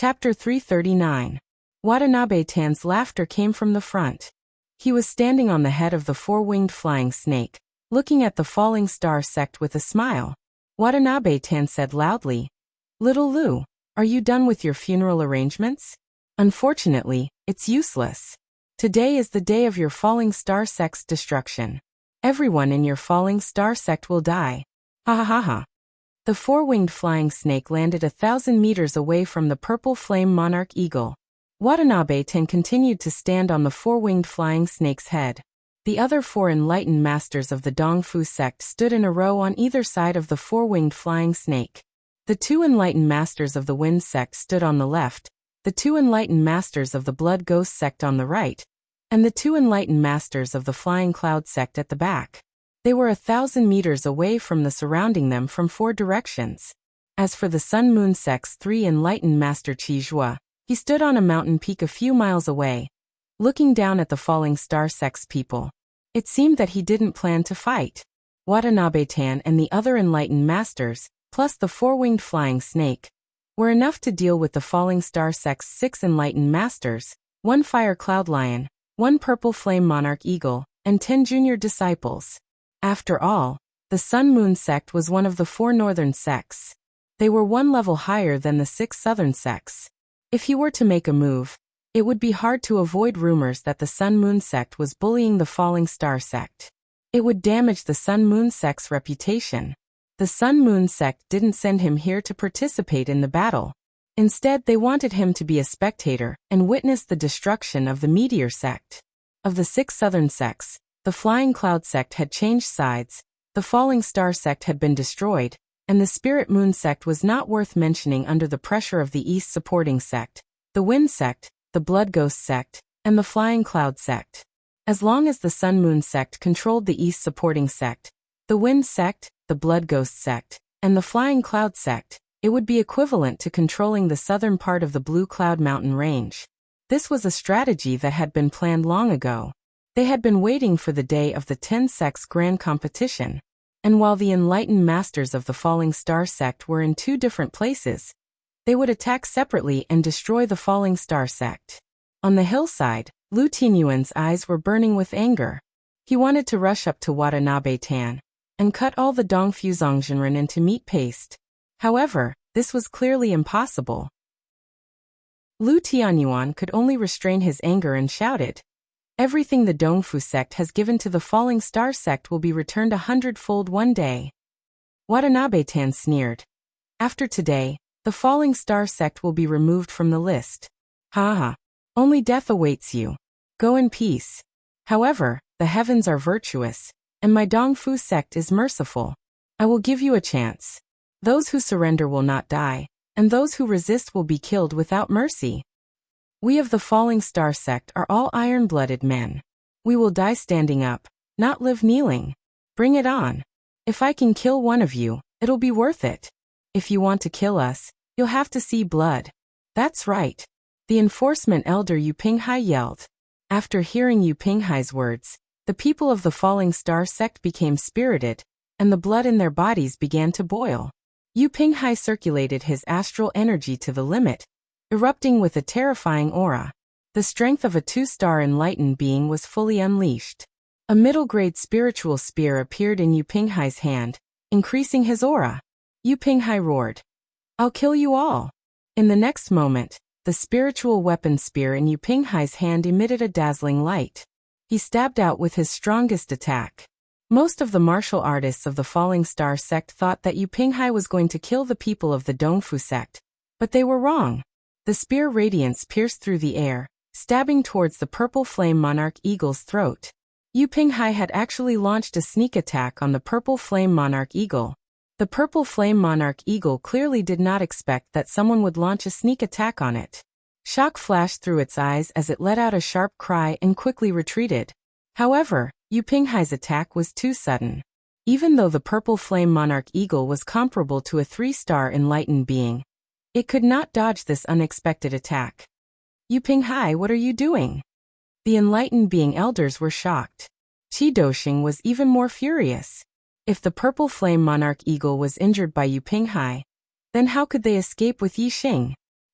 Chapter 339. Watanabe-tan's laughter came from the front. He was standing on the head of the four-winged flying snake, looking at the falling star sect with a smile. Watanabe-tan said loudly, "Little Lu, are you done with your funeral arrangements? Unfortunately, it's useless. Today is the day of your falling star sect's destruction. Everyone in your falling star sect will die. Ha ha ha ha." The four-winged flying snake landed 1,000 meters away from the purple flame monarch eagle. Watanabe-tan continued to stand on the four-winged flying snake's head. The other four enlightened masters of the Dongfu sect stood in a row on either side of the four-winged flying snake. The two enlightened masters of the wind sect stood on the left, the two enlightened masters of the blood ghost sect on the right, and the two enlightened masters of the flying cloud sect at the back. They were 1,000 meters away from the surrounding them from four directions. As for the Sun-Moon sect's three enlightened master Qizhua, he stood on a mountain peak a few miles away, looking down at the falling star sect's people. It seemed that he didn't plan to fight. Watanabe-tan and the other enlightened masters, plus the four-winged flying snake, were enough to deal with the falling star sect's 6 enlightened masters, 1 fire cloud lion, 1 purple flame monarch eagle, and 10 junior disciples. After all, the Sun-Moon sect was one of the 4 northern sects. They were 1 level higher than the 6 southern sects. If he were to make a move, it would be hard to avoid rumors that the Sun-Moon sect was bullying the falling star sect. It would damage the Sun-Moon sect's reputation. The Sun-Moon sect didn't send him here to participate in the battle. Instead, they wanted him to be a spectator and witness the destruction of the meteor sect. Of the 6 southern sects, the flying cloud sect had changed sides, the falling star sect had been destroyed, and the spirit moon sect was not worth mentioning under the pressure of the east supporting sect, the wind sect, the blood ghost sect, and the flying cloud sect. As long as the sun-moon sect controlled the east supporting sect, the wind sect, the blood ghost sect, and the flying cloud sect, it would be equivalent to controlling the southern part of the Blue Cloud Mountain range. This was a strategy that had been planned long ago. They had been waiting for the day of the 10 sects grand competition, and while the enlightened masters of the falling star sect were in 2 different places, they would attack separately and destroy the falling star sect. On the hillside, Lu Tinyuan's eyes were burning with anger. He wanted to rush up to Watanabe-tan and cut all the Dongfu Zhongzhenren into meat paste. However, this was clearly impossible. Lu Tianyuan could only restrain his anger and shouted, "Everything the Dongfu sect has given to the falling star sect will be returned 100-fold one day." Watanabe-tan sneered. "After today, the falling star sect will be removed from the list. Ha ha. Only death awaits you. Go in peace. However, the heavens are virtuous, and my Dongfu sect is merciful. I will give you a chance. Those who surrender will not die, and those who resist will be killed without mercy. We of the falling star sect are all iron-blooded men. We will die standing up, not live kneeling. Bring it on. If I can kill one of you, it'll be worth it. If you want to kill us, you'll have to see blood." "That's right." The enforcement elder Yu Pinghai yelled. After hearing Yu Pinghai's words, the people of the falling star sect became spirited, and the blood in their bodies began to boil. Yu Pinghai circulated his astral energy to the limit, erupting with a terrifying aura. The strength of a 2-star enlightened being was fully unleashed. A middle-grade spiritual spear appeared in Yu Pinghai's hand, increasing his aura. Yu Pinghai roared, "I'll kill you all." In the next moment, the spiritual weapon spear in Yu Pinghai's hand emitted a dazzling light. He stabbed out with his strongest attack. Most of the martial artists of the falling star sect thought that Yu Pinghai was going to kill the people of the Dongfu sect, but they were wrong. The spear radiance pierced through the air, stabbing towards the purple flame monarch eagle's throat. Yu Pinghai had actually launched a sneak attack on the purple flame monarch eagle. The purple flame monarch eagle clearly did not expect that someone would launch a sneak attack on it. Shock flashed through its eyes as it let out a sharp cry and quickly retreated. However, Yu Pinghai's attack was too sudden. Even though the purple flame monarch eagle was comparable to a 3-star enlightened being, it could not dodge this unexpected attack. "Yu Pinghai, what are you doing?" The enlightened being elders were shocked. Qi Dosheng was even more furious. If the purple flame monarch eagle was injured by Yu Pinghai, then how could they escape with Yi Xing?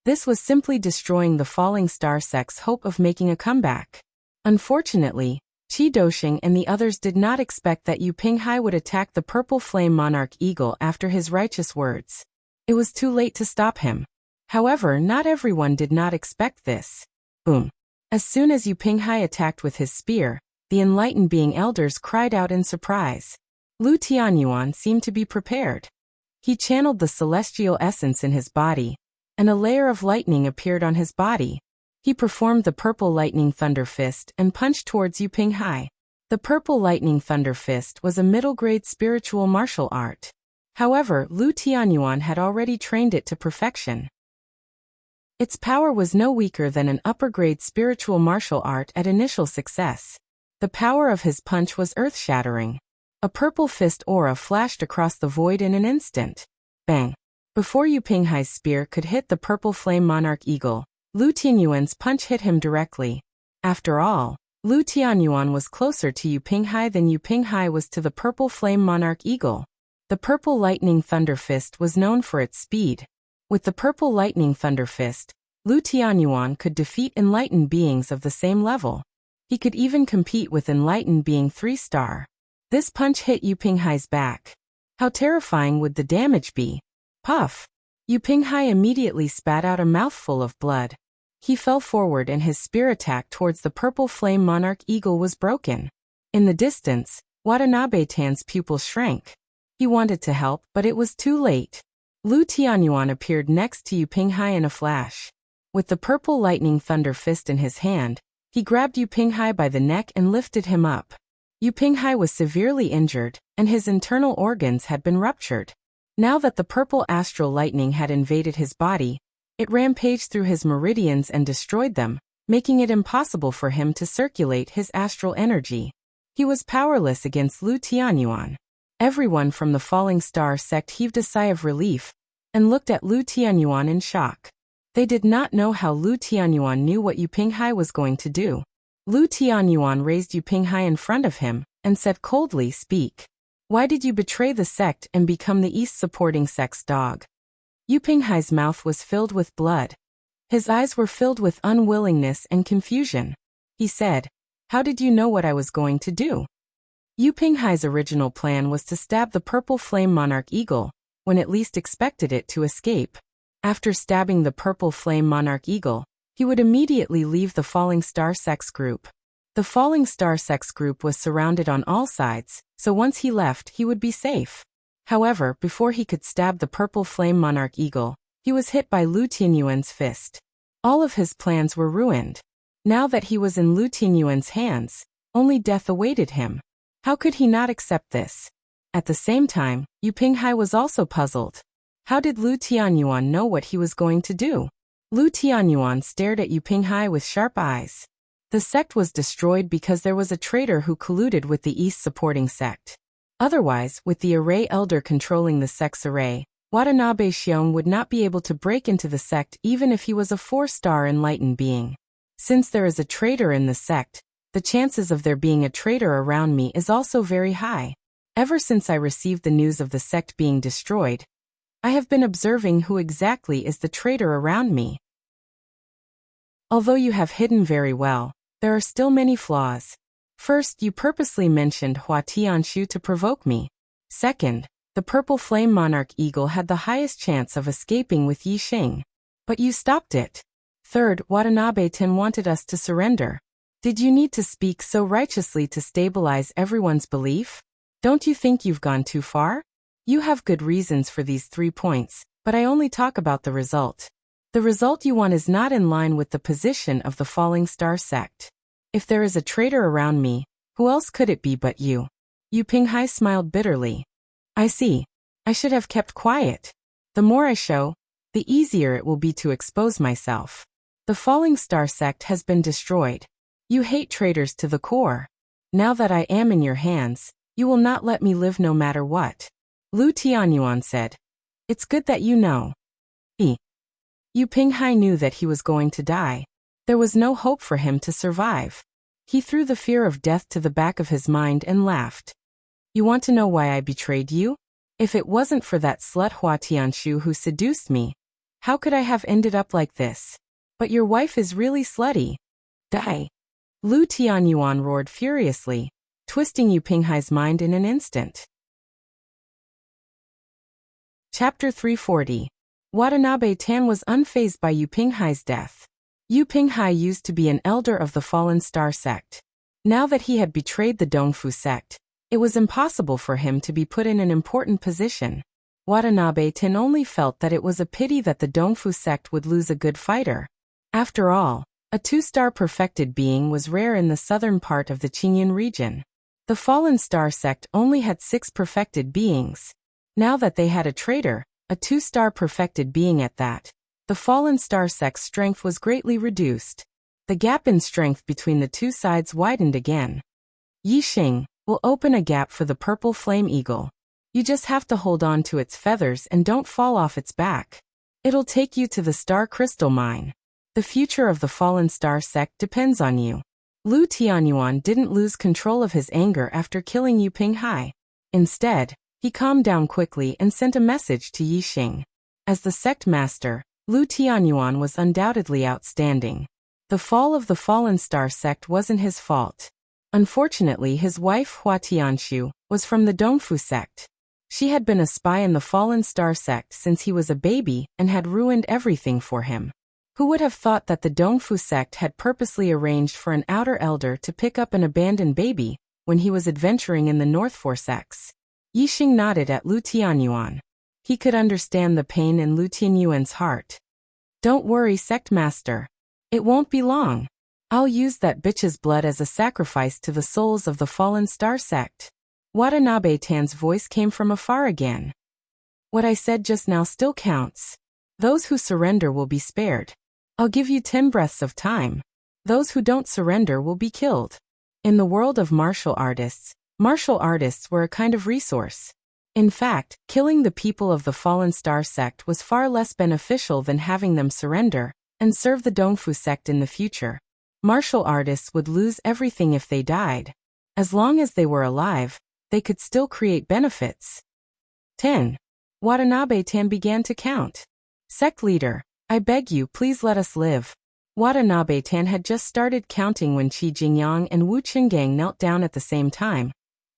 This was simply destroying the falling star sect's hope of making a comeback. Unfortunately, Qi Dosheng and the others did not expect that Yu Pinghai would attack the purple flame monarch eagle after his righteous words. It was too late to stop him. However, not everyone did not expect this. Boom. As soon as Yu Pinghai attacked with his spear, the enlightened being elders cried out in surprise. Lu Tianyuan seemed to be prepared. He channeled the celestial essence in his body, and a layer of lightning appeared on his body. He performed the purple lightning thunder fist and punched towards Yu Pinghai. The purple lightning thunder fist was a middle-grade spiritual martial art. However, Lu Tianyuan had already trained it to perfection. Its power was no weaker than an upper-grade spiritual martial art at initial success. The power of his punch was earth-shattering. A purple fist aura flashed across the void in an instant. Bang! Before Yu Pinghai's spear could hit the purple flame monarch eagle, Lu Tianyuan's punch hit him directly. After all, Lu Tianyuan was closer to Yu Pinghai than Yu Pinghai was to the purple flame monarch eagle. The purple lightning thunder fist was known for its speed. With the purple lightning thunder fist, Lu Tianyuan could defeat enlightened beings of the same level. He could even compete with enlightened being 3-star. This punch hit Yu Pinghai's back. How terrifying would the damage be? Puff! Yu Pinghai immediately spat out a mouthful of blood. He fell forward and his spear attack towards the purple flame monarch eagle was broken. In the distance, Watanabe Tan's pupil shrank. He wanted to help, but it was too late. Lu Tianyuan appeared next to Yu Pinghai in a flash. With the purple lightning thunder fist in his hand, he grabbed Yu Pinghai by the neck and lifted him up. Yu Pinghai was severely injured, and his internal organs had been ruptured. Now that the purple astral lightning had invaded his body, it rampaged through his meridians and destroyed them, making it impossible for him to circulate his astral energy. He was powerless against Lu Tianyuan. Everyone from the falling star sect heaved a sigh of relief and looked at Lu Tianyuan in shock. They did not know how Lu Tianyuan knew what Yu Pinghai was going to do. Lu Tianyuan raised Yu Pinghai in front of him and said coldly, "Speak. Why did you betray the sect and become the East supporting sect's dog?" Yu Pinghai's mouth was filled with blood. His eyes were filled with unwillingness and confusion. He said, "How did you know what I was going to do?" Yu Pinghai's original plan was to stab the purple flame monarch eagle, when it least expected it to escape. After stabbing the purple flame monarch eagle, he would immediately leave the falling star sect's group. The falling star sect's group was surrounded on all sides, so once he left he would be safe. However, before he could stab the purple flame monarch eagle, he was hit by Lu Tianyuan's fist. All of his plans were ruined. Now that he was in Lu Tianyuan's hands, only death awaited him. How could he not accept this? At the same time, Yu Pinghai was also puzzled. How did Lu Tianyuan know what he was going to do? Lu Tianyuan stared at Yu Pinghai with sharp eyes. The sect was destroyed because there was a traitor who colluded with the East supporting sect. Otherwise, with the array elder controlling the sect's array, Watanabe Xiong would not be able to break into the sect even if he was a 4-star enlightened being. Since there is a traitor in the sect, the chances of there being a traitor around me is also very high. Ever since I received the news of the sect being destroyed, I have been observing who exactly is the traitor around me. Although you have hidden very well, there are still many flaws. First, you purposely mentioned Hua Tianshu to provoke me. Second, the purple flame monarch eagle had the highest chance of escaping with Yi Xing. But you stopped it. Third, Watanabe Ten wanted us to surrender. Did you need to speak so righteously to stabilize everyone's belief? Don't you think you've gone too far? You have good reasons for these 3 points, but I only talk about the result. The result you want is not in line with the position of the falling star sect. If there is a traitor around me, who else could it be but you? Yu Pinghai smiled bitterly. I see. I should have kept quiet. The more I show, the easier it will be to expose myself. The falling star sect has been destroyed. You hate traitors to the core. Now that I am in your hands, you will not let me live no matter what. Lu Tianyuan said. It's good that you know. Yu Pinghai knew that he was going to die. There was no hope for him to survive. He threw the fear of death to the back of his mind and laughed. You want to know why I betrayed you? If it wasn't for that slut Hua Tianshu who seduced me, How could I have ended up like this? But your wife is really slutty. Die. Lu Tianyuan roared furiously, twisting Yu Pinghai's mind in an instant. Chapter 340. Watanabe Tan was unfazed by Yu Pinghai's death. Yu Pinghai used to be an elder of the Fallen Star sect. Now that he had betrayed the Dongfu sect, it was impossible for him to be put in an important position. Watanabe Tan only felt that it was a pity that the Dongfu sect would lose a good fighter. After all, a 2-star perfected being was rare in the southern part of the Qingyun region. The Fallen Star sect only had 6 perfected beings. Now that they had a traitor, a 2-star perfected being at that, the Fallen Star sect's strength was greatly reduced. The gap in strength between the two sides widened again. Yixing will open a gap for the purple flame eagle. You just have to hold on to its feathers and don't fall off its back. It'll take you to the star crystal mine. The future of the Fallen Star sect depends on you. Lu Tianyuan didn't lose control of his anger after killing Yu Pinghai. Instead, he calmed down quickly and sent a message to Yixing. As the sect master, Lu Tianyuan was undoubtedly outstanding. The fall of the Fallen Star sect wasn't his fault. Unfortunately, his wife Hua Tianshu was from the Dongfu sect. She had been a spy in the Fallen Star sect since he was a baby and had ruined everything for him. Who would have thought that the Dongfu sect had purposely arranged for an outer elder to pick up an abandoned baby when he was adventuring in the North Forcex? Yixing nodded at Lu Tianyuan. He could understand the pain in Lu Tianyuan's heart. Don't worry, sect master. It won't be long. I'll use that bitch's blood as a sacrifice to the souls of the Fallen Star sect. Watanabe Tan's voice came from afar again. What I said just now still counts. Those who surrender will be spared. I'll give you 10 breaths of time. Those who don't surrender will be killed. In the world of martial artists were a kind of resource. In fact, killing the people of the Fallen Star sect was far less beneficial than having them surrender and serve the Dongfu sect in the future. Martial artists would lose everything if they died. As long as they were alive, they could still create benefits. 10. Watanabe Tan began to count. Sect leader, I beg you, please let us live. Watanabe Tan had just started counting when Qi Jingyang and Wu Qinggang knelt down at the same time,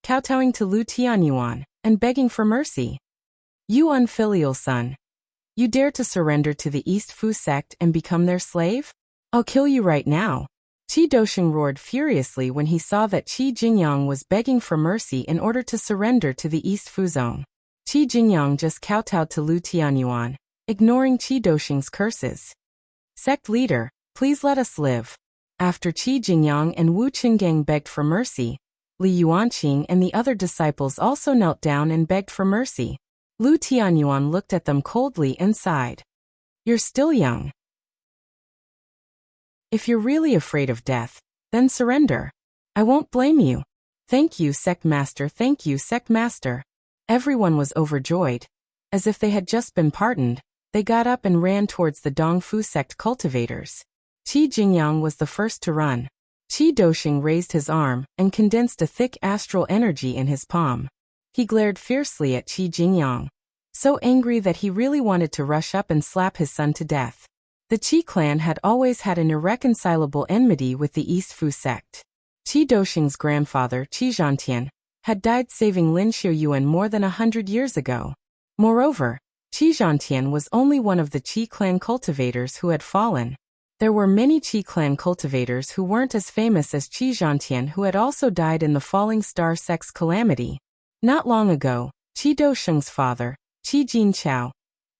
kowtowing to Lu Tianyuan and begging for mercy. You unfilial son. You dare to surrender to the East Fu sect and become their slave? I'll kill you right now. Qi Dosheng roared furiously when he saw that Qi Jingyang was begging for mercy in order to surrender to the East Fu zone. Qi Jingyang just kowtowed to Lu Tianyuan, ignoring Qi Dosheng's curses. Sect leader, please let us live. After Qi Jingyang and Wu Qinggang begged for mercy, Li Yuanqing and the other disciples also knelt down and begged for mercy. Lu Tianyuan looked at them coldly and sighed. You're still young. If you're really afraid of death, then surrender. I won't blame you. Thank you, sect master, thank you, sect master. Everyone was overjoyed. As if they had just been pardoned, they got up and ran towards the Dongfu sect cultivators. Qi Jingyang was the first to run. Qi Dosheng raised his arm and condensed a thick astral energy in his palm. He glared fiercely at Qi Jingyang, so angry that he really wanted to rush up and slap his son to death. The Qi clan had always had an irreconcilable enmity with the East Fu sect. Qi Dosheng's grandfather, Qi Zhantian, had died saving Lin Xiuyuan more than 100 years ago. Moreover, Qi Zhantian was only one of the Qi clan cultivators who had fallen. There were many Qi clan cultivators who weren't as famous as Qi Zhantian who had also died in the Falling Star sect's calamity. Not long ago, Qi Dosheng's father, Qi Jinchao,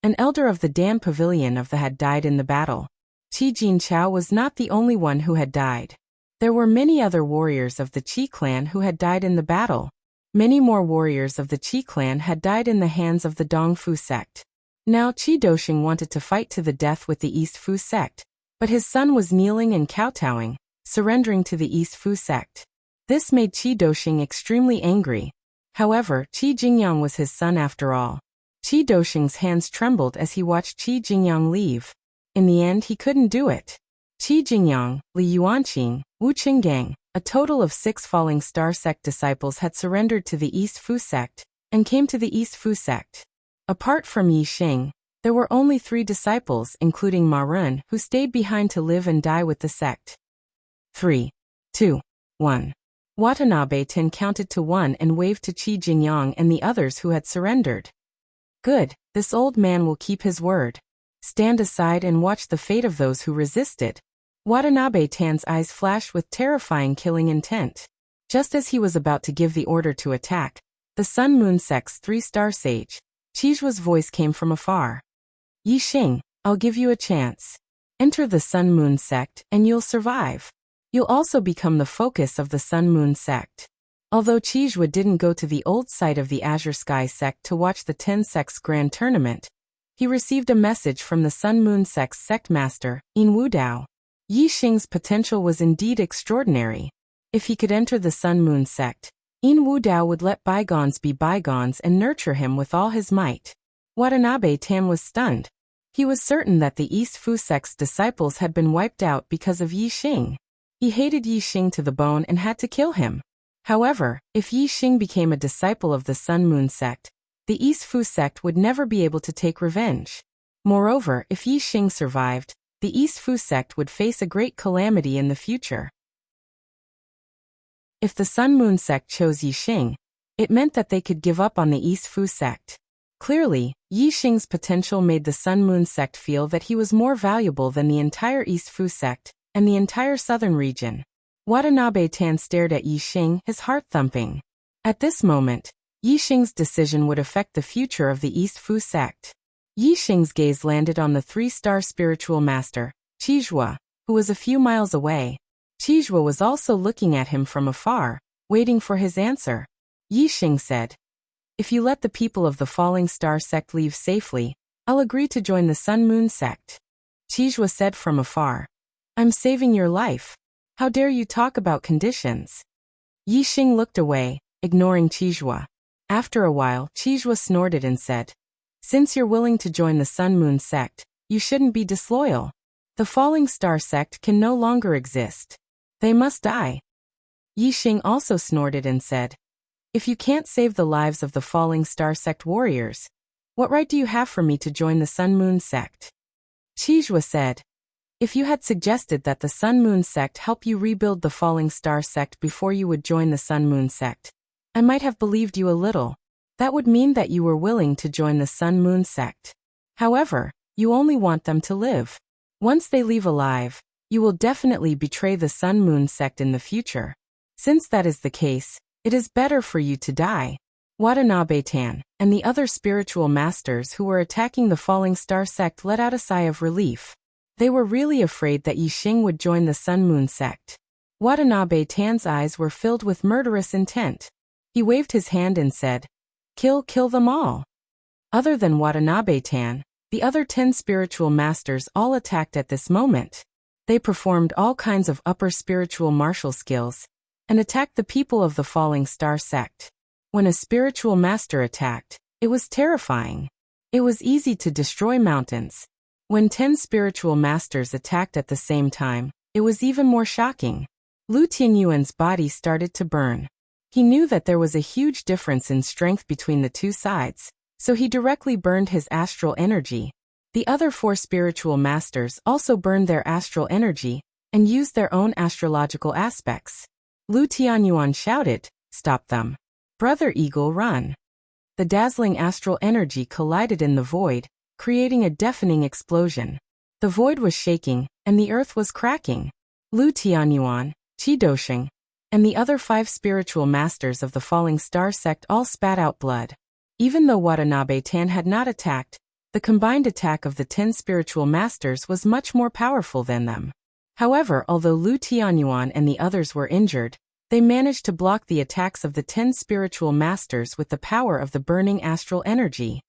an elder of the Dan Pavilion had died in the battle. Qi Jinchao was not the only one who had died. There were many other warriors of the Qi clan who had died in the battle. Many more warriors of the Qi clan had died in the hands of the Dongfu sect. Now Qi Dosheng wanted to fight to the death with the East Fu sect, but his son was kneeling and kowtowing, surrendering to the East Fu sect. This made Qi Dosheng extremely angry. However, Qi Jingyang was his son after all. Qi Dosheng's hands trembled as he watched Qi Jingyang leave. In the end, he couldn't do it. Qi Jingyang, Li Yuanqing, Wu Qinggang, a total of 6 Falling Star sect disciples had surrendered to the East Fu sect and came to the East Fu sect. Apart from Yixing, There were only 3 disciples, including Marun, who stayed behind to live and die with the sect. 3, 2, 1. Watanabe-ten counted to 1 and waved to Qi Jingyang and the others who had surrendered. Good, this old man will keep his word. Stand aside and watch the fate of those who resisted. Watanabe-ten's eyes flashed with terrifying killing intent. Just as he was about to give the order to attack, the Sun Moon sect's 3-star sage, Qijua's voice came from afar. Yi Xing, I'll give you a chance. Enter the Sun Moon sect and you'll survive. You'll also become the focus of the Sun Moon sect. Although Qijua didn't go to the old site of the Azure Sky sect to watch the 10 sects grand tournament, he received a message from the Sun Moon sect's sect master, In Wudao. Yi Xing's potential was indeed extraordinary. If he could enter the Sun Moon sect, In Wudao would let bygones be bygones and nurture him with all his might. Watanabe-ten was stunned. He was certain that the East Fu sect's disciples had been wiped out because of Yi Xing. He hated Yi Xing to the bone and had to kill him. However, if Yi Xing became a disciple of the Sun Moon sect, the East Fu sect would never be able to take revenge. Moreover, if Yi Xing survived, the East Fu sect would face a great calamity in the future. If the Sun Moon sect chose Yi Xing, it meant that they could give up on the East Fu sect. Clearly, Yi Xing's potential made the Sun Moon sect feel that he was more valuable than the entire East Fu sect and the entire southern region. Watanabe-ten stared at Yi Xing, his heart thumping. At this moment, Yi Xing's decision would affect the future of the East Fu sect. Yi Xing's gaze landed on the 3-star spiritual master, Qijua, who was a few miles away. Qijua was also looking at him from afar, waiting for his answer. Yi Xing said, "If you let the people of the Falling Star sect leave safely, I'll agree to join the Sun Moon sect." Qijua said from afar, "I'm saving your life. How dare you talk about conditions?" Yi Xing looked away, ignoring Qijua. After a while, Qijua snorted and said, "Since you're willing to join the Sun Moon sect, you shouldn't be disloyal. The Falling Star sect can no longer exist. They must die." Yi Xing also snorted and said, "If you can't save the lives of the Falling Star sect warriors, what right do you have for me to join the Sun Moon sect?" Qijua said, "If you had suggested that the Sun Moon sect help you rebuild the Falling Star sect before you would join the Sun Moon sect, I might have believed you a little. That would mean that you were willing to join the Sun Moon sect. However, you only want them to live. Once they leave alive, you will definitely betray the Sun Moon sect in the future. Since that is the case, it is better for you to die." Watanabe-ten and the other spiritual masters who were attacking the Falling Star sect let out a sigh of relief. They were really afraid that Yi Xing would join the Sun Moon sect. Watanabe-ten's eyes were filled with murderous intent. He waved his hand and said, Kill them all." Other than Watanabe-ten, the other 10 spiritual masters all attacked at this moment. They performed all kinds of upper spiritual martial skills and attacked the people of the Falling Star sect. When a spiritual master attacked, it was terrifying. It was easy to destroy mountains. When 10 spiritual masters attacked at the same time, it was even more shocking. Lu Tianyuan's body started to burn. He knew that there was a huge difference in strength between the two sides, so he directly burned his astral energy. The other 4 spiritual masters also burned their astral energy and used their own astrological aspects. Lu Tianyuan shouted, "Stop them. Brother Eagle, run." The dazzling astral energy collided in the void, creating a deafening explosion. The void was shaking, and the earth was cracking. Lu Tianyuan, Qi Dosheng, and the other 5 spiritual masters of the Falling Star sect all spat out blood. Even though Watanabe-ten had not attacked, the combined attack of the 10 spiritual masters was much more powerful than them. However, although Lu Tianyuan and the others were injured, they managed to block the attacks of the 10 spiritual masters with the power of the burning astral energy.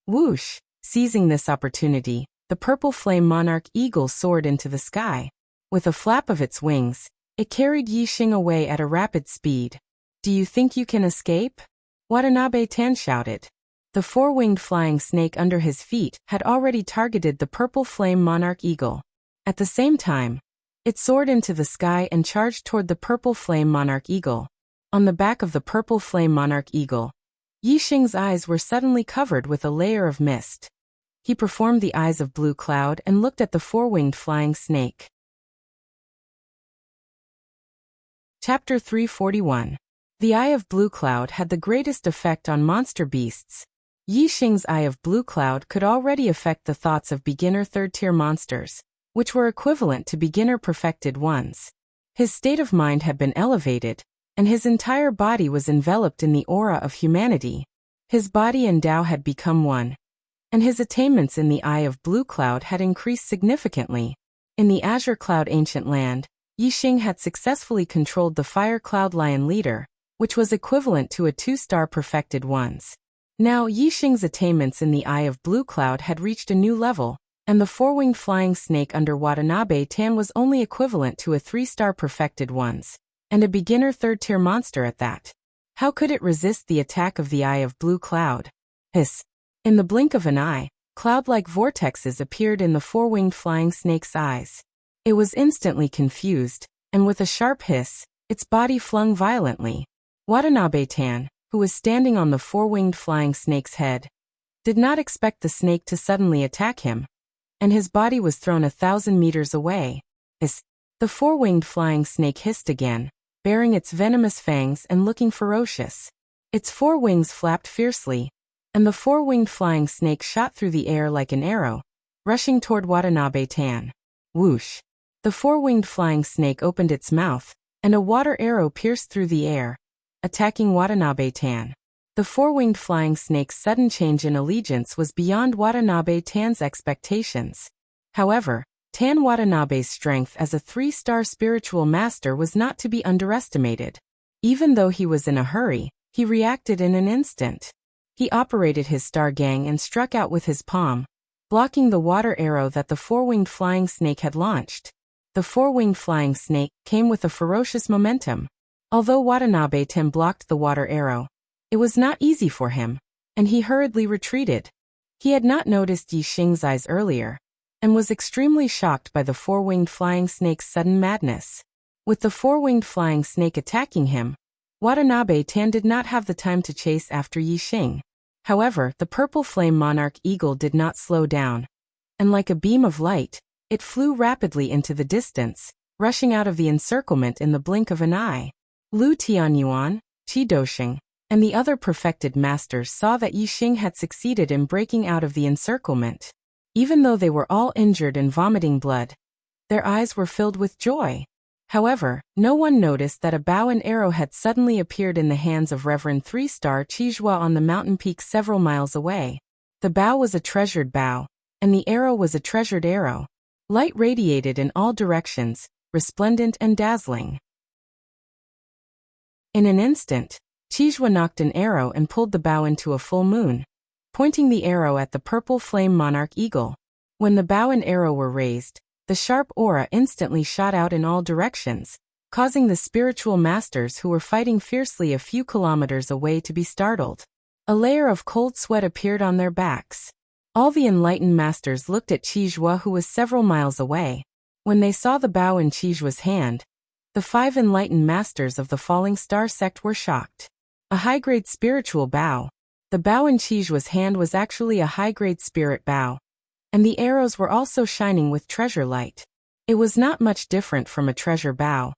Whoosh! Seizing this opportunity, the purple flame monarch eagle soared into the sky. With a flap of its wings, it carried Yi Xing away at a rapid speed. "Do you think you can escape?" Watanabe-ten shouted. The 4-winged flying snake under his feet had already targeted the purple flame monarch eagle. At the same time, it soared into the sky and charged toward the purple flame monarch eagle. On the back of the purple flame monarch eagle, Yixing's eyes were suddenly covered with a layer of mist. He performed the eyes of blue cloud and looked at the four-winged flying snake. Chapter 341. The Eye of Blue Cloud had the greatest effect on monster beasts. Yixing's Eye of Blue Cloud could already affect the thoughts of beginner third-tier monsters, which were equivalent to beginner perfected ones. His state of mind had been elevated, and his entire body was enveloped in the aura of humanity. His body and Tao had become one, and his attainments in the Eye of Blue Cloud had increased significantly. In the Azure Cloud Ancient Land, Yixing had successfully controlled the Fire Cloud Lion Leader, which was equivalent to a 2-star perfected ones. Now Yixing's attainments in the Eye of Blue Cloud had reached a new level, and the four-winged flying snake under Watanabe Tan was only equivalent to a 3-star perfected ones, and a beginner third-tier monster at that. How could it resist the attack of the Eye of Blue Cloud? Hiss. In the blink of an eye, cloud-like vortexes appeared in the four-winged flying snake's eyes. It was instantly confused, and with a sharp hiss, its body flung violently. Watanabe Tan, who was standing on the four-winged flying snake's head, did not expect the snake to suddenly attack him, and his body was thrown 1,000 meters away. Hiss. The four-winged flying snake hissed again, baring its venomous fangs and looking ferocious. Its four wings flapped fiercely, and the four-winged flying snake shot through the air like an arrow, rushing toward Watanabe Tan. Whoosh! The four-winged flying snake opened its mouth, and a water arrow pierced through the air, attacking Watanabe Tan. The four-winged flying snake's sudden change in allegiance was beyond Watanabe Tan's expectations. However, Tan Watanabe's strength as a 3-star spiritual master was not to be underestimated. Even though he was in a hurry, he reacted in an instant. He operated his star gang and struck out with his palm, blocking the water arrow that the four-winged flying snake had launched. The four-winged flying snake came with a ferocious momentum. Although Watanabe Tan blocked the water arrow, it was not easy for him, and he hurriedly retreated. He had not noticed Yixing's eyes earlier, and was extremely shocked by the four-winged flying snake's sudden madness. With the four-winged flying snake attacking him, Watanabe Tan did not have the time to chase after Yixing. However, the purple flame monarch eagle did not slow down, and like a beam of light, it flew rapidly into the distance, rushing out of the encirclement in the blink of an eye. Lu Tianyuan, Qi Dosheng, and the other perfected masters saw that Yixing had succeeded in breaking out of the encirclement. Even though they were all injured and vomiting blood, their eyes were filled with joy. However, no one noticed that a bow and arrow had suddenly appeared in the hands of Reverend 3-star Qizhua on the mountain peak several miles away. The bow was a treasured bow, and the arrow was a treasured arrow. Light radiated in all directions, resplendent and dazzling. In an instant, Qizhua knocked an arrow and pulled the bow into a full moon, pointing the arrow at the purple flame monarch eagle. When the bow and arrow were raised, the sharp aura instantly shot out in all directions, causing the spiritual masters who were fighting fiercely a few kilometers away to be startled. A layer of cold sweat appeared on their backs. All the enlightened masters looked at Qizhua, who was several miles away. When they saw the bow in Qizhua's hand, the 5 enlightened masters of the Falling Star sect were shocked. A high-grade spiritual bow. The bow in Qizhua's hand was actually a high-grade spirit bow, and the arrows were also shining with treasure light. It was not much different from a treasure bow,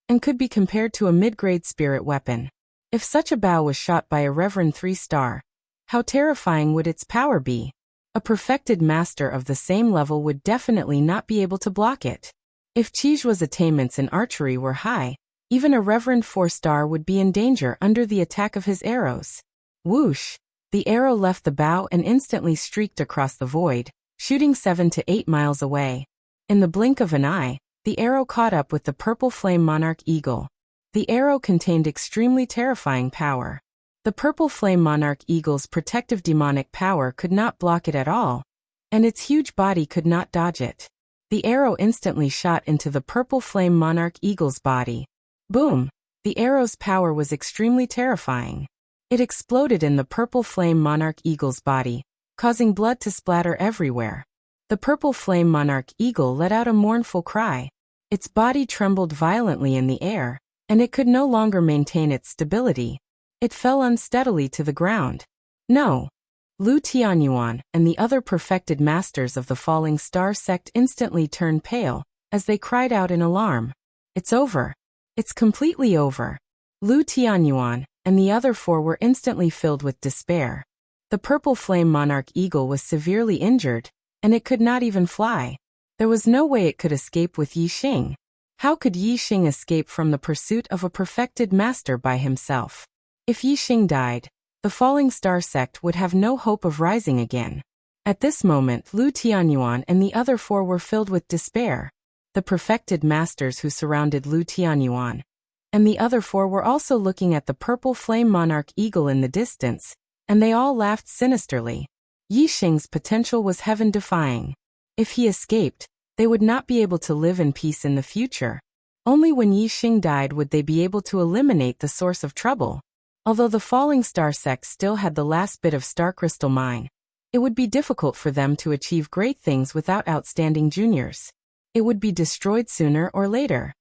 and could be compared to a mid-grade spirit weapon. If such a bow was shot by a Reverend 3-star, how terrifying would its power be? A perfected master of the same level would definitely not be able to block it. If Qizhua's attainments in archery were high, even a Reverend 4-star would be in danger under the attack of his arrows. Whoosh! The arrow left the bow and instantly streaked across the void, shooting 7 to 8 miles away. In the blink of an eye, the arrow caught up with the purple flame monarch eagle. The arrow contained extremely terrifying power. The purple flame monarch eagle's protective demonic power could not block it at all, and its huge body could not dodge it. The arrow instantly shot into the purple flame monarch eagle's body. Boom! The arrow's power was extremely terrifying. It exploded in the purple flame monarch eagle's body, causing blood to splatter everywhere. The purple flame monarch eagle let out a mournful cry. Its body trembled violently in the air, and it could no longer maintain its stability. It fell unsteadily to the ground. No. Lu Tianyuan and the other perfected masters of the Falling Star sect instantly turned pale, as they cried out in alarm. It's over. It's completely over. Lu Tianyuan and the other four were instantly filled with despair. The purple flame monarch eagle was severely injured, and it could not even fly. There was no way it could escape with Yi Xing. How could Yi Xing escape from the pursuit of a perfected master by himself? If Yi Xing died, the Falling Star sect would have no hope of rising again. At this moment, Lu Tianyuan and the other four were filled with despair. The perfected masters who surrounded Lu Tianyuan and the other four were also looking at the purple flame monarch eagle in the distance, and they all laughed sinisterly. Yi Xing's potential was heaven-defying. If he escaped, they would not be able to live in peace in the future. Only when Yi Xing died would they be able to eliminate the source of trouble. Although the Falling Star sect still had the last bit of star crystal mine, it would be difficult for them to achieve great things without outstanding juniors. It would be destroyed sooner or later.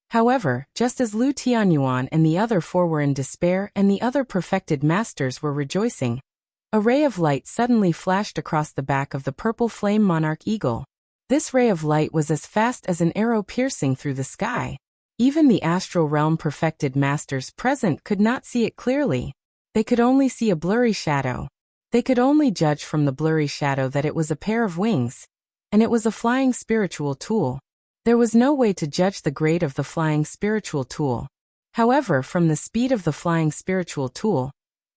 However, just as Lu Tianyuan and the other four were in despair and the other perfected masters were rejoicing, a ray of light suddenly flashed across the back of the purple flame monarch eagle. This ray of light was as fast as an arrow piercing through the sky. Even the astral realm perfected masters present could not see it clearly. They could only see a blurry shadow. They could only judge from the blurry shadow that it was a pair of wings, and it was a flying spiritual tool. There was no way to judge the grade of the flying spiritual tool. However, from the speed of the flying spiritual tool,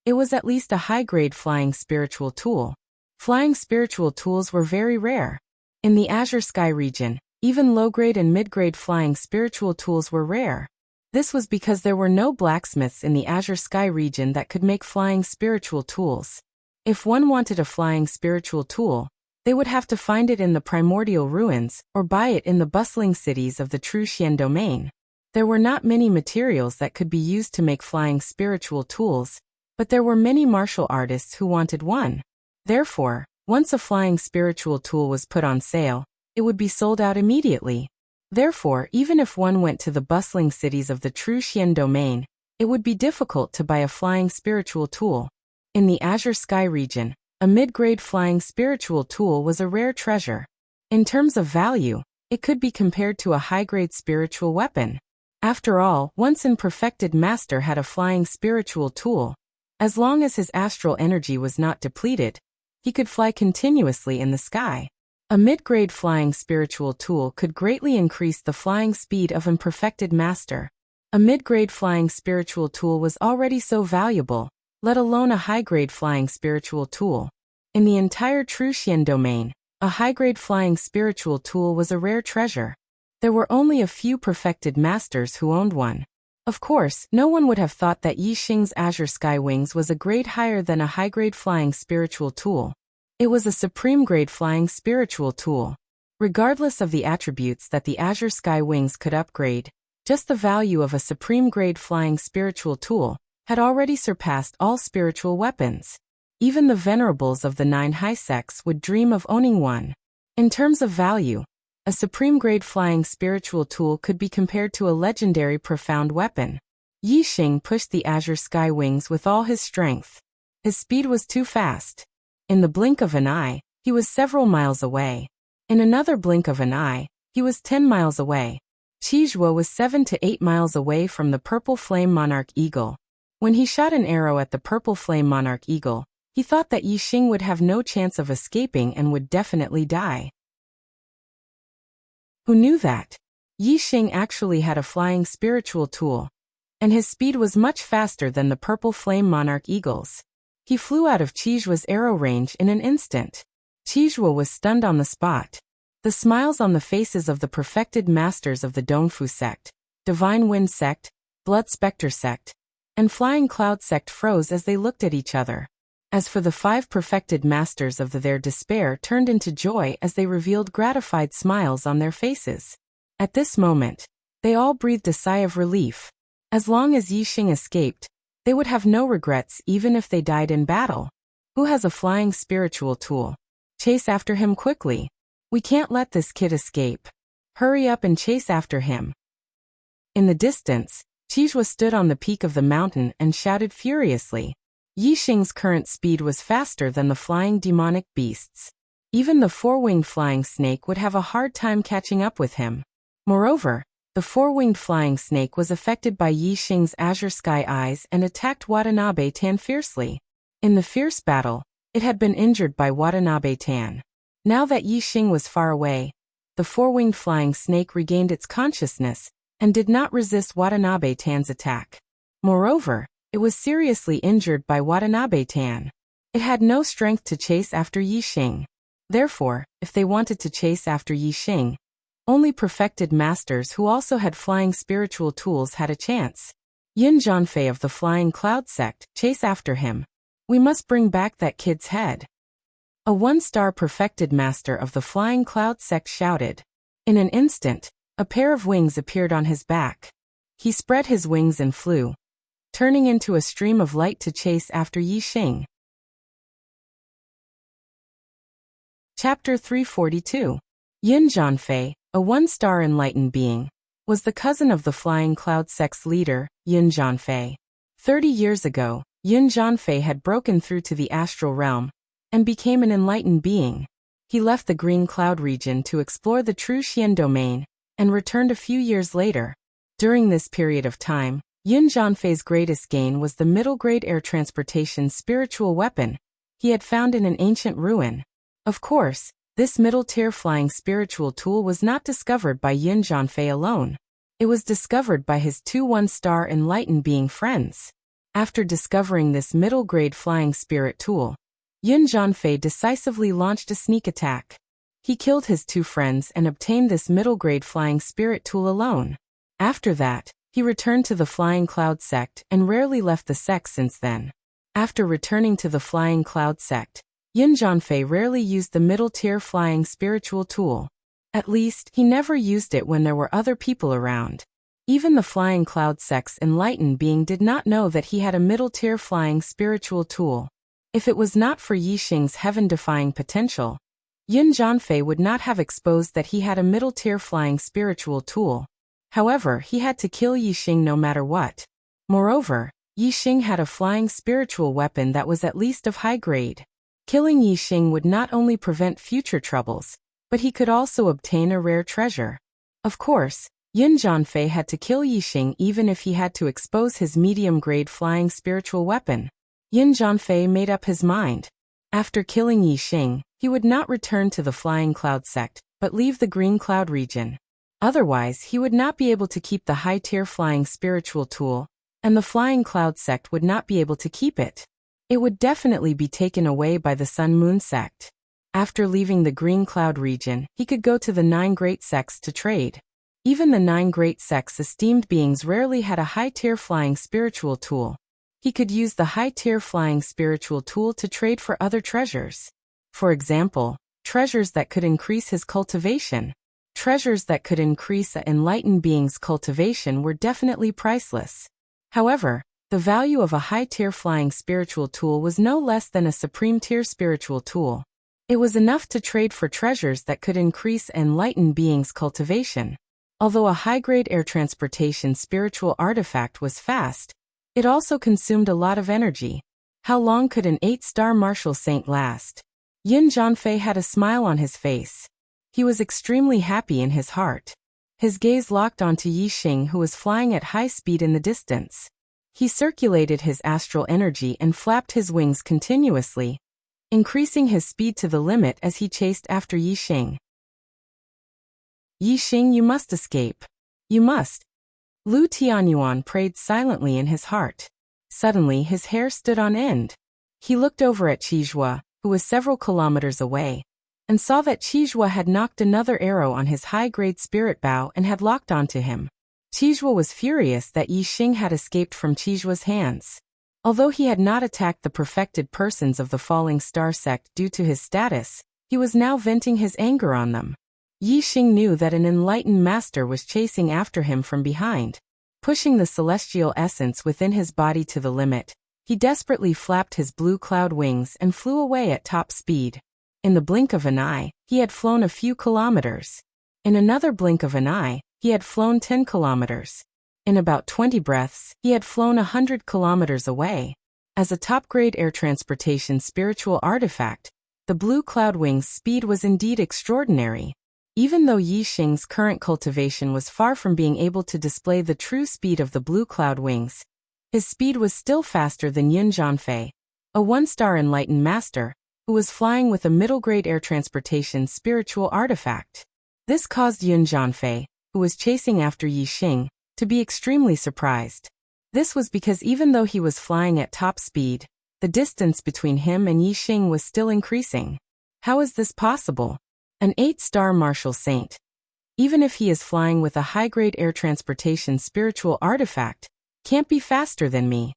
it was at least a high-grade flying spiritual tool. Flying spiritual tools were very rare. In the Azure Sky region, even low-grade and mid-grade flying spiritual tools were rare. This was because there were no blacksmiths in the Azure Sky region that could make flying spiritual tools. If one wanted a flying spiritual tool, they would have to find it in the primordial ruins or buy it in the bustling cities of the True Xian domain. There were not many materials that could be used to make flying spiritual tools, but there were many martial artists who wanted one. Therefore, once a flying spiritual tool was put on sale, it would be sold out immediately. Therefore, even if one went to the bustling cities of the True Xian domain, it would be difficult to buy a flying spiritual tool. In the Azure Sky region, a mid-grade flying spiritual tool was a rare treasure. In terms of value, it could be compared to a high-grade spiritual weapon. After all, once an perfected master had a flying spiritual tool. As long as his astral energy was not depleted, he could fly continuously in the sky. A mid-grade flying spiritual tool could greatly increase the flying speed of an perfected master. A mid-grade flying spiritual tool was already so valuable, let alone a high-grade flying spiritual tool. In the entire True Xian domain, a high-grade flying spiritual tool was a rare treasure. There were only a few perfected masters who owned one. Of course, no one would have thought that Yi Xing's Azure Sky Wings was a grade higher than a high-grade flying spiritual tool. It was a supreme-grade flying spiritual tool. Regardless of the attributes that the Azure Sky Wings could upgrade, just the value of a supreme-grade flying spiritual tool had already surpassed all spiritual weapons. Even the venerables of the 9 high sects would dream of owning one. In terms of value, a supreme-grade flying spiritual tool could be compared to a legendary profound weapon. Yi Xing pushed the Azure Sky Wings with all his strength. His speed was too fast. In the blink of an eye, he was several miles away. In another blink of an eye, he was 10 miles away. Qizhuo was 7 to 8 miles away from the purple flame monarch eagle. When he shot an arrow at the purple flame monarch eagle, he thought that Yi Xing would have no chance of escaping and would definitely die. Who knew that? Yi Xing actually had a flying spiritual tool, and his speed was much faster than the purple flame monarch eagle's. He flew out of Qizhuo's arrow range in an instant. Qizhuo was stunned on the spot. The smiles on the faces of the perfected masters of the Dongfu sect, Divine Wind sect, Blood Spectre sect, and Flying Cloud sect froze as they looked at each other. As for the 5 perfected masters of their despair turned into joy as they revealed gratified smiles on their faces. At this moment, they all breathed a sigh of relief. As long as Yi Xing escaped, they would have no regrets even if they died in battle. Who has a flying spiritual tool? Chase after him quickly. We can't let this kid escape. Hurry up and chase after him. In the distance, Qizhua stood on the peak of the mountain and shouted furiously. Yixing's current speed was faster than the flying demonic beasts. Even the four-winged flying snake would have a hard time catching up with him. Moreover, the four-winged flying snake was affected by Yixing's azure sky eyes and attacked Watanabe Tan fiercely. In the fierce battle, it had been injured by Watanabe Tan. Now that Yixing was far away, the four-winged flying snake regained its consciousness and did not resist Watanabe Tan's attack. Moreover, it was seriously injured by Watanabe Tan. It had no strength to chase after Yixing. Therefore, if they wanted to chase after Yixing, only perfected masters who also had flying spiritual tools had a chance. Yin Zhanfei of the Flying Cloud sect, chase after him. We must bring back that kid's head. A one-star perfected master of the Flying Cloud sect shouted. In an instant, a pair of wings appeared on his back. He spread his wings and flew, turning into a stream of light to chase after Yixing. Chapter 342. Yin Zhanfei, a one-star enlightened being, was the cousin of the Flying Cloud sect's leader, Yin Zhanfei. 30 years ago, Yin Zhanfei had broken through to the astral realm and became an enlightened being. He left the Green Cloud region to explore the true Xian domain and returned a few years later. During this period of time, Yin Zhanfei's greatest gain was the middle-grade air transportation spiritual weapon he had found in an ancient ruin. Of course, this middle-tier flying spiritual tool was not discovered by Yin Zhanfei alone. It was discovered by his two one-star enlightened being friends. After discovering this middle-grade flying spirit tool, Yin Zhanfei decisively launched a sneak attack. He killed his two friends and obtained this middle-grade flying spirit tool alone. After that, he returned to the Flying Cloud sect and rarely left the sect since then. After returning to the Flying Cloud sect, Yin Zhanfei rarely used the middle-tier flying spiritual tool. At least, he never used it when there were other people around. Even the Flying Cloud sect's enlightened being did not know that he had a middle-tier flying spiritual tool. If it was not for Yixing's heaven-defying potential, Yin Zhanfei would not have exposed that he had a middle-tier flying spiritual tool. However, he had to kill Yixing no matter what. Moreover, Yixing had a flying spiritual weapon that was at least of high grade. Killing Yixing would not only prevent future troubles, but he could also obtain a rare treasure. Of course, Yin Zhanfei had to kill Yixing even if he had to expose his medium-grade flying spiritual weapon. Yin Zhanfei made up his mind. After killing Yixing, he would not return to the Flying Cloud sect, but leave the Green Cloud region. Otherwise, he would not be able to keep the high-tier flying spiritual tool, and the Flying Cloud sect would not be able to keep it. It would definitely be taken away by the Sun Moon sect. After leaving the Green Cloud region, he could go to the 9 great sects to trade. Even the 9 great sects' esteemed beings rarely had a high-tier flying spiritual tool. He could use the high-tier flying spiritual tool to trade for other treasures. For example, treasures that could increase his cultivation. Treasures that could increase an enlightened being's cultivation were definitely priceless. However, the value of a high-tier flying spiritual tool was no less than a supreme-tier spiritual tool. It was enough to trade for treasures that could increase an enlightened being's cultivation. Although a high-grade air transportation spiritual artifact was fast, it also consumed a lot of energy. How long could an 8-star martial saint last? Yin Zhanfei had a smile on his face. He was extremely happy in his heart. His gaze locked onto Yixing, who was flying at high speed in the distance. He circulated his astral energy and flapped his wings continuously, increasing his speed to the limit as he chased after Yixing. Yixing, you must escape. You must. Lu Tianyuan prayed silently in his heart. Suddenly his hair stood on end. He looked over at Qizhua, who was several kilometers away, and saw that Qizhua had knocked another arrow on his high-grade spirit bow and had locked onto him. Qizhua was furious that Yixing had escaped from Qizhua's hands. Although he had not attacked the perfected persons of the Falling Star sect due to his status, he was now venting his anger on them. Yixing knew that an enlightened master was chasing after him from behind. Pushing the celestial essence within his body to the limit, he desperately flapped his blue cloud wings and flew away at top speed. In the blink of an eye, he had flown a few kilometers. In another blink of an eye, he had flown 10 kilometers. In about 20 breaths, he had flown 100 kilometers away. As a top-grade air transportation spiritual artifact, the blue cloud wing's speed was indeed extraordinary. Even though Yi Xing's current cultivation was far from being able to display the true speed of the blue cloud wings, his speed was still faster than Yun Zhanfei, a one-star enlightened master, who was flying with a middle-grade air transportation spiritual artifact. This caused Yun Zhanfei, who was chasing after Yi Xing, to be extremely surprised. This was because even though he was flying at top speed, the distance between him and Yi Xing was still increasing. How is this possible? An 8-star martial saint. Even if he is flying with a high-grade air transportation spiritual artifact, can't be faster than me.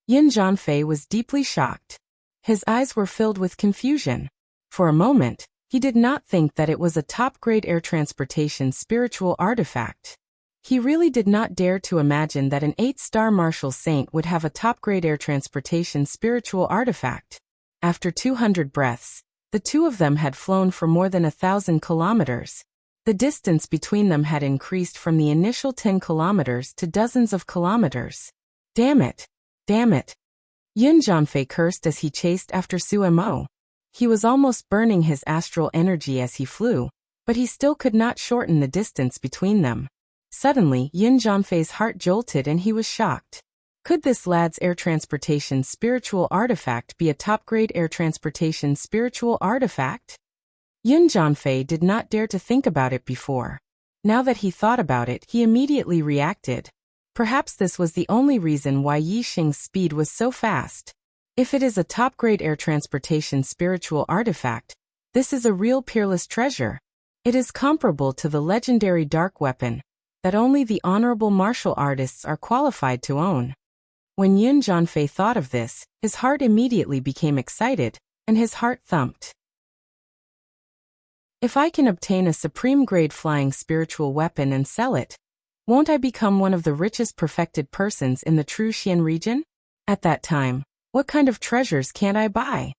Yun Zhanfei was deeply shocked. His eyes were filled with confusion. For a moment, he did not think that it was a top-grade air transportation spiritual artifact. He really did not dare to imagine that an 8-star martial saint would have a top-grade air transportation spiritual artifact. After 200 breaths, the two of them had flown for more than 1,000 kilometers. The distance between them had increased from the initial 10 kilometers to dozens of kilometers. Damn it! Damn it! Yun Zhanfei cursed as he chased after Sue Mo. He was almost burning his astral energy as he flew, but he still could not shorten the distance between them. Suddenly, Yun Zhanfei's heart jolted and he was shocked. Could this lad's air transportation spiritual artifact be a top-grade air transportation spiritual artifact? Yun Zhanfei did not dare to think about it before. Now that he thought about it, he immediately reacted. Perhaps this was the only reason why Yi Xing's speed was so fast. If it is a top-grade air transportation spiritual artifact, this is a real peerless treasure. It is comparable to the legendary dark weapon that only the honorable martial artists are qualified to own. When Yun Zhanfei thought of this, his heart immediately became excited, and his heart thumped. If I can obtain a supreme-grade flying spiritual weapon and sell it, won't I become one of the richest perfected persons in the true Xian region? At that time, what kind of treasures can't I buy?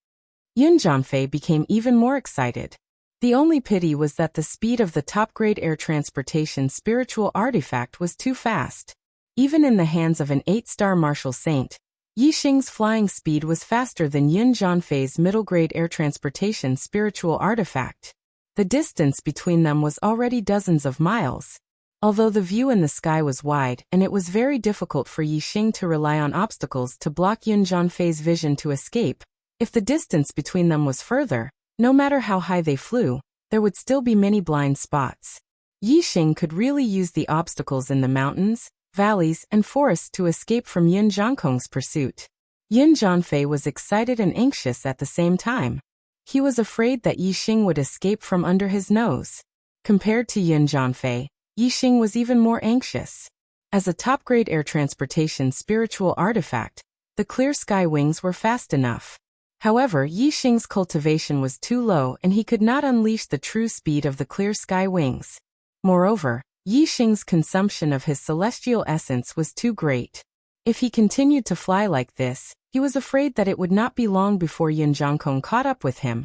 Yun Zhanfei became even more excited. The only pity was that the speed of the top-grade air transportation spiritual artifact was too fast. Even in the hands of an 8-star martial saint, Yi Xing's flying speed was faster than Yun Zhanfei's middle-grade air transportation spiritual artifact. The distance between them was already dozens of miles. Although the view in the sky was wide and it was very difficult for Yi Xing to rely on obstacles to block Yun Zhanfei's vision to escape, if the distance between them was further, no matter how high they flew, there would still be many blind spots. Yi Xing could really use the obstacles in the mountains, valleys, and forests to escape from Yun Zhankong's pursuit. Yun Zhanfei was excited and anxious at the same time. He was afraid that Yi Xing would escape from under his nose. Compared to Yun Zhanfei, Yi Xing was even more anxious. As a top-grade air transportation spiritual artifact, the clear sky wings were fast enough. However, Yi Xing's cultivation was too low and he could not unleash the true speed of the clear sky wings. Moreover, Yi Xing's consumption of his celestial essence was too great. If he continued to fly like this, he was afraid that it would not be long before Yun Zhankong caught up with him,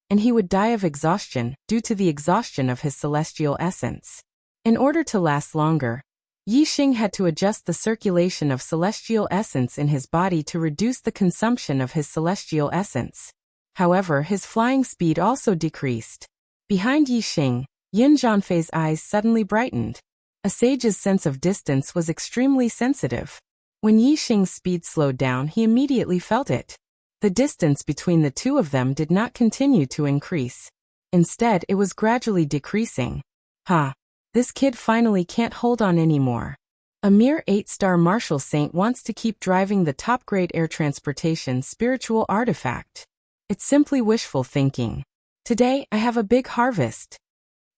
and he would die of exhaustion due to the exhaustion of his celestial essence. In order to last longer, Yi Xing had to adjust the circulation of celestial essence in his body to reduce the consumption of his celestial essence. However, his flying speed also decreased. Behind Yi Xing, Yun Zhanfei's eyes suddenly brightened. A sage's sense of distance was extremely sensitive. When Yi Xing's speed slowed down, he immediately felt it. The distance between the two of them did not continue to increase. Instead, it was gradually decreasing. This kid finally can't hold on anymore. A mere 8-star martial saint wants to keep driving the top-grade air transportation spiritual artifact. It's simply wishful thinking. Today, I have a big harvest.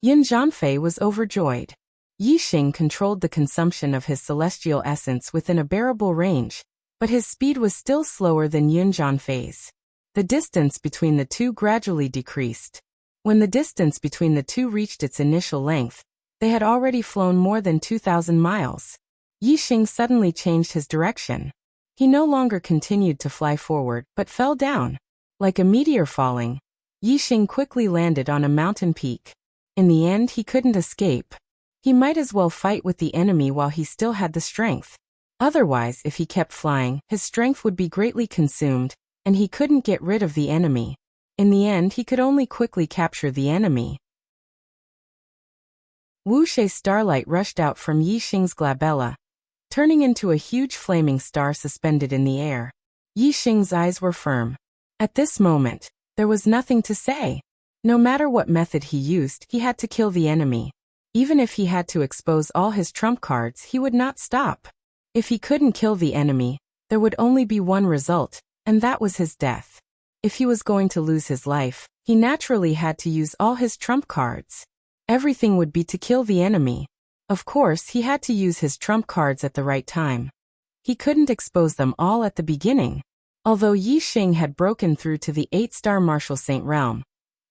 Yun Zhanfei was overjoyed. Yi Xing controlled the consumption of his celestial essence within a bearable range, but his speed was still slower than Yun Zhanfei's. The distance between the two gradually decreased. When the distance between the two reached its initial length, they had already flown more than 2,000 miles. Yi Xing suddenly changed his direction. He no longer continued to fly forward, but fell down. Like a meteor falling, Yi Xing quickly landed on a mountain peak. In the end, he couldn't escape. He might as well fight with the enemy while he still had the strength. Otherwise, if he kept flying, his strength would be greatly consumed, and he couldn't get rid of the enemy. In the end, he could only quickly capture the enemy. Wuxia's starlight rushed out from Yi Xing's glabella, turning into a huge flaming star suspended in the air. Yi Xing's eyes were firm. At this moment, there was nothing to say. No matter what method he used, he had to kill the enemy. Even if he had to expose all his trump cards, he would not stop. If he couldn't kill the enemy, there would only be one result, and that was his death. If he was going to lose his life, he naturally had to use all his trump cards. Everything would be to kill the enemy. Of course, he had to use his trump cards at the right time. He couldn't expose them all at the beginning. Although Yi Xing had broken through to the 8-star martial saint realm,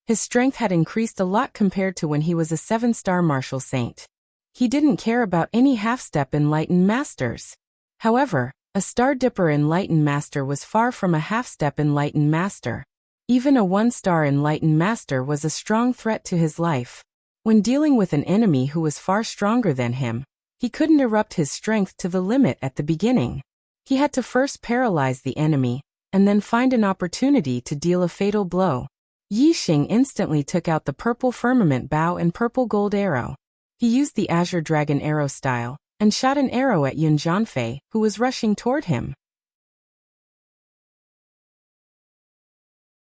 his strength had increased a lot compared to when he was a 7-star martial saint. He didn't care about any half-step enlightened masters. However, a Star Dipper enlightened master was far from a half-step enlightened master. Even a 1-star enlightened master was a strong threat to his life. When dealing with an enemy who was far stronger than him, he couldn't erupt his strength to the limit at the beginning. He had to first paralyze the enemy, and then find an opportunity to deal a fatal blow. Yi Xing instantly took out the purple firmament bow and purple gold arrow. He used the azure dragon arrow style, and shot an arrow at Yun Zhanfei, who was rushing toward him.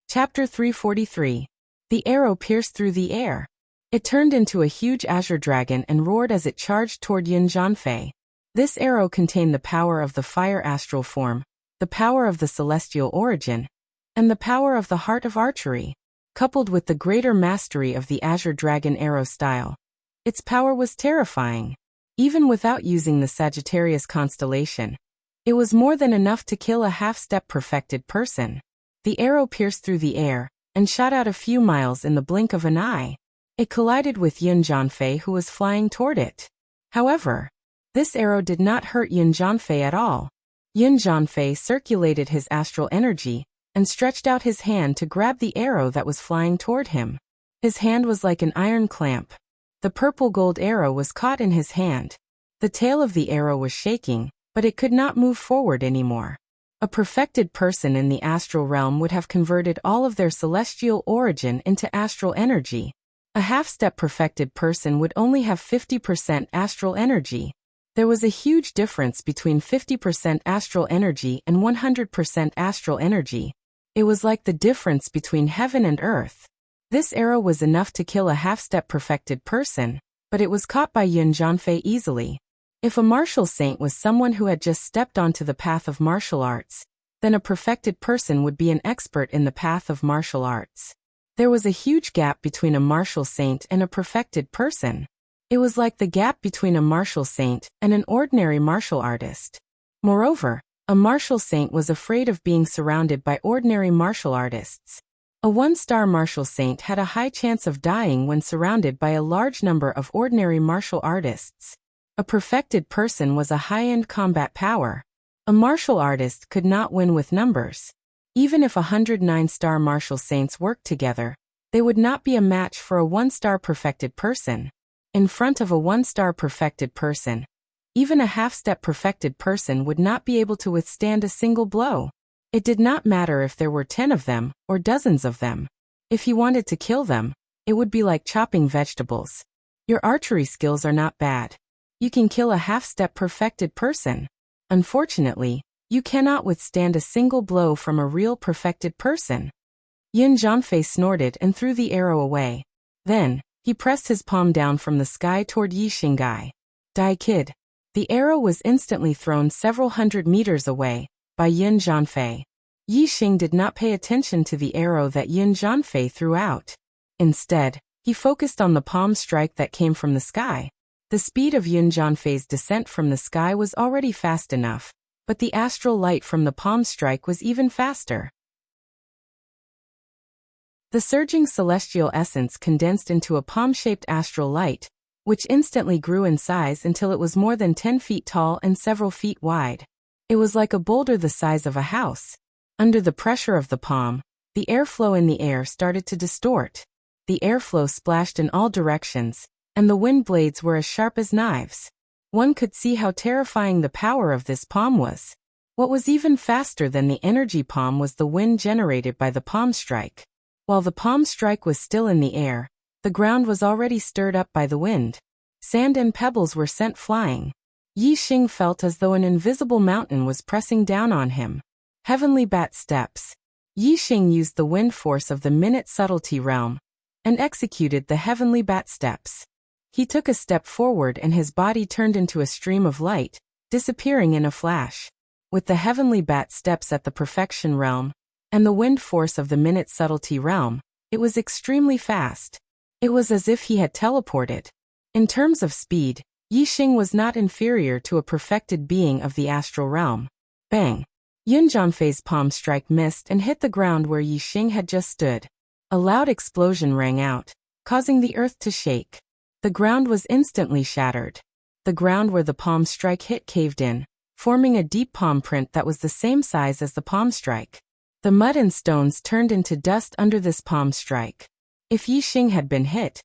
Chapter 343. The arrow pierced through the air. It turned into a huge azure dragon and roared as it charged toward Yun Zhanfei. This arrow contained the power of the fire astral form, the power of the celestial origin, and the power of the heart of archery, coupled with the greater mastery of the azure dragon arrow style. Its power was terrifying. Even without using the Sagittarius constellation, it was more than enough to kill a half-step perfected person. The arrow pierced through the air, and shot out a few miles in the blink of an eye. It collided with Yun Zhanfei, who was flying toward it. However, this arrow did not hurt Yun Zhanfei at all. Yun Zhanfei circulated his astral energy, and stretched out his hand to grab the arrow that was flying toward him. His hand was like an iron clamp. The purple gold arrow was caught in his hand. The tail of the arrow was shaking, but it could not move forward anymore. A perfected person in the astral realm would have converted all of their celestial origin into astral energy. A half-step perfected person would only have 50% astral energy. There was a huge difference between 50% astral energy and 100% astral energy. It was like the difference between heaven and earth. This arrow was enough to kill a half-step perfected person, but it was caught by Yun Zhanfei easily. If a martial saint was someone who had just stepped onto the path of martial arts, then a perfected person would be an expert in the path of martial arts. There was a huge gap between a martial saint and a perfected person. It was like the gap between a martial saint and an ordinary martial artist. Moreover, a martial saint was afraid of being surrounded by ordinary martial artists. A 1-star martial saint had a high chance of dying when surrounded by a large number of ordinary martial artists. A perfected person was a high-end combat power. A martial artist could not win with numbers. Even if 109-star martial saints worked together, they would not be a match for a 1-star perfected person. In front of a 1-star perfected person, even a half-step perfected person would not be able to withstand a single blow. It did not matter if there were 10 of them or dozens of them. If he wanted to kill them, it would be like chopping vegetables. Your archery skills are not bad. You can kill a half-step perfected person. Unfortunately, you cannot withstand a single blow from a real perfected person. Yun Zhanfei snorted and threw the arrow away. Then, he pressed his palm down from the sky toward Yi Xing. Die kid. The arrow was instantly thrown several hundred meters away by Yun Zhanfei. Yi Xing did not pay attention to the arrow that Yun Zhanfei threw out. Instead, he focused on the palm strike that came from the sky. The speed of Yun Zhanfei's descent from the sky was already fast enough, but the astral light from the palm strike was even faster. The surging celestial essence condensed into a palm-shaped astral light, which instantly grew in size until it was more than 10 feet tall and several feet wide. It was like a boulder the size of a house. Under the pressure of the palm, the airflow in the air started to distort. The airflow splashed in all directions, and the wind blades were as sharp as knives. One could see how terrifying the power of this palm was. What was even faster than the energy palm was the wind generated by the palm strike. While the palm strike was still in the air, the ground was already stirred up by the wind. Sand and pebbles were sent flying. Yi Xing felt as though an invisible mountain was pressing down on him. Heavenly Bat Steps. Yi Xing used the wind force of the minute subtlety realm and executed the Heavenly Bat Steps. He took a step forward and his body turned into a stream of light, disappearing in a flash. With the Heavenly Bat Steps at the perfection realm and the wind force of the minute subtlety realm, it was extremely fast. It was as if he had teleported. In terms of speed, Yi Xing was not inferior to a perfected being of the astral realm. Bang! Yun Jianfei's palm strike missed and hit the ground where Yi Xing had just stood. A loud explosion rang out, causing the earth to shake. The ground was instantly shattered. The ground where the palm strike hit caved in, forming a deep palm print that was the same size as the palm strike. The mud and stones turned into dust under this palm strike. If Yi Xing had been hit,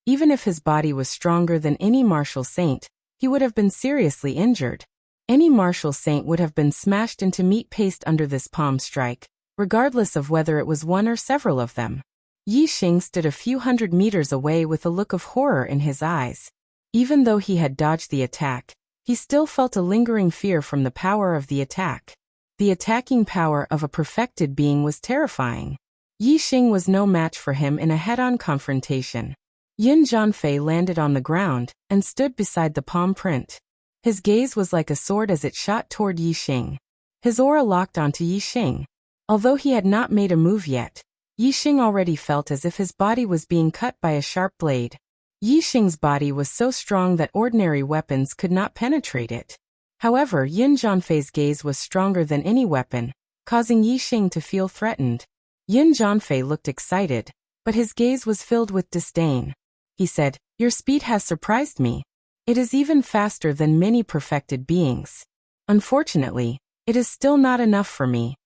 even if his body was stronger than any martial saint, he would have been seriously injured. Any martial saint would have been smashed into meat paste under this palm strike, regardless of whether it was one or several of them. Yi Xing stood a few hundred meters away with a look of horror in his eyes. Even though he had dodged the attack, he still felt a lingering fear from the power of the attack. The attacking power of a perfected being was terrifying. Yi Xing was no match for him in a head-on confrontation. Yun Jianfei landed on the ground and stood beside the palm print. His gaze was like a sword as it shot toward Yi Xing. His aura locked onto Yi Xing. Although he had not made a move yet, Yi Xing already felt as if his body was being cut by a sharp blade. Yi Xing's body was so strong that ordinary weapons could not penetrate it. However, Yun Jianfei's gaze was stronger than any weapon, causing Yi Xing to feel threatened. Yun Jianfei looked excited, but his gaze was filled with disdain. He said, "Your speed has surprised me. It is even faster than many perfected beings. Unfortunately, it is still not enough for me."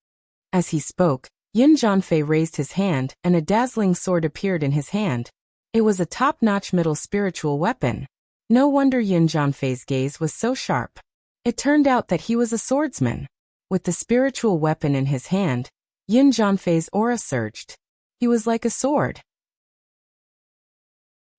As he spoke, Yun Jianfei raised his hand and a dazzling sword appeared in his hand. It was a top-notch middle spiritual weapon. No wonder Yun Jianfei's gaze was so sharp. It turned out that he was a swordsman. With the spiritual weapon in his hand, Yun Jianfei's aura surged. He was like a sword.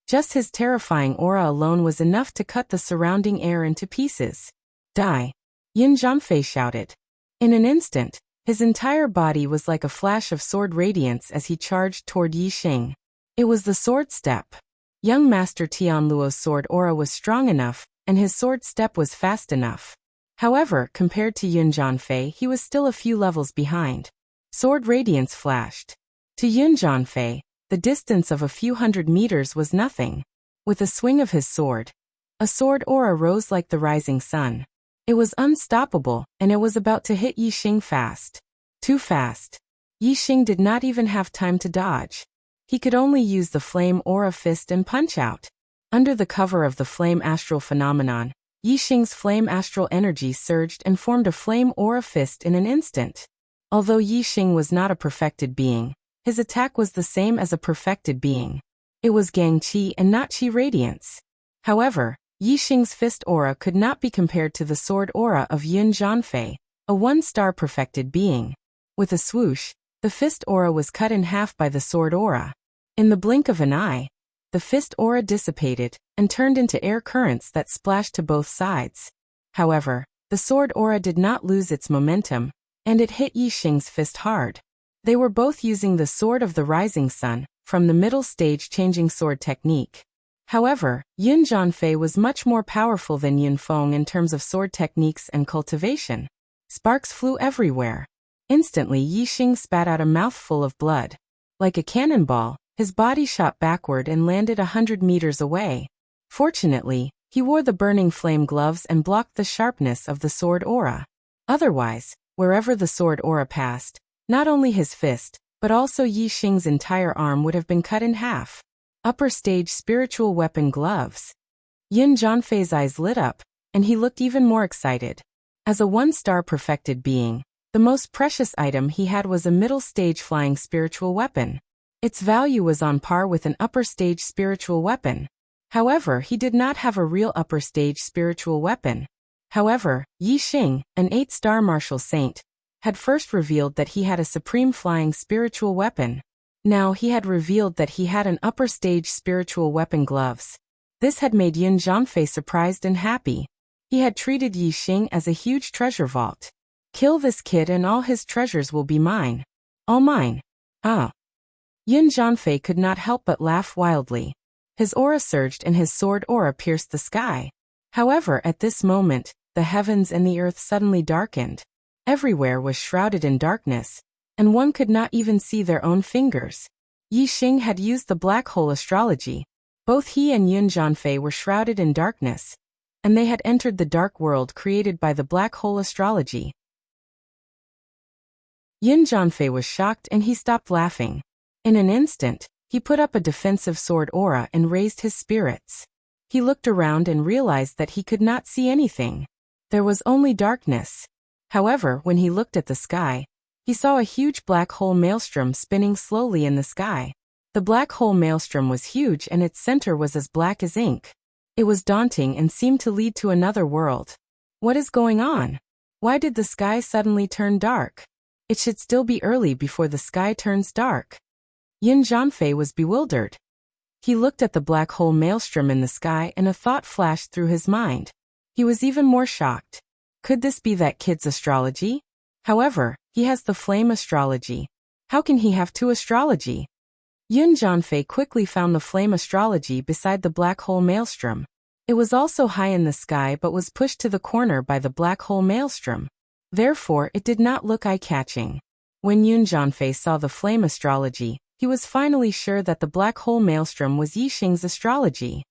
Just his terrifying aura alone was enough to cut the surrounding air into pieces. "Die!" Yun Jianfei shouted. In an instant, his entire body was like a flash of sword radiance as he charged toward Yi Xing. It was the sword step. Young Master Tianluo's sword aura was strong enough, and his sword step was fast enough. However, compared to Yun Jianfei, he was still a few levels behind. Sword radiance flashed. To Yun Jianfei, the distance of a few hundred meters was nothing. With a swing of his sword, a sword aura rose like the rising sun. It was unstoppable, and it was about to hit Yi Xing fast. Too fast. Yi Xing did not even have time to dodge. He could only use the flame aura fist and punch out. Under the cover of the flame astral phenomenon, Yi Xing's flame astral energy surged and formed a flame aura fist in an instant. Although Yi Xing was not a perfected being, his attack was the same as a perfected being. It was Gang Qi and not Qi radiance. However, Yi Xing's fist aura could not be compared to the sword aura of Yun Jianfei, a one-star perfected being. With a swoosh, the fist aura was cut in half by the sword aura. In the blink of an eye, the fist aura dissipated and turned into air currents that splashed to both sides. However, the sword aura did not lose its momentum, and it hit Yi Xing's fist hard. They were both using the Sword of the Rising Sun, from the middle stage changing sword technique. However, Yun Jianfei was much more powerful than Yun Feng in terms of sword techniques and cultivation. Sparks flew everywhere. Instantly Yi Xing spat out a mouthful of blood. Like a cannonball, his body shot backward and landed 100 meters away. Fortunately, he wore the burning flame gloves and blocked the sharpness of the sword aura. Otherwise, wherever the sword aura passed, not only his fist, but also Yi Xing's entire arm would have been cut in half. Upper stage spiritual weapon gloves. Yun Jianfei's eyes lit up, and he looked even more excited. As a one-star perfected being, the most precious item he had was a middle stage flying spiritual weapon. Its value was on par with an upper stage spiritual weapon. However, he did not have a real upper stage spiritual weapon. However, Yi Xing, an 8-star martial saint, had first revealed that he had a supreme flying spiritual weapon. Now he had revealed that he had an upper stage spiritual weapon gloves. This had made Yun Zhanfei surprised and happy. He had treated Yi Xing as a huge treasure vault. Kill this kid and all his treasures will be mine. All mine. Ah. Yun Zhanfei could not help but laugh wildly. His aura surged and his sword aura pierced the sky. However, at this moment, the heavens and the earth suddenly darkened. Everywhere was shrouded in darkness, and one could not even see their own fingers. Yi Xing had used the black hole astrology. Both he and Yun Zhanfei were shrouded in darkness, and they had entered the dark world created by the black hole astrology. Yun Zhanfei was shocked and he stopped laughing. In an instant, he put up a defensive sword aura and raised his spirits. He looked around and realized that he could not see anything. There was only darkness. However, when he looked at the sky, he saw a huge black hole maelstrom spinning slowly in the sky. The black hole maelstrom was huge and its center was as black as ink. It was daunting and seemed to lead to another world. What is going on? Why did the sky suddenly turn dark? It should still be early before the sky turns dark. Yun Zhanfei was bewildered. He looked at the black hole maelstrom in the sky and a thought flashed through his mind. He was even more shocked. Could this be that kid's astrology? However, he has the flame astrology. How can he have two astrology? Yun Zhanfei quickly found the flame astrology beside the black hole maelstrom. It was also high in the sky but was pushed to the corner by the black hole maelstrom. Therefore, it did not look eye-catching. When Yun Zhanfei saw the flame astrology, he was finally sure that the black hole maelstrom was Yi Xing's astrology.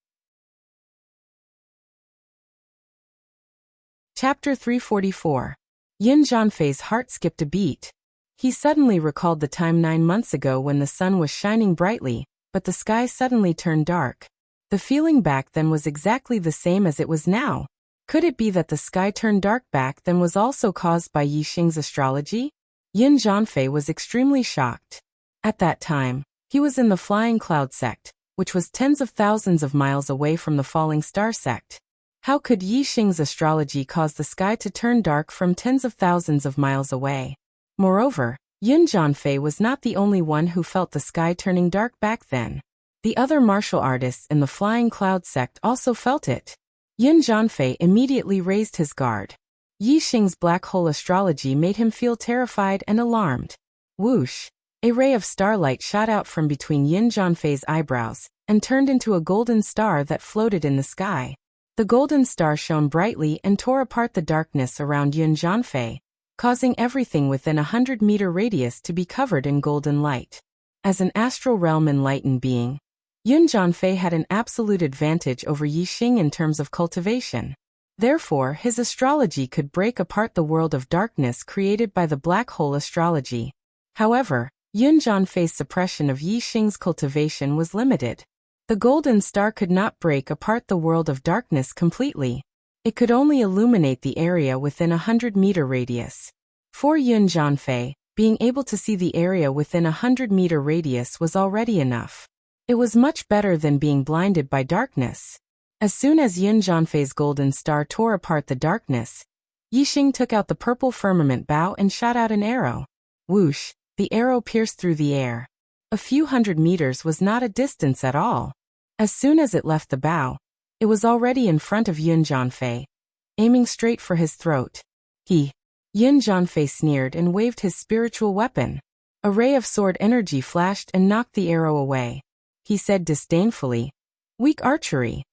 Chapter 344. Yun Zhanfei's heart skipped a beat. He suddenly recalled the time 9 months ago when the sun was shining brightly, but the sky suddenly turned dark. The feeling back then was exactly the same as it was now. Could it be that the sky turned dark back then was also caused by Yi Xing's astrology? Yun Zhanfei was extremely shocked. At that time, he was in the Flying Cloud sect, which was tens of thousands of miles away from the Falling Star sect. How could Yi Xing's astrology cause the sky to turn dark from tens of thousands of miles away? Moreover, Yun Zhanfei was not the only one who felt the sky turning dark back then. The other martial artists in the Flying Cloud sect also felt it. Yun Zhanfei immediately raised his guard. Yi Xing's black hole astrology made him feel terrified and alarmed. Whoosh! A ray of starlight shot out from between Yun Zhanfei's eyebrows and turned into a golden star that floated in the sky. The golden star shone brightly and tore apart the darkness around Yun Zhanfei, causing everything within a 100-meter radius to be covered in golden light. As an astral realm enlightened being, Yun Zhanfei had an absolute advantage over Yi Xing in terms of cultivation. Therefore, his astrology could break apart the world of darkness created by the black hole astrology. However, Yun Zhanfei's suppression of Yi Xing's cultivation was limited. The golden star could not break apart the world of darkness completely. It could only illuminate the area within a 100-meter radius. For Yun Zhanfei, being able to see the area within a 100-meter radius was already enough. It was much better than being blinded by darkness. As soon as Yun Zhanfei's golden star tore apart the darkness, Yi Xing took out the purple firmament bow and shot out an arrow. Whoosh! The arrow pierced through the air. A few hundred meters was not a distance at all. As soon as it left the bow, it was already in front of Yun Zhanfei, aiming straight for his throat. Yun Zhanfei sneered and waved his spiritual weapon. A ray of sword energy flashed and knocked the arrow away. He said disdainfully, "Weak archery."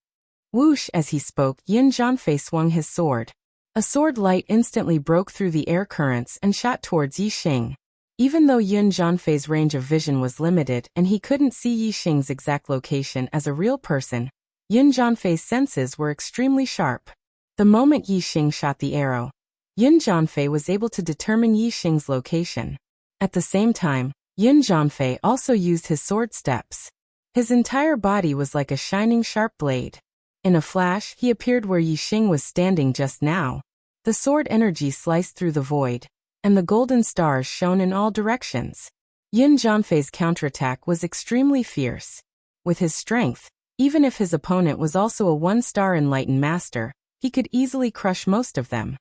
Whoosh! As he spoke, Yun Zhanfei swung his sword. A sword light instantly broke through the air currents and shot towards Yi Xing. Even though Yun Zhanfei's range of vision was limited and he couldn't see Yi Xing's exact location as a real person, Yun Zhanfei's senses were extremely sharp. The moment Yi Xing shot the arrow, Yun Zhanfei was able to determine Yi Xing's location. At the same time, Yun Zhanfei also used his sword steps. His entire body was like a shining sharp blade. In a flash, he appeared where Yi Xing was standing just now. The sword energy sliced through the void, and the golden stars shone in all directions. Yun Zhanfei's counterattack was extremely fierce. With his strength, Even if his opponent was also a one-star enlightened master, he could easily crush most of them.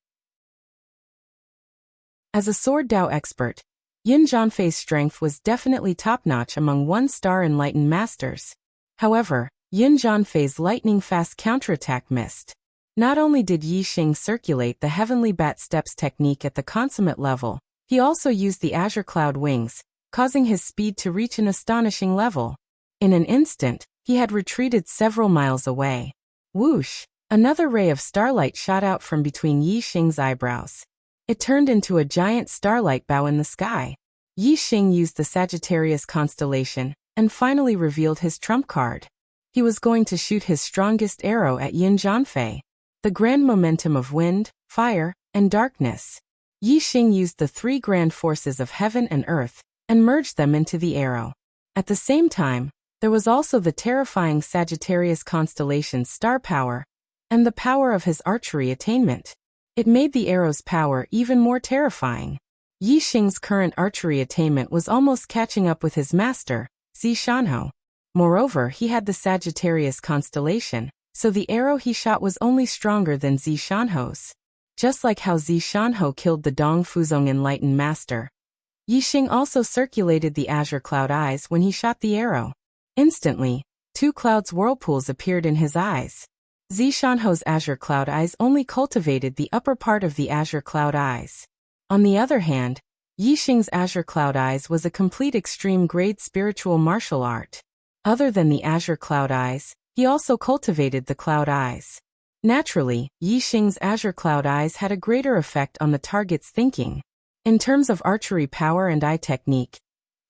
As a sword Dao expert, Yin Zhanfei's strength was definitely top-notch among one-star enlightened masters. However, Yin Zhanfei's lightning-fast counterattack missed. Not only did Yi Xing circulate the heavenly bat steps technique at the consummate level, he also used the azure cloud wings, causing his speed to reach an astonishing level. In an instant, he had retreated several miles away. Whoosh! Another ray of starlight shot out from between Yi Xing's eyebrows. It turned into a giant starlight bow in the sky. Yi Xing used the Sagittarius constellation, and finally revealed his trump card. He was going to shoot his strongest arrow at Yin Zhanfei. The grand momentum of wind, fire, and darkness. Yi Xing used the three grand forces of heaven and earth, and merged them into the arrow. At the same time, there was also the terrifying Sagittarius constellation's star power, and the power of his archery attainment. It made the arrow's power even more terrifying. Yi Xing's current archery attainment was almost catching up with his master, Zi Shanhou. Moreover, he had the Sagittarius constellation, so the arrow he shot was only stronger than Zi Shanhou's. Just like how Zi Shanhou killed the Dong Fuzong enlightened master, Yi Xing also circulated the azure cloud eyes when he shot the arrow. Instantly, two clouds whirlpools appeared in his eyes. Zi Shanhou's azure cloud eyes only cultivated the upper part of the azure cloud eyes. On the other hand, Yi Xing's azure cloud eyes was a complete extreme grade spiritual martial art. Other than the azure cloud eyes, he also cultivated the cloud eyes. Naturally, Yi Xing's azure cloud eyes had a greater effect on the target's thinking. In terms of archery power and eye technique,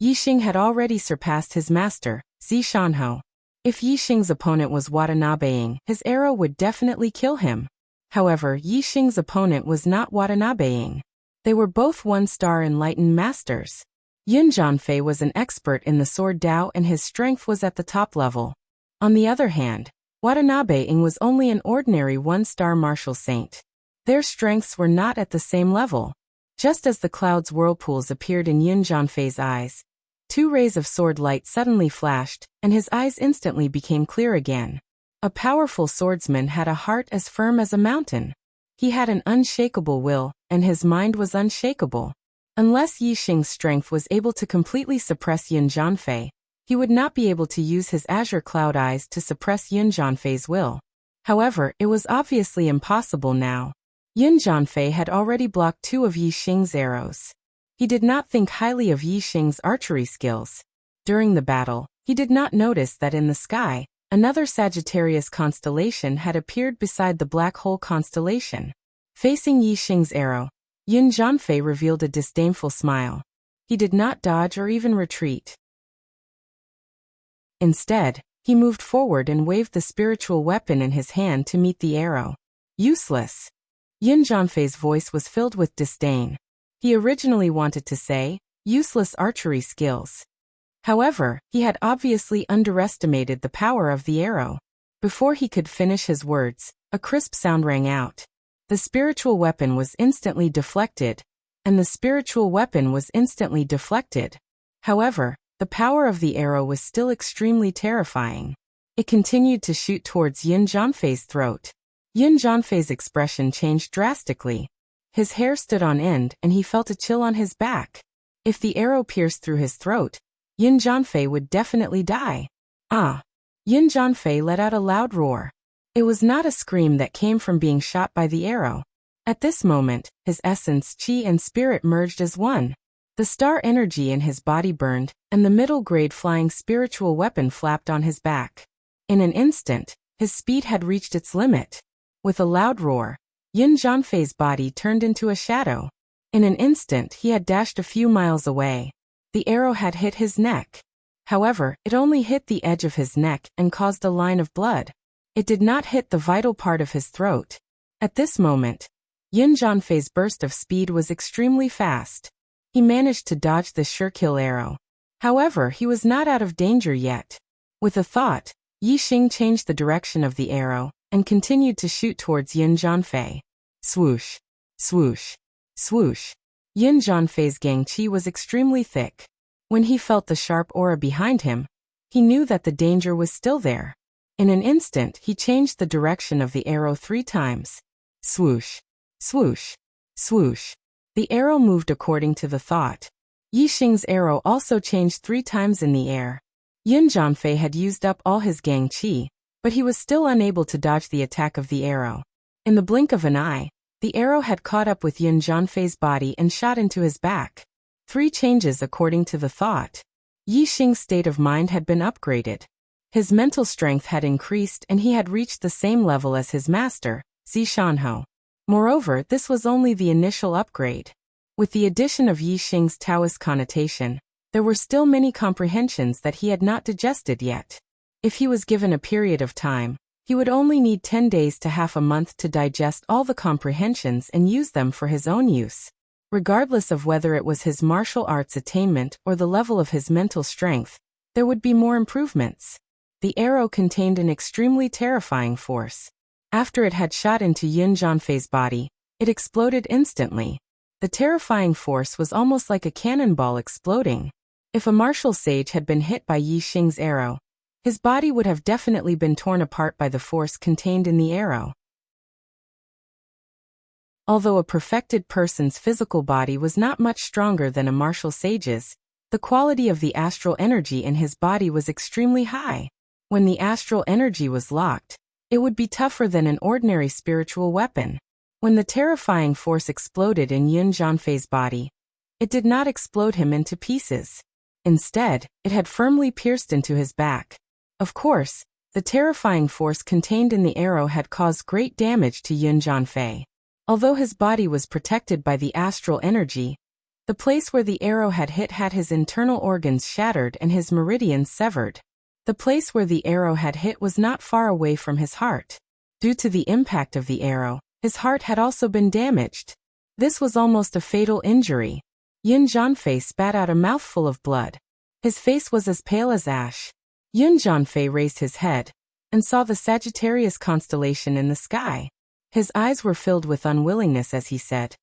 Yi Xing had already surpassed his master, Zi Shanhou. If Yi Xing's opponent was Watanabeing, his arrow would definitely kill him. However, Yi Xing's opponent was not Watanabeing. They were both one-star enlightened masters. Yin Zhanfei was an expert in the sword Dao and his strength was at the top level. On the other hand, Watanabeing was only an ordinary one-star martial saint. Their strengths were not at the same level. Just as the clouds whirlpools appeared in Yin Zhanfei's eyes, two rays of sword light suddenly flashed, and his eyes instantly became clear again. A powerful swordsman had a heart as firm as a mountain. He had an unshakable will, and his mind was unshakable. Unless Yi Xing's strength was able to completely suppress Yin Zhanfei, he would not be able to use his azure cloud eyes to suppress Yin Zhanfei's will. However, it was obviously impossible now. Yin Zhanfei had already blocked two of Yi Xing's arrows. He did not think highly of Yi Xing's archery skills. During the battle, he did not notice that in the sky, another Sagittarius constellation had appeared beside the black hole constellation. Facing Yi Xing's arrow, Yin Zhanfei revealed a disdainful smile. He did not dodge or even retreat. Instead, he moved forward and waved the spiritual weapon in his hand to meet the arrow. Useless. Yin Zhanfei's voice was filled with disdain. He originally wanted to say, useless archery skills. However, he had obviously underestimated the power of the arrow. Before he could finish his words, a crisp sound rang out. The spiritual weapon was instantly deflected, and the spiritual weapon was instantly deflected. However, the power of the arrow was still extremely terrifying. It continued to shoot towards Yin Zhanfei's throat. Yin Zhanfei's expression changed drastically. His hair stood on end and he felt a chill on his back. If the arrow pierced through his throat, Yin Zhanfei would definitely die. Ah! Yin Zhanfei let out a loud roar. It was not a scream that came from being shot by the arrow. At this moment, his essence, chi and spirit merged as one. The star energy in his body burned, and the middle-grade flying spiritual weapon flapped on his back. In an instant, his speed had reached its limit. With a loud roar, Yin Zhanfei's body turned into a shadow. In an instant he had dashed a few miles away. The arrow had hit his neck. However, it only hit the edge of his neck and caused a line of blood. It did not hit the vital part of his throat. At this moment, Yin Zhanfei's burst of speed was extremely fast. He managed to dodge the sure-kill arrow. However, he was not out of danger yet. With a thought, Yi Xing changed the direction of the arrow and continued to shoot towards Yin Zhanfei. Swoosh, swoosh, swoosh. Yin Zhanfei's gang qi was extremely thick. When he felt the sharp aura behind him, he knew that the danger was still there. In an instant, he changed the direction of the arrow 3 times. Swoosh, swoosh, swoosh. The arrow moved according to the thought. Yi Xing's arrow also changed 3 times in the air. Yun Zhanfei had used up all his gang qi, but he was still unable to dodge the attack of the arrow. In the blink of an eye, the arrow had caught up with Yun Zhanfei's body and shot into his back. 3 changes according to the thought. Yi Xing's state of mind had been upgraded. His mental strength had increased and he had reached the same level as his master, Zi Shanhou. Moreover, this was only the initial upgrade. With the addition of Yi Xing's Taoist connotation, there were still many comprehensions that he had not digested yet. If he was given a period of time, he would only need 10 days to half a month to digest all the comprehensions and use them for his own use. Regardless of whether it was his martial arts attainment or the level of his mental strength, there would be more improvements. The arrow contained an extremely terrifying force. After it had shot into Yun Zhanfei's body, it exploded instantly. The terrifying force was almost like a cannonball exploding. If a martial sage had been hit by Yi Xing's arrow, his body would have definitely been torn apart by the force contained in the arrow. Although a perfected person's physical body was not much stronger than a martial sage's, the quality of the astral energy in his body was extremely high. When the astral energy was locked, it would be tougher than an ordinary spiritual weapon. When the terrifying force exploded in Yun Zhanfei's body, it did not explode him into pieces. Instead, it had firmly pierced into his back. Of course, the terrifying force contained in the arrow had caused great damage to Yun Zhanfei. Although his body was protected by the astral energy, the place where the arrow had hit had his internal organs shattered and his meridians severed. The place where the arrow had hit was not far away from his heart. Due to the impact of the arrow, his heart had also been damaged. This was almost a fatal injury. Yun Zhanfei spat out a mouthful of blood. His face was as pale as ash. Yun Zhanfei raised his head and saw the Sagittarius constellation in the sky. His eyes were filled with unwillingness as he said,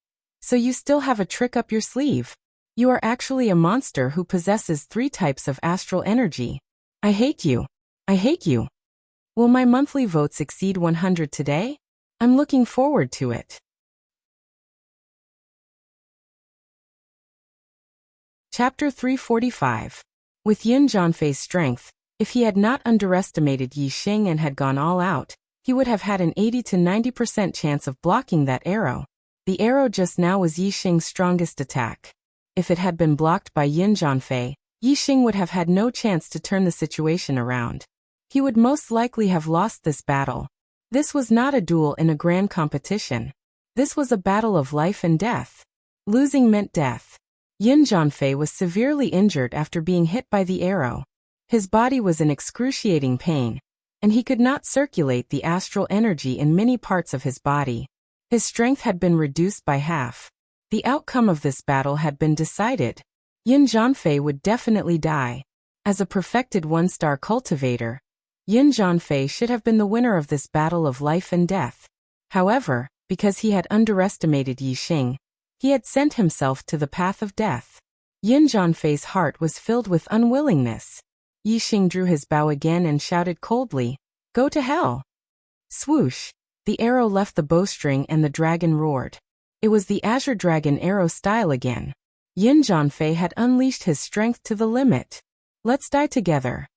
"So you still have a trick up your sleeve? You are actually a monster who possesses 3 types of astral energy. I hate you. I hate you. Will my monthly votes exceed 100 today? I'm looking forward to it." Chapter 345. With Yun Zhanfei's strength, if he had not underestimated Yi Xing and had gone all out, he would have had an 80 to 90% chance of blocking that arrow. The arrow just now was Yi Xing's strongest attack. If it had been blocked by Yun Zhanfei, Yi Xing would have had no chance to turn the situation around. He would most likely have lost this battle. This was not a duel in a grand competition. This was a battle of life and death. Losing meant death. Yun Zhanfei was severely injured after being hit by the arrow. His body was in excruciating pain, and he could not circulate the astral energy in many parts of his body. His strength had been reduced by half. The outcome of this battle had been decided. Yun Zhanfei would definitely die. As a perfected 1-star cultivator, Yun Zhanfei should have been the winner of this battle of life and death. However, because he had underestimated Yi Xing, he had sent himself to the path of death. Yun Zhanfei's heart was filled with unwillingness. Yi Xing drew his bow again and shouted coldly, "Go to hell!" Swoosh! The arrow left the bowstring and the dragon roared. It was the Azure Dragon arrow style again. Yun Zhanfei had unleashed his strength to the limit. "Let's die together."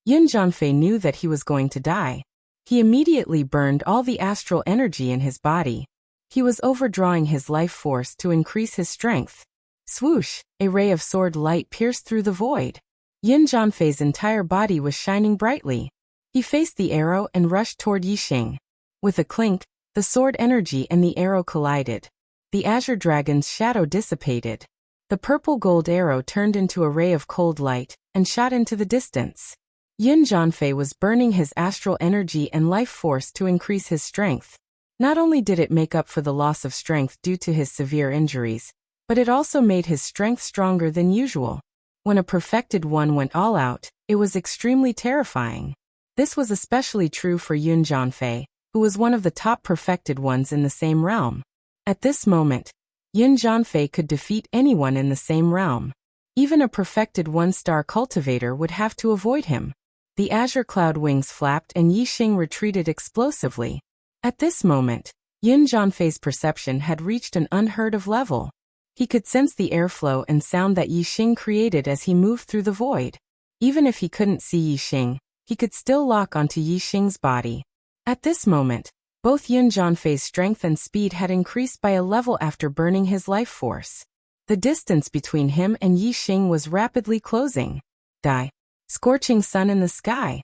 Yun Zhanfei knew that he was going to die. He immediately burned all the astral energy in his body. He was overdrawing his life force to increase his strength. Swoosh! A ray of sword light pierced through the void. Yun Zhanfei's entire body was shining brightly. He faced the arrow and rushed toward Yi Xing. With a clink, the sword energy and the arrow collided. The Azure Dragon's shadow dissipated. The purple-gold arrow turned into a ray of cold light and shot into the distance. Yun Zhanfei was burning his astral energy and life force to increase his strength. Not only did it make up for the loss of strength due to his severe injuries, but it also made his strength stronger than usual. When a perfected one went all out, it was extremely terrifying. This was especially true for Yun Zhanfei, who was one of the top perfected ones in the same realm. At this moment, Yun Zhanfei could defeat anyone in the same realm. Even a perfected 1-star cultivator would have to avoid him. The azure cloud wings flapped and Yixing retreated explosively. At this moment, Yin Zhanfei's perception had reached an unheard-of level. He could sense the airflow and sound that Yixing created as he moved through the void. Even if he couldn't see Yixing, he could still lock onto Yixing's body. At this moment, both Yin Zhanfei's strength and speed had increased by a level after burning his life force. The distance between him and Yixing was rapidly closing. Die. Scorching sun in the sky.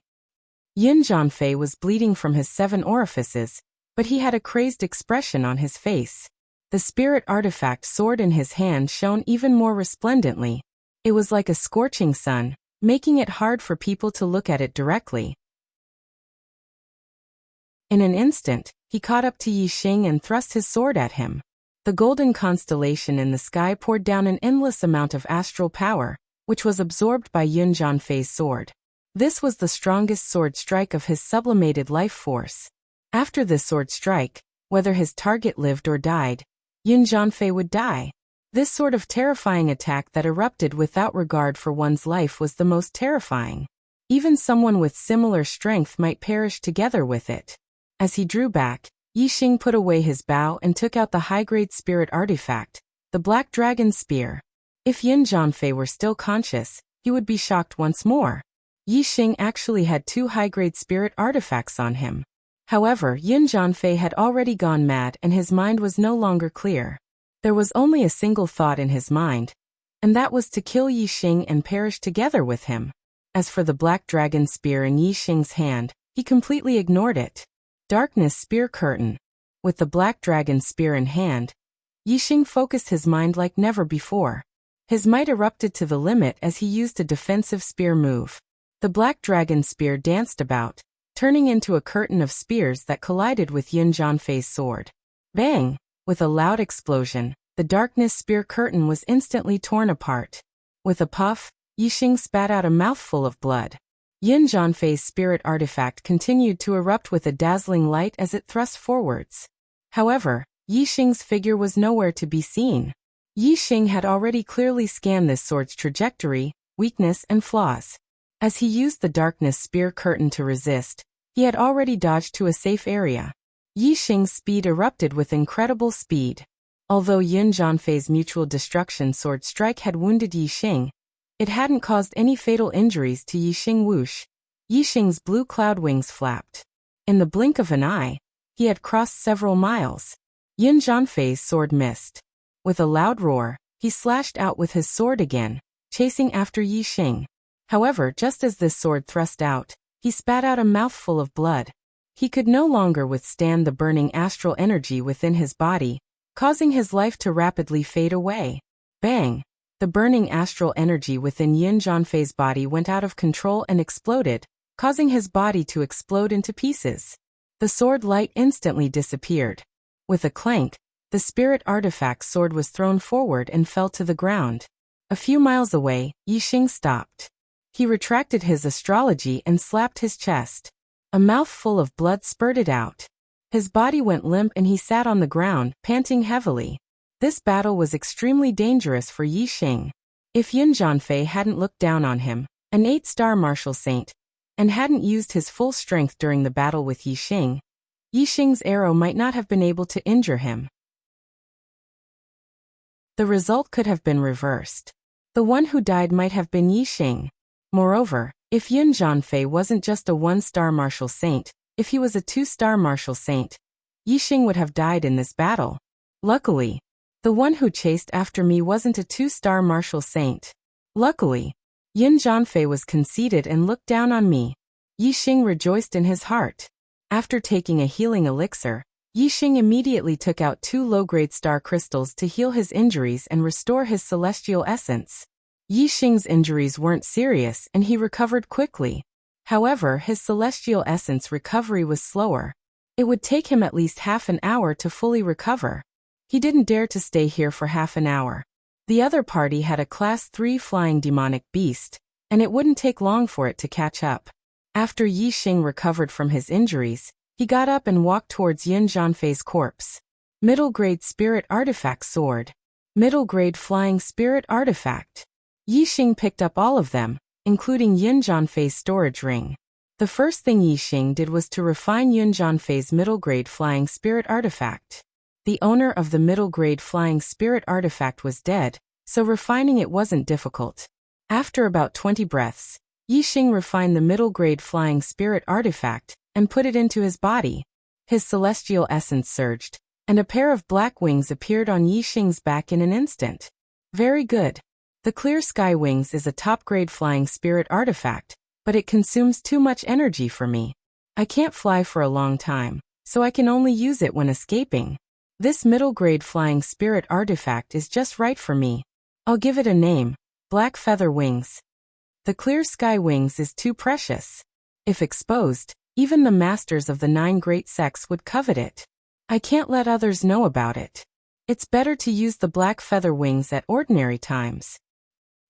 Yin Zhanfei was bleeding from his 7 orifices, but he had a crazed expression on his face. The spirit artifact sword in his hand shone even more resplendently. It was like a scorching sun, making it hard for people to look at it directly. In an instant, he caught up to Yixing and thrust his sword at him. The golden constellation in the sky poured down an endless amount of astral power, which was absorbed by Yin Zhanfei's sword. This was the strongest sword strike of his sublimated life force. After this sword strike, whether his target lived or died, Yin Zhanfei would die. This sort of terrifying attack that erupted without regard for one's life was the most terrifying. Even someone with similar strength might perish together with it. As he drew back, Yixing put away his bow and took out the high-grade spirit artifact, the Black Dragon Spear. If Yin Zhanfei were still conscious, he would be shocked once more. Yixing actually had 2 high-grade spirit artifacts on him. However, Yin Zhanfei had already gone mad and his mind was no longer clear. There was only a single thought in his mind, and that was to kill Yixing and perish together with him. As for the Black Dragon Spear in Yixing's hand, he completely ignored it. Darkness Spear Curtain. With the Black Dragon Spear in hand, Yixing focused his mind like never before. His might erupted to the limit as he used a defensive spear move. The Black Dragon Spear danced about, turning into a curtain of spears that collided with Yin Zhanfei's sword. Bang! With a loud explosion, the Darkness Spear Curtain was instantly torn apart. With a puff, Yixing spat out a mouthful of blood. Yin Zhanfei's spirit artifact continued to erupt with a dazzling light as it thrust forwards. However, Yixing's figure was nowhere to be seen. Yixing had already clearly scanned this sword's trajectory, weakness and flaws. As he used the Darkness Spear Curtain to resist, he had already dodged to a safe area. Yixing's speed erupted with incredible speed. Although Yin Zhanfei's mutual destruction sword strike had wounded Yixing, it hadn't caused any fatal injuries to Yixing. Whoosh! Yixing's blue cloud wings flapped. In the blink of an eye, he had crossed several miles. Yin Zhanfei's sword missed. With a loud roar, he slashed out with his sword again, chasing after Yixing. However, just as this sword thrust out, he spat out a mouthful of blood. He could no longer withstand the burning astral energy within his body, causing his life to rapidly fade away. Bang! The burning astral energy within Yin Zhanfei's body went out of control and exploded, causing his body to explode into pieces. The sword light instantly disappeared. With a clank, the spirit artifact sword was thrown forward and fell to the ground. A few miles away, Yixing stopped. He retracted his astrology and slapped his chest. A mouthful of blood spurted out. His body went limp and he sat on the ground, panting heavily. This battle was extremely dangerous for Yixing. If Yin Zhanfei hadn't looked down on him, an 8-star martial saint, and hadn't used his full strength during the battle with Yixing, Yixing's arrow might not have been able to injure him. The result could have been reversed. The one who died might have been Yixing. Moreover, if Yin Zhanfei wasn't just a 1-star martial saint, if he was a 2-star martial saint, Yixing would have died in this battle. Luckily, the one who chased after me wasn't a 2-star martial saint. Luckily, Yin Zhanfei was conceited and looked down on me. Yixing rejoiced in his heart. After taking a healing elixir, Yixing immediately took out 2 low-grade star crystals to heal his injuries and restore his celestial essence. Yixing's injuries weren't serious and he recovered quickly. However, his celestial essence recovery was slower. It would take him at least half an hour to fully recover. He didn't dare to stay here for half an hour. The other party had a Class 3 flying demonic beast, and it wouldn't take long for it to catch up. After Yixing recovered from his injuries, he got up and walked towards Yin Zhanfei's corpse. Middle grade spirit artifact sword. Middle grade flying spirit artifact. Yixing picked up all of them, including Yin Zhanfei's storage ring. The first thing Yixing did was to refine Yun Zhanfei's middle-grade flying spirit artifact. The owner of the middle-grade flying spirit artifact was dead, so refining it wasn't difficult. After about 20 breaths, Yixing refined the middle-grade flying spirit artifact and put it into his body. His celestial essence surged, and a pair of black wings appeared on Yixing's back in an instant. Very good. The clear sky wings is a top-grade flying spirit artifact, but it consumes too much energy for me. I can't fly for a long time, so I can only use it when escaping. This middle-grade flying spirit artifact is just right for me. I'll give it a name, Black Feather Wings. The clear sky wings is too precious. If exposed, even the masters of the 9 great sects would covet it. I can't let others know about it. It's better to use the black feather wings at ordinary times.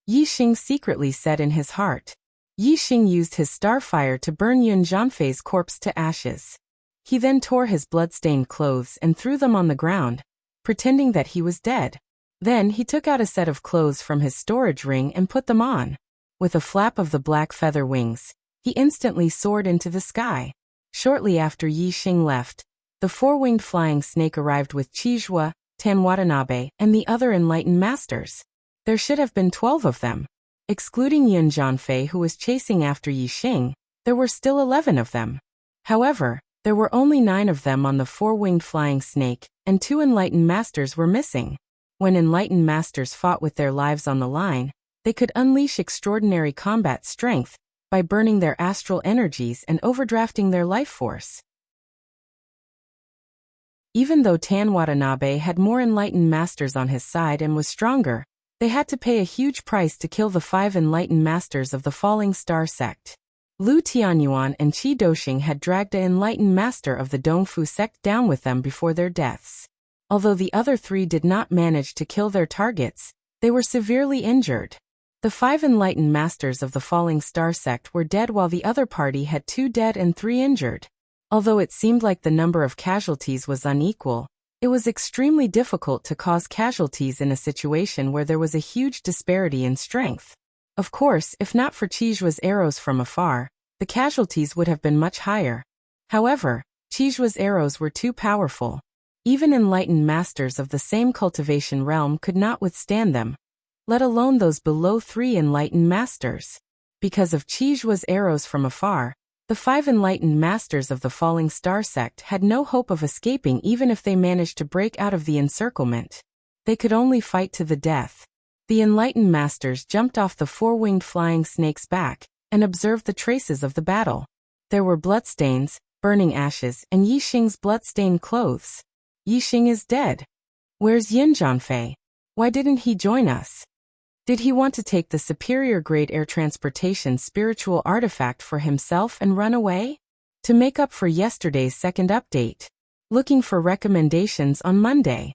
Yixing secretly said in his heart. Yixing used his starfire to burn Yun Zhanfei's corpse to ashes. He then tore his blood-stained clothes and threw them on the ground, pretending that he was dead. Then he took out a set of clothes from his storage ring and put them on. With a flap of the black feather wings, he instantly soared into the sky. Shortly after Yixing left, the 4-winged flying snake arrived with Chizhua, Tan Watanabe, and the other enlightened masters. There should have been 12 of them. Excluding Yun Zhanfei, who was chasing after Yixing, there were still 11 of them. However, there were only 9 of them on the 4-winged flying snake, and 2 enlightened masters were missing. When enlightened masters fought with their lives on the line, they could unleash extraordinary combat strength by burning their astral energies and overdrafting their life force. Even though Tan Watanabe had more enlightened masters on his side and was stronger, they had to pay a huge price to kill the 5 enlightened masters of the Falling Star sect. Lu Tianyuan and Qi Doxing had dragged an enlightened master of the Dongfu sect down with them before their deaths. Although the other 3 did not manage to kill their targets, they were severely injured. The 5 enlightened masters of the Falling Star sect were dead while the other party had 2 dead and 3 injured. Although it seemed like the number of casualties was unequal, it was extremely difficult to cause casualties in a situation where there was a huge disparity in strength. Of course, if not for Chizhua's arrows from afar, the casualties would have been much higher. However, Chizhua's arrows were too powerful. Even enlightened masters of the same cultivation realm could not withstand them, let alone those below 3 enlightened masters. Because of Chizhua's arrows from afar, the 5 enlightened masters of the Falling Star sect had no hope of escaping even if they managed to break out of the encirclement. They could only fight to the death. The enlightened masters jumped off the 4-winged flying snake's back and observed the traces of the battle. There were bloodstains, burning ashes, and Yixing's blood-stained clothes. Yixing is dead. Where's Yun Zhanfei? Why didn't he join us? Did he want to take the superior grade air transportation spiritual artifact for himself and run away? To make up for yesterday's second update. Looking for recommendations on Monday.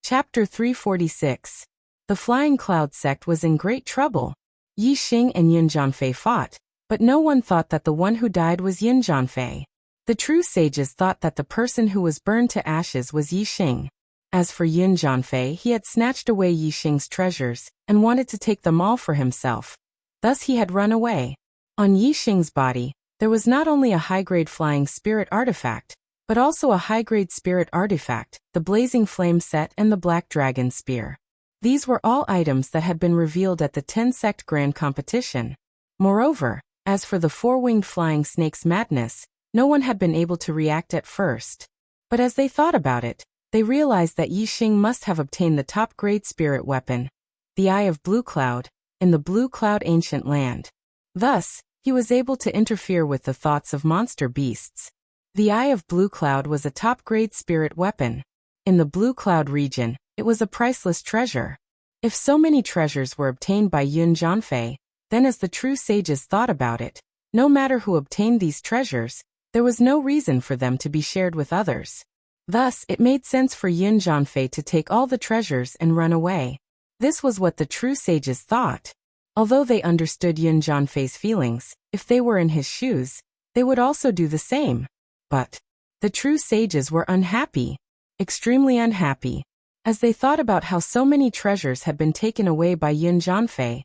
Chapter 346. The Flying Cloud sect was in great trouble. Yixing and Yun Zhanfei fought, but no one thought that the one who died was Yun Zhanfei. The true sages thought that the person who was burned to ashes was Yixing. As for Yun Zhanfei, he had snatched away Yixing's treasures and wanted to take them all for himself. Thus he had run away. On Yixing's body, there was not only a high-grade flying spirit artifact, but also a high-grade spirit artifact, the Blazing Flame set and the Black Dragon Spear. These were all items that had been revealed at the 10-sect grand competition. Moreover, as for the 4-winged flying snake's madness, no one had been able to react at first. But as they thought about it, they realized that Yixing must have obtained the top-grade spirit weapon, the Eye of Blue Cloud, in the Blue Cloud ancient land. Thus, he was able to interfere with the thoughts of monster beasts. The Eye of Blue Cloud was a top-grade spirit weapon. In the Blue Cloud region, it was a priceless treasure. If so many treasures were obtained by Yun Zhanfei, then as the true sages thought about it, no matter who obtained these treasures, there was no reason for them to be shared with others. Thus, it made sense for Yun Zhanfei to take all the treasures and run away. This was what the true sages thought. Although they understood Yun Zhanfei's feelings, if they were in his shoes, they would also do the same. But the true sages were unhappy, extremely unhappy. As they thought about how so many treasures had been taken away by Yun Zhanfei,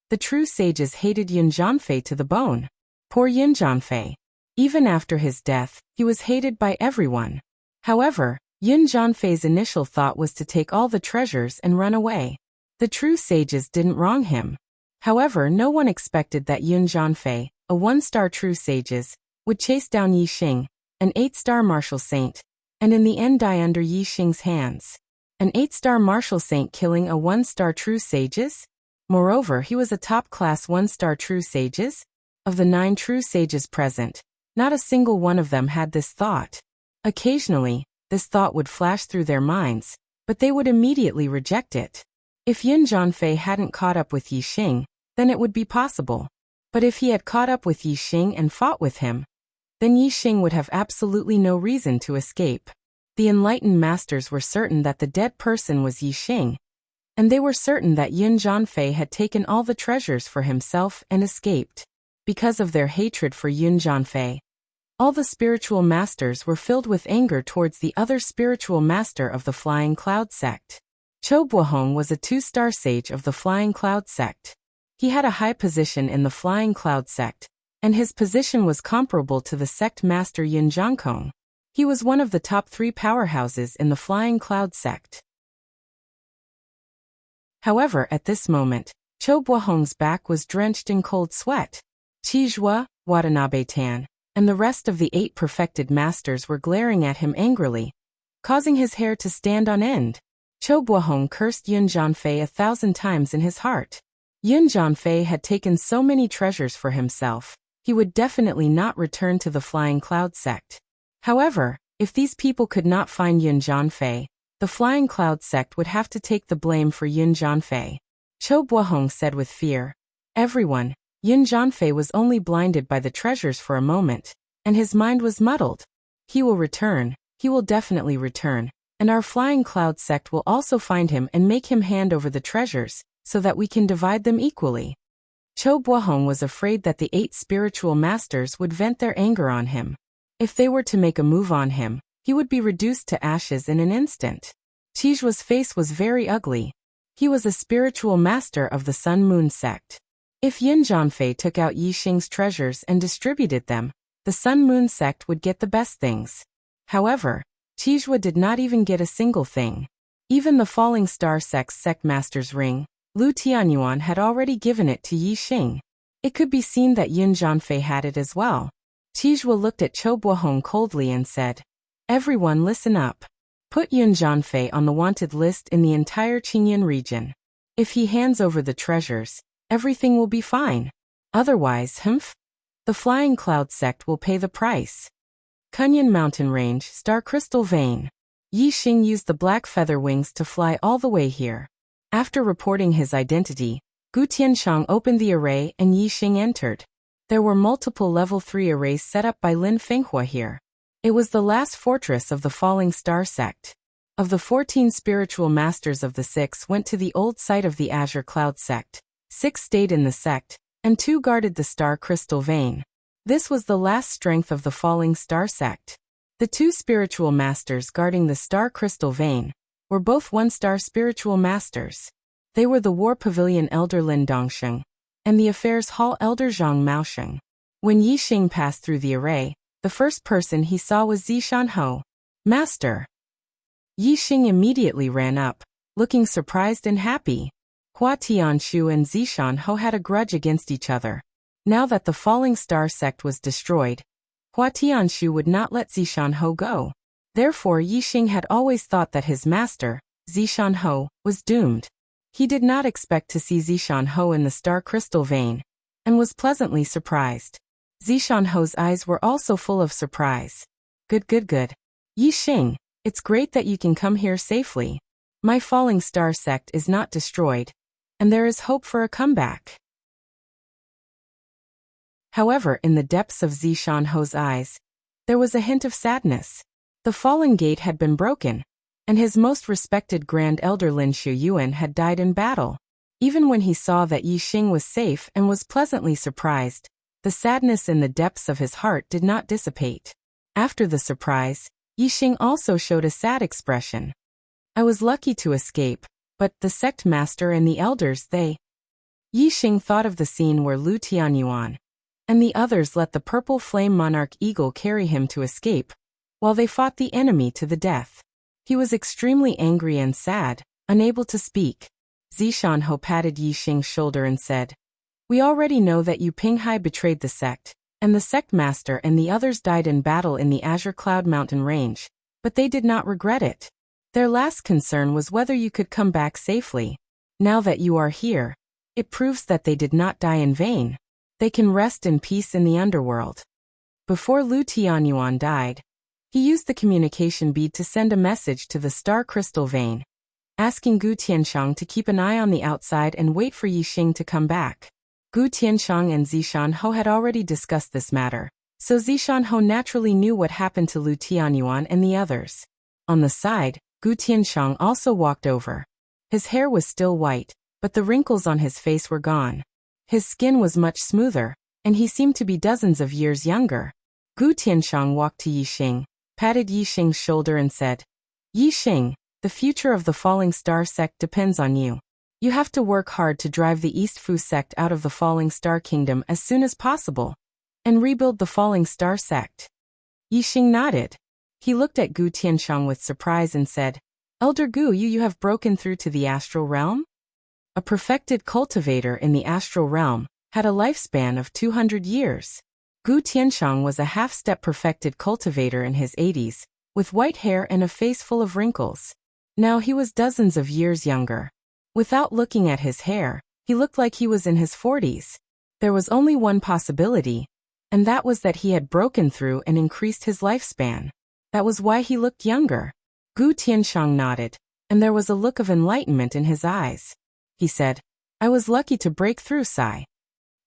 The true sages hated Yun Zhanfei to the bone. Poor Yun Zhanfei. Even after his death, he was hated by everyone. However, Yun Zhanfei's initial thought was to take all the treasures and run away. The true sages didn't wrong him. However, no one expected that Yun Zhanfei, a 1-star true sages, would chase down Yi Xing, an 8-star martial saint, and in the end die under Yi Xing's hands. An 8-star martial saint killing a 1-star true sages? Moreover, he was a top-class 1-star true sages? Of the 9 true sages present, not a single one of them had this thought. Occasionally, this thought would flash through their minds, but they would immediately reject it. If Yun Zhanfei hadn't caught up with Yi Xing, then it would be possible. But if he had caught up with Yi Xing and fought with him, then Yi Xing would have absolutely no reason to escape. The enlightened masters were certain that the dead person was Yi Xing, and they were certain that Yun Zhanfei had taken all the treasures for himself and escaped. Because of their hatred for Yun Zhanfei, all the spiritual masters were filled with anger towards the other spiritual master of the Flying Cloud sect. Cho Buohong was a 2-star sage of the Flying Cloud sect. He had a high position in the Flying Cloud sect, and his position was comparable to the sect master Yun Zhankong. He was one of the top 3 powerhouses in the Flying Cloud sect. However, at this moment, Cho Buohong's back was drenched in cold sweat. Qizhua, Watanabe-tan, and the rest of the 8 perfected masters were glaring at him angrily, causing his hair to stand on end. Cho Buohong cursed Yun Zhanfei 1,000 times in his heart. Yun Zhanfei had taken so many treasures for himself, he would definitely not return to the Flying Cloud sect. However, if these people could not find Yun Zhanfei, the Flying Cloud sect would have to take the blame for Yun Zhanfei. Cho Buohong said with fear. Everyone, Yun Zhanfei was only blinded by the treasures for a moment, and his mind was muddled. He will return, he will definitely return, and our Flying Cloud sect will also find him and make him hand over the treasures, so that we can divide them equally. Cho Buohong was afraid that the 8 spiritual masters would vent their anger on him. If they were to make a move on him, he would be reduced to ashes in an instant. Qijua's face was very ugly. He was a spiritual master of the Sun Moon sect. If Yun Zhanfei took out Yi Xing's treasures and distributed them, the Sun Moon sect would get the best things. However, Qijua did not even get a single thing. Even the Falling Star sect's sect master's ring, Lu Tianyuan, had already given it to Yi Xing. It could be seen that Yun Zhanfei had it as well. Qizhua looked at Cho Buohong coldly and said, "Everyone listen up. Put Yun Zhanfei on the wanted list in the entire Qingyun region. If he hands over the treasures, everything will be fine. Otherwise, the Flying Cloud sect will pay the price." Kunyan Mountain Range, Star Crystal Vein. Yi Xing used the black feather wings to fly all the way here. After reporting his identity, Gu Tianshang opened the array and Yi Xing entered. There were multiple level 3 arrays set up by Lin Fenghua here. It was the last fortress of the Falling Star sect. Of the 14 spiritual masters of the 6 went to the old site of the Azure Cloud sect, 6 stayed in the sect, and 2 guarded the Star Crystal Vein. This was the last strength of the Falling Star sect. The 2 spiritual masters guarding the Star Crystal Vein were both 1-star spiritual masters. They were the War Pavilion Elder Lin Dongsheng and the Affairs Hall Elder Zhang Maosheng. When Yi Xing passed through the array, the first person he saw was Zishan Ho. "Master." Yi Xing immediately ran up, looking surprised and happy. Hua Tianshu and Zishan Ho had a grudge against each other. Now that the Falling Star sect was destroyed, Hua Tianshu would not let Zishan Ho go. Therefore, Yi Xing had always thought that his master, Zishan Ho, was doomed. He did not expect to see Zishan Ho in the Star Crystal Vein, and was pleasantly surprised. Zishan Ho's eyes were also full of surprise. Good. Yi Xing, it's great that you can come here safely. My Falling Star sect is not destroyed, and there is hope for a comeback. However, in the depths of Zishan Ho's eyes, there was a hint of sadness. The Fallen Gate had been broken, and his most respected Grand Elder Lin Shuyuan had died in battle. Even when he saw that Yi Xing was safe and was pleasantly surprised, the sadness in the depths of his heart did not dissipate. After the surprise, Yi Xing also showed a sad expression. "I was lucky to escape, but the sect master and the elders, they..." Yixing thought of the scene where Lu Tianyuan and the others let the purple flame monarch eagle carry him to escape, while they fought the enemy to the death. He was extremely angry and sad, unable to speak. Zishanho patted Yixing's shoulder and said, "We already know that Yu Pinghai betrayed the sect, and the sect master and the others died in battle in the Azure Cloud Mountain range, but they did not regret it. Their last concern was whether you could come back safely. Now that you are here, it proves that they did not die in vain. They can rest in peace in the underworld." Before Lu Tianyuan died, he used the communication bead to send a message to the star crystal vein, asking Gu Tianshang to keep an eye on the outside and wait for Yixing to come back. Gu Tianshang and Zishanho had already discussed this matter, so Zishanho naturally knew what happened to Lu Tianyuan and the others. On the side, Gu Tianshang also walked over. His hair was still white, but the wrinkles on his face were gone. His skin was much smoother, and he seemed to be dozens of years younger. Gu Tianshang walked to Yixing, patted Yixing's shoulder and said, "Yixing, the future of the Falling Star sect depends on you. You have to work hard to drive the East Fu sect out of the Falling Star Kingdom as soon as possible, and rebuild the Falling Star sect." Yixing nodded. He looked at Gu Tianshang with surprise and said, "Elder Gu, you have broken through to the astral realm?" A perfected cultivator in the astral realm had a lifespan of 200 years. Gu Tianshang was a half-step perfected cultivator in his 80s, with white hair and a face full of wrinkles. Now he was dozens of years younger. Without looking at his hair, he looked like he was in his 40s. There was only one possibility, and that was that he had broken through and increased his lifespan. That was why he looked younger. Gu Tianshang nodded, and there was a look of enlightenment in his eyes. He said, "I was lucky to break through, Sai."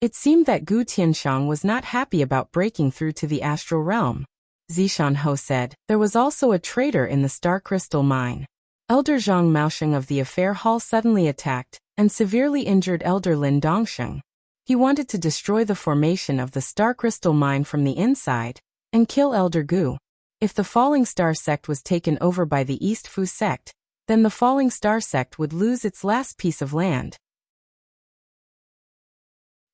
It seemed that Gu Tianshang was not happy about breaking through to the astral realm. Zishanho said, "There was also a traitor in the Star Crystal mine." Elder Zhang Maosheng of the Affair Hall suddenly attacked and severely injured Elder Lin Dongsheng. He wanted to destroy the formation of the Star Crystal mine from the inside and kill Elder Gu. If the Falling Star sect was taken over by the East Fu sect, then the Falling Star sect would lose its last piece of land.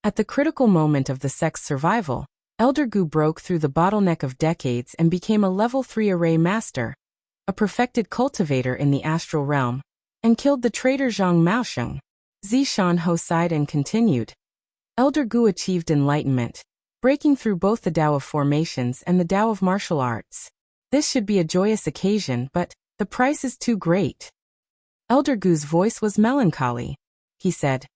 At the critical moment of the sect's survival, Elder Gu broke through the bottleneck of decades and became a level 3 array master, a perfected cultivator in the astral realm, and killed the traitor Zhang Maosheng. Zishanho sighed and continued. Elder Gu achieved enlightenment, breaking through both the Tao of formations and the Tao of martial arts. This should be a joyous occasion, but the price is too great. Elder Gu's voice was melancholy. He said,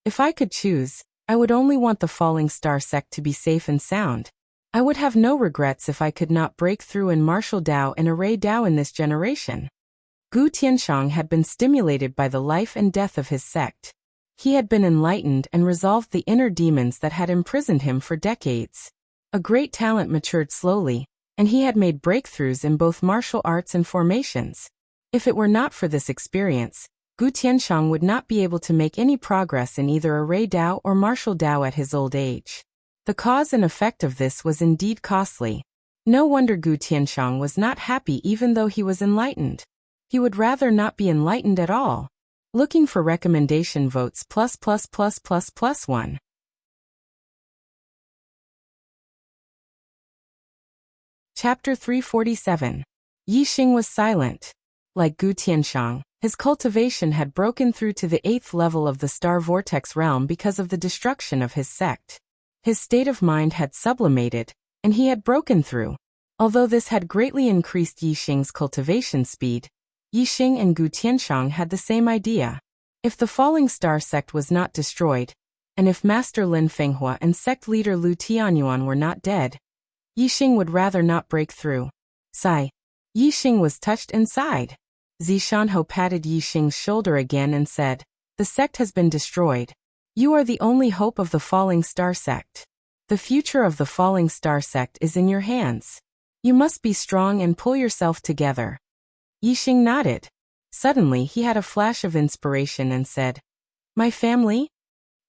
"If I could choose, I would only want the Falling Star sect to be safe and sound. I would have no regrets if I could not break through in martial Tao and array Tao in this generation." Gu Tianshang had been stimulated by the life and death of his sect. He had been enlightened and resolved the inner demons that had imprisoned him for decades. A great talent matured slowly, and he had made breakthroughs in both martial arts and formations. If it were not for this experience, Gu Tianshang would not be able to make any progress in either array Tao or martial Tao at his old age. The cause and effect of this was indeed costly. No wonder Gu Tianshang was not happy even though he was enlightened. He would rather not be enlightened at all. Looking for recommendation votes ++++++1. Chapter 347. Yixing was silent. Like Gu Tianshang, his cultivation had broken through to the 8th level of the Star Vortex realm because of the destruction of his sect. His state of mind had sublimated, and he had broken through. Although this had greatly increased Yixing's cultivation speed, Yixing and Gu Tianshang had the same idea. If the Falling Star sect was not destroyed, and if Master Lin Fenghua and sect leader Lu Tianyuan were not dead, Yixing would rather not break through. Sigh. Yixing was touched and sighed. Zishanho patted Yixing's shoulder again and said, "The sect has been destroyed. You are the only hope of the Falling Star sect. The future of the Falling Star sect is in your hands. You must be strong and pull yourself together." Yixing nodded. Suddenly he had a flash of inspiration and said, "My family?"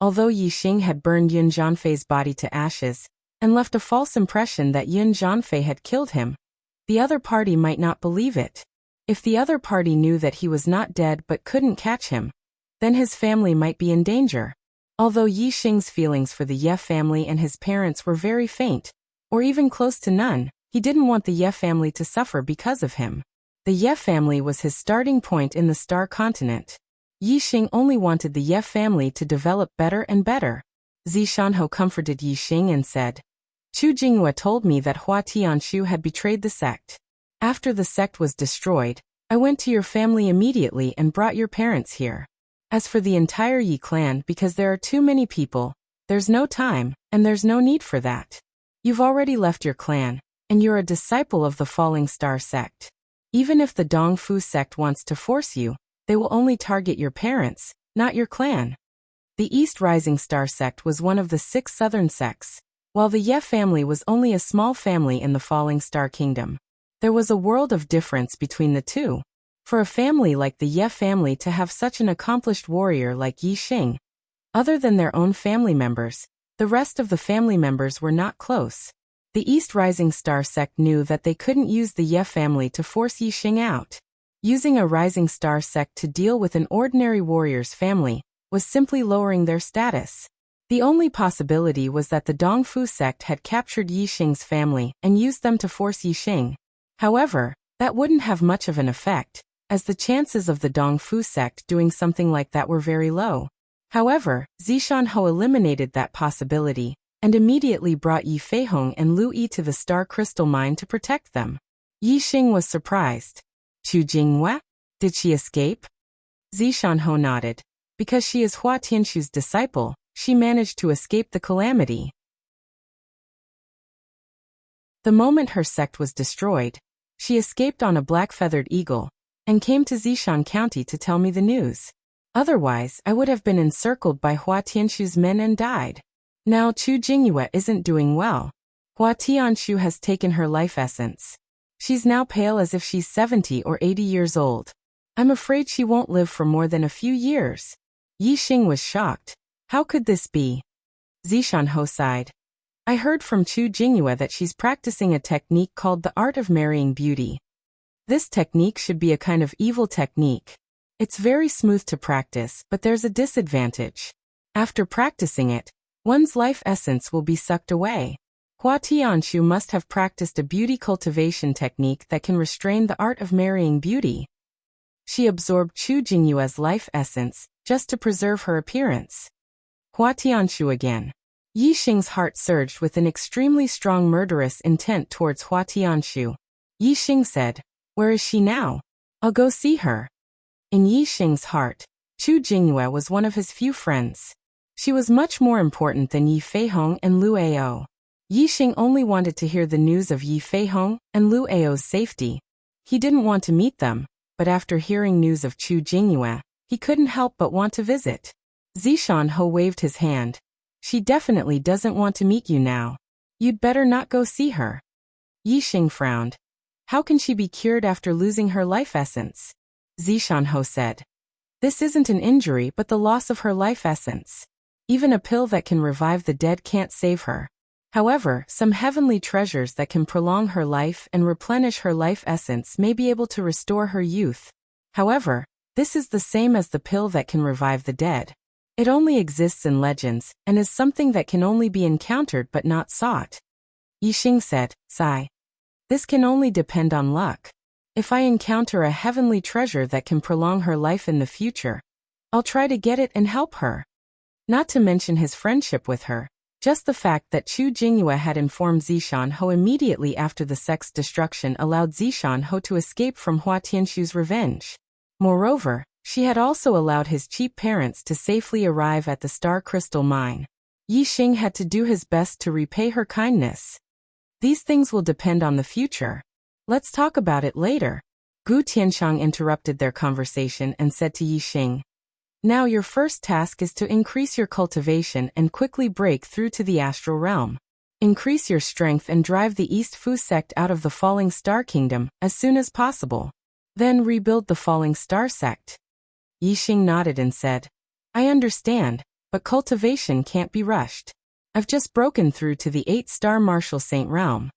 Although Yixing had burned Yun Zhanfei's body to ashes, and left a false impression that Yun Zhanfei had killed him, the other party might not believe it. If the other party knew that he was not dead but couldn't catch him, then his family might be in danger. Although Yi Xing's feelings for the Ye family and his parents were very faint, or even close to none, he didn't want the Ye family to suffer because of him. The Ye family was his starting point in the Star Continent. Yi Xing only wanted the Ye family to develop better and better. Zishanho comforted Yi Xing and said, Chu Jinghua told me that Hua Tianshu had betrayed the sect. After the sect was destroyed, I went to your family immediately and brought your parents here. As for the entire Yi clan, because there are too many people, there's no time, and there's no need for that. You've already left your clan, and you're a disciple of the Falling Star sect. Even if the Dongfu sect wants to force you, they will only target your parents, not your clan. The East Rising Star sect was one of the 6 southern sects, while the Ye family was only a small family in the Falling Star Kingdom. There was a world of difference between the two. For a family like the Ye family to have such an accomplished warrior like Yi Xing, other than their own family members, the rest of the family members were not close. The East Rising Star sect knew that they couldn't use the Ye family to force Yi Xing out. Using a Rising Star sect to deal with an ordinary warrior's family was simply lowering their status. The only possibility was that the Dongfu sect had captured Yi Xing's family and used them to force Yi Xing. However, that wouldn't have much of an effect, as the chances of the Dongfu sect doing something like that were very low. However, Zishanho eliminated that possibility, and immediately brought Yi Feihong and Lu Yi to the Star Crystal Mine to protect them. Yi Xing was surprised. Chu Jinghua? Did she escape? Zishanho nodded. Because she is Hua Tianshu's disciple, she managed to escape the calamity. The moment her sect was destroyed, she escaped on a black-feathered eagle, and came to Zishan County to tell me the news. Otherwise, I would have been encircled by Hua Tianshu's men and died. Now Chu Jinghua isn't doing well. Hua Tianshu has taken her life essence. She's now pale as if she's 70 or 80 years old. I'm afraid she won't live for more than a few years. Yi Xing was shocked. How could this be? Zishanho sighed. I heard from Chu Jinghua that she's practicing a technique called the art of marrying beauty. This technique should be a kind of evil technique. It's very smooth to practice, but there's a disadvantage. After practicing it, one's life essence will be sucked away. Hua Tianshu must have practiced a beauty cultivation technique that can restrain the art of marrying beauty. She absorbed Chu Jinghua's life essence, just to preserve her appearance. Hua Tianshu again. Yi Xing's heart surged with an extremely strong murderous intent towards Hua Tianshu. Yi Xing said, Where is she now? I'll go see her. In Yi Xing's heart, Chu Jinghua was one of his few friends. She was much more important than Yi Feihong and Lu Ao. Yi Xing only wanted to hear the news of Yi Feihong and Lu Ao's safety. He didn't want to meet them, but after hearing news of Chu Jinghua, he couldn't help but want to visit. Zishanho waved his hand. She definitely doesn't want to meet you now. You'd better not go see her. Yi Xing frowned. How can she be cured after losing her life essence? Zishanho said. This isn't an injury but the loss of her life essence. Even a pill that can revive the dead can't save her. However, some heavenly treasures that can prolong her life and replenish her life essence may be able to restore her youth. However, this is the same as the pill that can revive the dead. It only exists in legends, and is something that can only be encountered but not sought. Yi Xing said, Sigh. This can only depend on luck. If I encounter a heavenly treasure that can prolong her life in the future, I'll try to get it and help her. Not to mention his friendship with her. Just the fact that Chu Jinghua had informed Zishanho immediately after the sect's destruction allowed Zishanho to escape from Hua Tianshu's revenge. Moreover, she had also allowed his cheap parents to safely arrive at the Star Crystal Mine. Yi Xing had to do his best to repay her kindness. These things will depend on the future. Let's talk about it later. Gu Tianshang interrupted their conversation and said to Yi Xing, Now your first task is to increase your cultivation and quickly break through to the astral realm. Increase your strength and drive the East Fu sect out of the Falling Star Kingdom as soon as possible. Then rebuild the Falling Star sect. Yi Xing nodded and said, I understand, but cultivation can't be rushed. I've just broken through to the 8-star Martial Saint realm.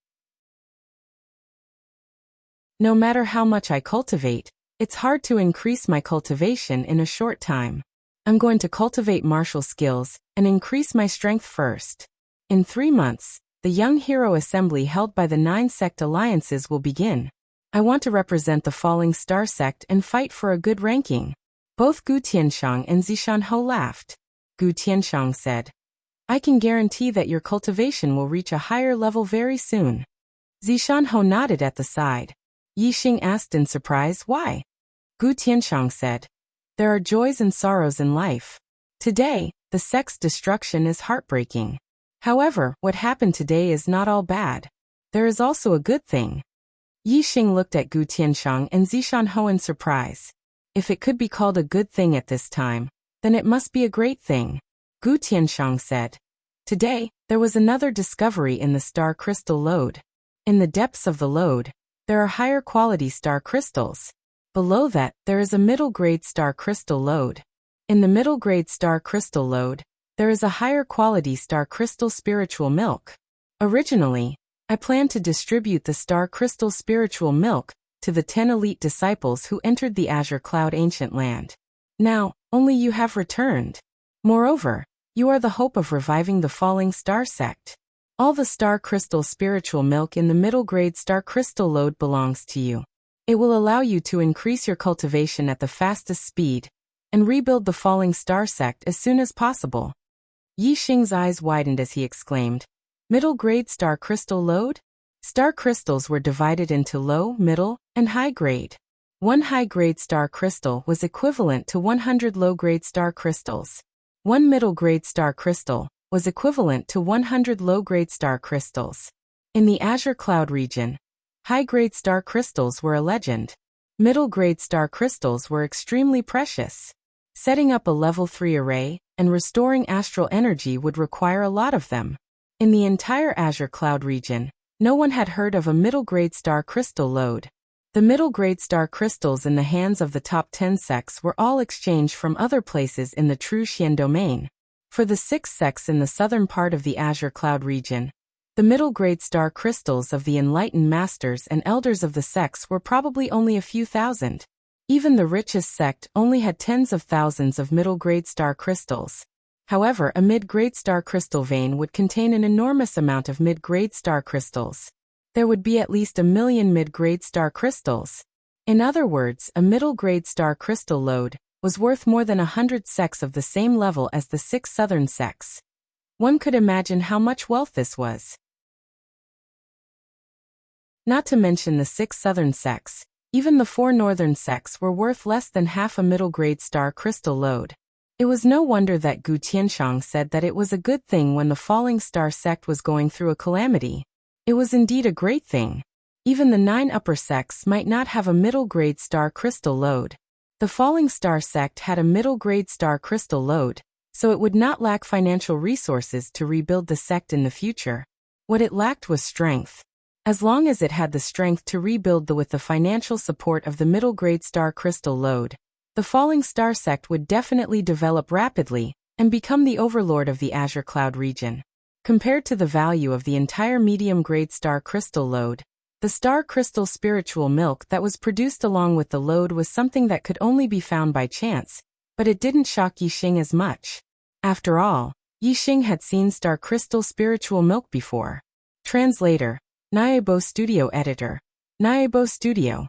No matter how much I cultivate, it's hard to increase my cultivation in a short time. I'm going to cultivate martial skills and increase my strength first. In 3 months, the Young Hero Assembly held by the 9 sect alliances will begin. I want to represent the Falling Star sect and fight for a good ranking. Both Gu Tianshang and Zishanho laughed. Gu Tianshang said, I can guarantee that your cultivation will reach a higher level very soon. Zishanho nodded at the side. Yixing asked in surprise why. Gu Tianshang said, there are joys and sorrows in life. Today, the sect's destruction is heartbreaking. However, what happened today is not all bad. There is also a good thing. Yixing looked at Gu Tianshang and Zishanho in surprise. If it could be called a good thing at this time, then it must be a great thing. Gu Tianshang said. Today, there was another discovery in the star crystal lode. In the depths of the lode, there are higher quality star crystals. Below that, there is a middle-grade star crystal lode. In the middle-grade star crystal lode, there is a higher quality star crystal spiritual milk. Originally, I planned to distribute the star crystal spiritual milk to the 10 elite disciples who entered the Azure Cloud Ancient Land. Now, only you have returned. Moreover, you are the hope of reviving the Falling Star sect. All the star crystal spiritual milk in the middle-grade star crystal lode belongs to you. It will allow you to increase your cultivation at the fastest speed and rebuild the Falling Star sect as soon as possible. Yixing's eyes widened as he exclaimed, middle-grade star crystal lode? Star crystals were divided into low, middle, and high grade. One high-grade star crystal was equivalent to 100 low-grade star crystals. One middle-grade star crystal was equivalent to 100 low-grade star crystals. In the Azure Cloud region, high-grade star crystals were a legend. Middle-grade star crystals were extremely precious. Setting up a level 3 array and restoring astral energy would require a lot of them. In the entire Azure Cloud region, no one had heard of a middle-grade star crystal lode. The middle-grade star crystals in the hands of the top 10 sects were all exchanged from other places in the True Xian domain. For the 6 sects in the southern part of the Azure Cloud region, the middle-grade star crystals of the enlightened masters and elders of the sects were probably only a few thousand. Even the richest sect only had tens of thousands of middle-grade star crystals. However, a mid-grade star crystal vein would contain an enormous amount of mid-grade star crystals. There would be at least 1 million mid-grade star crystals. In other words, a middle-grade star crystal lode was worth more than 100 sects of the same level as the 6 southern sects. One could imagine how much wealth this was. Not to mention the 6 southern sects, even the 4 northern sects were worth less than half a middle-grade star crystal lode. It was no wonder that Gu Tianshang said that it was a good thing when the Falling Star sect was going through a calamity. It was indeed a great thing. Even the 9 upper sects might not have a middle-grade star crystal lode. The Falling Star sect had a middle-grade star crystal lode, so it would not lack financial resources to rebuild the sect in the future. What it lacked was strength. As long as it had the strength to rebuild with the financial support of the middle-grade star crystal lode, the Falling Star sect would definitely develop rapidly and become the overlord of the Azure Cloud region. Compared to the value of the entire medium-grade star crystal lode, the star crystal spiritual milk that was produced along with the lode was something that could only be found by chance, but it didn't shock Yixing as much. After all, Yixing had seen star crystal spiritual milk before. Translator, Naibo Studio Editor. Naibo Studio.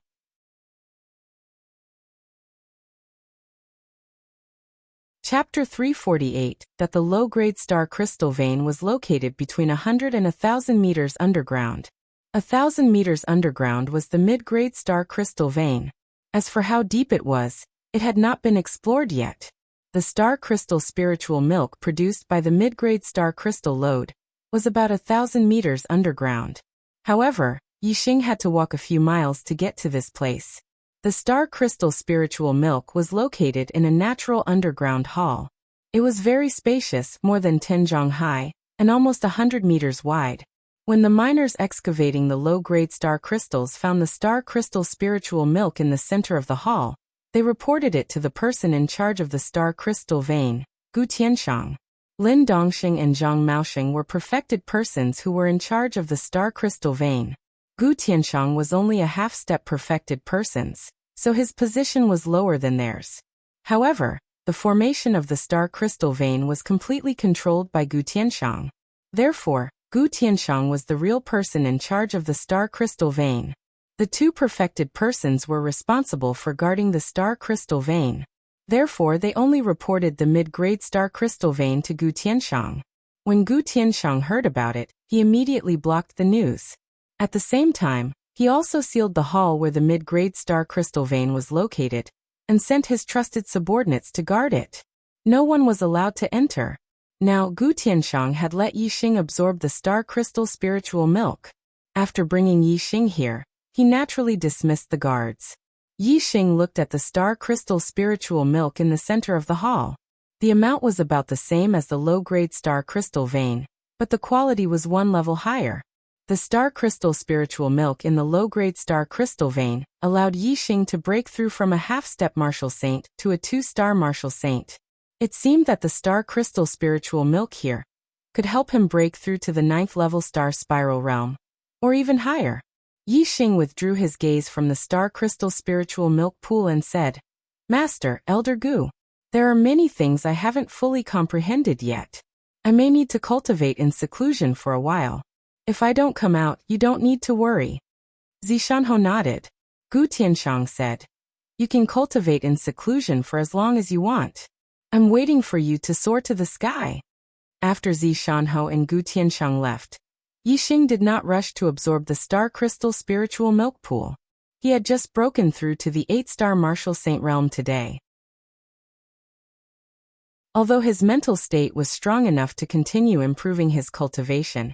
Chapter 348, that the low-grade star crystal vein was located between 100 and 1,000 meters underground. 1,000 meters underground was the mid-grade star crystal vein. As for how deep it was, it had not been explored yet. The star crystal spiritual milk produced by the mid-grade star crystal lode was about 1,000 meters underground. However, Yixing had to walk a few miles to get to this place. The star crystal spiritual milk was located in a natural underground hall. It was very spacious, more than 10 zhang high, and almost 100 meters wide. When the miners excavating the low-grade star crystals found the star crystal spiritual milk in the center of the hall, they reported it to the person in charge of the star crystal vein, Gu Tianshang. Lin Dongxing and Zhang Maoxing were perfected persons who were in charge of the star crystal vein. Gu Tianshang was only a half-step perfected persons, so his position was lower than theirs. However, the formation of the star crystal vein was completely controlled by Gu Tianshang. Therefore, Gu Tianshang was the real person in charge of the star crystal vein. The two perfected persons were responsible for guarding the star crystal vein. Therefore, they only reported the mid-grade star crystal vein to Gu Tianshang. When Gu Tianshang heard about it, he immediately blocked the news. At the same time, he also sealed the hall where the mid-grade star crystal vein was located, and sent his trusted subordinates to guard it. No one was allowed to enter. Now, Gu Tianshang had let Yixing absorb the star crystal spiritual milk. After bringing Yixing here, he naturally dismissed the guards. Yixing looked at the star crystal spiritual milk in the center of the hall. The amount was about the same as the low-grade star crystal vein, but the quality was one level higher. The star crystal spiritual milk in the low-grade star crystal vein allowed Yixing to break through from a half-step martial saint to a 2-star martial saint. It seemed that the star crystal spiritual milk here could help him break through to the 9th-level star spiral realm, or even higher. Yixing withdrew his gaze from the star crystal spiritual milk pool and said, "Master, Elder Gu, there are many things I haven't fully comprehended yet. I may need to cultivate in seclusion for a while. If I don't come out, you don't need to worry." Zishanho nodded. Gu Tianshang said, "You can cultivate in seclusion for as long as you want. I'm waiting for you to soar to the sky." After Zishanho and Gu Tianshang left, Yixing did not rush to absorb the star crystal spiritual milk pool. He had just broken through to the 8-star martial saint realm today. Although his mental state was strong enough to continue improving his cultivation,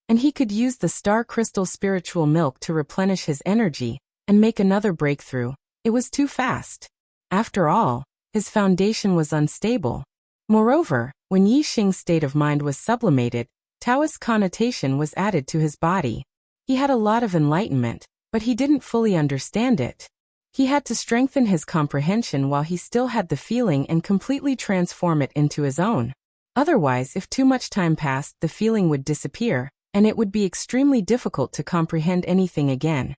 and he could use the star crystal spiritual milk to replenish his energy and make another breakthrough, it was too fast. After all, his foundation was unstable. Moreover, when Yixing's state of mind was sublimated, Taoist connotation was added to his body. He had a lot of enlightenment, but he didn't fully understand it. He had to strengthen his comprehension while he still had the feeling and completely transform it into his own. Otherwise, if too much time passed, the feeling would disappear, and it would be extremely difficult to comprehend anything again.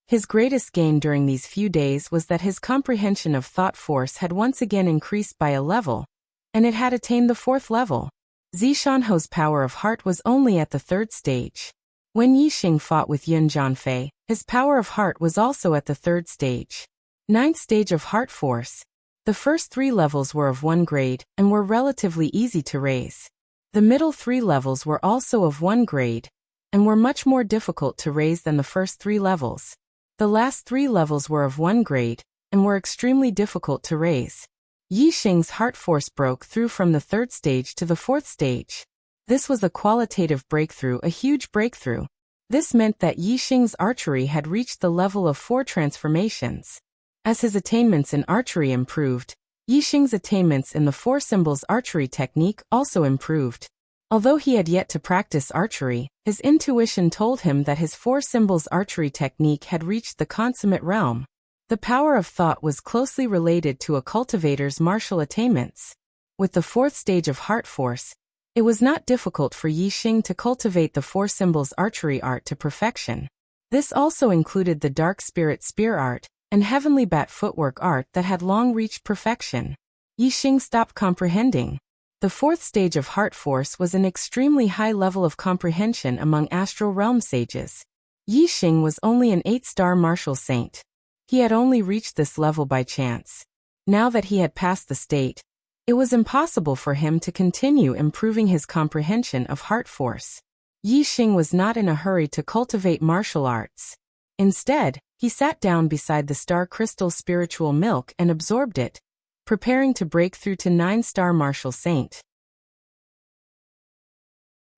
His greatest gain during these few days was that his comprehension of thought force had once again increased by a level, and it had attained the 4th level. Zishanho's power of heart was only at the 3rd stage. When Yixing fought with Yun Jianfei, his power of heart was also at the 3rd stage. 9th stage of heart force. The first 3 levels were of 1 grade, and were relatively easy to raise. The middle 3 levels were also of 1 grade, and were much more difficult to raise than the first 3 levels. The last 3 levels were of 1 grade, and were extremely difficult to raise. Yixing's heart force broke through from the 3rd stage to the 4th stage. This was a qualitative breakthrough, a huge breakthrough. This meant that Yixing's archery had reached the level of 4 transformations. As his attainments in archery improved, Yixing's attainments in the 4 symbols archery technique also improved. Although he had yet to practice archery, his intuition told him that his 4 symbols archery technique had reached the consummate realm. The power of thought was closely related to a cultivator's martial attainments. With the 4th stage of heart force, it was not difficult for Yixing to cultivate the 4 symbols archery art to perfection. This also included the dark spirit spear art and heavenly bat footwork art that had long reached perfection. Yixing stopped comprehending. The 4th stage of heart force was an extremely high level of comprehension among astral realm sages. Yixing was only an 8-star martial saint. He had only reached this level by chance. Now that he had passed the state, it was impossible for him to continue improving his comprehension of heart force. Yixing was not in a hurry to cultivate martial arts. Instead, he sat down beside the star crystal spiritual milk and absorbed it, preparing to break through to 9-star martial saint.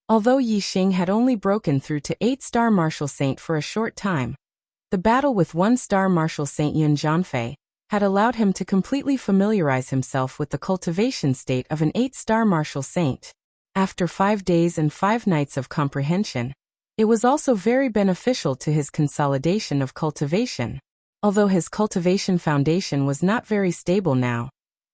Although Yixing had only broken through to 8-star martial saint for a short time, the battle with 1-star martial saint Yun Jianfei had allowed him to completely familiarize himself with the cultivation state of an 8-star martial saint. After 5 days and 5 nights of comprehension, it was also very beneficial to his consolidation of cultivation. Although his cultivation foundation was not very stable now,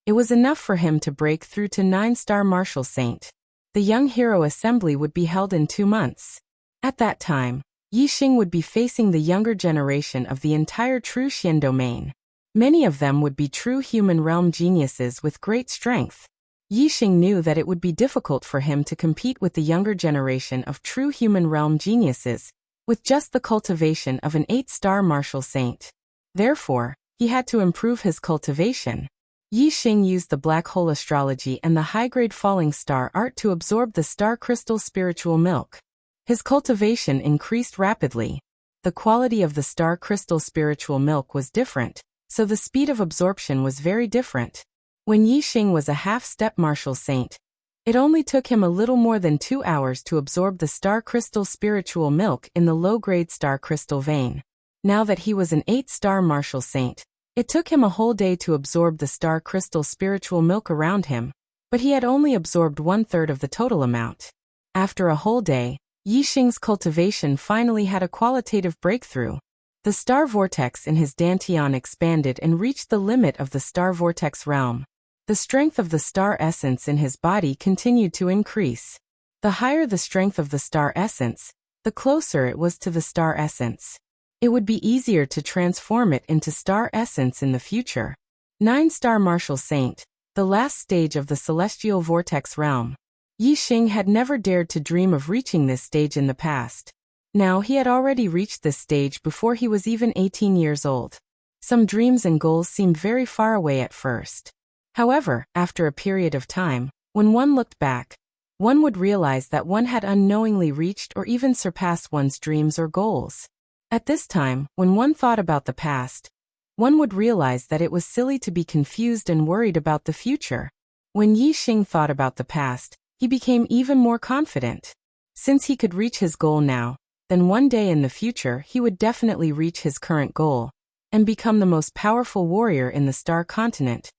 it was enough for him to break through to 9-star martial saint. The Young Hero Assembly would be held in 2 months. At that time, Yixing would be facing the younger generation of the entire True Xian domain. Many of them would be true human realm geniuses with great strength. Yixing knew that it would be difficult for him to compete with the younger generation of true human realm geniuses, with just the cultivation of an 8-star martial saint. Therefore, he had to improve his cultivation. Yixing used the black hole astrology and the high-grade falling star art to absorb the star crystal spiritual milk. His cultivation increased rapidly. The quality of the star crystal spiritual milk was different, so the speed of absorption was very different. When Yixing was a half-step martial saint, it only took him a little more than 2 hours to absorb the star crystal spiritual milk in the low-grade star crystal vein. Now that he was an 8-star martial saint, it took him a whole day to absorb the star crystal spiritual milk around him, but he had only absorbed 1/3 of the total amount. After a whole day, Yixing's cultivation finally had a qualitative breakthrough. The star vortex in his dantian expanded and reached the limit of the star vortex realm. The strength of the star essence in his body continued to increase. The higher the strength of the star essence, the closer it was to the star essence. It would be easier to transform it into star essence in the future. 9-star martial saint, the last stage of the celestial vortex realm. Yixing had never dared to dream of reaching this stage in the past. Now he had already reached this stage before he was even 18 years old. Some dreams and goals seemed very far away at first. However, after a period of time, when one looked back, one would realize that one had unknowingly reached or even surpassed one's dreams or goals. At this time, when one thought about the past, one would realize that it was silly to be confused and worried about the future. When Yixing thought about the past, he became even more confident. Since he could reach his goal now, then one day in the future he would definitely reach his current goal and become the most powerful warrior in the star continent,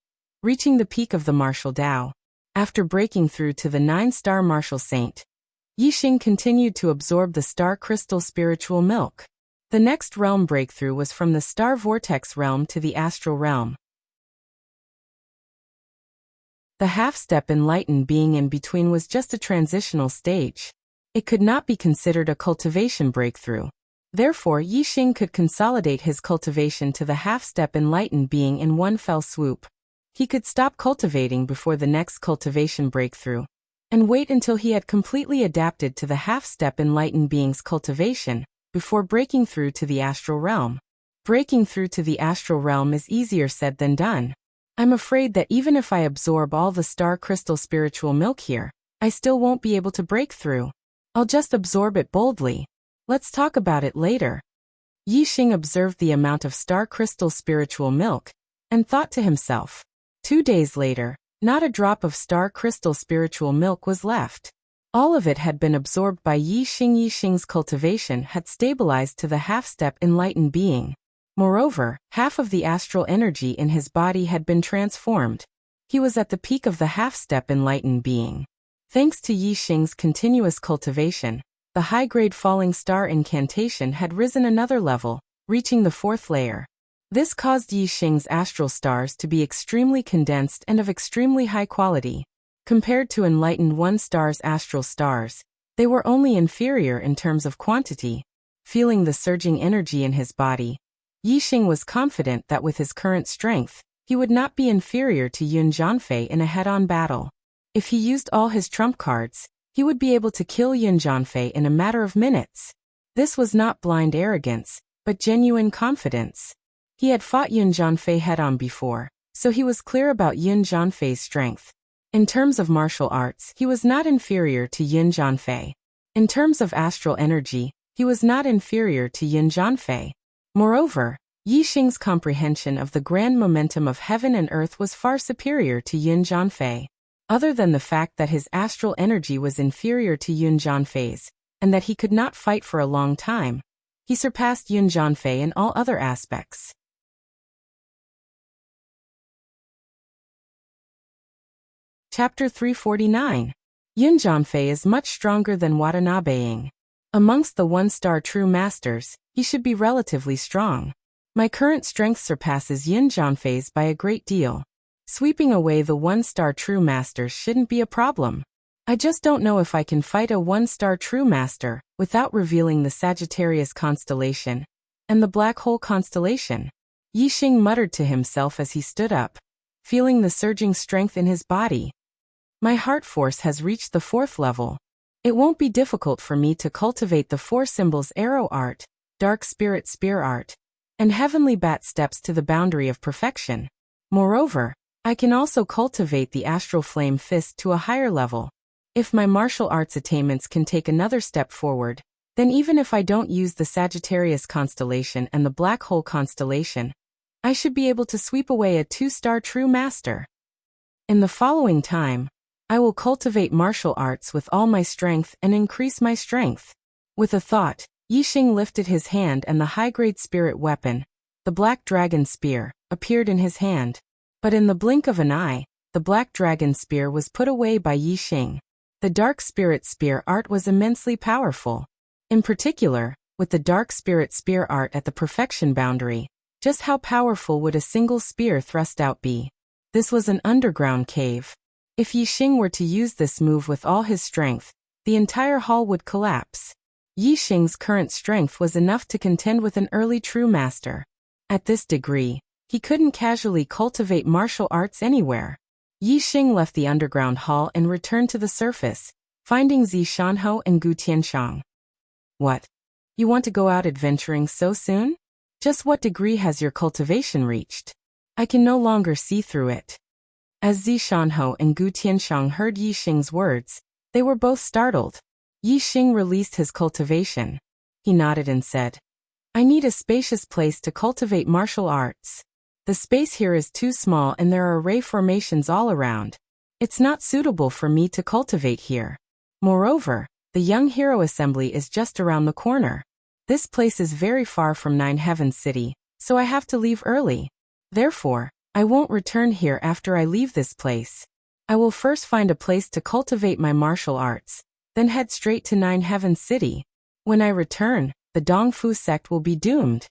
reaching the peak of the martial Tao. After breaking through to the 9-star martial saint, Yixing continued to absorb the star crystal spiritual milk. The next realm breakthrough was from the star vortex realm to the astral realm. The half-step enlightened being in between was just a transitional stage. It could not be considered a cultivation breakthrough. Therefore, Yixing could consolidate his cultivation to the half-step enlightened being in one fell swoop. He could stop cultivating before the next cultivation breakthrough, and wait until he had completely adapted to the half-step enlightened being's cultivation, before breaking through to the astral realm. Breaking through to the astral realm is easier said than done. I'm afraid that even if I absorb all the star crystal spiritual milk here, I still won't be able to break through. I'll just absorb it boldly. Let's talk about it later. Yixing observed the amount of star crystal spiritual milk, and thought to himself. 2 days later, not a drop of star crystal spiritual milk was left. All of it had been absorbed by Yixing. Yixing's cultivation had stabilized to the half-step enlightened being. Moreover, half of the astral energy in his body had been transformed. He was at the peak of the half-step enlightened being. Thanks to Yixing's continuous cultivation, the high-grade falling star incantation had risen another level, reaching the 4th layer. This caused Yixing's astral stars to be extremely condensed and of extremely high quality. Compared to enlightened 1-star's astral stars, they were only inferior in terms of quantity. Feeling the surging energy in his body, Yixing was confident that with his current strength, he would not be inferior to Yun Jianfei in a head-on battle. If he used all his trump cards, he would be able to kill Yun Jianfei in a matter of minutes. This was not blind arrogance, but genuine confidence. He had fought Yun Jianfei head-on before, so he was clear about Yun Jianfei's strength. In terms of martial arts, he was not inferior to Yun Jianfei. In terms of astral energy, he was not inferior to Yun Jianfei. Moreover, Yixing's comprehension of the grand momentum of heaven and earth was far superior to Yun Jianfei. Other than the fact that his astral energy was inferior to Yun Jianfei's, and that he could not fight for a long time, he surpassed Yun Jianfei in all other aspects. Chapter 349. Yun Jianfei is much stronger than Watanabeing. Amongst the 1-star true masters, he should be relatively strong. My current strength surpasses Yun Jianfei's by a great deal. Sweeping away the 1-star true masters shouldn't be a problem. I just don't know if I can fight a 1-star true master without revealing the Sagittarius constellation and the black hole constellation. Yixing muttered to himself as he stood up, feeling the surging strength in his body. My heart force has reached the 4th level. It won't be difficult for me to cultivate the 4 symbols arrow art, dark spirit spear art, and heavenly bat steps to the boundary of perfection. Moreover, I can also cultivate the astral flame fist to a higher level. If my martial arts attainments can take another step forward, then even if I don't use the Sagittarius constellation and the Black Hole constellation, I should be able to sweep away a 2-star true master. In the following time, I will cultivate martial arts with all my strength and increase my strength. With a thought, Yixing lifted his hand and the high-grade spirit weapon, the Black Dragon Spear, appeared in his hand. But in the blink of an eye, the Black Dragon Spear was put away by Yixing. The Dark Spirit Spear art was immensely powerful. In particular, with the Dark Spirit Spear art at the perfection boundary, just how powerful would a single spear thrust out be? This was an underground cave. If Yixing were to use this move with all his strength, the entire hall would collapse. Yixing's current strength was enough to contend with an early true master. At this degree, he couldn't casually cultivate martial arts anywhere. Yixing left the underground hall and returned to the surface, finding Zishanho and Gu Tianshang. What? You want to go out adventuring so soon? Just what degree has your cultivation reached? I can no longer see through it. As Zishanho and Gu Tianshang heard Yixing's words, they were both startled. Yixing released his cultivation. He nodded and said, I need a spacious place to cultivate martial arts. The space here is too small and there are ray formations all around. It's not suitable for me to cultivate here. Moreover, the Young Hero Assembly is just around the corner. This place is very far from Nine Heavens City, so I have to leave early. Therefore, I won't return here after I leave this place. I will first find a place to cultivate my martial arts, then head straight to Nine Heavens City. When I return, the Dongfu sect will be doomed.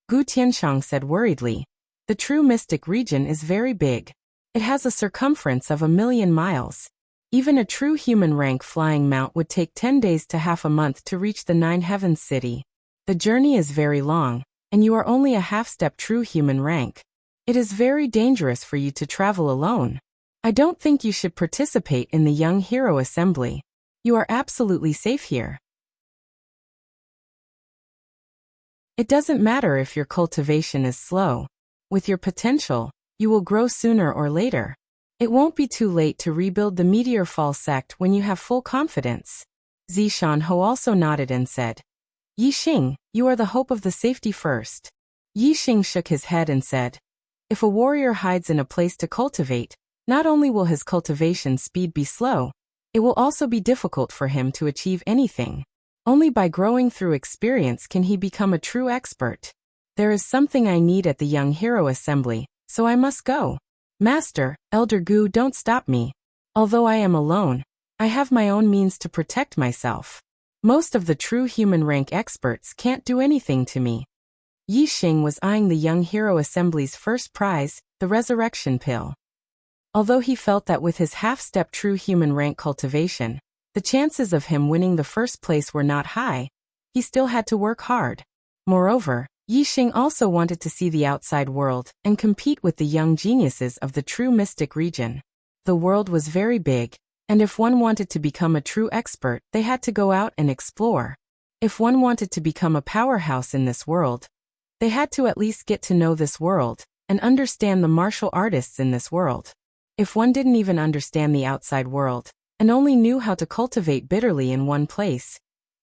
Gu Tianshang said worriedly. The true mystic region is very big. It has a circumference of 1,000,000 miles. Even a true human rank flying mount would take 10 days to half a month to reach the Nine Heavens City. The journey is very long, and you are only a half-step true human rank. It is very dangerous for you to travel alone. I don't think you should participate in the Young Hero Assembly. You are absolutely safe here. It doesn't matter if your cultivation is slow. With your potential, you will grow sooner or later. It won't be too late to rebuild the Meteor Fall sect when you have full confidence. Zishanho also nodded and said, Yixing, you are the hope of the safety first. Yixing shook his head and said, if a warrior hides in a place to cultivate, not only will his cultivation speed be slow, it will also be difficult for him to achieve anything. Only by growing through experience can he become a true expert. There is something I need at the Young Hero Assembly, so I must go. Master, Elder Gu, don't stop me. Although I am alone, I have my own means to protect myself. Most of the true human rank experts can't do anything to me. Yixing was eyeing the Young Hero Assembly's first prize, the resurrection pill. Although he felt that with his half-step true human rank cultivation, the chances of him winning the first place were not high, he still had to work hard. Moreover, Yixing also wanted to see the outside world and compete with the young geniuses of the true mystic region. The world was very big, and if one wanted to become a true expert, they had to go out and explore. If one wanted to become a powerhouse in this world, they had to at least get to know this world and understand the martial artists in this world. If one didn't even understand the outside world and only knew how to cultivate bitterly in one place,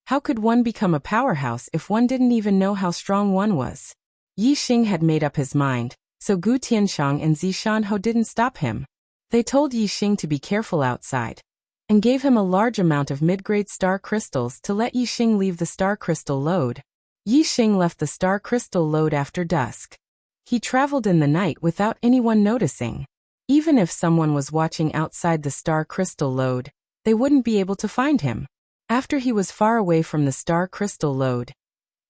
how could one become a powerhouse if one didn't even know how strong one was? Yixing had made up his mind, so Gu Tianshang and Zishanho didn't stop him. They told Yixing to be careful outside, and gave him a large amount of mid-grade star crystals to let Yixing leave the star crystal lode. Yixing left the star crystal lode after dusk. He traveled in the night without anyone noticing. Even if someone was watching outside the star crystal lode, they wouldn't be able to find him. After he was far away from the star crystal lode,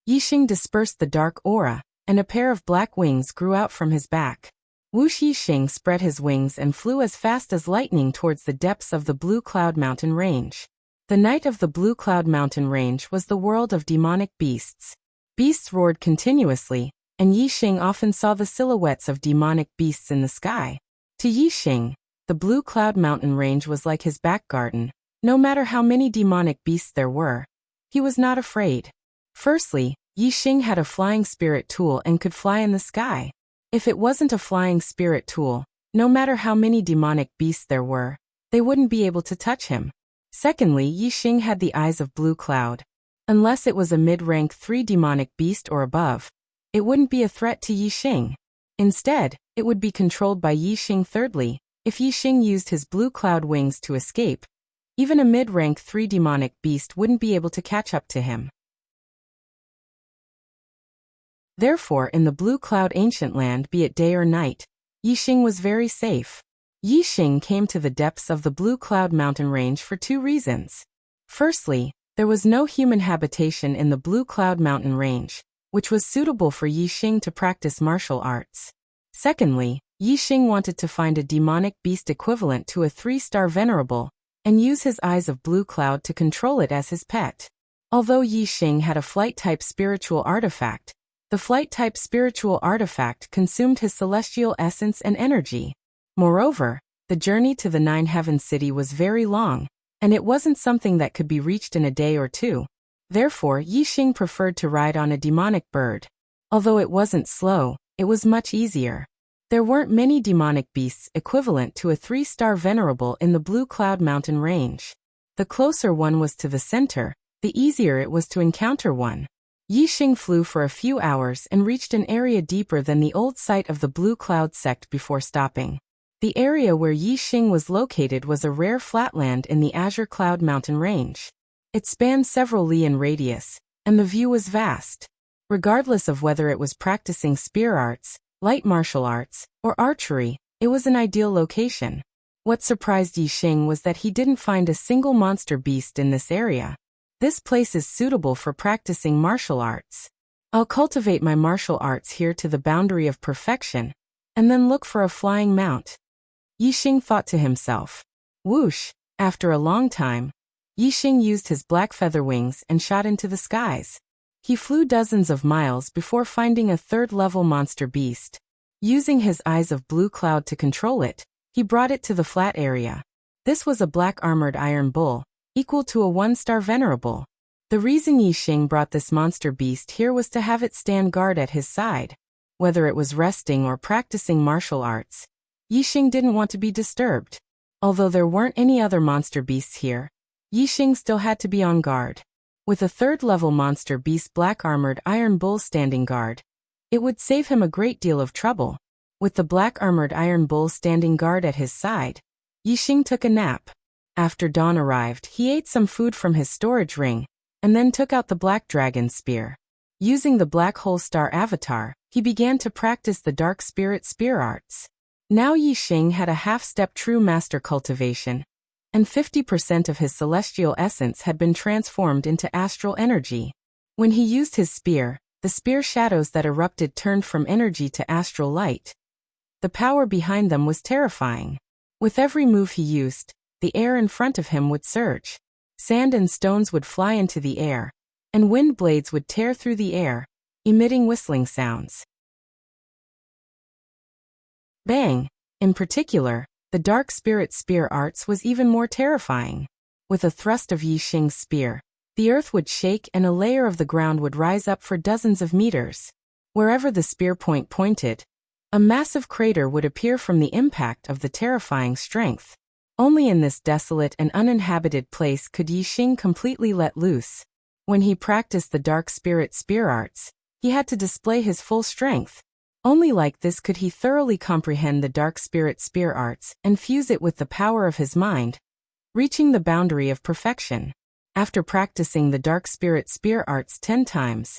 Yixing dispersed the dark aura, and a pair of black wings grew out from his back. Yixing spread his wings and flew as fast as lightning towards the depths of the Blue Cloud Mountain Range. The night of the Blue Cloud Mountain Range was the world of demonic beasts. Beasts roared continuously, and Yixing often saw the silhouettes of demonic beasts in the sky. To Yixing, the Blue Cloud Mountain Range was like his back garden. No matter how many demonic beasts there were, he was not afraid. Firstly, Yixing had a flying spirit tool and could fly in the sky. If it wasn't a flying spirit tool, no matter how many demonic beasts there were, they wouldn't be able to touch him. Secondly, Yixing had the eyes of Blue Cloud. Unless it was a mid-rank 3 demonic beast or above, it wouldn't be a threat to Yixing. Instead, it would be controlled by Yixing. Thirdly, if Yixing used his Blue Cloud wings to escape, even a mid-rank 3 demonic beast wouldn't be able to catch up to him. Therefore, in the Blue Cloud Ancient Land, be it day or night, Yixing was very safe. Yixing came to the depths of the Blue Cloud Mountain Range for 2 reasons. Firstly, there was no human habitation in the Blue Cloud Mountain Range, which was suitable for Yixing to practice martial arts. Secondly, Yixing wanted to find a demonic beast equivalent to a 3-star venerable, and use his eyes of Blue Cloud to control it as his pet. Although Yixing had a flight-type spiritual artifact, the flight-type spiritual artifact consumed his celestial essence and energy. Moreover, the journey to the 9 Heaven City was very long, and it wasn't something that could be reached in a day or 2. Therefore, Yixing preferred to ride on a demonic bird. Although it wasn't slow, it was much easier. There weren't many demonic beasts equivalent to a 3-star venerable in the Blue Cloud Mountain Range. The closer one was to the center, the easier it was to encounter one. Yixing flew for a few hours and reached an area deeper than the old site of the Blue Cloud sect before stopping. The area where Yixing was located was a rare flatland in the Azure Cloud Mountain Range. It spanned several li in radius, and the view was vast. Regardless of whether it was practicing spear arts, light martial arts, or archery, it was an ideal location. What surprised Yixing was that he didn't find a single monster beast in this area. This place is suitable for practicing martial arts. I'll cultivate my martial arts here to the boundary of perfection, and then look for a flying mount. Yixing thought to himself. Whoosh! After a long time, Yixing used his black feather wings and shot into the skies. He flew dozens of miles before finding a 3rd-level monster beast. Using his eyes of Blue Cloud to control it, he brought it to the flat area. This was a black armored iron bull, equal to a 1-star venerable. The reason Yixing brought this monster beast here was to have it stand guard at his side. Whether it was resting or practicing martial arts, Yixing didn't want to be disturbed. Although there weren't any other monster beasts here, Yixing still had to be on guard. With a 3rd-level monster beast black armored iron bull standing guard, it would save him a great deal of trouble. With the black armored iron bull standing guard at his side, Yixing took a nap. After dawn arrived, he ate some food from his storage ring, and then took out the black dragon spear. Using the black hole star avatar, he began to practice the dark spirit spear arts. Now Yixing had a half-step true master cultivation, and 50% of his celestial essence had been transformed into astral energy. When he used his spear, the spear shadows that erupted turned from energy to astral light. The power behind them was terrifying. With every move he used, the air in front of him would surge. Sand and stones would fly into the air, and wind blades would tear through the air, emitting whistling sounds. Bang! In particular, the dark spirit spear arts was even more terrifying. With a thrust of Yixing's spear, the earth would shake and a layer of the ground would rise up for dozens of meters. Wherever the spear point pointed, a massive crater would appear from the impact of the terrifying strength. Only in this desolate and uninhabited place could Yixing completely let loose. When he practiced the dark spirit spear arts, he had to display his full strength. Only like this could he thoroughly comprehend the dark spirit spear arts and fuse it with the power of his mind, reaching the boundary of perfection. After practicing the dark spirit spear arts 10 times,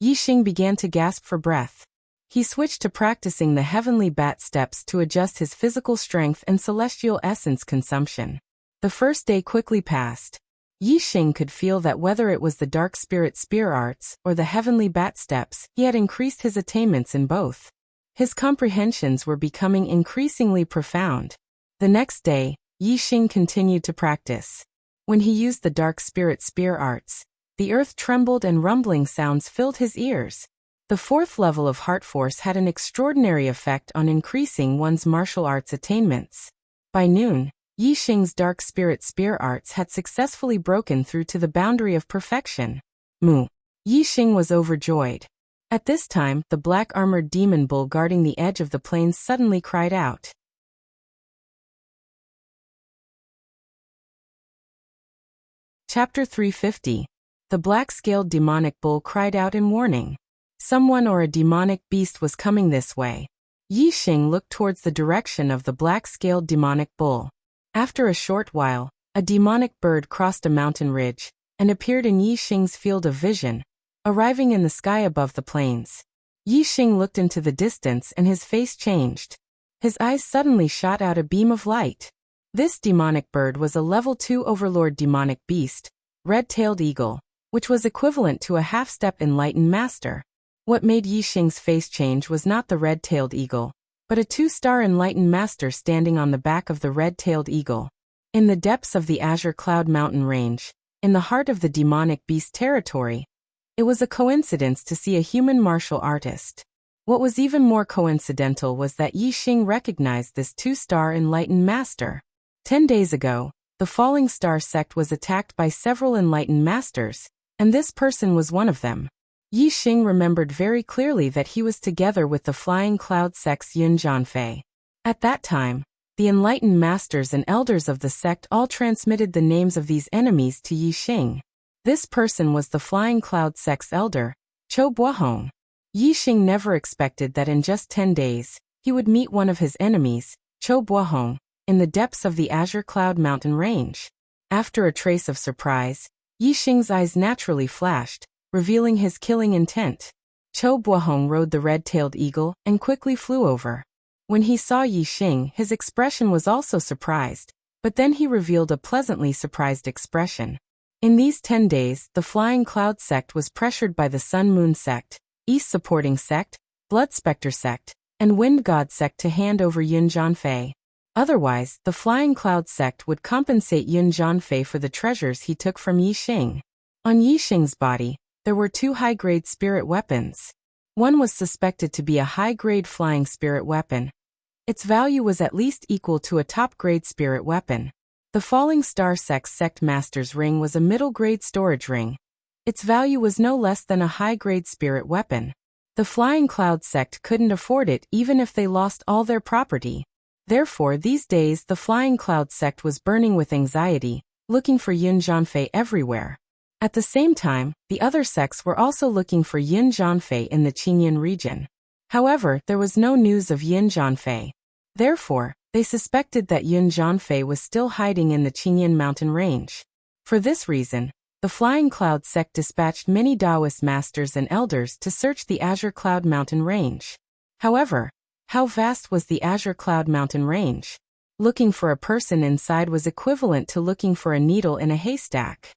Yixing began to gasp for breath. He switched to practicing the heavenly bat steps to adjust his physical strength and celestial essence consumption. The first day quickly passed. Yixing could feel that whether it was the dark spirit spear arts or the heavenly bat steps, he had increased his attainments in both. His comprehensions were becoming increasingly profound. The next day, Yixing continued to practice. When he used the dark spirit spear arts, the earth trembled and rumbling sounds filled his ears. The fourth level of heart force had an extraordinary effect on increasing one's martial arts attainments. By noon, Yi Xing's dark spirit spear arts had successfully broken through to the boundary of perfection. Mu. Yi Xing was overjoyed. At this time, the black-armored demon bull guarding the edge of the plains suddenly cried out. Chapter 350. The black-scaled demonic bull cried out in warning. Someone or a demonic beast was coming this way. Yi Xing looked towards the direction of the black-scaled demonic bull. After a short while, a demonic bird crossed a mountain ridge and appeared in Yi Xing's field of vision, arriving in the sky above the plains. Yi Xing looked into the distance and his face changed. His eyes suddenly shot out a beam of light. This demonic bird was a level 2 overlord demonic beast, red-tailed eagle, which was equivalent to a half-step enlightened master. What made Yi Xing's face change was not the red-tailed eagle, but a 2-star enlightened master standing on the back of the red-tailed eagle. In the depths of the Azure Cloud Mountain Range, in the heart of the demonic beast territory, it was a coincidence to see a human martial artist. What was even more coincidental was that Yi Xing recognized this 2-star enlightened master. 10 days ago, the Falling Star sect was attacked by several enlightened masters, and this person was one of them. Yi Xing remembered very clearly that he was together with the Flying Cloud sect's Yun Jianfei. At that time, the enlightened masters and elders of the sect all transmitted the names of these enemies to Yi Xing. This person was the Flying Cloud sect's elder, Chou Buohong. Yi Xing never expected that in just 10 days, he would meet one of his enemies, Chou Buohong, in the depths of the Azure Cloud Mountain Range. After a trace of surprise, Yi Xing's eyes naturally flashed, revealing his killing intent. Chou Buohong rode the red-tailed eagle and quickly flew over. When he saw Yi Xing, his expression was also surprised, but then he revealed a pleasantly surprised expression. In these 10 days, the Flying Cloud sect was pressured by the Sun Moon sect, East Supporting sect, Blood Spectre sect, and Wind God sect to hand over Yun Jianfei. Otherwise, the Flying Cloud sect would compensate Yun Jianfei for the treasures he took from Yi Xing. On Yi Xing's body, there were 2 high-grade spirit weapons. One was suspected to be a high-grade flying spirit weapon. Its value was at least equal to a top-grade spirit weapon. The Falling Star sect's sect master's ring was a middle-grade storage ring. Its value was no less than a high-grade spirit weapon. The Flying Cloud sect couldn't afford it even if they lost all their property. Therefore, these days the Flying Cloud sect was burning with anxiety, looking for Yun Jianfei everywhere. At the same time, the other sects were also looking for Yun Jianfei in the Qingyun region. However, there was no news of Yun Jianfei. Therefore, they suspected that Yun Jianfei was still hiding in the Qingyun mountain range. For this reason, the Flying Cloud sect dispatched many Taoist masters and elders to search the Azure Cloud Mountain Range. However, how vast was the Azure Cloud Mountain Range? Looking for a person inside was equivalent to looking for a needle in a haystack.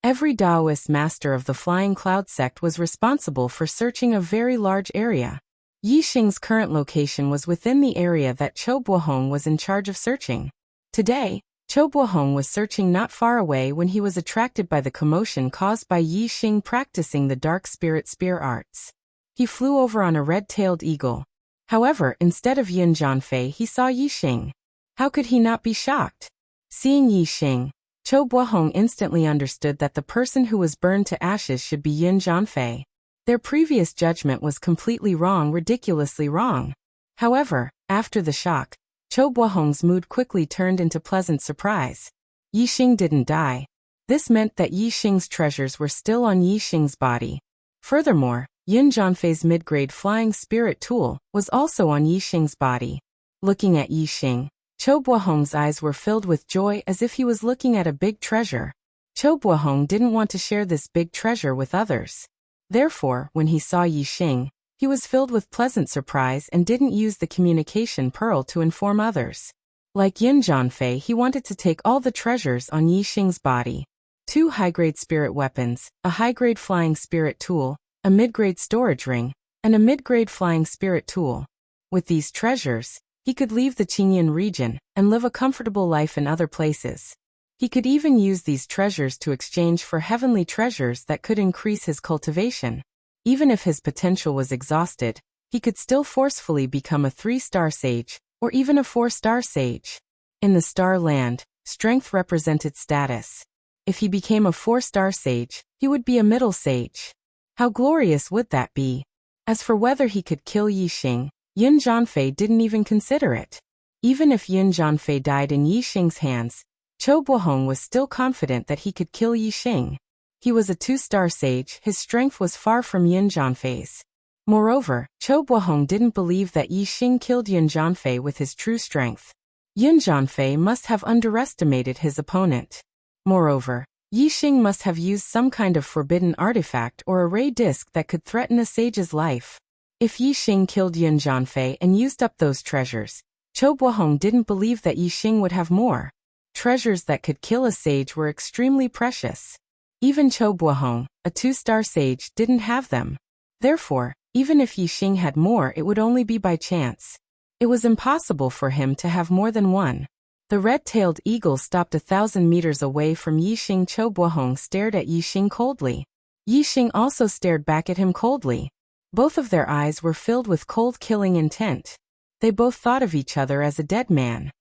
Every Taoist master of the Flying Cloud sect was responsible for searching a very large area. Yi Xing's current location was within the area that Chou Buohong was in charge of searching. Today, Chou Buohong was searching not far away when he was attracted by the commotion caused by Yi Xing practicing the dark spirit spear arts. He flew over on a red-tailed eagle. However, instead of Yun Jianfei, he saw Yi Xing. How could he not be shocked? Seeing Yi Xing, Chou Buohong instantly understood that the person who was burned to ashes should be Yun Jianfei. Their previous judgment was completely wrong, ridiculously wrong. However, after the shock, Chou Buohong's mood quickly turned into pleasant surprise. Yi Xing didn't die. This meant that Yi Xing's treasures were still on Yi Xing's body. Furthermore, Yun Jianfei's mid-grade flying spirit tool was also on Yi Xing's body. Looking at Yi Xing, Chou Buohong's eyes were filled with joy as if he was looking at a big treasure. Chou Buohong didn't want to share this big treasure with others. Therefore, when he saw Yi Xing, he was filled with pleasant surprise and didn't use the communication pearl to inform others. Like Yun Jianfei, he wanted to take all the treasures on Yi Xing's body. 2 high-grade spirit weapons, a high-grade flying spirit tool, a mid-grade storage ring, and a mid-grade flying spirit tool. With these treasures, he could leave the Qingyun region and live a comfortable life in other places. He could even use these treasures to exchange for heavenly treasures that could increase his cultivation. Even if his potential was exhausted, he could still forcefully become a 3-star sage, or even a 4-star sage. In the Star Land, strength represented status. If he became a 4-star sage, he would be a middle sage. How glorious would that be? As for whether he could kill Yixing, Yin Zhanfei didn't even consider it. Even if Yin Zhanfei died in Yixing's hands, Qiu Buohong was still confident that he could kill Yixing. He was a 2-star sage, his strength was far from Yin Zhanfei's. Moreover, Qiu Buohong didn't believe that Yixing killed Yin Zhanfei with his true strength. Yin Zhanfei must have underestimated his opponent. Moreover, Yixing must have used some kind of forbidden artifact or a ray disc that could threaten a sage's life. If Yixing killed Yin Zhanfei and used up those treasures, Qiu Buohong didn't believe that Yixing would have more. Treasures that could kill a sage were extremely precious. Even Qiu Buohong, a 2-star sage, didn't have them. Therefore, even if Yixing had more, it would only be by chance. It was impossible for him to have more than one. The red-tailed eagle stopped 1,000 meters away from Yixing. Qiu Buohong stared at Yixing coldly. Yixing also stared back at him coldly. Both of their eyes were filled with cold killing intent. They both thought of each other as a dead man.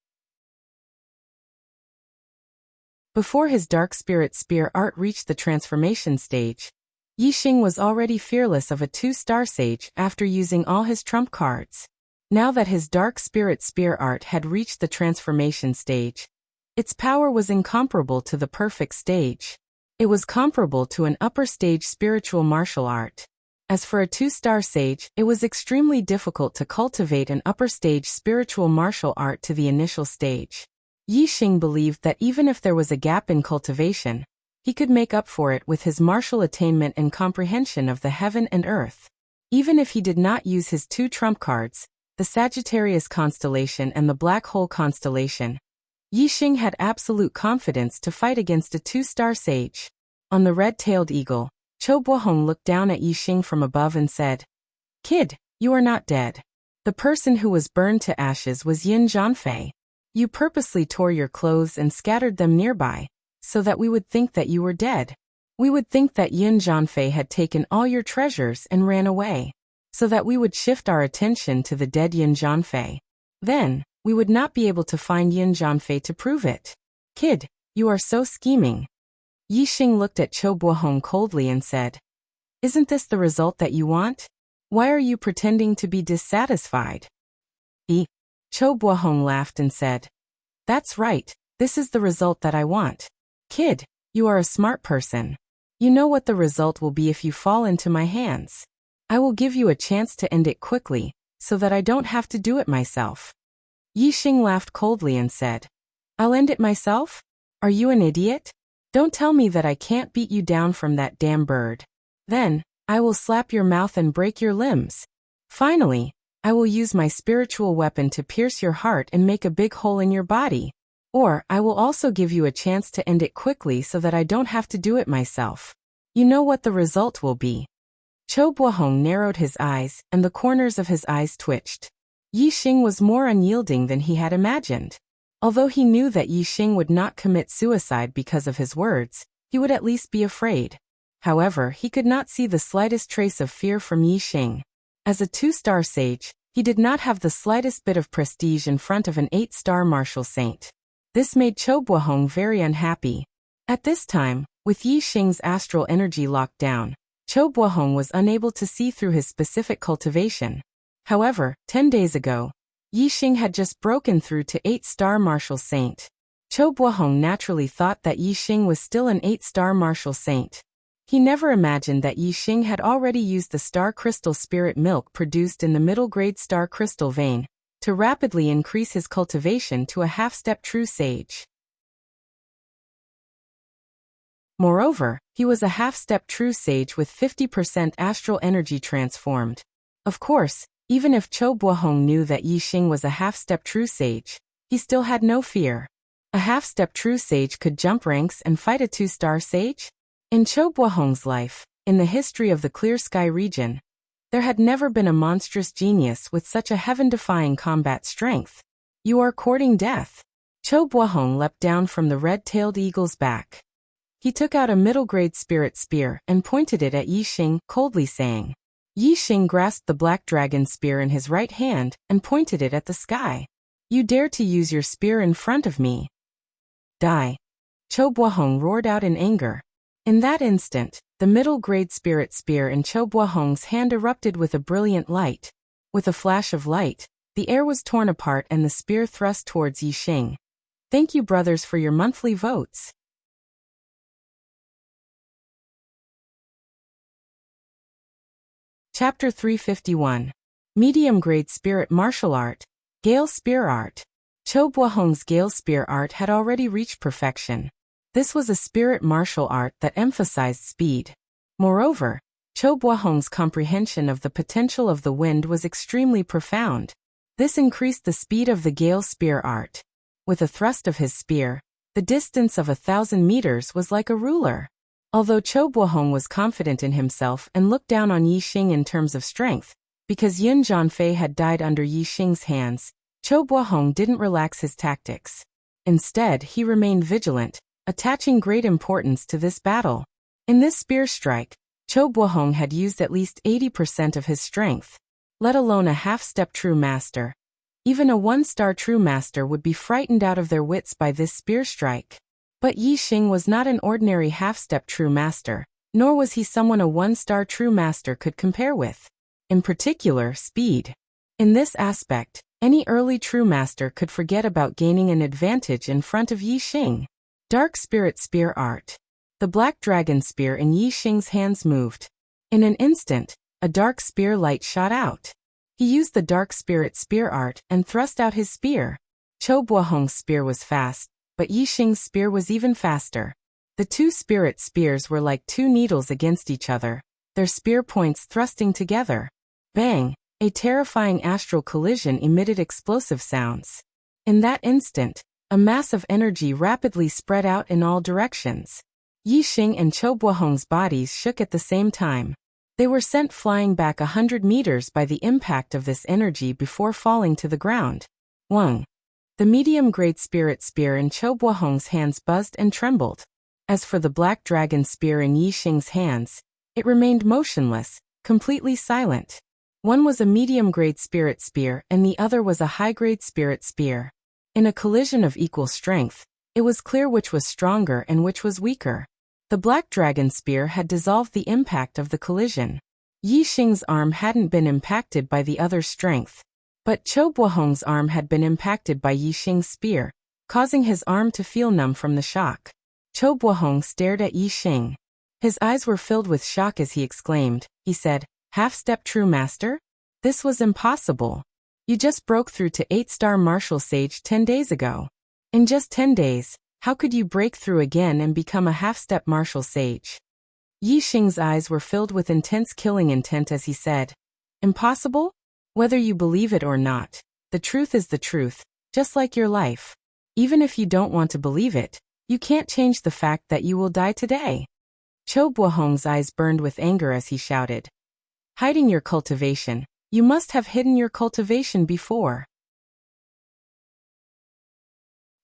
Before his dark spirit spear art reached the transformation stage, Yixing was already fearless of a 2-star sage after using all his trump cards. Now that his dark spirit spear art had reached the transformation stage, its power was incomparable to the perfect stage. It was comparable to an upper stage spiritual martial art. As for a 2-star sage, it was extremely difficult to cultivate an upper stage spiritual martial art to the initial stage. Yixing believed that even if there was a gap in cultivation, he could make up for it with his martial attainment and comprehension of the heaven and earth. Even if he did not use his 2 trump cards, the Sagittarius constellation and the Black Hole constellation, Yixing had absolute confidence to fight against a 2-star sage. On the red-tailed eagle, Qiu Buohong looked down at Yixing from above and said, "Kid, you are not dead. The person who was burned to ashes was Yin Zhanfei. You purposely tore your clothes and scattered them nearby, so that we would think that you were dead. We would think that Yin Zhanfei had taken all your treasures and ran away, so that we would shift our attention to the dead Yin Zhanfei. Then, we would not be able to find Yin Zhanfei to prove it. Kid, you are so scheming." Yixing looked at Qiu Buohong coldly and said, "Isn't this the result that you want? Why are you pretending to be dissatisfied?" Qiu Buohong laughed and said, "That's right, this is the result that I want. Kid, you are a smart person. You know what the result will be if you fall into my hands. I will give you a chance to end it quickly, so that I don't have to do it myself." Yixing laughed coldly and said, "I'll end it myself? Are you an idiot? Don't tell me that I can't beat you down from that damn bird. Then, I will slap your mouth and break your limbs. Finally, I will use my spiritual weapon to pierce your heart and make a big hole in your body. Or, I will also give you a chance to end it quickly so that I don't have to do it myself. You know what the result will be." Qiu Buohong narrowed his eyes, and the corners of his eyes twitched. Yixing was more unyielding than he had imagined. Although he knew that Yixing would not commit suicide because of his words, he would at least be afraid. However, he could not see the slightest trace of fear from Yixing. As a 2-star sage, he did not have the slightest bit of prestige in front of an 8-star martial saint. This made Qiu Buohong very unhappy. At this time, with Yixing's astral energy locked down, Qiu Buohong was unable to see through his specific cultivation. However, 10 days ago, Yixing had just broken through to 8-star martial saint. Qiu Buohong naturally thought that Yixing was still an 8-star martial saint. He never imagined that Yixing had already used the star crystal spirit milk produced in the middle-grade star crystal vein to rapidly increase his cultivation to a half-step true sage. Moreover, he was a half-step true sage with 50% astral energy transformed. Of course, even if Qiu Buohong knew that Yixing was a half-step true sage, he still had no fear. A half-step true sage could jump ranks and fight a 2-star sage? In Qiu Buohong's life, in the history of the Clear Sky region, there had never been a monstrous genius with such a heaven-defying combat strength. You are courting death. Cho Buahong leapt down from the red-tailed eagle's back. He took out a middle-grade spirit spear and pointed it at Yixing, coldly saying. Yixing grasped the black dragon spear in his right hand and pointed it at the sky. You dare to use your spear in front of me? Die! Cho Buahong roared out in anger. In that instant, the middle-grade spirit spear in Cho Buahong's hand erupted with a brilliant light. With a flash of light, the air was torn apart and the spear thrust towards Yixing. Thank you, brothers, for your monthly votes. Chapter 351. Medium-grade Spirit Martial Art, Gale Spear Art. Cho Buahong's Gale Spear Art had already reached perfection. This was a spirit martial art that emphasized speed. Moreover, Cho Buahong's comprehension of the potential of the wind was extremely profound. This increased the speed of the Gale Spear Art. With a thrust of his spear, the distance of 1,000 meters was like a ruler. Although Cho Buahong was confident in himself and looked down on Yixing in terms of strength, because Yun Zhanfei had died under Yixing's hands, Cho Buahong didn't relax his tactics. Instead, he remained vigilant, attaching great importance to this battle. In this spear strike, Cho Buahong had used at least 80% of his strength, let alone a half-step true master. Even a one-star true master would be frightened out of their wits by this spear strike. But Yixing was not an ordinary half-step true master, nor was he someone a one-star true master could compare with. In particular, speed. In this aspect, any early true master could forget about gaining an advantage in front of Yixing. Dark Spirit Spear Art. The black dragon spear in Yixing's hands moved. In an instant, a dark spear light shot out. He used the Dark Spirit Spear Art and thrust out his spear. Cho Buahong's spear was fast, but Yixing's spear was even faster. The two spirit spears were like two needles against each other, their spear points thrusting together. Bang! A terrifying astral collision emitted explosive sounds. In that instant, a mass of energy rapidly spread out in all directions. Yixing and Cho Buahong's bodies shook at the same time. They were sent flying back 100 meters by the impact of this energy before falling to the ground. Wang! The medium-grade spirit spear in Cho Buahong's hands buzzed and trembled. As for the black dragon spear in Yixing's hands, it remained motionless, completely silent. One was a medium-grade spirit spear and the other was a high-grade spirit spear. In a collision of equal strength, it was clear which was stronger and which was weaker. The black dragon spear had dissolved the impact of the collision. Yixing's arm hadn't been impacted by the other's strength. But Cho Buahong's arm had been impacted by Yixing's spear, causing his arm to feel numb from the shock. Cho Buahong stared at Yixing. His eyes were filled with shock as he exclaimed. He said, "Half-step true master? This was impossible. You just broke through to 8-star martial sage 10 days ago. In just 10 days, how could you break through again and become a half-step martial sage?" Yixing's eyes were filled with intense killing intent as he said, "Impossible? Whether you believe it or not, the truth is the truth, just like your life. Even if you don't want to believe it, you can't change the fact that you will die today." Cho Buahong's eyes burned with anger as he shouted, "Hiding your cultivation, you must have hidden your cultivation before.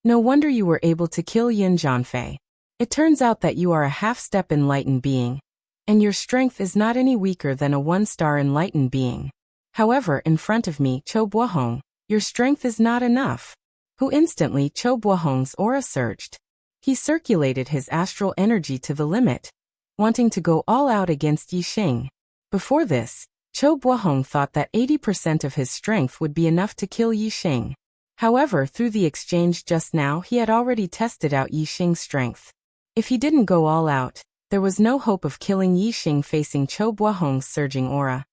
No wonder you were able to kill Yun Zhanfei. It turns out that you are a half-step enlightened being, and your strength is not any weaker than a one-star enlightened being. However, in front of me, Cho Buahong, your strength is not enough." Who instantly Cho Buahong's aura surged. He circulated his astral energy to the limit, wanting to go all out against Yixing. Before this, Cho Buahong thought that 80% of his strength would be enough to kill Yixing. However, through the exchange just now he had already tested out Yixing's strength. If he didn't go all out, there was no hope of killing Yixing facing Cho Buahong's surging aura.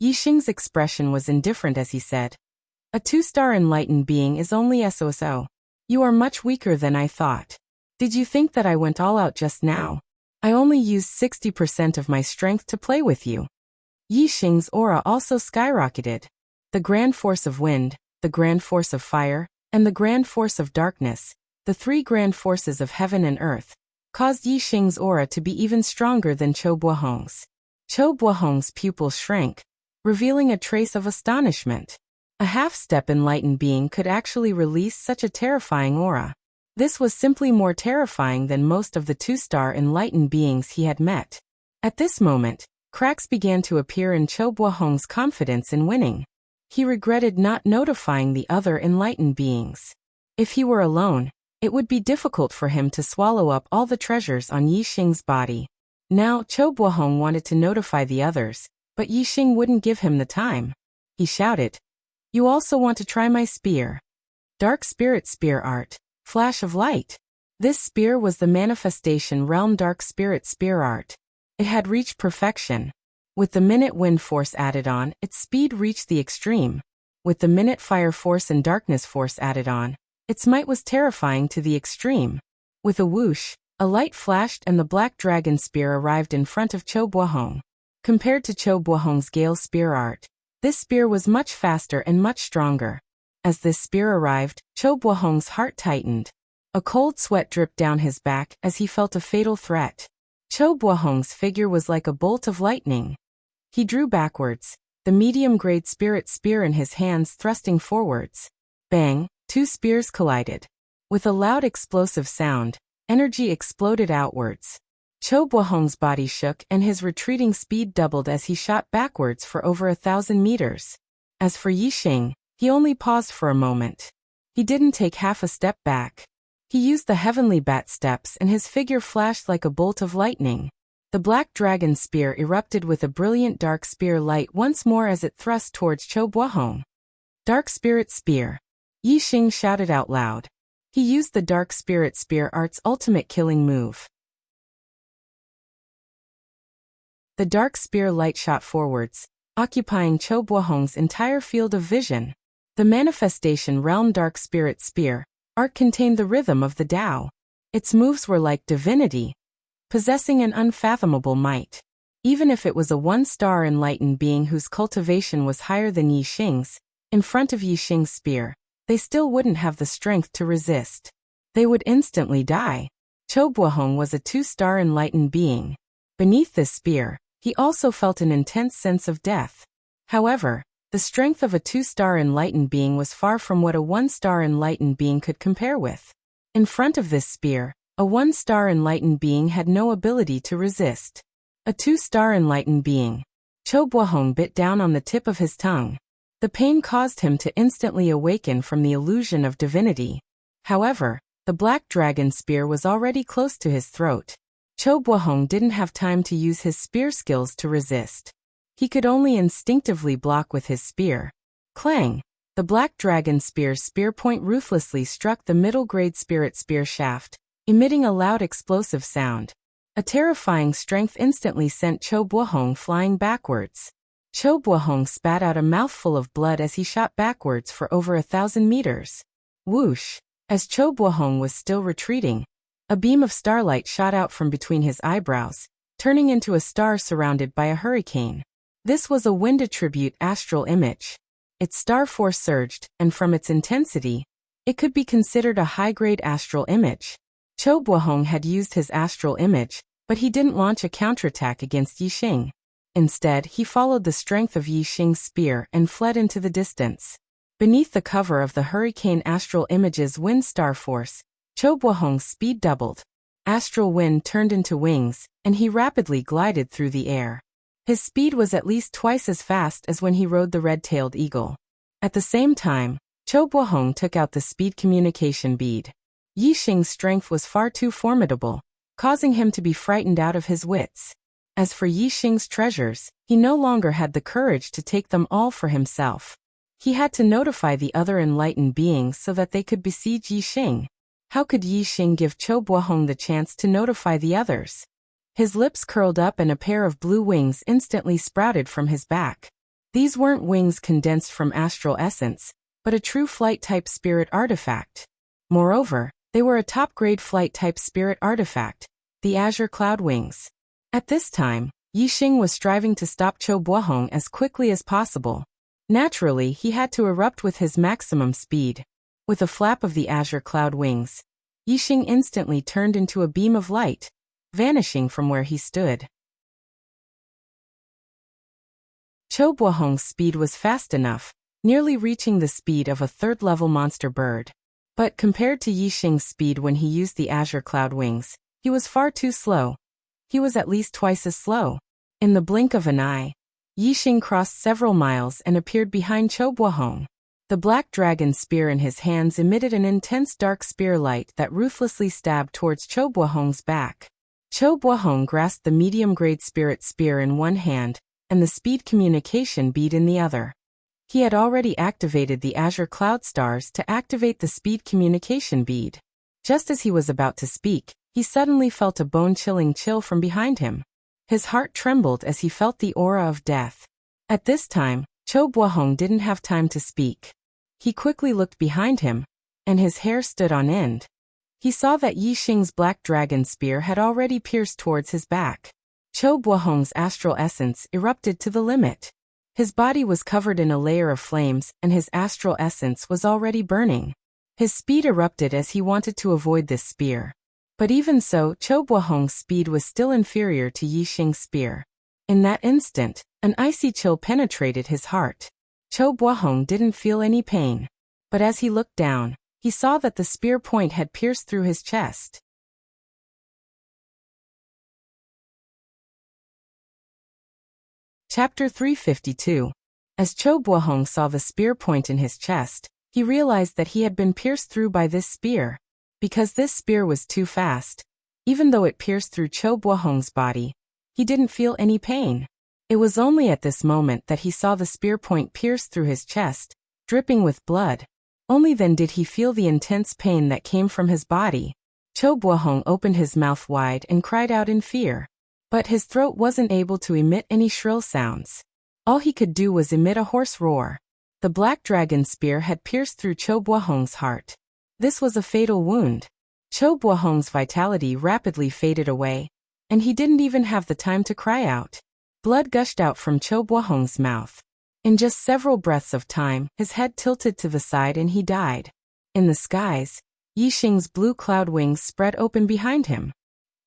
Yixing's expression was indifferent as he said, "A 2-star enlightened being is only so. You are much weaker than I thought. Did you think that I went all out just now? I only used 60% of my strength to play with you." Yixing's aura also skyrocketed. The grand force of wind, the grand force of fire, and the grand force of darkness, the 3 grand forces of heaven and earth, caused Yixing's aura to be even stronger than Cho Buahong's. Cho Buahong's pupils shrank, revealing a trace of astonishment. A half-step enlightened being could actually release such a terrifying aura. This was simply more terrifying than most of the two-star enlightened beings he had met. At this moment, cracks began to appear in Cho Buohong's confidence in winning. He regretted not notifying the other enlightened beings. If he were alone, it would be difficult for him to swallow up all the treasures on Yixing's body. Now, Cho Buohong wanted to notify the others, but Yixing wouldn't give him the time. He shouted, "You also want to try my spear?" Dark Spirit Spear Art. Flash of Light. This spear was the Manifestation Realm Dark Spirit Spear Art. It had reached perfection. With the Minute Wind Force added on, its speed reached the extreme. With the Minute Fire Force and Darkness Force added on, its might was terrifying to the extreme. With a whoosh, a light flashed and the Black Dragon Spear arrived in front of Cho Buohong. Compared to Cho Buohong's Gale Spear Art, this spear was much faster and much stronger. As this spear arrived, Cho Buohong's heart tightened. A cold sweat dripped down his back as he felt a fatal threat. Cho Buohong's figure was like a bolt of lightning. He drew backwards, the medium-grade spirit spear in his hands thrusting forwards. Bang, two spears collided. With a loud explosive sound, energy exploded outwards. Cho Buohong's body shook and his retreating speed doubled as he shot backwards for over 1,000 meters. As for Yixing, he only paused for a moment. He didn't take half a step back. He used the heavenly bat steps and his figure flashed like a bolt of lightning. The Black Dragon Spear erupted with a brilliant dark spear light once more as it thrust towards Cho Buohong. Dark Spirit Spear. Yixing shouted out loud. He used the Dark Spirit Spear Art's ultimate killing move. The dark spear light shot forwards, occupying Cho Buohong's entire field of vision. The Manifestation Realm Dark Spirit Spear Art contained the rhythm of the Tao. Its moves were like divinity, possessing an unfathomable might. Even if it was a one-star enlightened being whose cultivation was higher than Yixing's, in front of Yixing's spear, they still wouldn't have the strength to resist. They would instantly die. Cho Buohong was a two-star enlightened being. Beneath this spear, he also felt an intense sense of death. However, the strength of a two-star enlightened being was far from what a one-star enlightened being could compare with. In front of this spear, a one-star enlightened being had no ability to resist. A two-star enlightened being. Cho Buohong bit down on the tip of his tongue. The pain caused him to instantly awaken from the illusion of divinity. However, the Black Dragon Spear was already close to his throat. Cho Buohong didn't have time to use his spear skills to resist. He could only instinctively block with his spear. Clang! The Black Dragon Spear's spear point ruthlessly struck the middle-grade spirit spear shaft, emitting a loud explosive sound. A terrifying strength instantly sent Cho Buohong flying backwards. Cho Buohong spat out a mouthful of blood as he shot backwards for over 1,000 meters. Whoosh! As Cho Buohong was still retreating, a beam of starlight shot out from between his eyebrows, turning into a star surrounded by a hurricane. This was a wind attribute astral image. Its star force surged, and from its intensity, it could be considered a high-grade astral image. Cho Buohong had used his astral image, but he didn't launch a counterattack against Yixing. Instead, he followed the strength of Yixing's spear and fled into the distance. Beneath the cover of the hurricane astral image's wind star force, Cho Buohong's speed doubled. Astral wind turned into wings, and he rapidly glided through the air. His speed was at least twice as fast as when he rode the red-tailed eagle. At the same time, Cho Buohong took out the speed communication bead. Yixing's strength was far too formidable, causing him to be frightened out of his wits. As for Yixing's treasures, he no longer had the courage to take them all for himself. He had to notify the other enlightened beings so that they could besiege Yixing. How could Yixing give Cho Buohong the chance to notify the others? His lips curled up and a pair of blue wings instantly sprouted from his back. These weren't wings condensed from astral essence, but a true flight-type spirit artifact. Moreover, they were a top-grade flight-type spirit artifact, the Azure Cloud Wings. At this time, Yixing was striving to stop Cho Buohong as quickly as possible. Naturally, he had to erupt with his maximum speed. With a flap of the Azure Cloud Wings, Yixing instantly turned into a beam of light, vanishing from where he stood. Cho Buohong's speed was fast enough, nearly reaching the speed of a third-level monster bird. But compared to Yi Xing's speed when he used the azure cloud wings, he was far too slow. He was at least twice as slow. In the blink of an eye, Yi Xing crossed several miles and appeared behind Qiu Buohong. The black dragon spear in his hands emitted an intense dark spear light that ruthlessly stabbed towards Qiu Buohong's back. Qiu Buohong grasped the medium-grade spirit spear in one hand and the speed communication bead in the other. He had already activated the azure cloud stars to activate the speed communication bead. Just as he was about to speak, he suddenly felt a bone-chilling chill from behind him. His heart trembled as he felt the aura of death. At this time, Qiu Buohong didn't have time to speak. He quickly looked behind him, and his hair stood on end. He saw that Yi Xing's black dragon spear had already pierced towards his back. Qiu Buohong's astral essence erupted to the limit. His body was covered in a layer of flames, and his astral essence was already burning. His speed erupted as he wanted to avoid this spear. But even so, Qiu Buohong's speed was still inferior to Yi Xing's spear. In that instant, an icy chill penetrated his heart. Qiu Buohong didn't feel any pain. But as he looked down, he saw that the spear point had pierced through his chest. Chapter 352. As Qiu Buohong saw the spear point in his chest, he realized that he had been pierced through by this spear. Because this spear was too fast, even though it pierced through Qiu Buohong's body, he didn't feel any pain. It was only at this moment that he saw the spear point pierce through his chest, dripping with blood. Only then did he feel the intense pain that came from his body. Qiu Buohong opened his mouth wide and cried out in fear. But his throat wasn't able to emit any shrill sounds. All he could do was emit a hoarse roar. The black dragon spear had pierced through Qiu Buohong's heart. This was a fatal wound. Qiu Buohong's vitality rapidly faded away, and he didn't even have the time to cry out. Blood gushed out from Qiu Buohong's mouth. In just several breaths of time, his head tilted to the side and he died. In the skies, Yi Xing's blue cloud wings spread open behind him.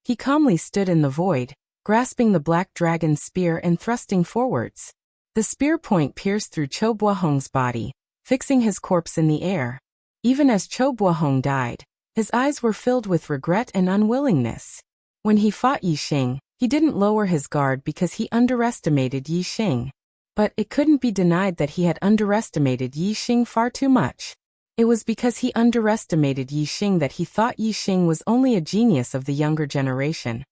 He calmly stood in the void, grasping the black dragon spear and thrusting forwards. The spear point pierced through Qiu Buohong's body, fixing his corpse in the air. Even as Qiu Buohong died, his eyes were filled with regret and unwillingness. When he fought Yi Xing, he didn't lower his guard because he underestimated Yi Xing. But it couldn't be denied that he had underestimated Yi Xing far too much. It was because he underestimated Yi Xing that he thought Yi Xing was only a genius of the younger generation.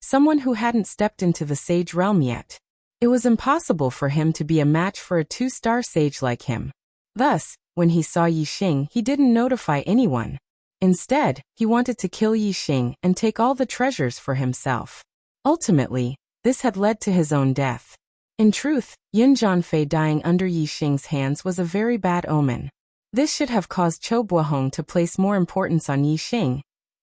Someone who hadn't stepped into the sage realm yet. It was impossible for him to be a match for a 2-star sage like him. Thus, when he saw Yi Xing, he didn't notify anyone. Instead, he wanted to kill Yi Xing and take all the treasures for himself. Ultimately, this had led to his own death. In truth, Yun Zhanfei dying under Yi Xing's hands was a very bad omen. This should have caused Qiu Buohong to place more importance on Yi Xing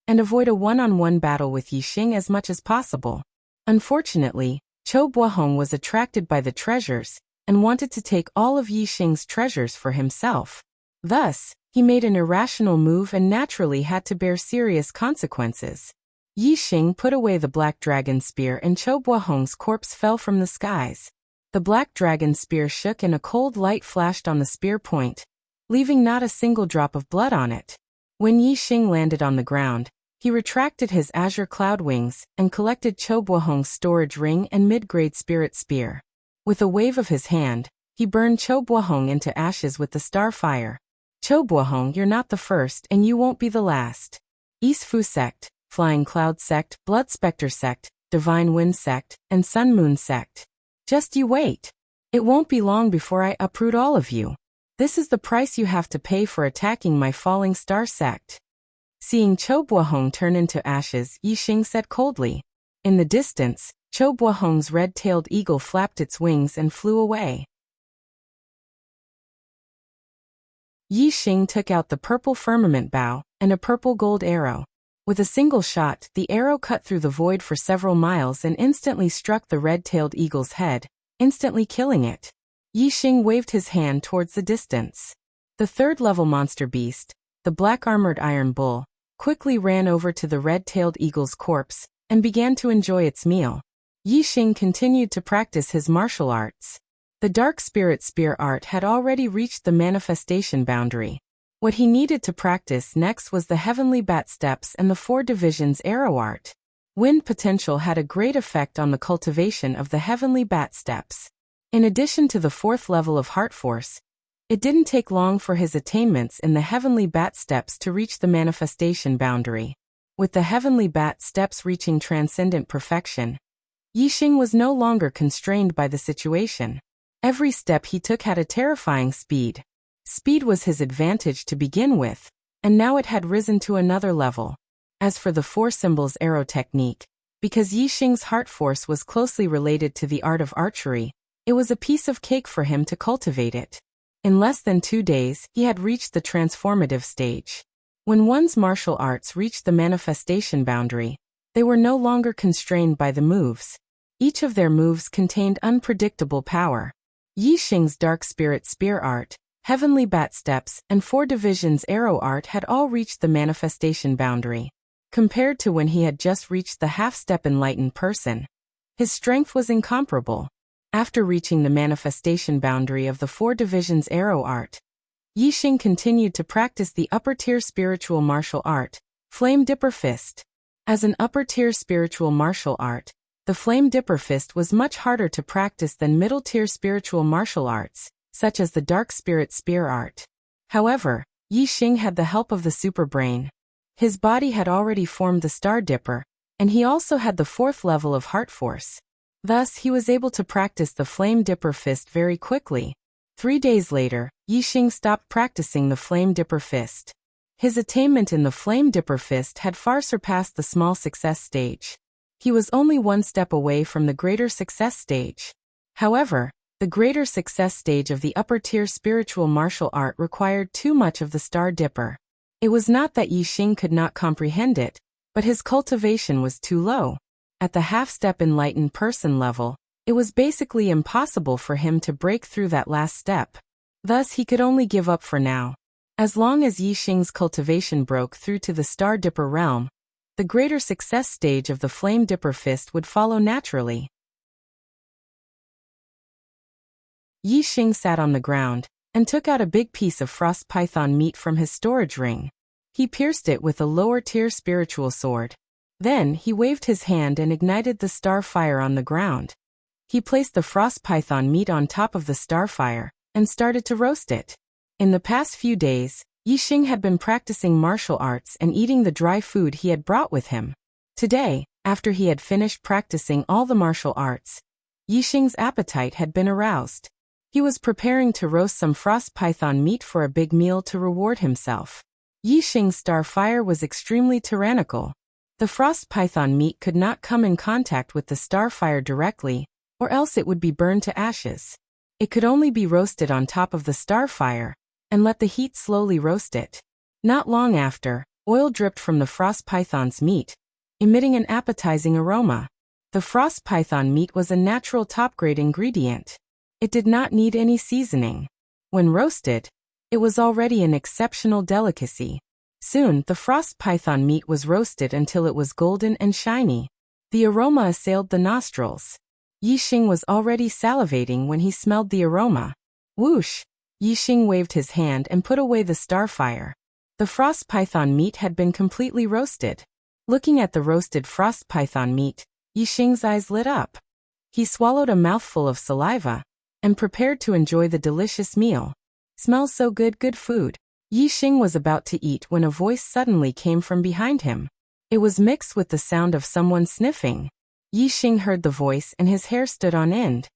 and avoid a one-on-one battle with Yi Xing as much as possible. Unfortunately, Qiu Buohong was attracted by the treasures and wanted to take all of Yi Xing's treasures for himself. Thus, he made an irrational move and naturally had to bear serious consequences. Yi Xing put away the black dragon spear and Qiu Buohong's corpse fell from the skies. The black dragon spear shook and a cold light flashed on the spear point, leaving not a single drop of blood on it. When Yi Xing landed on the ground, he retracted his azure cloud wings and collected Qiu Buohong's storage ring and mid-grade spirit spear. With a wave of his hand, he burned Qiu Buohong into ashes with the star fire. Qiu Buohong, you're not the first and you won't be the last. East Fu Sect, Flying Cloud Sect, Blood Spectre Sect, Divine Wind Sect, and Sun Moon Sect. Just you wait. It won't be long before I uproot all of you. This is the price you have to pay for attacking my Falling Star Sect. Seeing Qiu Buohong turn into ashes, Yi Xing said coldly. In the distance, Qiu Buohong's red-tailed eagle flapped its wings and flew away. Yi Xing took out the purple firmament bow and a purple gold arrow. With a single shot, the arrow cut through the void for several miles and instantly struck the red-tailed eagle's head, instantly killing it. Yi Xing waved his hand towards the distance. The third-level monster beast, the black-armored iron bull, quickly ran over to the red-tailed eagle's corpse and began to enjoy its meal. Yi Xing continued to practice his martial arts. The dark spirit spear art had already reached the manifestation boundary. What he needed to practice next was the heavenly bat steps and the 4 divisions arrow art. Wind potential had a great effect on the cultivation of the heavenly bat steps. In addition to the 4th level of heart force, it didn't take long for his attainments in the heavenly bat steps to reach the manifestation boundary. With the heavenly bat steps reaching transcendent perfection, Yixing was no longer constrained by the situation. Every step he took had a terrifying speed. Speed was his advantage to begin with, and now it had risen to another level. As for the 4 symbols arrow technique, because Yixing's heart force was closely related to the art of archery, it was a piece of cake for him to cultivate it. In less than 2 days, he had reached the transformative stage. When one's martial arts reached the manifestation boundary, they were no longer constrained by the moves. Each of their moves contained unpredictable power. Yixing's dark spirit spear art, heavenly bat steps, and 4 divisions arrow art had all reached the manifestation boundary. Compared to when he had just reached the half-step enlightened person, his strength was incomparable. After reaching the manifestation boundary of the 4 divisions arrow art, Yixing continued to practice the upper-tier spiritual martial art, Flame Dipper Fist. As an upper-tier spiritual martial art, the Flame Dipper Fist was much harder to practice than middle-tier spiritual martial arts, such as the Dark Spirit Spear art. However, Yixing had the help of the Super Brain. His body had already formed the Star Dipper, and he also had the 4th level of Heart Force. Thus, he was able to practice the Flame Dipper Fist very quickly. 3 days later, Yixing stopped practicing the Flame Dipper Fist. His attainment in the Flame Dipper Fist had far surpassed the small success stage. He was only 1 step away from the greater success stage. However, the greater success stage of the upper-tier spiritual martial art required too much of the Star Dipper. It was not that Yixing could not comprehend it, but his cultivation was too low. At the half-step enlightened person level, it was basically impossible for him to break through that last step. Thus he could only give up for now. As long as Yixing's cultivation broke through to the Star Dipper realm, the greater success stage of the Flame Dipper Fist would follow naturally. Yixing sat on the ground and took out a big piece of frost python meat from his storage ring. He pierced it with a lower-tier spiritual sword. Then he waved his hand and ignited the star fire on the ground. He placed the frost python meat on top of the star fire and started to roast it. In the past few days, Yixing had been practicing martial arts and eating the dry food he had brought with him. Today, after he had finished practicing all the martial arts, Yixing's appetite had been aroused. He was preparing to roast some frost python meat for a big meal to reward himself. Yixing's star fire was extremely tyrannical. The frost python meat could not come in contact with the star fire directly, or else it would be burned to ashes. It could only be roasted on top of the star fire, and let the heat slowly roast it. Not long after, oil dripped from the frost python's meat, emitting an appetizing aroma. The frost python meat was a natural top-grade ingredient. It did not need any seasoning. When roasted, it was already an exceptional delicacy. Soon, the frost python meat was roasted until it was golden and shiny. The aroma assailed the nostrils. Yixing was already salivating when he smelled the aroma. Whoosh! Yixing waved his hand and put away the star fire. The frost python meat had been completely roasted. Looking at the roasted frost python meat, Yixing's eyes lit up. He swallowed a mouthful of saliva and prepared to enjoy the delicious meal. Smells so good, good food. Yixing was about to eat when a voice suddenly came from behind him. It was mixed with the sound of someone sniffing. Yixing heard the voice and his hair stood on end.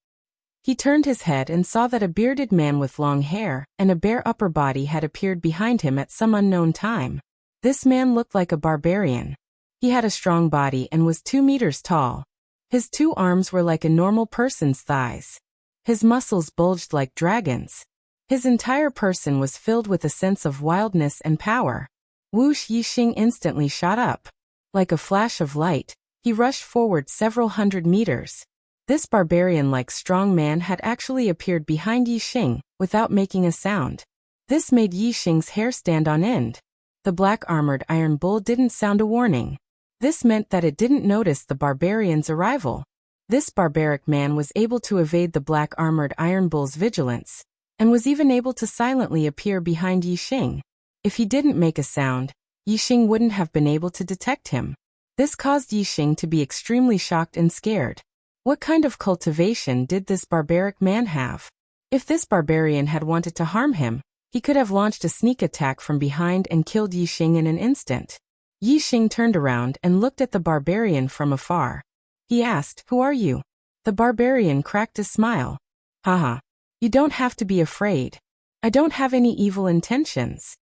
He turned his head and saw that a bearded man with long hair and a bare upper body had appeared behind him at some unknown time. This man looked like a barbarian. He had a strong body and was 2 meters tall. His 2 arms were like a normal person's thighs. His muscles bulged like dragons. His entire person was filled with a sense of wildness and power. Whoosh! Yixing instantly shot up. Like a flash of light, he rushed forward several hundred meters. This barbarian-like strong man had actually appeared behind Yixing, without making a sound. This made Yixing's hair stand on end. The black-armored iron bull didn't sound a warning. This meant that it didn't notice the barbarian's arrival. This barbaric man was able to evade the black-armored Iron Bull's vigilance, and was even able to silently appear behind Yixing. If he didn't make a sound, Yixing wouldn't have been able to detect him. This caused Yixing to be extremely shocked and scared. What kind of cultivation did this barbaric man have? If this barbarian had wanted to harm him, he could have launched a sneak attack from behind and killed Yixing in an instant. Yixing turned around and looked at the barbarian from afar. He asked, "Who are you?" The barbarian cracked a smile. "Haha. You don't have to be afraid. I don't have any evil intentions.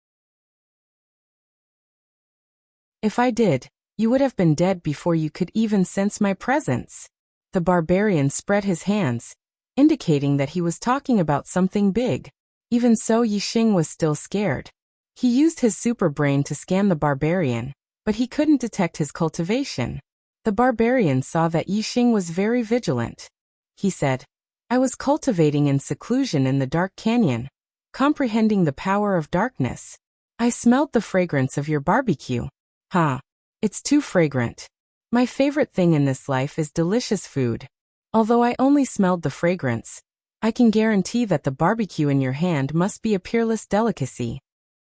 If I did, you would have been dead before you could even sense my presence." The barbarian spread his hands, indicating that he was talking about something big. Even so, Yixing was still scared. He used his super brain to scan the barbarian, but he couldn't detect his cultivation. The barbarian saw that Yixing was very vigilant. He said, "I was cultivating in seclusion in the dark canyon, comprehending the power of darkness. I smelled the fragrance of your barbecue. Ha! It's too fragrant. My favorite thing in this life is delicious food. Although I only smelled the fragrance, I can guarantee that the barbecue in your hand must be a peerless delicacy."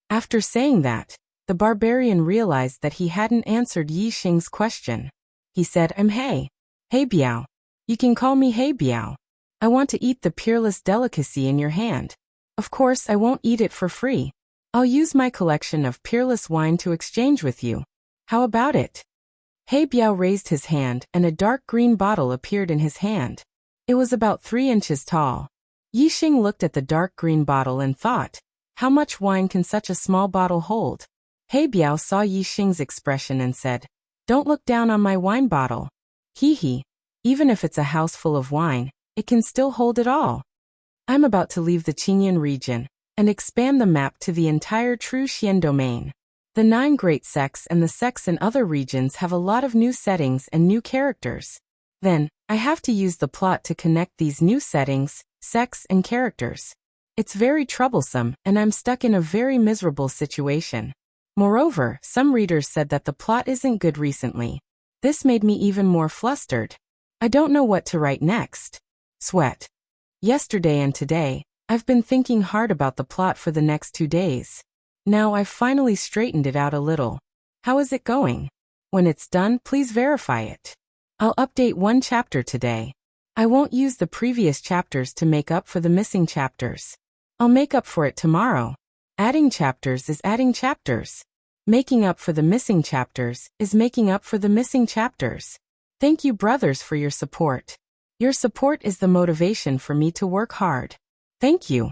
After saying that, the barbarian realized that he hadn't answered Yixing's question. He said, "I'm He Biao. You can call me He Biao. I want to eat the peerless delicacy in your hand. Of course, I won't eat it for free. I'll use my collection of peerless wine to exchange with you. How about it?" He Biao raised his hand and a dark green bottle appeared in his hand. It was about 3 inches tall. Yixing looked at the dark green bottle and thought, how much wine can such a small bottle hold? He Biao saw Yixing's expression and said, "Don't look down on my wine bottle. Hee. Even if it's a house full of wine, it can still hold it all. I'm about to leave the Qingyan region and expand the map to the entire True Xian domain. The 9 great sects and the sects in other regions have a lot of new settings and new characters. Then, I have to use the plot to connect these new settings, sects, and characters. It's very troublesome, and I'm stuck in a very miserable situation. Moreover, some readers said that the plot isn't good recently. This made me even more flustered. I don't know what to write next. Sweat. Yesterday and today, I've been thinking hard about the plot for the next 2 days. Now I've finally straightened it out a little. How is it going? When it's done, please verify it. I'll update 1 chapter today. I won't use the previous chapters to make up for the missing chapters. I'll make up for it tomorrow. Adding chapters is adding chapters. Making up for the missing chapters is making up for the missing chapters. Thank you, brothers, for your support. Your support is the motivation for me to work hard. Thank you."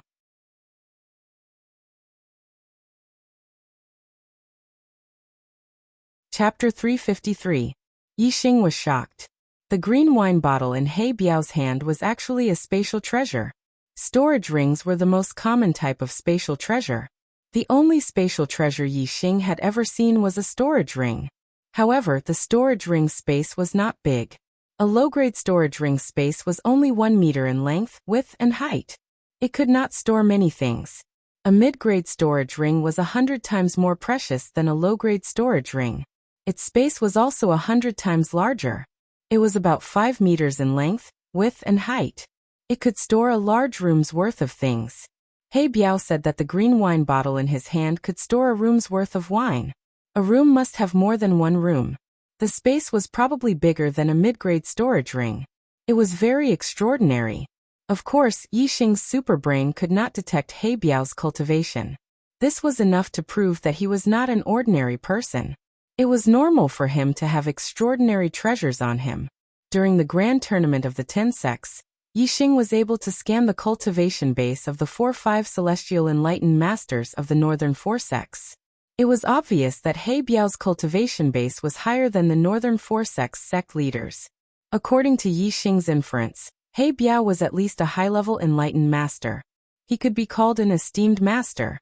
Chapter 353. Yixing was shocked. The green wine bottle in He Biao's hand was actually a spatial treasure. Storage rings were the most common type of spatial treasure. The only spatial treasure Yixing had ever seen was a storage ring. However, the storage ring space was not big. A low-grade storage ring space was only 1 meter in length, width, and height. It could not store many things. A mid-grade storage ring was 100 times more precious than a low-grade storage ring. Its space was also 100 times larger. It was about 5 meters in length, width, and height. It could store a large room's worth of things. He Biao said that the green wine bottle in his hand could store a room's worth of wine. A room must have more than 1 room. The space was probably bigger than a mid-grade storage ring. It was very extraordinary. Of course, Yixing's superbrain could not detect He Biao's cultivation. This was enough to prove that he was not an ordinary person. It was normal for him to have extraordinary treasures on him. During the grand tournament of the 10 sects, Yixing was able to scan the cultivation base of the 4-5 celestial enlightened masters of the northern 4 sects. It was obvious that He Biao's cultivation base was higher than the northern 4 sects sect leaders. According to Yixing's inference, He Biao was at least a high-level enlightened master. He could be called an esteemed master.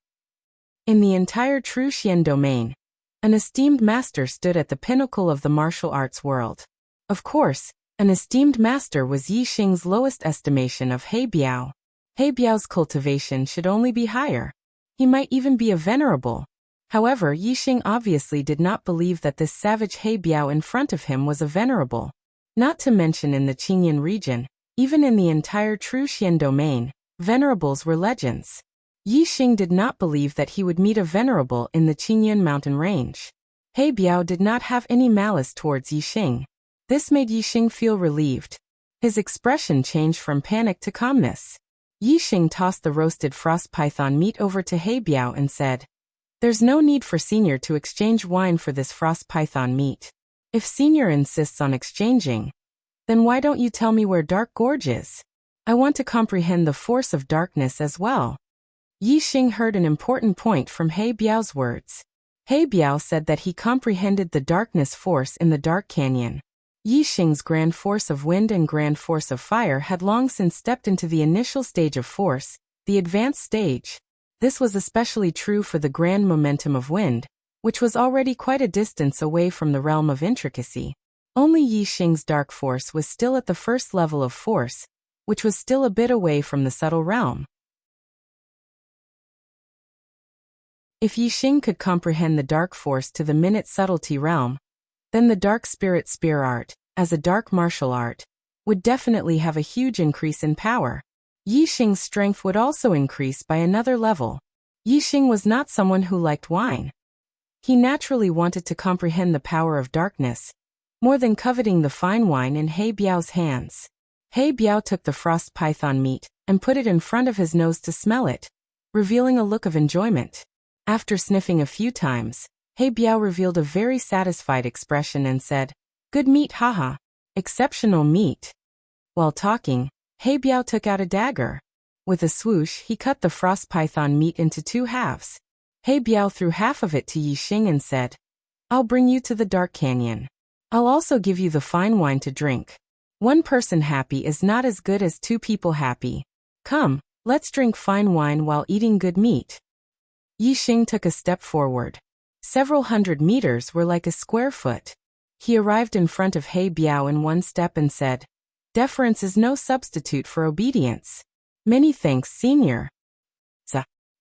In the entire True Xian domain, an esteemed master stood at the pinnacle of the martial arts world. Of course, an esteemed master was Yixing's lowest estimation of He Biao. He Biao's cultivation should only be higher. He might even be a venerable. However, Yixing obviously did not believe that this savage He Biao in front of him was a venerable. Not to mention in the Qingyan region, even in the entire Truxian domain, venerables were legends. Yi Xing did not believe that he would meet a venerable in the Qingyan mountain range. He Biao did not have any malice towards Yi Xing. This made Yi Xing feel relieved. His expression changed from panic to calmness. Yi Xing tossed the roasted frost python meat over to He Biao and said, "There's no need for Senior to exchange wine for this frost python meat. If Senior insists on exchanging, then why don't you tell me where Dark Gorge is? I want to comprehend the force of darkness as well." Yi Xing heard an important point from He Biao's words. He Biao said that he comprehended the darkness force in the Dark Canyon. Yi Xing's grand force of wind and grand force of fire had long since stepped into the initial stage of force, the advanced stage. This was especially true for the grand momentum of wind, which was already quite a distance away from the realm of intricacy. Only Yi Xing's dark force was still at the first level of force, which was still a bit away from the subtle realm. If Yi Xing could comprehend the dark force to the minute subtlety realm, then the dark spirit spear art, as a dark martial art, would definitely have a huge increase in power. Yi Xing's strength would also increase by another level. Yi Xing was not someone who liked wine. He naturally wanted to comprehend the power of darkness, more than coveting the fine wine in He Biao's hands. He Biao took the frost python meat and put it in front of his nose to smell it, revealing a look of enjoyment. After sniffing a few times, He Biao revealed a very satisfied expression and said, "Good meat, haha. Exceptional meat." While talking, He Biao took out a dagger. With a swoosh, he cut the frost python meat into 2 halves. He Biao threw half of it to Yi Xing and said, "I'll bring you to the Dark Canyon. I'll also give you the fine wine to drink. One person happy is not as good as 2 people happy. Come, let's drink fine wine while eating good meat." Yi Xing took a step forward. Several hundred meters were like a square foot. He arrived in front of He Biao in 1 step and said, "Deference is no substitute for obedience. Many thanks, Senior."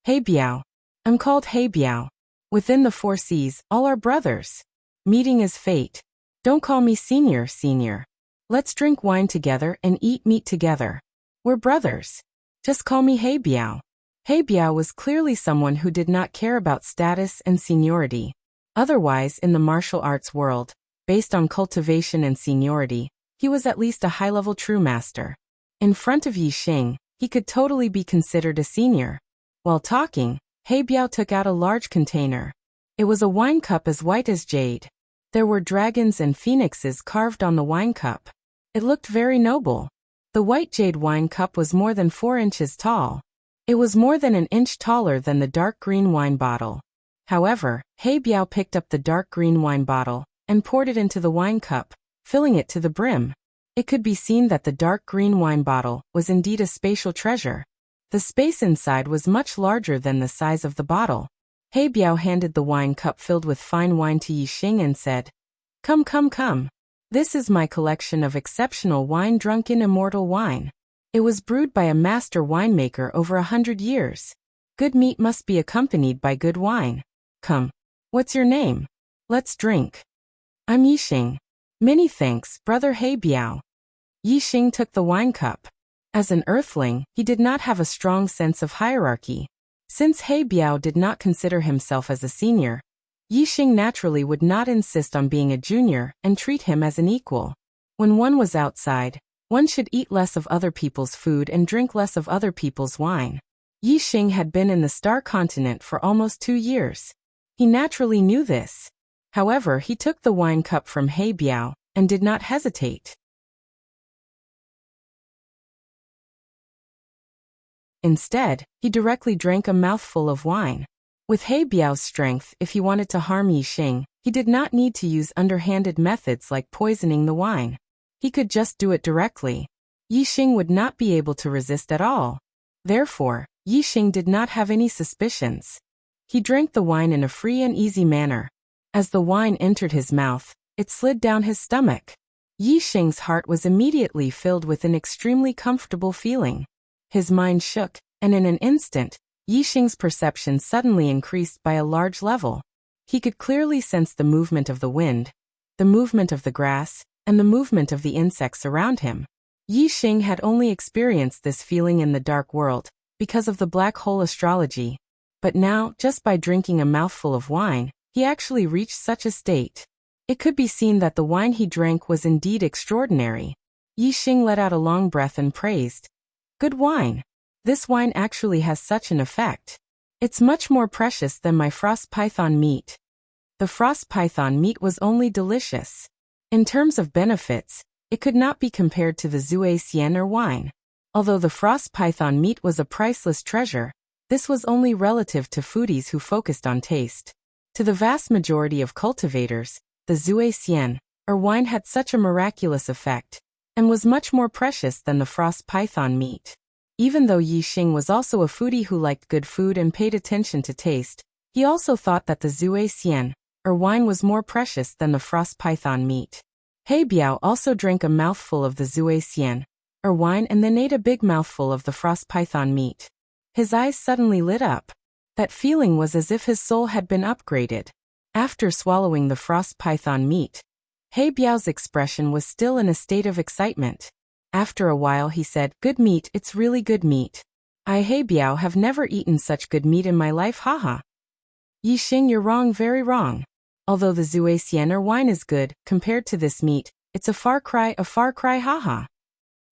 He Biao. I'm called He Biao. Within the 4 seas, all are brothers. Meeting is fate. Don't call me Senior, Senior. Let's drink wine together and eat meat together. We're brothers. Just call me He Biao. He Biao was clearly someone who did not care about status and seniority. Otherwise, in the martial arts world, based on cultivation and seniority, he was at least a high-level true master. In front of Yi Xing, he could totally be considered a senior. While talking, He Biao took out a large container. It was a wine cup as white as jade. There were dragons and phoenixes carved on the wine cup. It looked very noble. The white jade wine cup was more than 4 inches tall. It was more than an inch taller than the dark green wine bottle. However, He Biao picked up the dark green wine bottle and poured it into the wine cup, filling it to the brim. It could be seen that the dark green wine bottle was indeed a spatial treasure. The space inside was much larger than the size of the bottle. He Biao handed the wine cup filled with fine wine to Yi Xing and said, "Come, come, come. This is my collection of exceptional wine, drunken immortal wine. It was brewed by a master winemaker over 100 years. Good meat must be accompanied by good wine. Come. What's your name? Let's drink." "I'm Yi Xing." "Many thanks, brother He Biao." Yi Xing took the wine cup. As an earthling, he did not have a strong sense of hierarchy. Since He Biao did not consider himself as a senior, Yi Xing naturally would not insist on being a junior and treat him as an equal. When one was outside, one should eat less of other people's food and drink less of other people's wine. Yi Xing had been in the Star Continent for almost 2 years. He naturally knew this. However, he took the wine cup from He Biao and did not hesitate. Instead, he directly drank a mouthful of wine. With He Biao's strength, if he wanted to harm Yi Xing, he did not need to use underhanded methods like poisoning the wine. He could just do it directly. Yi Xing would not be able to resist at all. Therefore, Yi Xing did not have any suspicions. He drank the wine in a free and easy manner. As the wine entered his mouth, it slid down his stomach. Yi Xing's heart was immediately filled with an extremely comfortable feeling. His mind shook, and in an instant, Yi Xing's perception suddenly increased by a large level. He could clearly sense the movement of the wind, the movement of the grass, and the movement of the insects around him. Yi Xing had only experienced this feeling in the dark world, because of the black hole astrology. But now, just by drinking a mouthful of wine, he actually reached such a state. It could be seen that the wine he drank was indeed extraordinary. Yi Xing let out a long breath and praised. Good wine. This wine actually has such an effect. It's much more precious than my frost python meat. The frost python meat was only delicious. In terms of benefits, it could not be compared to the Zui Xian or wine. Although the frost python meat was a priceless treasure, this was only relative to foodies who focused on taste. To the vast majority of cultivators, the Zui Xian, or wine had such a miraculous effect, and was much more precious than the frost python meat. Even though Yi Xing was also a foodie who liked good food and paid attention to taste, he also thought that the Zui Xian, or wine was more precious than the frost python meat. He Biao also drank a mouthful of the Zui Xian, or wine, and then ate a big mouthful of the frost python meat. His eyes suddenly lit up. That feeling was as if his soul had been upgraded. After swallowing the frost python meat, He Biao's expression was still in a state of excitement. After a while he said, "Good meat, it's really good meat. I, He Biao, have never eaten such good meat in my life, haha." Yi Xing, you're wrong, very wrong. Although the Zui Xian or wine is good, compared to this meat, it's a far cry, haha.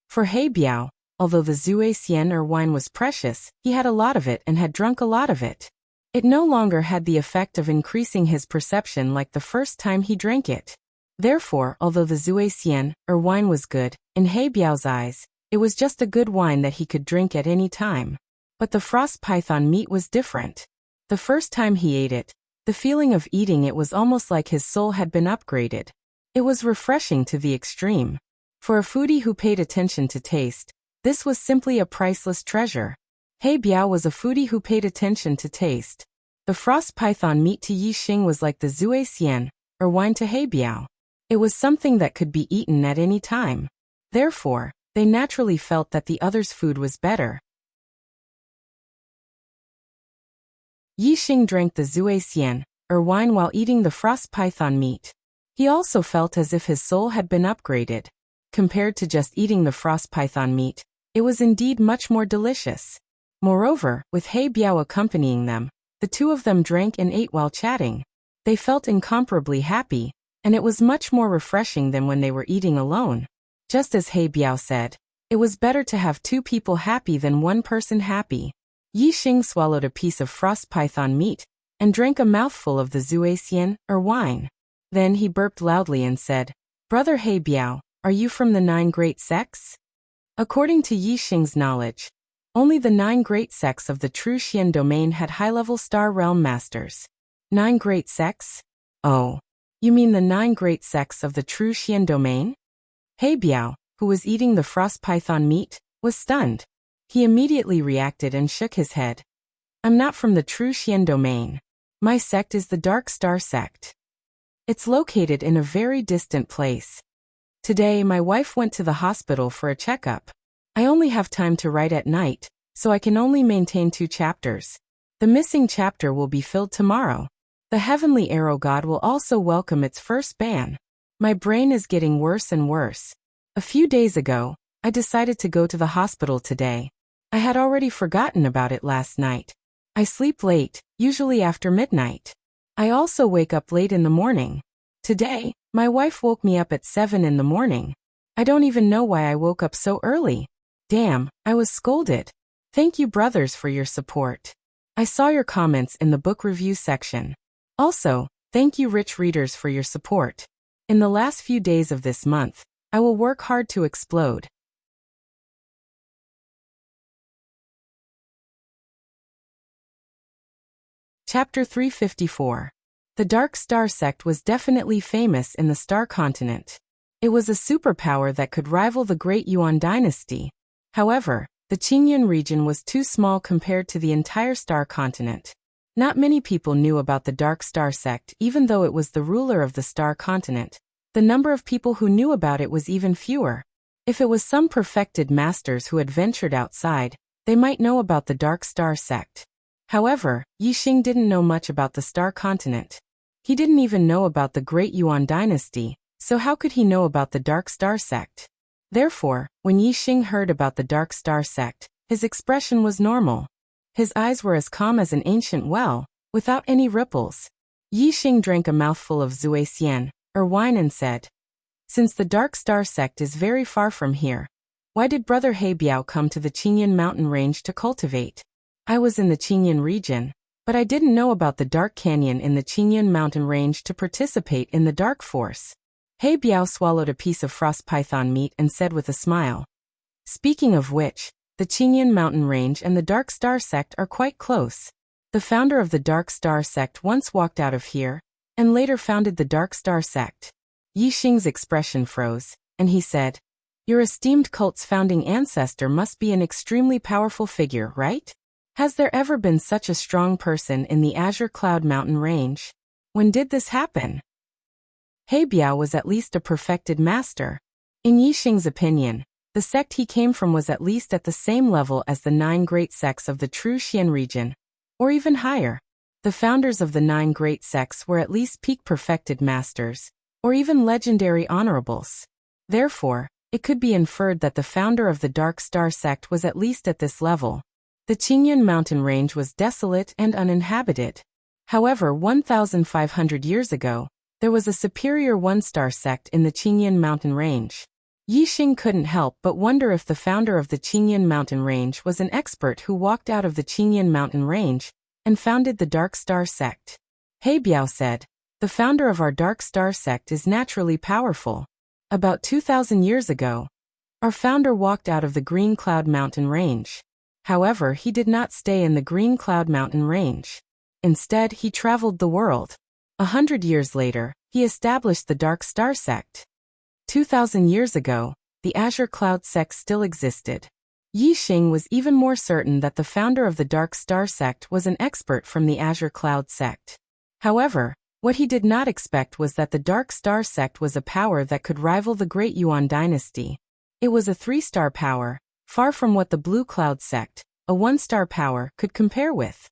For He Biao, although the Zui Xian or wine was precious, he had a lot of it and had drunk a lot of it. It no longer had the effect of increasing his perception like the first time he drank it. Therefore, although the Zui Xian, or wine was good, in He Biao's eyes, it was just a good wine that he could drink at any time. But the frost python meat was different. The first time he ate it, the feeling of eating it was almost like his soul had been upgraded. It was refreshing to the extreme. For a foodie who paid attention to taste, this was simply a priceless treasure. He Biao was a foodie who paid attention to taste. The frost python meat to Yi Xing was like the Zui Xian, or wine to He Biao. It was something that could be eaten at any time. Therefore, they naturally felt that the other's food was better. Yi Xing drank the Zui Xian, or wine, while eating the frost python meat. He also felt as if his soul had been upgraded. Compared to just eating the frost python meat, it was indeed much more delicious. Moreover, with He Biao accompanying them, the two of them drank and ate while chatting. They felt incomparably happy, and it was much more refreshing than when they were eating alone. Just as He Biao said, it was better to have two people happy than one person happy. Yi Xing swallowed a piece of frost python meat, and drank a mouthful of the Zui Xian, or wine. Then he burped loudly and said, "Brother He Biao, are you from the 9 great sects?" According to Yi Xing's knowledge, only the 9 great sects of the true Xian domain had high-level star realm masters. 9 great sects? Oh, you mean the 9 great sects of the true Xian domain? He Biao, who was eating the frost python meat, was stunned. He immediately reacted and shook his head. "I'm not from the true Xian domain. My sect is the Dark Star sect. It's located in a very distant place. Today my wife went to the hospital for a checkup. I only have time to write at night, so I can only maintain 2 chapters. The missing chapter will be filled tomorrow. The heavenly arrow god will also welcome its first ban. My brain is getting worse and worse. A few days ago, I decided to go to the hospital today. I had already forgotten about it last night. I sleep late, usually after midnight. I also wake up late in the morning. Today, my wife woke me up at 7 in the morning. I don't even know why I woke up so early. Damn, I was scolded. Thank you, brothers, for your support. I saw your comments in the book review section. Also, thank you, rich readers, for your support. In the last few days of this month, I will work hard to explode. Chapter 354. The Dark Star sect was definitely famous in the Star Continent. It was a superpower that could rival the Great Yuan dynasty. However, the Qingyun region was too small compared to the entire Star Continent. Not many people knew about the Dark Star sect, even though it was the ruler of the Star Continent. The number of people who knew about it was even fewer. If it was some perfected masters who had ventured outside, they might know about the Dark Star sect. However, Yi Xing didn't know much about the Star Continent. He didn't even know about the Great Yuan dynasty, So how could he know about the Dark Star sect? Therefore, when Yixing heard about the Dark Star sect, his expression was normal. His eyes were as calm as an ancient well, without any ripples. Yixing drank a mouthful of zuixian, or wine, and said, "Since the Dark Star sect is very far from here, why did Brother Heibiao come to the Qingyan mountain range to cultivate? I was in the Qingyan region, but I didn't know about the Dark Canyon in the Qingyan mountain range to participate in the Dark Force." Heibiao swallowed a piece of frost python meat and said with a smile, "Speaking of which, the Qingyan mountain range and the Dark Star sect are quite close. The founder of the Dark Star sect once walked out of here, and later founded the Dark Star sect." Yixing's expression froze, and he said, "Your esteemed cult's founding ancestor must be an extremely powerful figure, right? Has there ever been such a strong person in the Azure Cloud Mountain range? When did this happen?" Heibiao was at least a perfected master. In Yixing's opinion, the sect he came from was at least at the same level as the 9 great sects of the true Xian region, or even higher. The founders of the 9 great sects were at least peak perfected masters, or even legendary honorables. Therefore, it could be inferred that the founder of the Dark Star sect was at least at this level. The Qingyan mountain range was desolate and uninhabited. However, 1,500 years ago, there was a superior 1-star sect in the Qingyan mountain range. Yixing couldn't help but wonder if the founder of the Qingyan mountain range was an expert who walked out of the Qingyan mountain range and founded the Dark Star sect. Heibiao said, "The founder of our Dark Star sect is naturally powerful. About 2,000 years ago, our founder walked out of the Green Cloud Mountain range. However, he did not stay in the Green Cloud Mountain range. Instead, he traveled the world. 100 years later, he established the Dark Star sect. 2,000 years ago, the Azure Cloud sect still existed." Yixing was even more certain that the founder of the Dark Star sect was an expert from the Azure Cloud sect. However, what he did not expect was that the Dark Star sect was a power that could rival the Great Yuan dynasty. It was a 3-star power, far from what the Blue Cloud sect, a 1-star power, could compare with.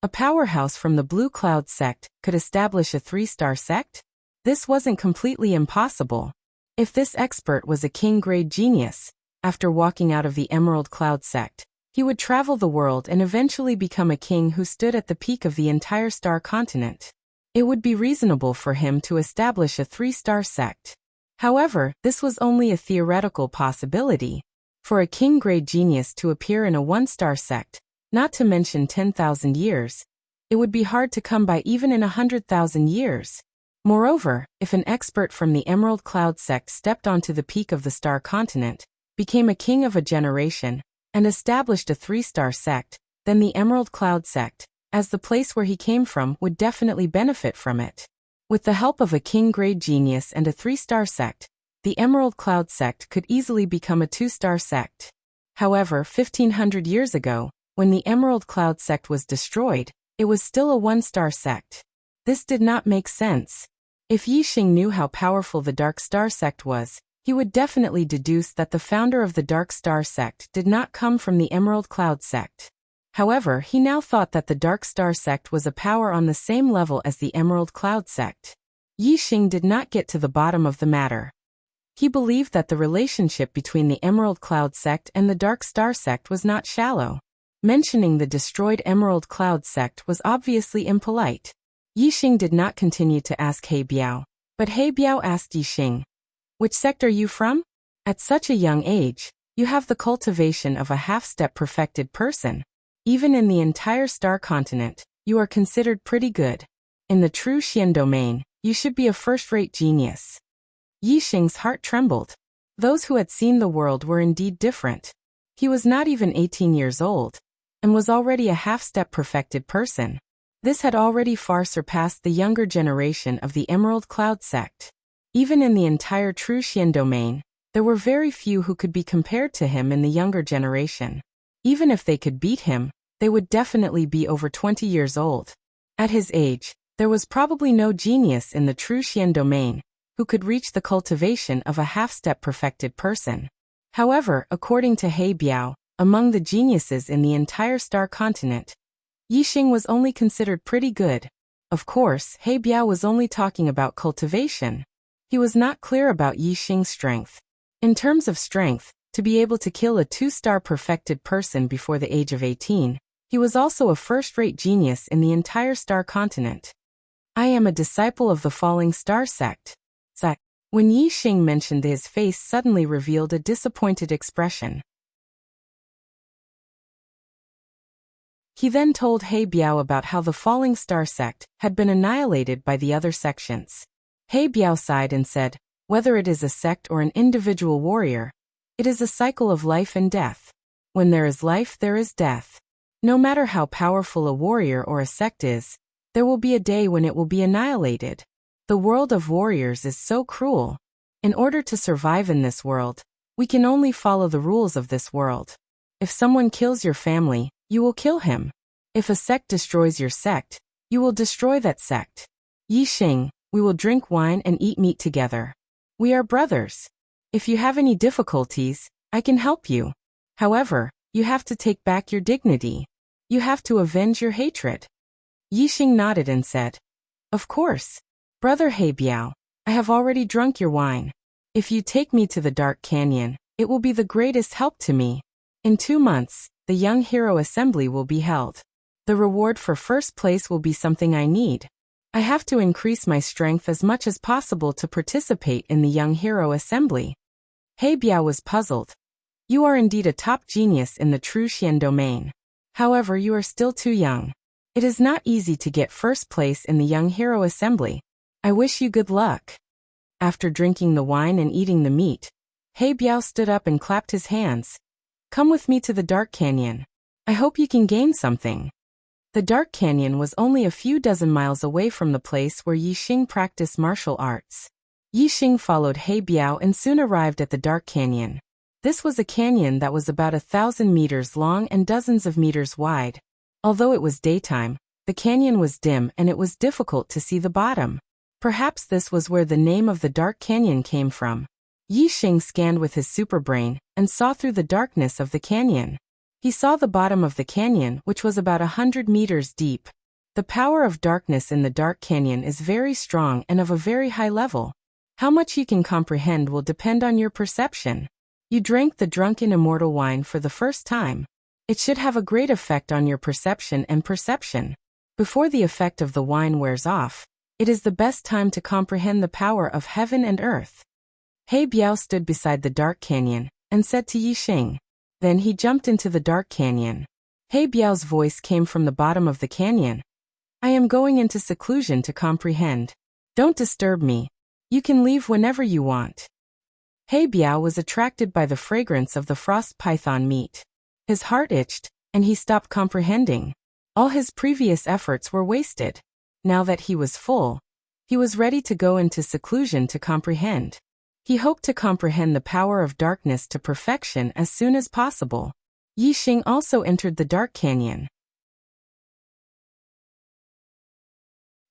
A powerhouse from the Blue Cloud sect could establish a 3-star sect? This wasn't completely impossible. If this expert was a king-grade genius, after walking out of the Emerald Cloud sect, he would travel the world and eventually become a king who stood at the peak of the entire star continent. It would be reasonable for him to establish a 3-star sect. However, this was only a theoretical possibility. For a king-grade genius to appear in a 1-star sect, not to mention 10,000 years, it would be hard to come by even in 100,000 years. Moreover, if an expert from the Emerald Cloud sect stepped onto the peak of the star continent, became a king of a generation, and established a 3-star sect, then the Emerald Cloud sect, as the place where he came from, would definitely benefit from it. With the help of a king-grade genius and a 3-star sect, the Emerald Cloud sect could easily become a 2-star sect. However, 1,500 years ago, when the Emerald Cloud sect was destroyed, it was still a 1-star sect. This did not make sense. If Yixing knew how powerful the Dark Star sect was, he would definitely deduce that the founder of the Dark Star sect did not come from the Emerald Cloud sect. However, he now thought that the Dark Star sect was a power on the same level as the Emerald Cloud sect. Yixing did not get to the bottom of the matter. He believed that the relationship between the Emerald Cloud sect and the Dark Star sect was not shallow. Mentioning the destroyed Emerald Cloud sect was obviously impolite. Yixing did not continue to ask Heibiao, but Heibiao asked Yixing, "Which sect are you from? At such a young age, you have the cultivation of a half-step perfected person. Even in the entire star continent, you are considered pretty good. In the true Xian domain, you should be a first-rate genius." Yixing's heart trembled. Those who had seen the world were indeed different. He was not even 18 years old, and was already a half-step perfected person. This had already far surpassed the younger generation of the Emerald Cloud sect. Even in the entire true Xian domain, there were very few who could be compared to him in the younger generation. Even if they could beat him, they would definitely be over 20 years old. At his age, there was probably no genius in the true Xian domain who could reach the cultivation of a half-step perfected person. However, according to Heibiao, among the geniuses in the entire star continent, Yixing was only considered pretty good. Of course, He Biao was only talking about cultivation. He was not clear about Yi Xing's strength. In terms of strength, to be able to kill a 2-star perfected person before the age of 18, he was also a first-rate genius in the entire star continent. I am a disciple of the Falling Star sect. When Yi Xing mentioned his face suddenly revealed a disappointed expression. He then told He Biao about how the Falling Star sect had been annihilated by the other sections. He Biao sighed and said, whether it is a sect or an individual warrior, it is a cycle of life and death. When there is life, there is death. No matter how powerful a warrior or a sect is, there will be a day when it will be annihilated. The world of warriors is so cruel. In order to survive in this world, we can only follow the rules of this world. If someone kills your family, you will kill him. If a sect destroys your sect, you will destroy that sect. Yi Xing, we will drink wine and eat meat together. We are brothers. If you have any difficulties, I can help you. However, you have to take back your dignity. You have to avenge your hatred. Yi Xing nodded and said, of course. Brother He Biao, I have already drunk your wine. If you take me to the Dark Canyon, it will be the greatest help to me. In 2 months, the Young Hero Assembly will be held. The reward for first place will be something I need. I have to increase my strength as much as possible to participate in the Young Hero Assembly. He Biao was puzzled. You are indeed a top genius in the True Xian domain. However, you are still too young. It is not easy to get first place in the Young Hero Assembly. I wish you good luck. After drinking the wine and eating the meat, He Biao stood up and clapped his hands. Come with me to the Dark Canyon. I hope you can gain something. The Dark Canyon was only a few dozen miles away from the place where Yi Xing practiced martial arts. Yi Xing followed He Biao and soon arrived at the Dark Canyon. This was a canyon that was about 1,000 meters long and dozens of meters wide. Although it was daytime, the canyon was dim and it was difficult to see the bottom. Perhaps this was where the name of the Dark Canyon came from. Yi Xing scanned with his superbrain and saw through the darkness of the canyon. He saw the bottom of the canyon, which was about 100 meters deep. The power of darkness in the Dark Canyon is very strong and of a very high level. How much you can comprehend will depend on your perception. You drank the drunken immortal wine for the first time. It should have a great effect on your perception and perception. Before the effect of the wine wears off, it is the best time to comprehend the power of heaven and earth. He Biao stood beside the Dark Canyon and said to Yi Xing. Then he jumped into the Dark Canyon. He Biao's voice came from the bottom of the canyon. I am going into seclusion to comprehend. Don't disturb me. You can leave whenever you want. He Biao was attracted by the fragrance of the frost python meat. His heart itched, and he stopped comprehending. All his previous efforts were wasted. Now that he was full, he was ready to go into seclusion to comprehend. He hoped to comprehend the power of darkness to perfection as soon as possible. Yi Xing also entered the Dark Canyon.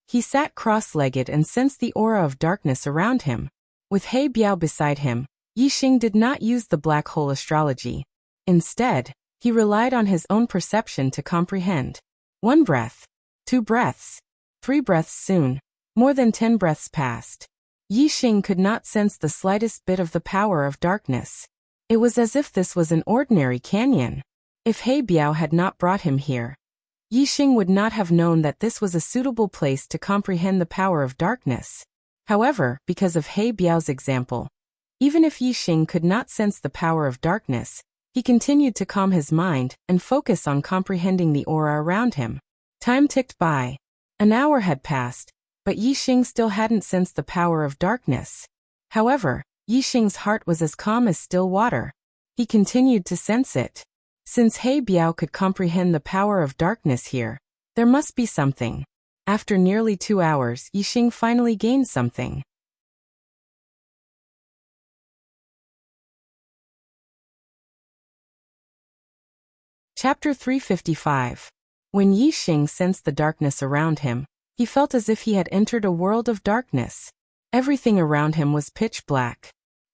He sat cross-legged and sensed the aura of darkness around him. With He Biao beside him, Yi Xing did not use the black hole astrology. Instead, he relied on his own perception to comprehend. 1 breath, 2 breaths, 3 breaths soon. More than 10 breaths passed. Yi Xing could not sense the slightest bit of the power of darkness. It was as if this was an ordinary canyon. If He Biao had not brought him here, Yi Xing would not have known that this was a suitable place to comprehend the power of darkness. However, because of He Biao's example, even if Yi Xing could not sense the power of darkness, he continued to calm his mind and focus on comprehending the aura around him. Time ticked by. An hour had passed, but Yi Xing still hadn't sensed the power of darkness. However, Yi Xing's heart was as calm as still water. He continued to sense it. Since He Biao could comprehend the power of darkness here, there must be something. After nearly 2 hours, Yi Xing finally gained something. Chapter 355. When Yi Xing sensed the darkness around him, he felt as if he had entered a world of darkness. Everything around him was pitch black.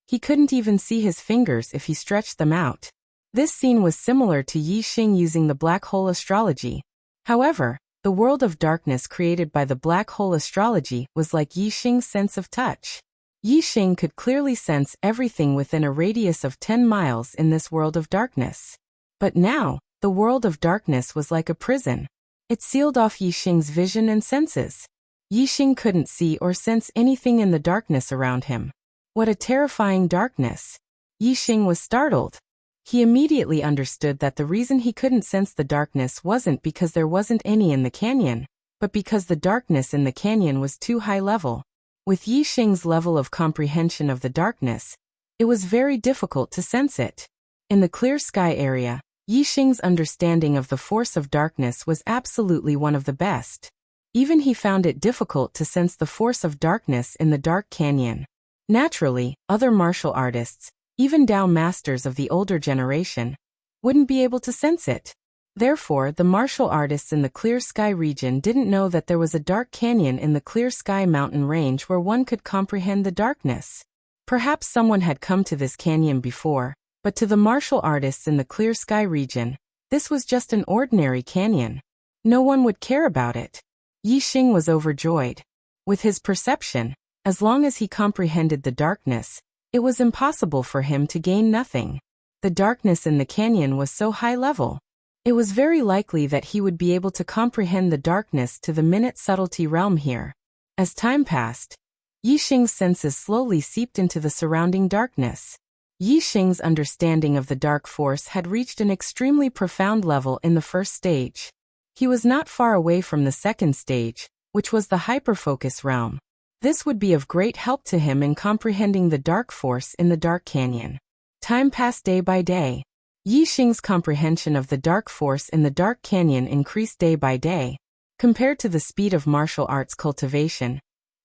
He couldn't even see his fingers if he stretched them out. This scene was similar to Yi Xing using the black hole astrology. However, The world of darkness created by the black hole astrology was like Yixing's sense of touch. Yixing could clearly sense everything within a radius of 10 miles in this world of darkness. But now, the world of darkness was like a prison. It sealed off Yixing's vision and senses. Yixing couldn't see or sense anything in the darkness around him. What a terrifying darkness! Yixing was startled. He immediately understood that the reason he couldn't sense the darkness wasn't because there wasn't any in the canyon, but because the darkness in the canyon was too high level. With Yixing's level of comprehension of the darkness, it was very difficult to sense it. In the clear sky area, Yixing's understanding of the force of darkness was absolutely one of the best. Even he found it difficult to sense the force of darkness in the dark canyon. Naturally, other martial artists, even Dao masters of the older generation, wouldn't be able to sense it. Therefore, the martial artists in the clear sky region didn't know that there was a dark canyon in the clear sky mountain range where one could comprehend the darkness. Perhaps someone had come to this canyon before, but to the martial artists in the clear sky region, this was just an ordinary canyon. No one would care about it. Yixing was overjoyed. With his perception, as long as he comprehended the darkness, it was impossible for him to gain nothing. The darkness in the canyon was so high level. It was very likely that he would be able to comprehend the darkness to the minute subtlety realm here. As time passed, Yixing's senses slowly seeped into the surrounding darkness. Yixing's understanding of the dark force had reached an extremely profound level in the first stage. He was not far away from the second stage, which was the hyperfocus realm. This would be of great help to him in comprehending the dark force in the dark canyon. Time passed day by day. Yixing's comprehension of the dark force in the dark canyon increased day by day. Compared to the speed of martial arts cultivation,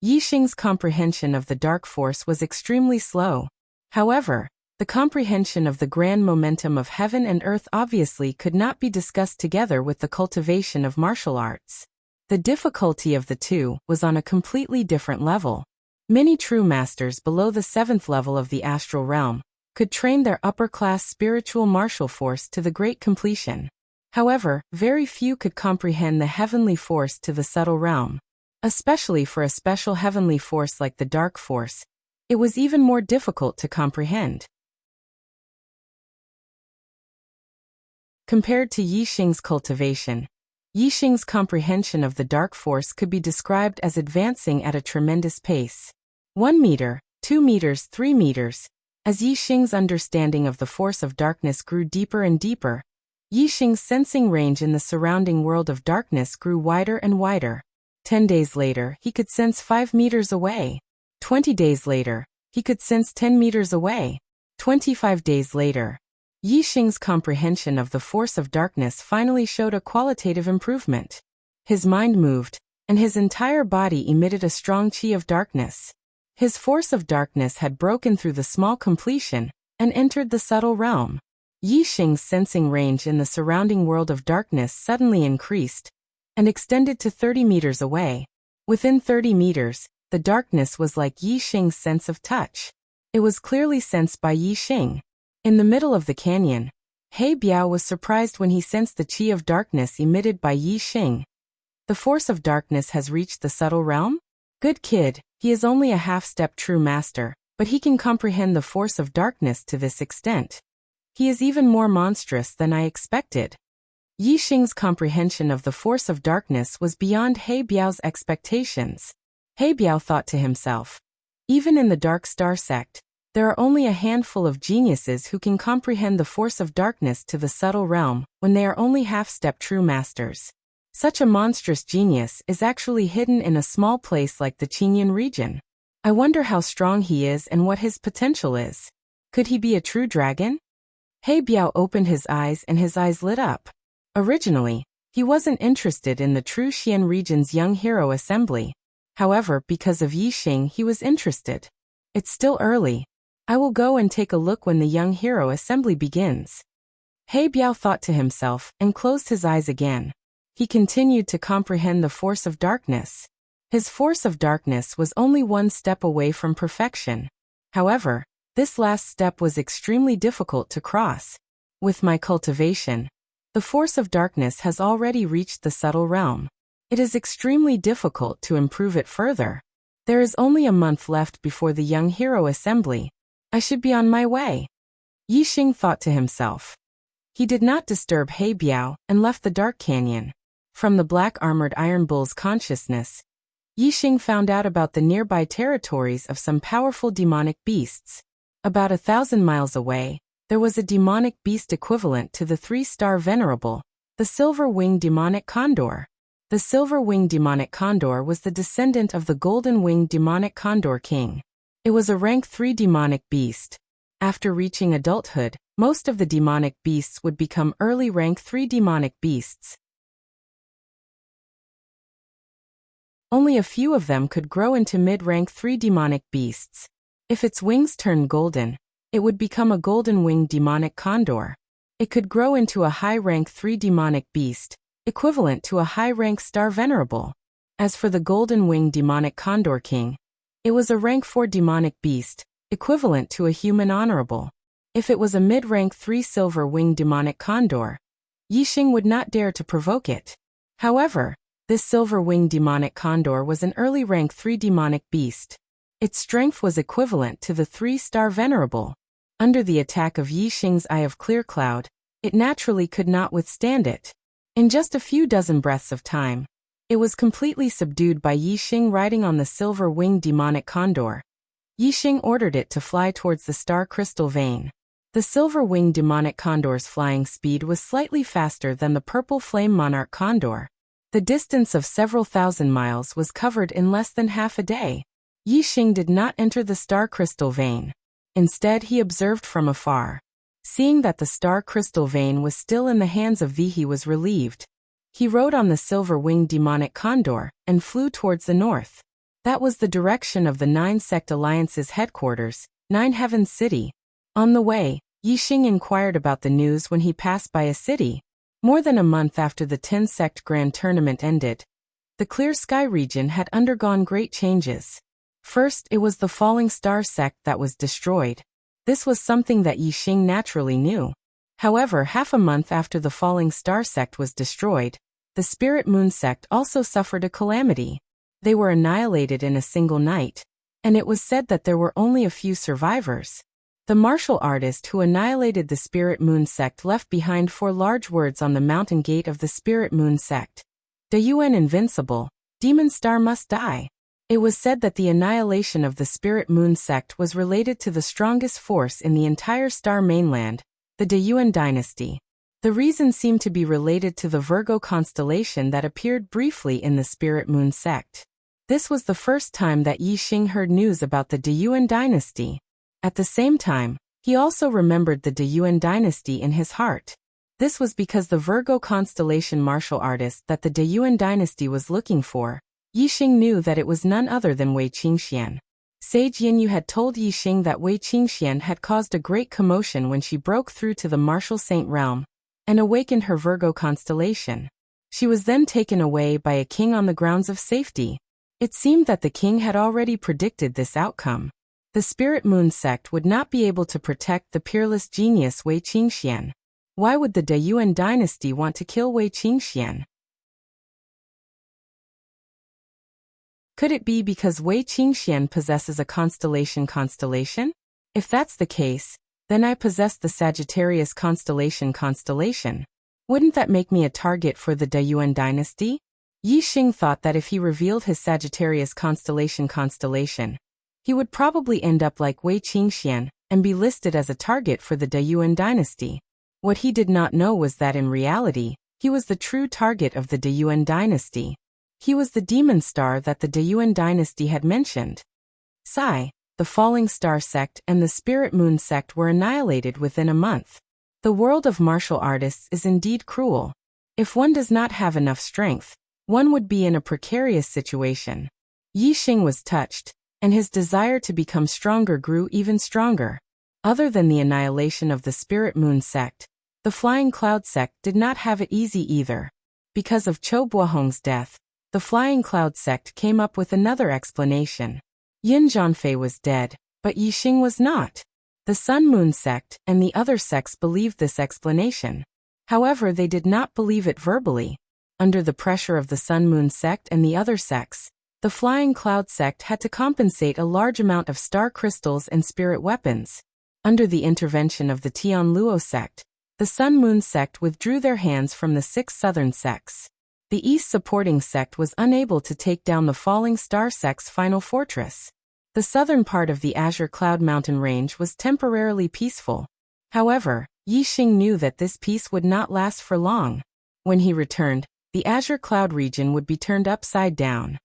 Yixing's comprehension of the dark force was extremely slow. However, the comprehension of the grand momentum of heaven and earth obviously could not be discussed together with the cultivation of martial arts. The difficulty of the two was on a completely different level. Many true masters below the 7th level of the astral realm could train their upper-class spiritual martial force to the great completion. However, very few could comprehend the heavenly force to the subtle realm. Especially for a special heavenly force like the dark force, it was even more difficult to comprehend. Compared to Yixing's cultivation, Yixing's comprehension of the dark force could be described as advancing at a tremendous pace. 1 meter, 2 meters, 3 meters. As Yixing's understanding of the force of darkness grew deeper and deeper, Yixing's sensing range in the surrounding world of darkness grew wider and wider. 10 days later, he could sense 5 meters away. 20 days later, he could sense 10 meters away. 25 days later, Yixing's comprehension of the force of darkness finally showed a qualitative improvement. His mind moved, and his entire body emitted a strong qi of darkness. His force of darkness had broken through the small completion and entered the subtle realm. Yixing's sensing range in the surrounding world of darkness suddenly increased and extended to 30 meters away. Within 30 meters, the darkness was like Yixing's sense of touch. It was clearly sensed by Yixing. In the middle of the canyon, He Biao was surprised when he sensed the qi of darkness emitted by Yixing. The force of darkness has reached the subtle realm? Good kid, he is only a half-step true master, but he can comprehend the force of darkness to this extent. He is even more monstrous than I expected. Yixing's comprehension of the force of darkness was beyond He Biao's expectations. He Biao thought to himself, even in the Dark Star sect, there are only a handful of geniuses who can comprehend the force of darkness to the subtle realm when they are only half-step true masters. Such a monstrous genius is actually hidden in a small place like the Qingyun region. I wonder how strong he is and what his potential is. Could he be a true dragon? He Biao opened his eyes and his eyes lit up. Originally, he wasn't interested in the true Xian region's young hero assembly. However, because of Yixing, he was interested. It's still early. I will go and take a look when the young hero assembly begins. He Biao thought to himself and closed his eyes again. He continued to comprehend the force of darkness. His force of darkness was only one step away from perfection. However, this last step was extremely difficult to cross. With my cultivation, the force of darkness has already reached the subtle realm. It is extremely difficult to improve it further. There is only a month left before the young hero assembly. I should be on my way. Yixing thought to himself. He did not disturb He Biao and left the dark canyon. From the black-armored Iron Bull's consciousness, Yixing found out about the nearby territories of some powerful demonic beasts. About 1,000 miles away, there was a demonic beast equivalent to the 3-star venerable, the silver-winged demonic condor. The silver-winged demonic condor was the descendant of the golden-winged demonic condor king. It was a rank 3 demonic beast. After reaching adulthood, most of the demonic beasts would become early rank 3 demonic beasts. Only a few of them could grow into mid-rank 3 demonic beasts. If its wings turned golden, it would become a golden-winged demonic condor. It could grow into a high-rank 3 demonic beast, equivalent to a high-rank star venerable. As for the golden-winged demonic condor king, it was a rank 4 demonic beast, equivalent to a human honorable. If it was a mid-rank 3 silver-winged demonic condor, Yixing would not dare to provoke it. However, this silver-winged demonic condor was an early rank 3 demonic beast. Its strength was equivalent to the 3-star venerable. Under the attack of Yixing's Eye of Clear Cloud, it naturally could not withstand it. In just a few dozen breaths of time, it was completely subdued by Yixing riding on the silver-winged demonic condor. Yixing ordered it to fly towards the star crystal vein. The silver-winged demonic condor's flying speed was slightly faster than the purple flame monarch condor. The distance of several thousand miles was covered in less than half a day. Yixing did not enter the star crystal vein. Instead, he observed from afar. Seeing that the star crystal vein was still in the hands of V, he was relieved. He rode on the silver-winged demonic condor and flew towards the north. That was the direction of the 9-sect alliance's headquarters, 9 Heavens City. On the way, Yixing inquired about the news when he passed by a city. More than a month after the 10-sect grand tournament ended, the Clear Sky region had undergone great changes. First, it was the Falling Star sect that was destroyed. This was something that Yixing naturally knew. However, half a month after the Falling Star sect was destroyed, the Spirit Moon sect also suffered a calamity. They were annihilated in a single night, and it was said that there were only a few survivors. The martial artist who annihilated the Spirit Moon sect left behind 4 large words on the mountain gate of the Spirit Moon sect. Dayuan invincible, Demon Star must die. It was said that the annihilation of the Spirit Moon sect was related to the strongest force in the entire star mainland, the Dayuan dynasty. The reason seemed to be related to the Virgo constellation that appeared briefly in the Spirit Moon sect. This was the first time that Yixing heard news about the Dayuan dynasty. At the same time, he also remembered the Dayuan dynasty in his heart. This was because the Virgo constellation martial artist that the Dayuan dynasty was looking for, Yixing knew that it was none other than Wei Qingxian. Sage Yinyu had told Yixing that Wei Qingxian had caused a great commotion when she broke through to the martial saint realm and awakened her Virgo constellation. She was then taken away by a king on the grounds of safety. It seemed that the king had already predicted this outcome. The Spirit Moon sect would not be able to protect the peerless genius Wei Qingxian. Why would the Dayuan dynasty want to kill Wei Qingxian? Could it be because Wei Qingxian possesses a constellation? If that's the case, then I possess the Sagittarius constellation. Wouldn't that make me a target for the Dayuan dynasty? Yixing thought that if he revealed his Sagittarius constellation, he would probably end up like Wei Qingxian and be listed as a target for the Dayuan dynasty. What he did not know was that in reality, he was the true target of the Dayuan dynasty. He was the demon star that the Dayuan dynasty had mentioned. Sai, the Falling Star sect and the Spirit Moon sect were annihilated within a month. The world of martial artists is indeed cruel. If one does not have enough strength, one would be in a precarious situation. Yixing was touched, and his desire to become stronger grew even stronger. Other than the annihilation of the Spirit Moon sect, the Flying Cloud sect did not have it easy either. Because of Cho Buahong's death, the Flying Cloud sect came up with another explanation. Yin Zhanfei was dead, but Yixing was not. The Sun Moon sect and the other sects believed this explanation. However, they did not believe it verbally. Under the pressure of the Sun-Moon sect and the other sects, the Flying Cloud sect had to compensate a large amount of star crystals and spirit weapons. Under the intervention of the Tianluo sect, the Sun-Moon sect withdrew their hands from the 6 southern sects. The East supporting sect was unable to take down the Falling Star sect's final fortress. The southern part of the Azure Cloud mountain range was temporarily peaceful. However, Yi Xing knew that this peace would not last for long. When he returned, the Azure Cloud region would be turned upside down.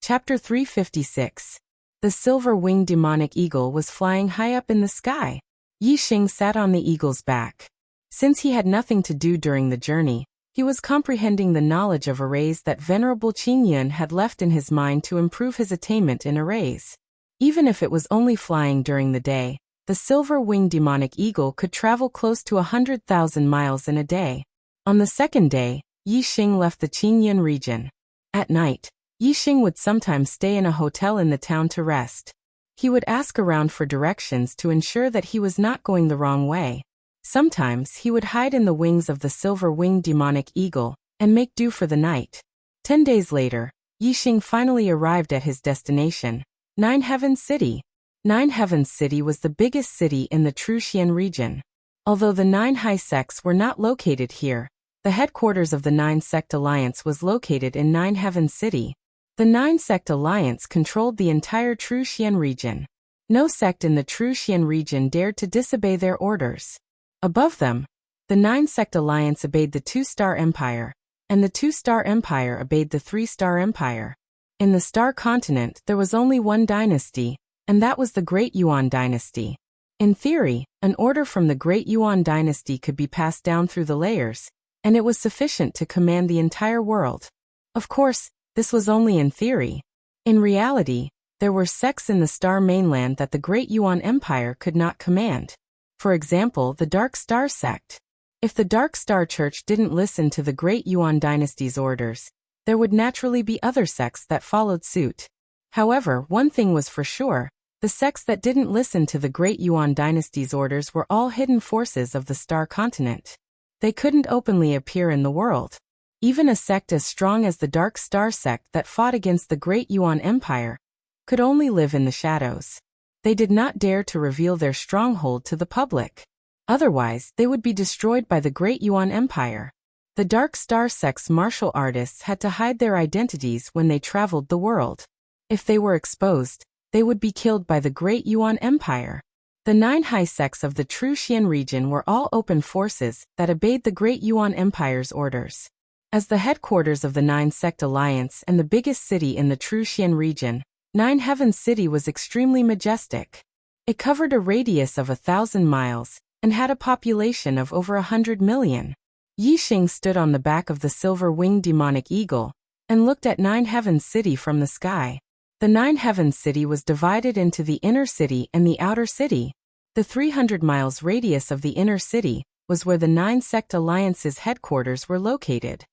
Chapter 356. The silver-winged demonic eagle was flying high up in the sky. Yi Xing sat on the eagle's back. Since he had nothing to do during the journey, he was comprehending the knowledge of arrays that Venerable Qing Yun had left in his mind to improve his attainment in arrays. Even if it was only flying during the day, the silver-winged demonic eagle could travel close to 100,000 miles in a day. On the second day, Yi Xing left the Qing Yun region. At night, Yi Xing would sometimes stay in a hotel in the town to rest. He would ask around for directions to ensure that he was not going the wrong way. Sometimes he would hide in the wings of the silver-winged demonic eagle and make do for the night. 10 days later, Yi Xing finally arrived at his destination, Nine Heavens City. Nine Heavens City was the biggest city in the Truxian region. Although the 9 high sects were not located here, the headquarters of the 9 Sect Alliance was located in Nine Heavens City. The 9 Sect Alliance controlled the entire Truxian region. No sect in the Truxian region dared to disobey their orders. Above them, the 9 Sect Alliance obeyed the 2-Star Empire, and the 2-Star Empire obeyed the 3-Star Empire. In the Star Continent there was only one dynasty, and that was the Great Yuan dynasty. In theory, an order from the Great Yuan dynasty could be passed down through the layers, and it was sufficient to command the entire world. Of course, this was only in theory. In reality, there were sects in the Star mainland that the Great Yuan Empire could not command. For example, the Dark Star sect. If the Dark Star Church didn't listen to the Great Yuan dynasty's orders, there would naturally be other sects that followed suit. However, one thing was for sure, the sects that didn't listen to the Great Yuan dynasty's orders were all hidden forces of the Star Continent. They couldn't openly appear in the world. Even a sect as strong as the Dark Star sect that fought against the Great Yuan Empire could only live in the shadows. They did not dare to reveal their stronghold to the public. Otherwise, they would be destroyed by the Great Yuan Empire. The Dark Star sect's martial artists had to hide their identities when they traveled the world. If they were exposed, they would be killed by the Great Yuan Empire. The 9 high sects of the Truxian region were all open forces that obeyed the Great Yuan Empire's orders. As the headquarters of the 9 Sect Alliance and the biggest city in the Truxian region, Nine Heavens City was extremely majestic. It covered a radius of 1,000 miles and had a population of over 100 million. Yi Xing stood on the back of the silver-winged demonic eagle and looked at Nine Heavens City from the sky. The Nine Heavens City was divided into the inner city and the outer city. The 300 miles radius of the inner city was where the 9 Sect Alliance's headquarters were located.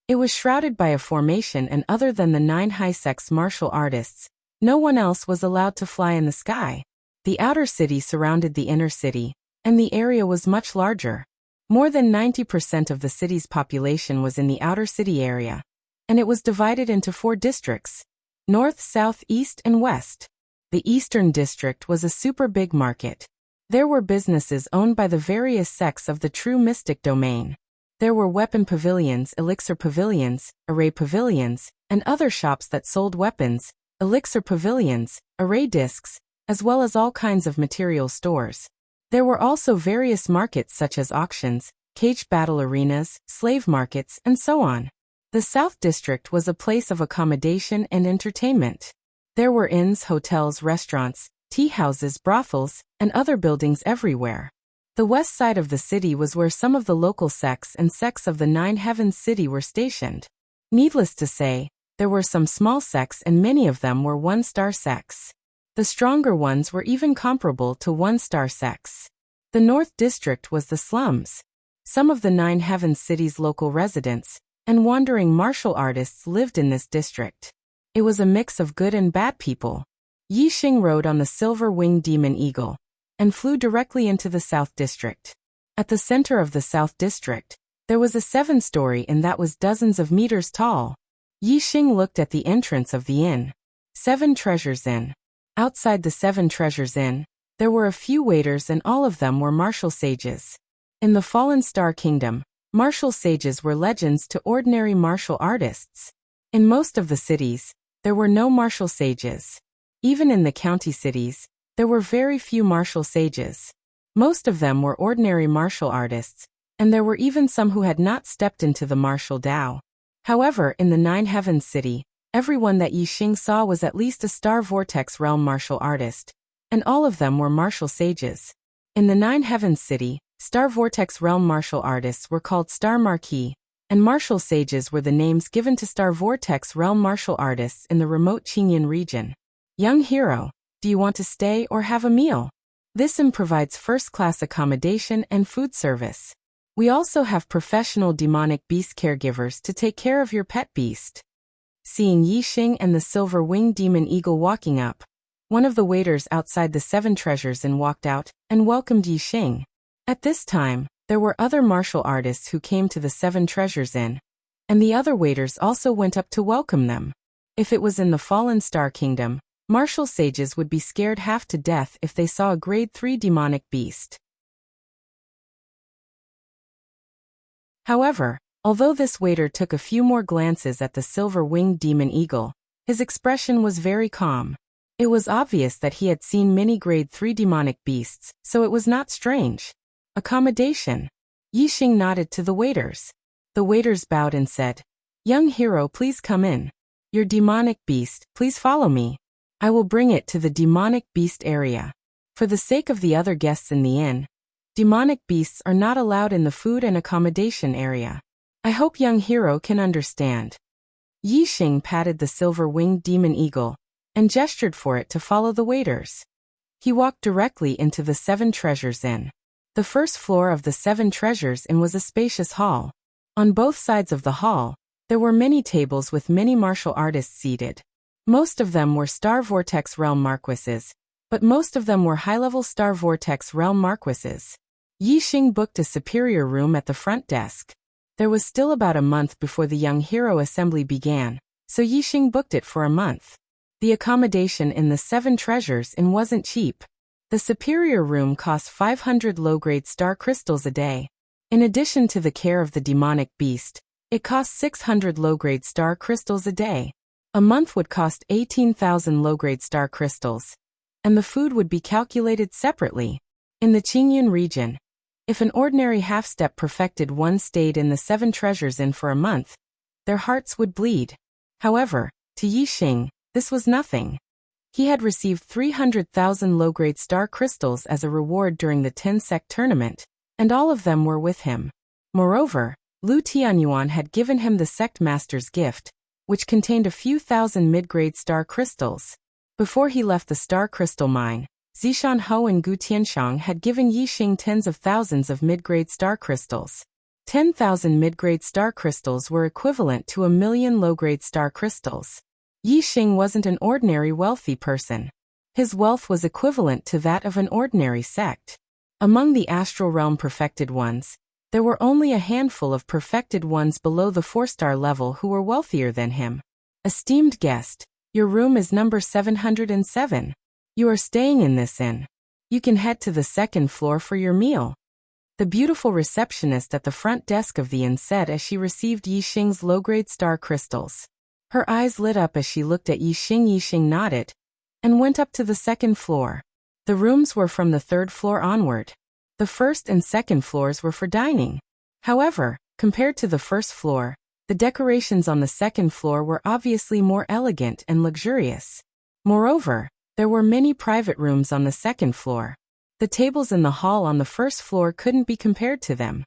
It was shrouded by a formation, and other than the 9 high sects martial artists, no one else was allowed to fly in the sky. The outer city surrounded the inner city, and the area was much larger. More than 90% of the city's population was in the outer city area, and it was divided into 4 districts: north, south, east, and west. The eastern district was a super big market. There were businesses owned by the various sects of the true mystic domain. There were weapon pavilions, elixir pavilions, array pavilions, and other shops that sold weapons, elixir pavilions, array discs, as well as all kinds of material stores. There were also various markets such as auctions, caged battle arenas, slave markets, and so on. The South District was a place of accommodation and entertainment. There were inns, hotels, restaurants, tea houses, brothels, and other buildings everywhere. The west side of the city was where some of the local sects and sects of the 9 Heavens City were stationed. Needless to say, there were some small sects, and many of them were 1-star sects. The stronger ones were even comparable to 1-star sects. The North District was the slums. Some of the 9 Heavens City's local residents and wandering martial artists lived in this district. It was a mix of good and bad people. Yi Xing rode on the silver-winged demon eagle and flew directly into the South District. At the center of the South District, there was a 7-story inn that was dozens of meters tall. Yi Xing looked at the entrance of the inn. 7 Treasures Inn. Outside the 7 Treasures Inn, there were a few waiters and all of them were martial sages. In the Fallen Star Kingdom, martial sages were legends to ordinary martial artists. In most of the cities, there were no martial sages. Even in the county cities, there were very few martial sages. Most of them were ordinary martial artists, and there were even some who had not stepped into the martial Dao. However, in the Nine Heavens city, everyone that Yi Xing saw was at least a Star Vortex Realm martial artist, and all of them were martial sages. In the Nine Heavens city, Star Vortex Realm martial artists were called Star Marquis, and martial sages were the names given to Star Vortex Realm martial artists in the remote Qingyan region. Young hero, do you want to stay or have a meal? This inn provides first-class accommodation and food service. We also have professional demonic beast caregivers to take care of your pet beast. Seeing Yi Xing and the silver-winged demon eagle walking up, one of the waiters outside the 7 Treasures Inn walked out and welcomed Yi Xing. At this time, there were other martial artists who came to the 7 Treasures Inn, and the other waiters also went up to welcome them. If it was in the Fallen Star Kingdom, martial sages would be scared half to death if they saw a grade 3 demonic beast. However, although this waiter took a few more glances at the silver-winged demon eagle, his expression was very calm. It was obvious that he had seen many grade 3 demonic beasts, so it was not strange. Accommodation. Yi Xing nodded to the waiters. The waiters bowed and said, "Young hero, please come in. Your demonic beast, please follow me. I will bring it to the demonic beast area." For the sake of the other guests in the inn, demonic beasts are not allowed in the food and accommodation area. I hope young hero can understand. Yi Xing patted the silver-winged demon eagle and gestured for it to follow the waiters. He walked directly into the 7 Treasures Inn. The first floor of the 7 Treasures Inn was a spacious hall. On both sides of the hall, there were many tables with many martial artists seated. Most of them were Star Vortex Realm Marquises, but most of them were high-level Star Vortex Realm Marquises. Yi Xing booked a superior room at the front desk. There was still about a month before the Young Hero Assembly began, so Yi Xing booked it for a month. The accommodation in the 7 Treasures Inn wasn't cheap. The superior room cost 500 low-grade star crystals a day. In addition to the care of the demonic beast, it cost 600 low-grade star crystals a day. A month would cost 18,000 low-grade star crystals, and the food would be calculated separately. In the Qingyan region, if an ordinary half-step perfected one stayed in the 7 Treasures Inn for a month, their hearts would bleed. However, to Yi Xing, this was nothing. He had received 300,000 low-grade star crystals as a reward during the 10-sect tournament, and all of them were with him. Moreover, Lu Tianyuan had given him the sect master's gift, which contained a few thousand mid-grade star crystals. Before he left the star crystal mine, Zishan Ho and Gu Tianshang had given Yi Xing tens of thousands of mid-grade star crystals. 10,000 mid-grade star crystals were equivalent to 1,000,000 low-grade star crystals. Yi Xing wasn't an ordinary wealthy person. His wealth was equivalent to that of an ordinary sect. Among the astral realm perfected ones, there were only a handful of perfected ones below the 4-star level who were wealthier than him. Esteemed guest, your room is number 707. You are staying in this inn. You can head to the 2nd floor for your meal. The beautiful receptionist at the front desk of the inn said as she received Yi Xing's low-grade star crystals. Her eyes lit up as she looked at Yi Xing. Yi Xing nodded and went up to the 2nd floor. The rooms were from the 3rd floor onward. The 1st and 2nd floors were for dining. However, compared to the 1st floor, the decorations on the 2nd floor were obviously more elegant and luxurious. Moreover, there were many private rooms on the 2nd floor. The tables in the hall on the 1st floor couldn't be compared to them.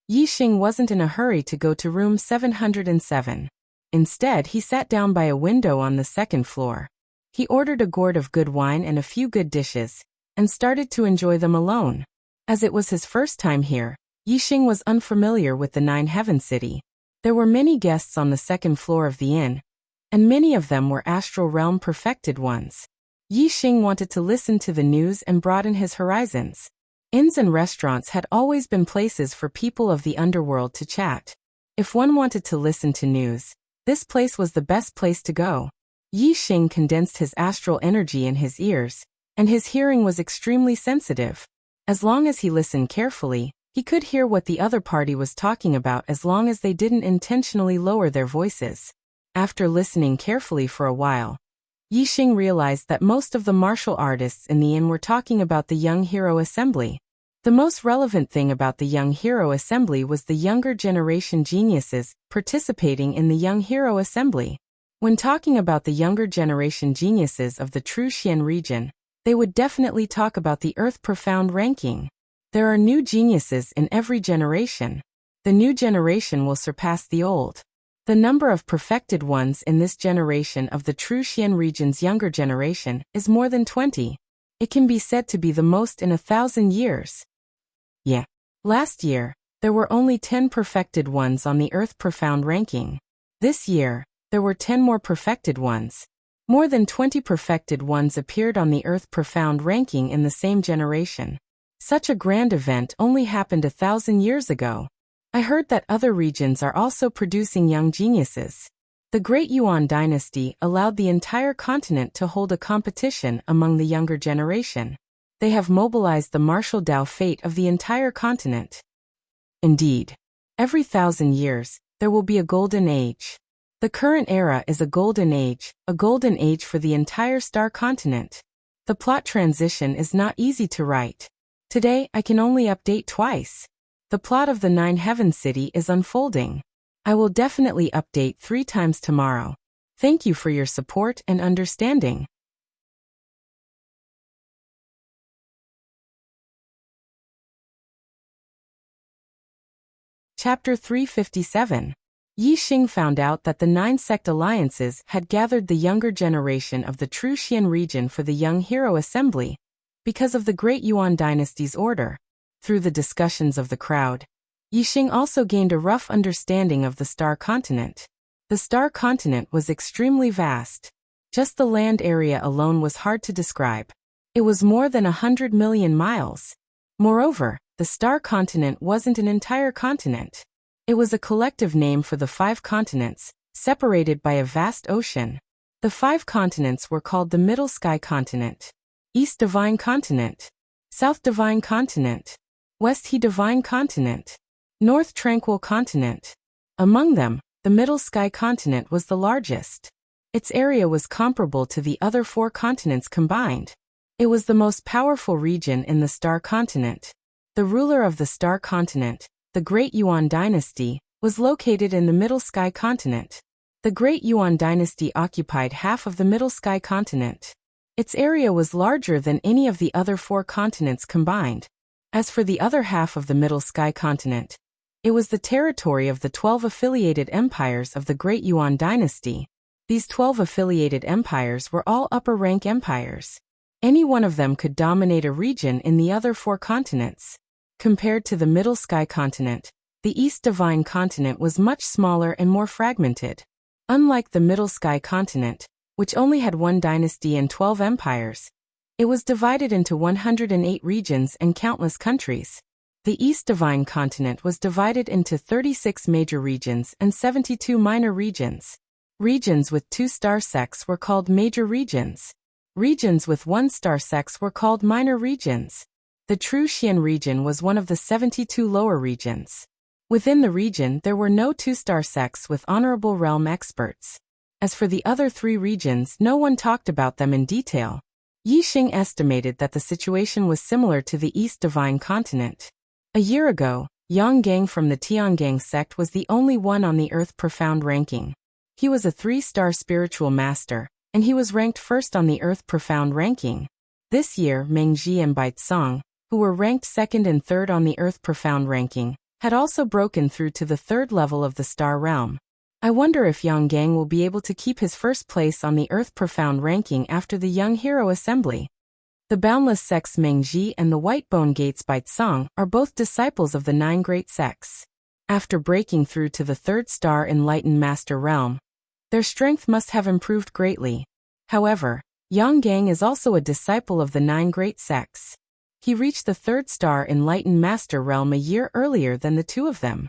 Yi Xing wasn't in a hurry to go to room 707. Instead, he sat down by a window on the 2nd floor. He ordered a gourd of good wine and a few good dishes, and started to enjoy them alone. As it was his first time here, Yi Xing was unfamiliar with the Nine Heaven City. There were many guests on the 2nd floor of the inn, and many of them were astral realm perfected ones. Yi Xing wanted to listen to the news and broaden his horizons. Inns and restaurants had always been places for people of the underworld to chat. If one wanted to listen to news, this place was the best place to go. Yi Xing condensed his astral energy in his ears, and his hearing was extremely sensitive. As long as he listened carefully, he could hear what the other party was talking about as long as they didn't intentionally lower their voices. After listening carefully for a while, Yi Xing realized that most of the martial artists in the inn were talking about the Young Hero Assembly. The most relevant thing about the Young Hero Assembly was the younger generation geniuses participating in the Young Hero Assembly. When talking about the younger generation geniuses of the True Xian region, they would definitely talk about the Earth Profound ranking. There are new geniuses in every generation. The new generation will surpass the old. The number of perfected ones in this generation of the True Xian region's younger generation is more than 20. It can be said to be the most in 1,000 years. Yeah. Last year, there were only 10 perfected ones on the Earth Profound ranking. This year, there were 10 more perfected ones. More than 20 perfected ones appeared on the Earth Profound ranking in the same generation. Such a grand event only happened 1,000 years ago. I heard that other regions are also producing young geniuses. The Great Yuan dynasty allowed the entire continent to hold a competition among the younger generation. They have mobilized the martial Dao fate of the entire continent. Indeed, every 1,000 years, there will be a golden age. The current era is a golden age for the entire star continent. The plot transition is not easy to write. Today, I can only update twice. The plot of the Nine Heaven City is unfolding. I will definitely update 3 times tomorrow. Thank you for your support and understanding. Chapter 357. Yi Xing found out that the 9 sect alliances had gathered the younger generation of the True Xian region for the Young Hero Assembly, because of the Great Yuan dynasty's order. Through the discussions of the crowd, Yi Xing also gained a rough understanding of the star continent. The star continent was extremely vast. Just the land area alone was hard to describe. It was more than 100 million miles. Moreover, the star continent wasn't an entire continent. It was a collective name for the 5 continents, separated by a vast ocean. The 5 continents were called the Middle Sky Continent, East Divine Continent, South Divine Continent, West He Divine Continent, North Tranquil Continent. Among them, the Middle Sky Continent was the largest. Its area was comparable to the other 4 continents combined. It was the most powerful region in the Star Continent. The ruler of the Star Continent, the Great Yuan dynasty, was located in the Middle Sky Continent. The Great Yuan dynasty occupied half of the Middle Sky Continent. Its area was larger than any of the other 4 continents combined. As for the other half of the Middle Sky Continent, it was the territory of the 12 affiliated empires of the Great Yuan dynasty. These 12 affiliated empires were all upper-rank empires. Any one of them could dominate a region in the other 4 continents. Compared to the Middle Sky Continent, the East Divine Continent was much smaller and more fragmented. Unlike the Middle Sky Continent, which only had 1 dynasty and 12 empires, it was divided into 108 regions and countless countries. The East Divine Continent was divided into 36 major regions and 72 minor regions. Regions with 2 star sects were called major regions. Regions with 1 star sects were called minor regions. The True Xian region was one of the 72 lower regions. Within the region there were no 2-star sects with honorable realm experts. As for the other 3 regions, no one talked about them in detail. Yi Xing estimated that the situation was similar to the East Divine Continent. A year ago, Yang Gang from the Tiangang sect was the only one on the Earth Profound ranking. He was a 3-star spiritual master, and he was ranked first on the Earth Profound ranking. This year, Meng Ji and Bai Tsong, who were ranked 2nd and 3rd on the Earth Profound ranking, had also broken through to the 3rd level of the star realm. I wonder if Yang Gang will be able to keep his first place on the Earth Profound ranking after the Young Hero Assembly. The Boundless Sects Meng Ji and the White Bone Gates Bai Tsong are both disciples of the 9 great sects. After breaking through to the 3rd star Enlightened Master realm, Their strength must have improved greatly. However, Yang Gang is also a disciple of the 9 great sects. He reached the 3rd star Enlightened Master realm a year earlier than the 2 of them.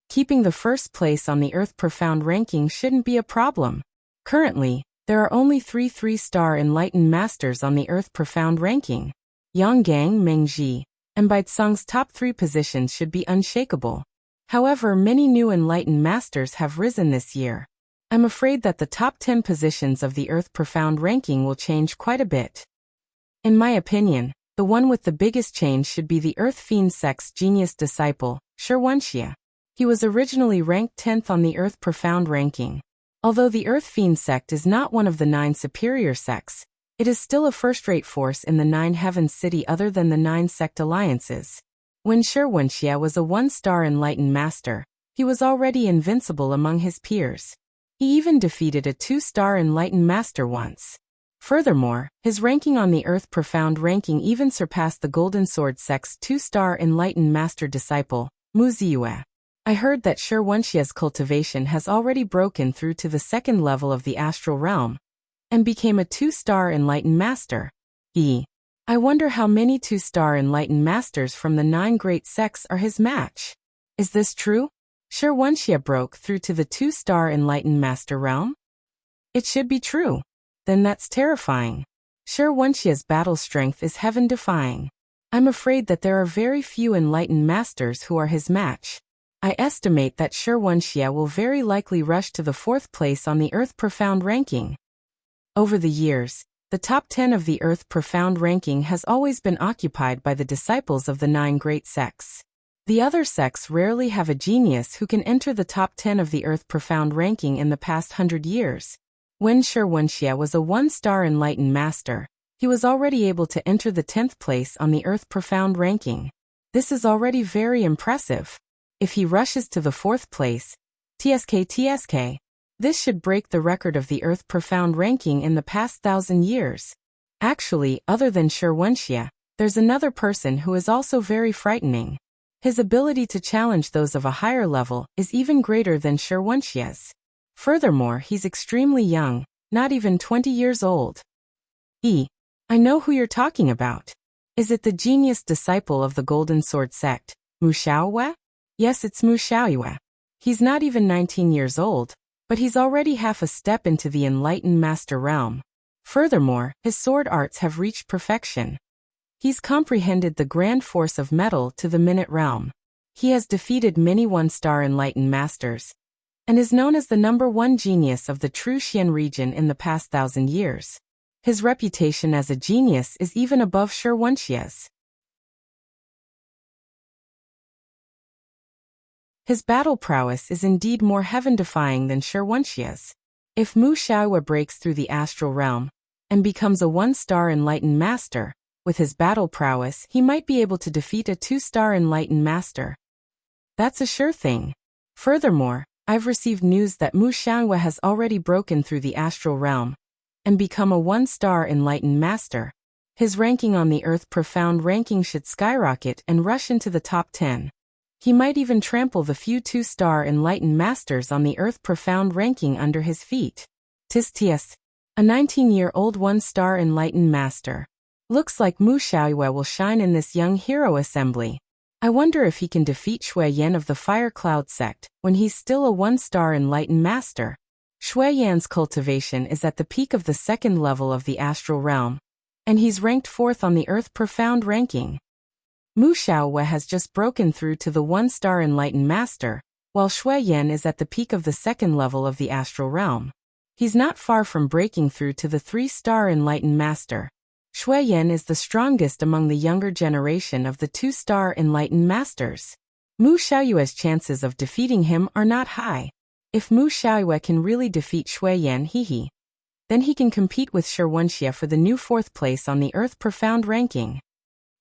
Keeping the 1st place on the Earth Profound ranking shouldn't be a problem. Currently, there are only 3 3-star Enlightened Masters on the Earth Profound ranking. Yang Gang, Mengji, and Baitsung's top 3 positions should be unshakable. However, many new Enlightened Masters have risen this year. I'm afraid that the top 10 positions of the Earth Profound ranking will change quite a bit. In my opinion, the one with the biggest change should be the Earth Fiend sect's genius disciple, Wuxia. He was originally ranked 10th on the Earth Profound ranking. Although the Earth Fiend sect is not one of the 9 superior sects, it is still a first-rate force in the 9 Heavens City other than the 9 sect alliances. When Wuxia was a 1-star Enlightened Master, he was already invincible among his peers. He even defeated a 2-star Enlightened Master once. Furthermore, his ranking on the Earth Profound ranking even surpassed the Golden Sword sect's 2-star Enlightened Master disciple, Wuxia. I heard that Wuxia's cultivation has already broken through to the 2nd level of the astral realm and became a 2-star Enlightened Master. I wonder how many 2-star Enlightened Masters from the 9 great sects are his match. Is this true? Wuxia broke through to the 2-star Enlightened Master realm? It should be true. Then that's terrifying. Wuxia's battle strength is heaven-defying. I'm afraid that there are very few Enlightened Masters who are his match. I estimate that Wuxia will very likely rush to the 4th place on the Earth Profound ranking. Over the years, the top 10 of the Earth Profound ranking has always been occupied by the disciples of the 9 great sects. The other sects rarely have a genius who can enter the top 10 of the Earth Profound ranking in the past 100 years. When Wuxia was a 1-star Enlightened Master, he was already able to enter the 10th place on the Earth Profound ranking. This is already very impressive. If he rushes to the 4th place, TSK, this should break the record of the Earth Profound ranking in the past 1,000 years. Actually, other than Wuxia, there's another person who is also very frightening. His ability to challenge those of a higher level is even greater than Wuxia's. Furthermore, he's extremely young, not even 20 years old. I know who you're talking about. Is it the genius disciple of the Golden Sword sect, Wuxia? Yes, it's Wuxia. He's not even 19 years old, but he's already half a step into the Enlightened Master realm. Furthermore, his sword arts have reached perfection. He's comprehended the grand force of metal to the minute realm. He has defeated many 1-star Enlightened Masters, and is known as the #1 genius of the true Xian region in the past 1,000 years. His reputation as a genius is even above Wuxia's. His battle prowess is indeed more heaven-defying than Wuxia's. If Wuxia breaks through the astral realm and becomes a 1-star Enlightened Master, with his battle prowess he might be able to defeat a 2-star Enlightened Master. That's a sure thing. Furthermore, I've received news that Wuxia has already broken through the astral realm and become a 1-star Enlightened Master. His ranking on the Earth Profound ranking should skyrocket and rush into the top 10. He might even trample the few 2-star Enlightened Masters on the Earth Profound ranking under his feet. Tis, a 19-year-old 1-star Enlightened Master. Looks like Wuxia will shine in this young hero assembly. I wonder if he can defeat Shui Yan of the Fire Cloud sect when he's still a 1-star Enlightened Master. Shui Yan's cultivation is at the peak of the 2nd level of the astral realm, and he's ranked 4th on the Earth Profound ranking. Wuxia has just broken through to the 1-star Enlightened Master, while Shui Yan is at the peak of the 2nd level of the astral realm. He's not far from breaking through to the 3-star Enlightened Master. Shui Yan is the strongest among the younger generation of the 2-star Enlightened Masters. Wuxia's chances of defeating him are not high. If Wuxia can really defeat Shui Yan, then he can compete with Wuxia for the new 4th place on the Earth Profound ranking.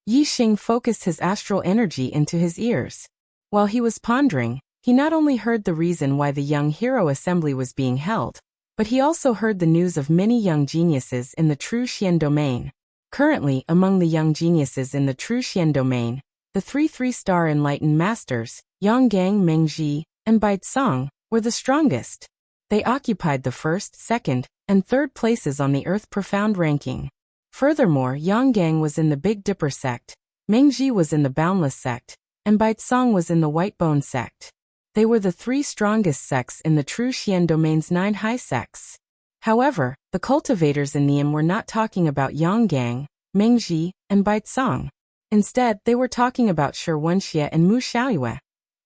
Yi Xing focused his astral energy into his ears. While he was pondering, he not only heard the reason why the Young Hero Assembly was being held, but he also heard the news of many young geniuses in the true Xian domain. Currently, among the young geniuses in the true Xian domain, the 3 3-star Enlightened Masters, Yang Gang, Mengji, and Baitsong were the strongest. They occupied the first, second, and third places on the Earth Profound ranking. Furthermore, Yonggang was in the Big Dipper sect, Mengji was in the Boundless sect, and Baitsong was in the White Bone sect. They were the 3 strongest sects in the True Xian domain's 9 high sects. However, the cultivators in Niam were not talking about Yonggang, Mengji, and Baitsong. Instead, they were talking about Shi Wenxie and Mu Xiaoyue,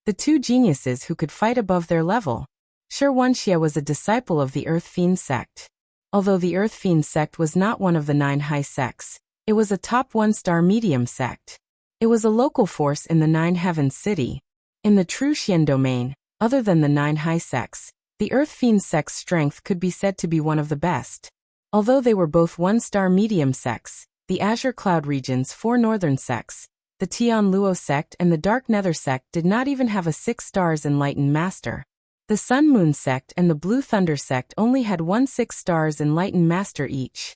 the 2 geniuses who could fight above their level. Shi Wenxie was a disciple of the Earth Fiend sect. Although the Earth Fiend sect was not one of the 9 high sects, it was a top 1-star medium sect. It was a local force in the 9 Heavens city. In the True Xian domain, other than the 9 high sects, the Earth Fiend sect's strength could be said to be one of the best. Although they were both 1-star medium sects, the Azure Cloud region's 4 northern sects, the Tian Luo sect and the Dark Nether sect, did not even have a 6 stars enlightened master. The Sun Moon sect and the Blue Thunder sect only had 1 6 stars enlightened master each.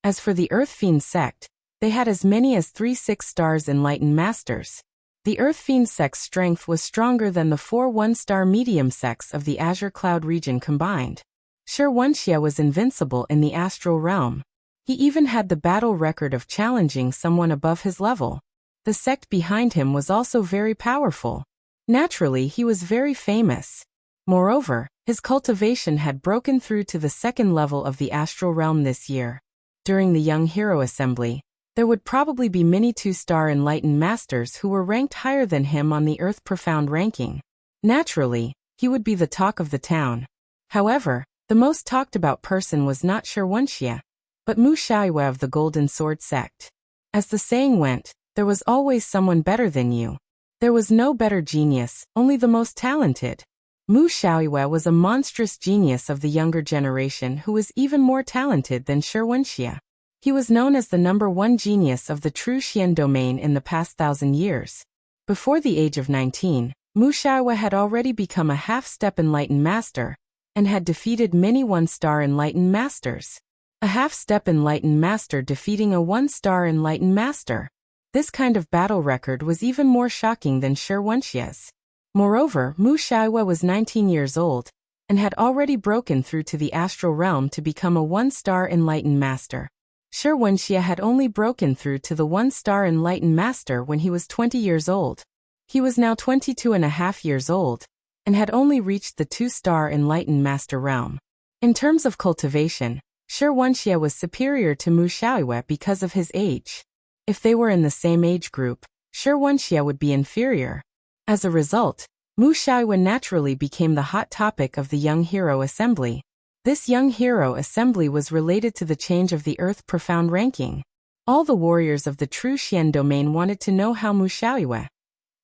As for the Earth Fiend sect, they had as many as 3 6 stars enlightened masters. The Earth Fiend sect's strength was stronger than the 4 1-star medium sects of the Azure Cloud region combined. Shi Wenxie was invincible in the astral realm. He even had the battle record of challenging someone above his level. The sect behind him was also very powerful. Naturally, he was very famous. Moreover, his cultivation had broken through to the 2nd level of the astral realm this year. During the Young Hero Assembly, there would probably be many 2-star enlightened masters who were ranked higher than him on the Earth Profound ranking. Naturally, he would be the talk of the town. However, the most talked about person was not Shi Wenxie, but Mu Xiaoyue of the Golden Sword sect. As the saying went, there was always someone better than you. There was no better genius, only the most talented. Mu Xiaoyue was a monstrous genius of the younger generation who was even more talented than Shi Wenxie. He was known as the #1 genius of the True Xian domain in the past 1,000 years. Before the age of 19, Mu Xiaoyue had already become a half-step enlightened master, and had defeated many 1-star enlightened masters. A half-step enlightened master defeating a 1-star enlightened master. This kind of battle record was even more shocking than Shi Wenxie's. Moreover, Mu Xiaoyue was 19 years old, and had already broken through to the astral realm to become a 1-star enlightened master. Shi Wenxie had only broken through to the 1-star enlightened master when he was 20 years old. He was now 22.5 years old, and had only reached the 2-star enlightened master realm. In terms of cultivation, Shi Wenxie was superior to Mu Xiaoyue because of his age. If they were in the same age group, Shi Wenxie would be inferior. As a result, Mu Xiaoyue naturally became the hot topic of the Young Hero Assembly. This Young Hero Assembly was related to the change of the Earth Profound ranking. All the warriors of the True Xian domain wanted to know how Mu Xiaoyue,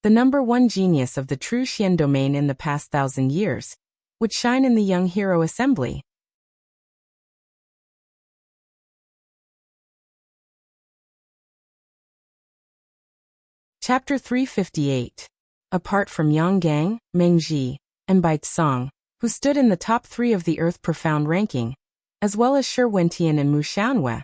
the #1 genius of the True Xian domain in the past 1,000 years, would shine in the Young Hero Assembly. Chapter 358. Apart from Yonggang, Mengji, and Baitsong, who stood in the top 3 of the Earth Profound ranking, as well as Shi Wenxie and Mu Xiaoyue,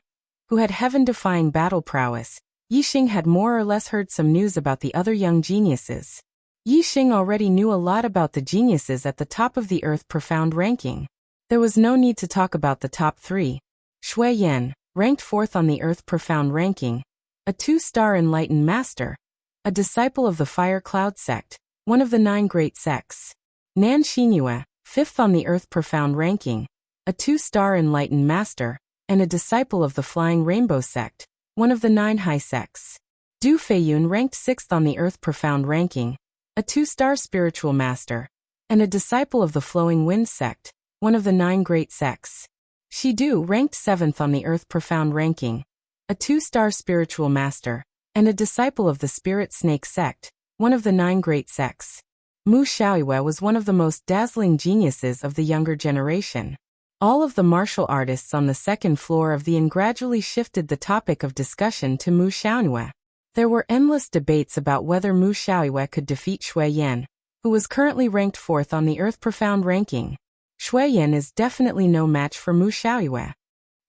who had heaven-defying battle prowess, Yixing had more or less heard some news about the other young geniuses. Yixing already knew a lot about the geniuses at the top of the Earth Profound ranking. There was no need to talk about the top 3. Shui Yan, ranked 4th on the Earth Profound ranking, a 2-star enlightened master, a disciple of the Fire Cloud sect, one of the 9 great sects. Nan Xinyue, 5th on the Earth Profound ranking, a 2-star enlightened master, and a disciple of the Flying Rainbow sect, one of the 9 high sects. Du Feiyun ranked 6th on the Earth Profound ranking, a 2-star spiritual master, and a disciple of the Flowing Wind sect, one of the 9 great sects. Shidu ranked 7th on the Earth Profound ranking, a 2-star spiritual master, and a disciple of the Spirit Snake sect, one of the 9 great sects. Mu Xiaoyue was one of the most dazzling geniuses of the younger generation. All of the martial artists on the 2nd floor of the inn gradually shifted the topic of discussion to Mu Xiaoyue. There were endless debates about whether Mu Xiaoyue could defeat Shui Yan, who was currently ranked 4th on the Earth Profound ranking. Shui Yan is definitely no match for Mu Xiaoyue.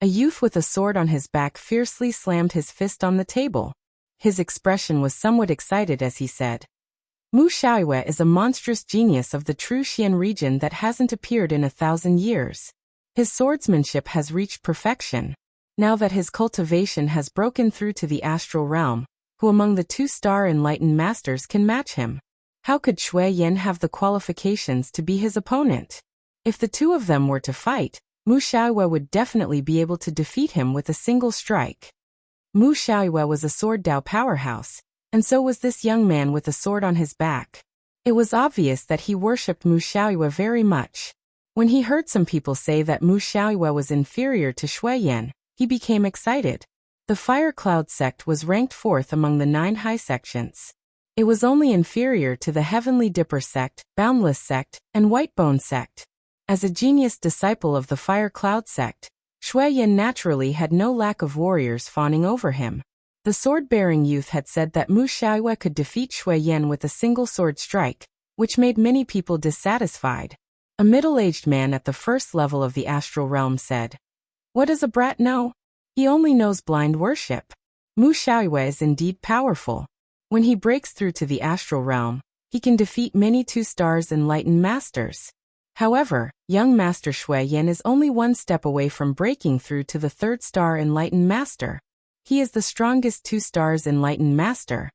A youth with a sword on his back fiercely slammed his fist on the table. His expression was somewhat excited as he said, Mu Xiaoyue is a monstrous genius of the true Xian region that hasn't appeared in 1,000 years. His swordsmanship has reached perfection. Now that his cultivation has broken through to the astral realm, who among the 2-star enlightened masters can match him? How could Shui Yan have the qualifications to be his opponent? If the two of them were to fight, Mu Xiaoyue would definitely be able to defeat him with a single strike. Mu Xiaoyue was a sword Dao powerhouse, and so was this young man with a sword on his back. It was obvious that he worshipped Mu Xiaoyue very much. When he heard some people say that Mu Xiaoyue was inferior to Shui Yan, he became excited. The Fire Cloud sect was ranked 4th among the 9 high sections. It was only inferior to the Heavenly Dipper sect, Boundless sect, and Whitebone sect. As a genius disciple of the Fire Cloud sect, Shui Yan naturally had no lack of warriors fawning over him. The sword-bearing youth had said that Mu Xiaoyue could defeat Shui Yan with a single sword strike, which made many people dissatisfied. A middle-aged man at the first level of the astral realm said, What does a brat know? He only knows blind worship. Mu Xiaoyue is indeed powerful. When he breaks through to the astral realm, he can defeat many 2-stars enlightened masters. However, young Master Shui Yan is only 1 step away from breaking through to the 3rd-star enlightened master. He is the strongest 2-stars enlightened master.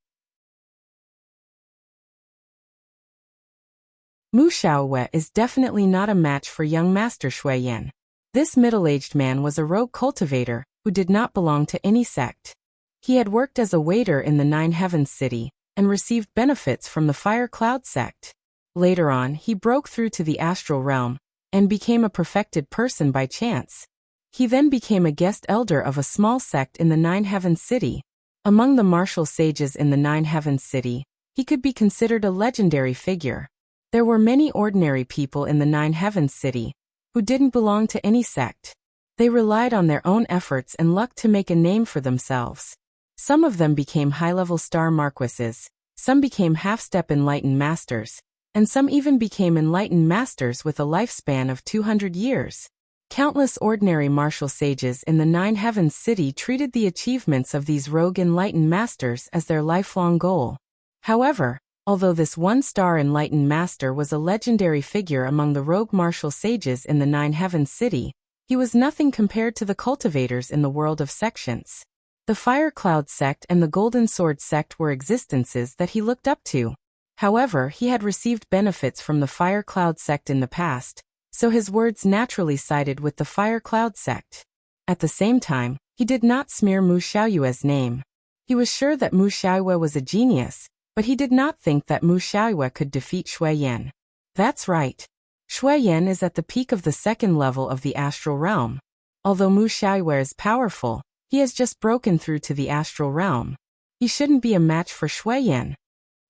Mu Xiaoyue is definitely not a match for young Master Shui Yan. This middle-aged man was a rogue cultivator who did not belong to any sect. He had worked as a waiter in the 9 Heavens city and received benefits from the Fire Cloud sect. Later on, he broke through to the astral realm and became a perfected person by chance. He then became a guest elder of a small sect in the 9 Heavens city. Among the martial sages in the 9 Heavens city, he could be considered a legendary figure. There were many ordinary people in the 9 Heavens city who didn't belong to any sect. They relied on their own efforts and luck to make a name for themselves. Some of them became high-level star marquises, some became half-step enlightened masters, and some even became enlightened masters with a lifespan of 200 years. Countless ordinary martial sages in the 9 Heavens city treated the achievements of these rogue enlightened masters as their lifelong goal. However, although this 1-star enlightened master was a legendary figure among the rogue martial sages in the 9 Heavens city, he was nothing compared to the cultivators in the world of sections. The Fire Cloud sect and the Golden Sword sect were existences that he looked up to. However, he had received benefits from the Fire Cloud sect in the past, so his words naturally sided with the Fire Cloud sect. At the same time, he did not smear Mu Xiaoyue's name. He was sure that Mu Xiaoyue was a genius, but he did not think that Mu Xiaoyue could defeat Shui Yan. That's right. Shui Yan is at the peak of the 2nd level of the astral realm. Although Mu Xiaoyue is powerful, he has just broken through to the astral realm. He shouldn't be a match for Shui Yan.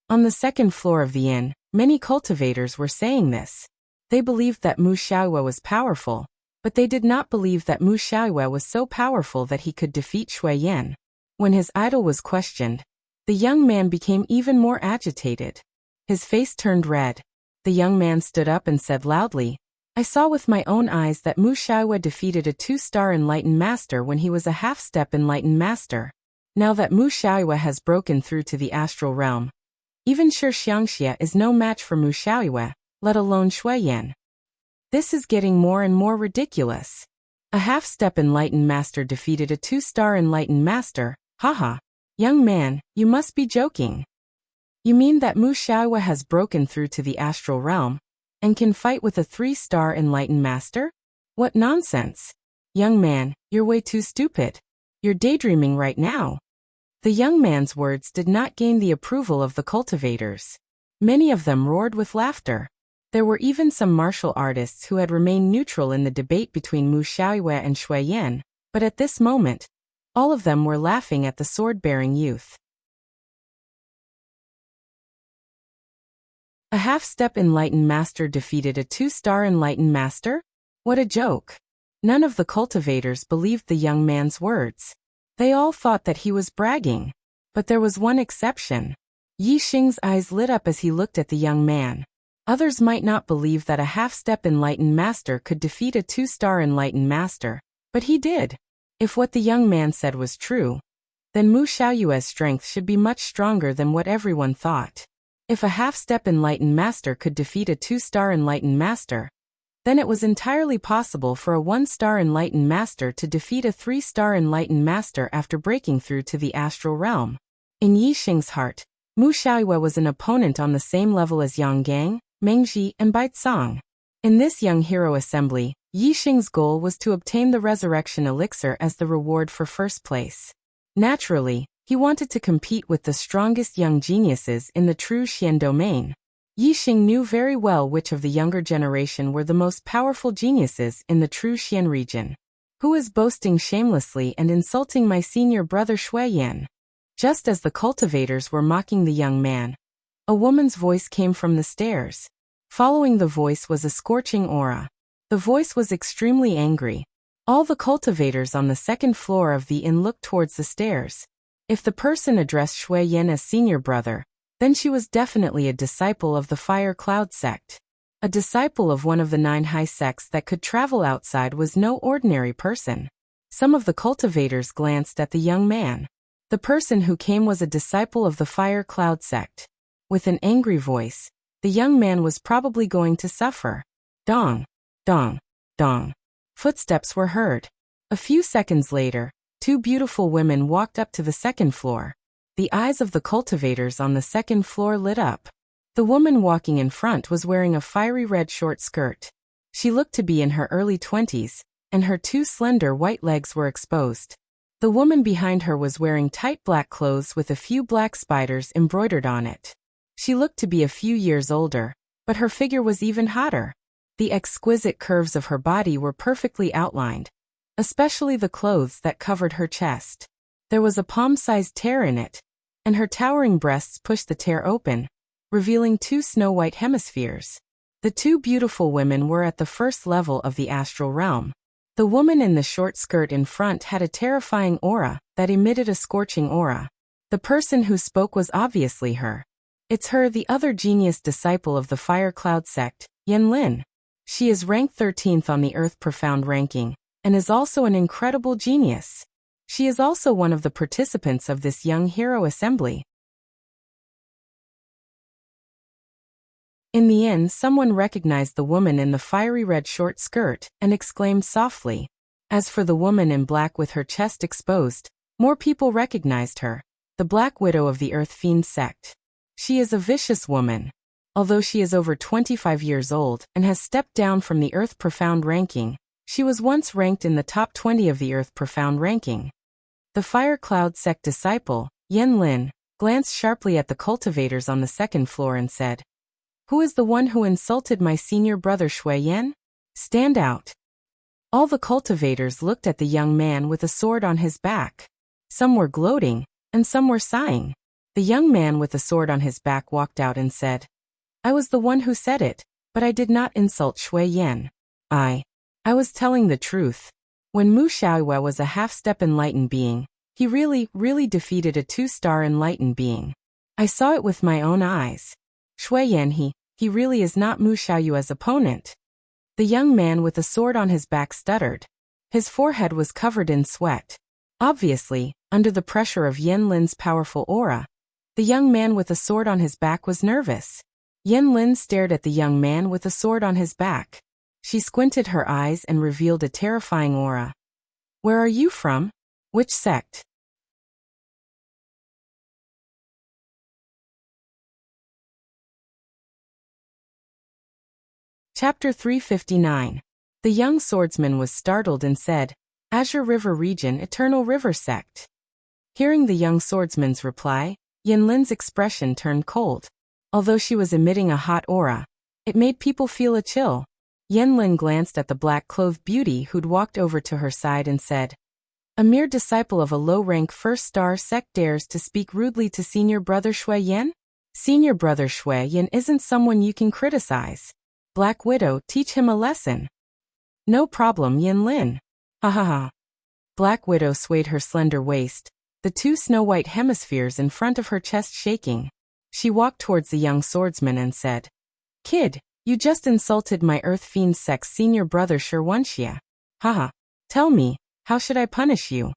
On the 2nd floor of the inn, many cultivators were saying this. They believed that Mu Xiaoyue was powerful, but they did not believe that Mu Xiaoyue was so powerful that he could defeat Shui Yan. When his idol was questioned, the young man became even more agitated. His face turned red. The young man stood up and said loudly, I saw with my own eyes that Mu Xiaoyue defeated a 2-star enlightened master when he was a half-step enlightened master. Now that Mu Xiaoyue has broken through to the astral realm, even Shi Xiangxia is no match for Mu Xiaoyue, let alone Shui Yan. This is getting more and more ridiculous. A half-step enlightened master defeated a 2-star enlightened master, haha. Young man, you must be joking. You mean that Mu Xiaoyue has broken through to the astral realm and can fight with a 3-star enlightened master? What nonsense. Young man, you're way too stupid. You're daydreaming right now. The young man's words did not gain the approval of the cultivators. Many of them roared with laughter. There were even some martial artists who had remained neutral in the debate between Mu Xiaoyue and Shui Yan, but at this moment, all of them were laughing at the sword-bearing youth. A half-step enlightened master defeated a 2-star enlightened master? What a joke. None of the cultivators believed the young man's words. They all thought that he was bragging. But there was one exception. Yi Xing's eyes lit up as he looked at the young man. Others might not believe that a half-step enlightened master could defeat a 2-star enlightened master, but he did. If what the young man said was true, then Mu Xiaoyue's strength should be much stronger than what everyone thought. If a half-step enlightened master could defeat a 2-star enlightened master, then it was entirely possible for a 1-star enlightened master to defeat a 3-star enlightened master after breaking through to the astral realm. In Yi Xing's heart, Mu Xiaoyue was an opponent on the same level as Yang Gang, Meng Ji, and Bai Cong. In this young hero assembly, Yi Xing's goal was to obtain the resurrection elixir as the reward for first place. Naturally, he wanted to compete with the strongest young geniuses in the true Xian domain. Yi Xing knew very well which of the younger generation were the most powerful geniuses in the true Xian region. Who is boasting shamelessly and insulting my senior brother Shui Yan? Just as the cultivators were mocking the young man, a woman's voice came from the stairs. Following the voice was a scorching aura. The voice was extremely angry. All the cultivators on the second floor of the inn looked towards the stairs. If the person addressed Shui Yan as senior brother, then she was definitely a disciple of the Fire Cloud sect. A disciple of one of the 9 high sects that could travel outside was no ordinary person. Some of the cultivators glanced at the young man. The person who came was a disciple of the Fire Cloud sect. With an angry voice, the young man was probably going to suffer. Dong, dong, dong. Footsteps were heard. A few seconds later, 2 beautiful women walked up to the second floor. The eyes of the cultivators on the second floor lit up. The woman walking in front was wearing a fiery red short skirt. She looked to be in her early 20s, and her 2 slender white legs were exposed. The woman behind her was wearing tight black clothes with a few black spiders embroidered on it. She looked to be a few years older, but her figure was even hotter. The exquisite curves of her body were perfectly outlined, especially the clothes that covered her chest. There was a palm-sized tear in it, and her towering breasts pushed the tear open, revealing 2 snow-white hemispheres. The 2 beautiful women were at the first level of the astral realm. The woman in the short skirt in front had a terrifying aura that emitted a scorching aura. The person who spoke was obviously her. It's her, the other genius disciple of the Fire Cloud sect, Yan Lin. She is ranked 13th on the Earth Profound ranking, and is also an incredible genius. She is also one of the participants of this young hero assembly. In the end, someone recognized the woman in the fiery red short skirt and exclaimed softly. As for the woman in black with her chest exposed, more people recognized her, the Black Widow of the Earth Fiend sect. She is a vicious woman. Although she is over 25 years old and has stepped down from the Earth Profound ranking, she was once ranked in the top 20 of the Earth Profound ranking. The Fire Cloud sect disciple, Yan Lin, glanced sharply at the cultivators on the second floor and said, "Who is the one who insulted my senior brother Shui Yan? Stand out." All the cultivators looked at the young man with a sword on his back. Some were gloating, and some were sighing. The young man with the sword on his back walked out and said, "I was the one who said it, but I did not insult Shui Yan. I was telling the truth. When Mu Xiaoyue was a half-step enlightened being, he really defeated a 2-star enlightened being. I saw it with my own eyes. Shui Yan, he really is not Mu Xiaoyue's opponent." The young man with the sword on his back stuttered. His forehead was covered in sweat. Obviously, under the pressure of Yan Lin's powerful aura, the young man with the sword on his back was nervous. Yan Lin stared at the young man with the sword on his back. She squinted her eyes and revealed a terrifying aura. "Where are you from? Which sect?" Chapter 359. The young swordsman was startled and said, "Azure River Region Eternal River Sect." Hearing the young swordsman's reply, Yan Lin's expression turned cold. Although she was emitting a hot aura, it made people feel a chill. Yan Lin glanced at the black-clothed beauty who'd walked over to her side and said, "A mere disciple of a low-rank first-star sect dares to speak rudely to senior brother Shui Yan? Senior brother Shui Yan isn't someone you can criticize. Black Widow, teach him a lesson." "No problem, Yan Lin. Ha ha ha." Black Widow swayed her slender waist, the 2 snow-white hemispheres in front of her chest shaking. She walked towards the young swordsman and said, "Kid, you just insulted my Earth Fiend sect's senior brother Wuxia. Haha. Tell me, how should I punish you?"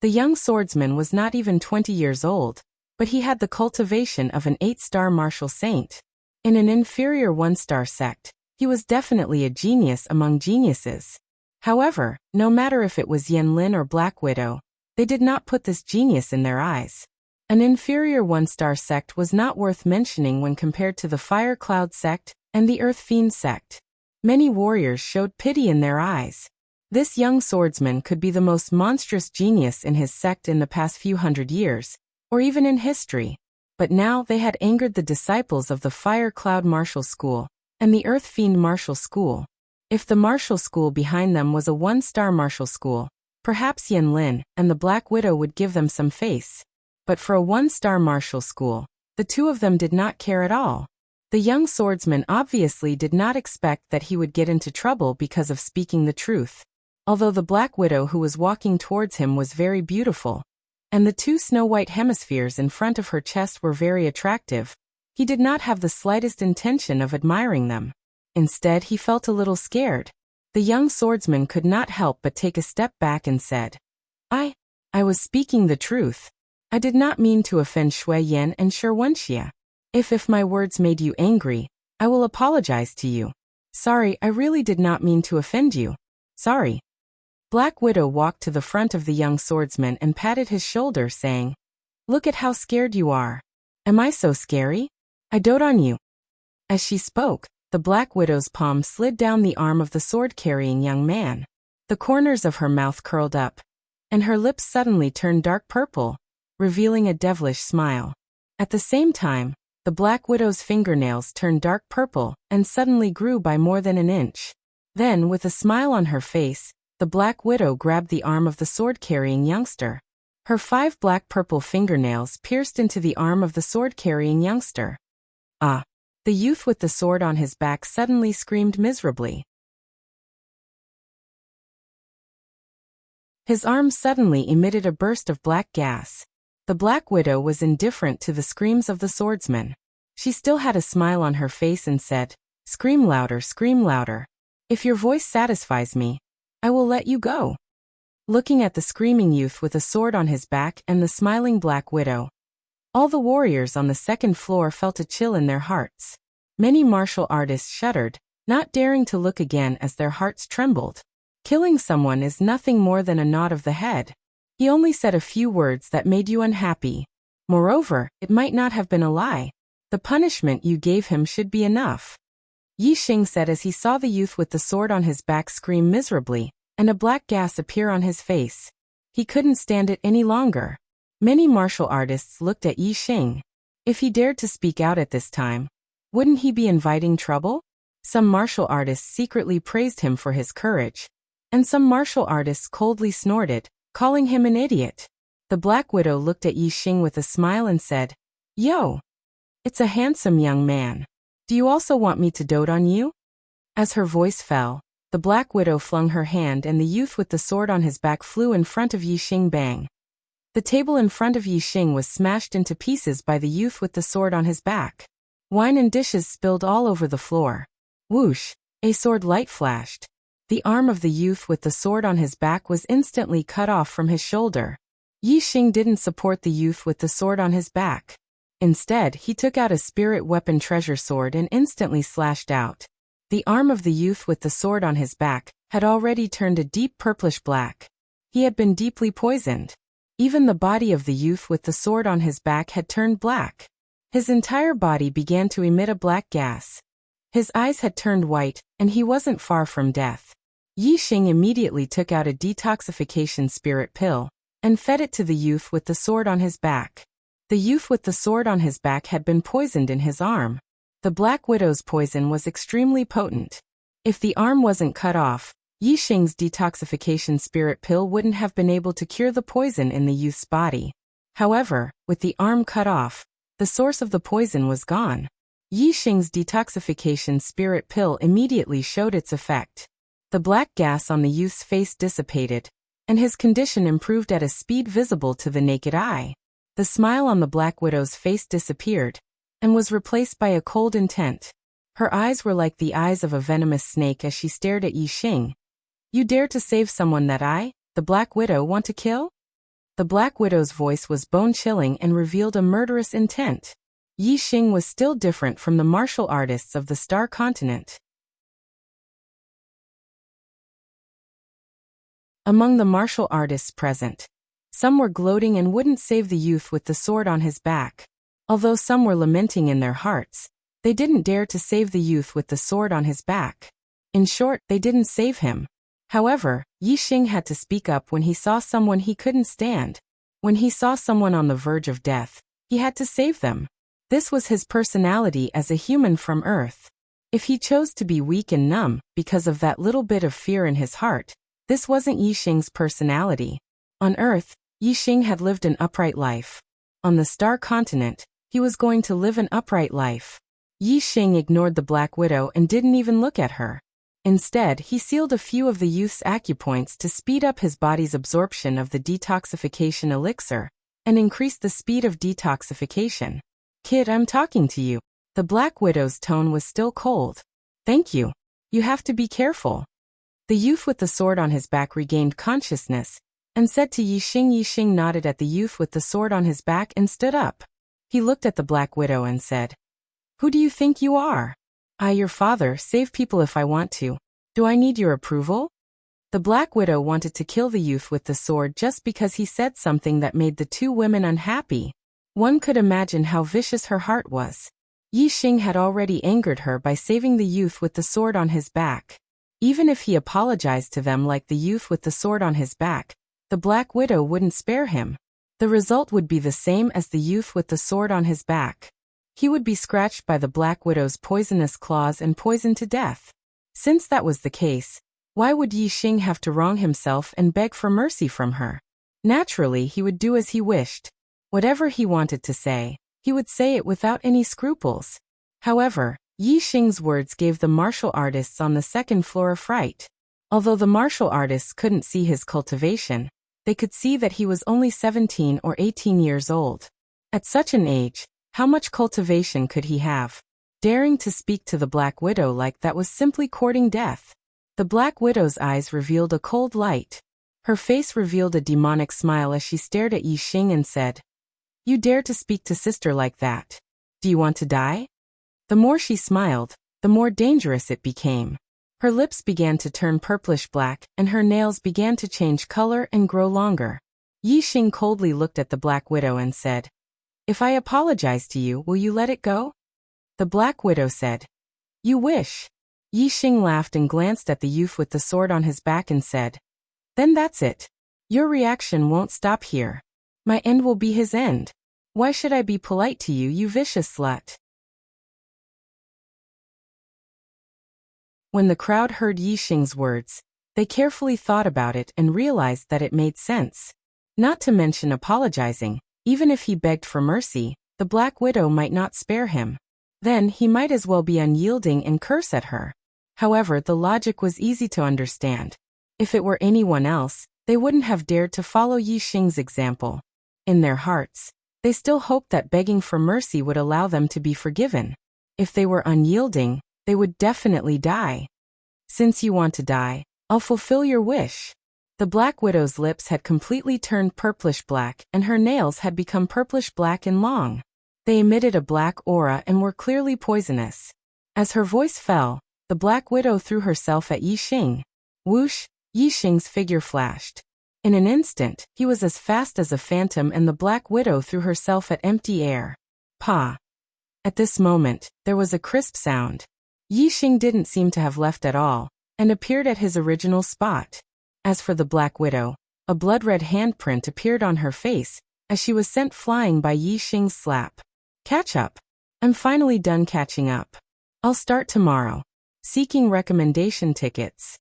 The young swordsman was not even 20 years old, but he had the cultivation of an 8-star martial saint. In an inferior 1-star sect, he was definitely a genius among geniuses. However, no matter if it was Yanlin or Black Widow, they did not put this genius in their eyes. An inferior 1-star sect was not worth mentioning when compared to the Fire Cloud sect and the Earth Fiend sect. Many warriors showed pity in their eyes. This young swordsman could be the most monstrous genius in his sect in the past few hundred years, or even in history. But now they had angered the disciples of the Fire Cloud Martial School and the Earth Fiend Martial School. If the martial school behind them was a 1-star martial school, perhaps Yanlin and the Black Widow would give them some face. But for a 1-star martial school, the two of them did not care at all. The young swordsman obviously did not expect that he would get into trouble because of speaking the truth. Although the Black Widow who was walking towards him was very beautiful, and the 2 snow-white hemispheres in front of her chest were very attractive, he did not have the slightest intention of admiring them. Instead, he felt a little scared. The young swordsman could not help but take a step back and said, I was speaking the truth. I did not mean to offend Shui Yan and Wuxia. If my words made you angry, I will apologize to you. Sorry, I really did not mean to offend you. Sorry. Black Widow walked to the front of the young swordsman and patted his shoulder, saying, Look at how scared you are. Am I so scary? I dote on you. As she spoke, the Black Widow's palm slid down the arm of the sword-carrying young man. The corners of her mouth curled up, and her lips suddenly turned dark purple, revealing a devilish smile. At the same time, the Black Widow's fingernails turned dark purple and suddenly grew by more than an inch. Then, with a smile on her face, the Black Widow grabbed the arm of the sword-carrying youngster. Her 5 black-purple fingernails pierced into the arm of the sword-carrying youngster. Ah! The youth with the sword on his back suddenly screamed miserably. His arm suddenly emitted a burst of black gas. The Black Widow was indifferent to the screams of the swordsman. She still had a smile on her face and said, Scream louder, scream louder. If your voice satisfies me, I will let you go. Looking at the screaming youth with a sword on his back and the smiling Black Widow, all the warriors on the second floor felt a chill in their hearts. Many martial artists shuddered, not daring to look again as their hearts trembled. Killing someone is nothing more than a nod of the head. He only said a few words that made you unhappy. Moreover, it might not have been a lie. The punishment you gave him should be enough. Yi Xing said as he saw the youth with the sword on his back scream miserably, and a black gas appear on his face. He couldn't stand it any longer. Many martial artists looked at Yi Xing. If he dared to speak out at this time, wouldn't he be inviting trouble? Some martial artists secretly praised him for his courage, and some martial artists coldly snorted, calling him an idiot. The Black Widow looked at Yi Xing with a smile and said, Yo! It's a handsome young man. Do you also want me to dote on you? As her voice fell, the Black Widow flung her hand and the youth with the sword on his back flew in front of Yi Xing. Bang! The table in front of Yi Xing was smashed into pieces by the youth with the sword on his back. Wine and dishes spilled all over the floor. Whoosh! A sword light flashed. The arm of the youth with the sword on his back was instantly cut off from his shoulder. Yi Xing didn't support the youth with the sword on his back. Instead, he took out a spirit weapon treasure sword and instantly slashed out. The arm of the youth with the sword on his back had already turned a deep purplish black. He had been deeply poisoned. Even the body of the youth with the sword on his back had turned black. His entire body began to emit a black gas. His eyes had turned white, and he wasn't far from death. Yi Xing immediately took out a detoxification spirit pill and fed it to the youth with the sword on his back. The youth with the sword on his back had been poisoned in his arm. The Black Widow's poison was extremely potent. If the arm wasn't cut off, Yi Xing's detoxification spirit pill wouldn't have been able to cure the poison in the youth's body. However, with the arm cut off, the source of the poison was gone. Yi Xing's detoxification spirit pill immediately showed its effect. The black gas on the youth's face dissipated, and his condition improved at a speed visible to the naked eye. The smile on the Black Widow's face disappeared, and was replaced by a cold intent. Her eyes were like the eyes of a venomous snake as she stared at Yi Xing. You dare to save someone that I, the Black Widow, want to kill? The Black Widow's voice was bone-chilling and revealed a murderous intent. Yi Xing was still different from the martial artists of the Star Continent. Among the martial artists present, some were gloating and wouldn't save the youth with the sword on his back. Although some were lamenting in their hearts, they didn't dare to save the youth with the sword on his back. In short, they didn't save him. However, Yi Xing had to speak up when he saw someone he couldn't stand. When he saw someone on the verge of death, he had to save them. This was his personality as a human from Earth. If he chose to be weak and numb because of that little bit of fear in his heart, this wasn't Yi Xing's personality. On Earth, Yi Xing had lived an upright life. On the Star Continent, he was going to live an upright life. Yi Xing ignored the Black Widow and didn't even look at her. Instead, he sealed a few of the youth's acupoints to speed up his body's absorption of the detoxification elixir and increase the speed of detoxification. Kid, I'm talking to you. The Black Widow's tone was still cold. Thank you. You have to be careful. The youth with the sword on his back regained consciousness and said to Yi Xing. Yi Xing nodded at the youth with the sword on his back and stood up. He looked at the Black Widow and said, "Who do you think you are?" "I, your father, save people if I want to. Do I need your approval?" The Black Widow wanted to kill the youth with the sword just because he said something that made the two women unhappy. One could imagine how vicious her heart was. Yi Xing had already angered her by saving the youth with the sword on his back. Even if he apologized to them like the youth with the sword on his back, the Black Widow wouldn't spare him. The result would be the same as the youth with the sword on his back. He would be scratched by the Black Widow's poisonous claws and poisoned to death. Since that was the case, why would Yi Xing have to wrong himself and beg for mercy from her? Naturally, he would do as he wished. Whatever he wanted to say, he would say it without any scruples. However, Yi Xing's words gave the martial artists on the second floor a fright. Although the martial artists couldn't see his cultivation, they could see that he was only 17 or 18 years old. At such an age, how much cultivation could he have? Daring to speak to the Black Widow like that was simply courting death. The Black Widow's eyes revealed a cold light. Her face revealed a demonic smile as she stared at Yi Xing and said, "You dare to speak to sister like that? Do you want to die?" The more she smiled, the more dangerous it became. Her lips began to turn purplish black and her nails began to change color and grow longer. Yi Xing coldly looked at the Black Widow and said, "If I apologize to you, will you let it go?" The Black Widow said, "You wish." Yi Xing laughed and glanced at the youth with the sword on his back and said, "Then that's it. Your reaction won't stop here. My end will be his end. Why should I be polite to you, you vicious slut?" When the crowd heard Yi Xing's words, they carefully thought about it and realized that it made sense. Not to mention apologizing, even if he begged for mercy, the Black Widow might not spare him. Then he might as well be unyielding and curse at her. However, the logic was easy to understand. If it were anyone else, they wouldn't have dared to follow Yi Xing's example. In their hearts, they still hoped that begging for mercy would allow them to be forgiven. If they were unyielding, they would definitely die. "Since you want to die, I'll fulfill your wish." The Black Widow's lips had completely turned purplish black and her nails had become purplish black and long. They emitted a black aura and were clearly poisonous. As her voice fell, the Black Widow threw herself at Yi Xing. Whoosh, Yi Xing's figure flashed. In an instant, he was as fast as a phantom and the Black Widow threw herself at empty air. Pa! At this moment, there was a crisp sound. Yi Xing didn't seem to have left at all, and appeared at his original spot. As for the Black Widow, a blood-red handprint appeared on her face, as she was sent flying by Yi Xing's slap. Catch up. I'm finally done catching up. I'll start tomorrow. Seeking recommendation tickets.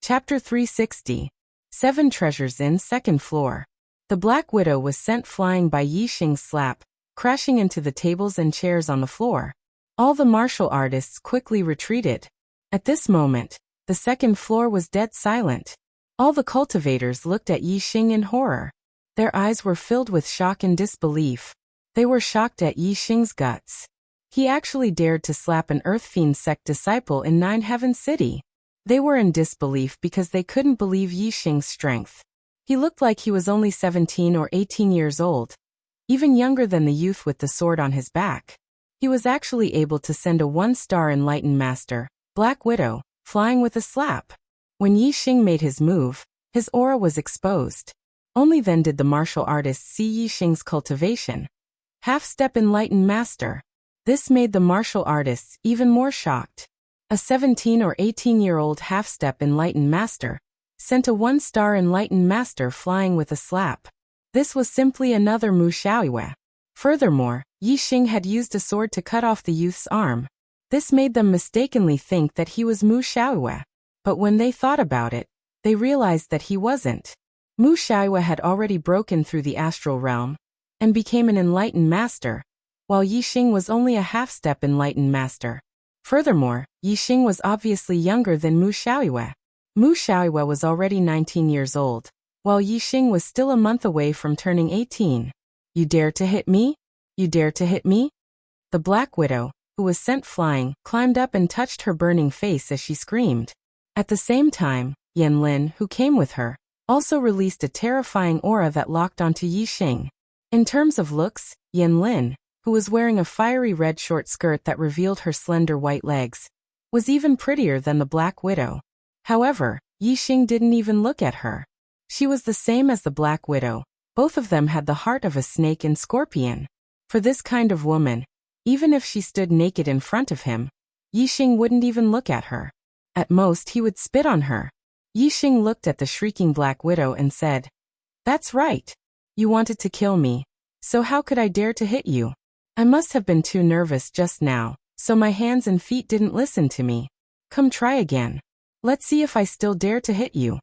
Chapter 360. 7 Treasures in Second Floor. The Black Widow was sent flying by Yi Xing's slap, crashing into the tables and chairs on the floor. All the martial artists quickly retreated. At this moment, the second floor was dead silent. All the cultivators looked at Yi Xing in horror. Their eyes were filled with shock and disbelief. They were shocked at Yi Xing's guts. He actually dared to slap an Earth Fiend sect disciple in Nine Heaven City. They were in disbelief because they couldn't believe Yixing's strength. He looked like he was only 17 or 18 years old, even younger than the youth with the sword on his back. He was actually able to send a 1-star enlightened master, Black Widow, flying with a slap. When Yixing made his move, his aura was exposed. Only then did the martial artist see Yixing's cultivation. Half-step enlightened master. This made the martial artists even more shocked. A 17 or 18-year-old half-step enlightened master sent a 1-star enlightened master flying with a slap. This was simply another Mu Xiaoyue. Furthermore, Yixing had used a sword to cut off the youth's arm. This made them mistakenly think that he was Mu Xiaoyue. But when they thought about it, they realized that he wasn't. Mu Xiaoyue had already broken through the astral realm and became an enlightened master, while Yixing was only a half-step enlightened master. Furthermore, Yixing was obviously younger than Mu Xiaoyue. Mu Xiaoyue was already 19 years old, while Yixing was still a month away from turning 18. You dare to hit me? You dare to hit me? The Black Widow, who was sent flying, climbed up and touched her burning face as she screamed. At the same time, Yanlin, who came with her, also released a terrifying aura that locked onto Yixing. In terms of looks, Yanlin, who was wearing a fiery red short skirt that revealed her slender white legs, was even prettier than the Black Widow. However, Yixing didn't even look at her. She was the same as the Black Widow. Both of them had the heart of a snake and scorpion. For this kind of woman, even if she stood naked in front of him, Yixing wouldn't even look at her. At most, he would spit on her. Yixing looked at the shrieking Black Widow and said, "That's right. You wanted to kill me, so how could I dare to hit you? I must have been too nervous just now, so my hands and feet didn't listen to me. Come try again. Let's see if I still dare to hit you."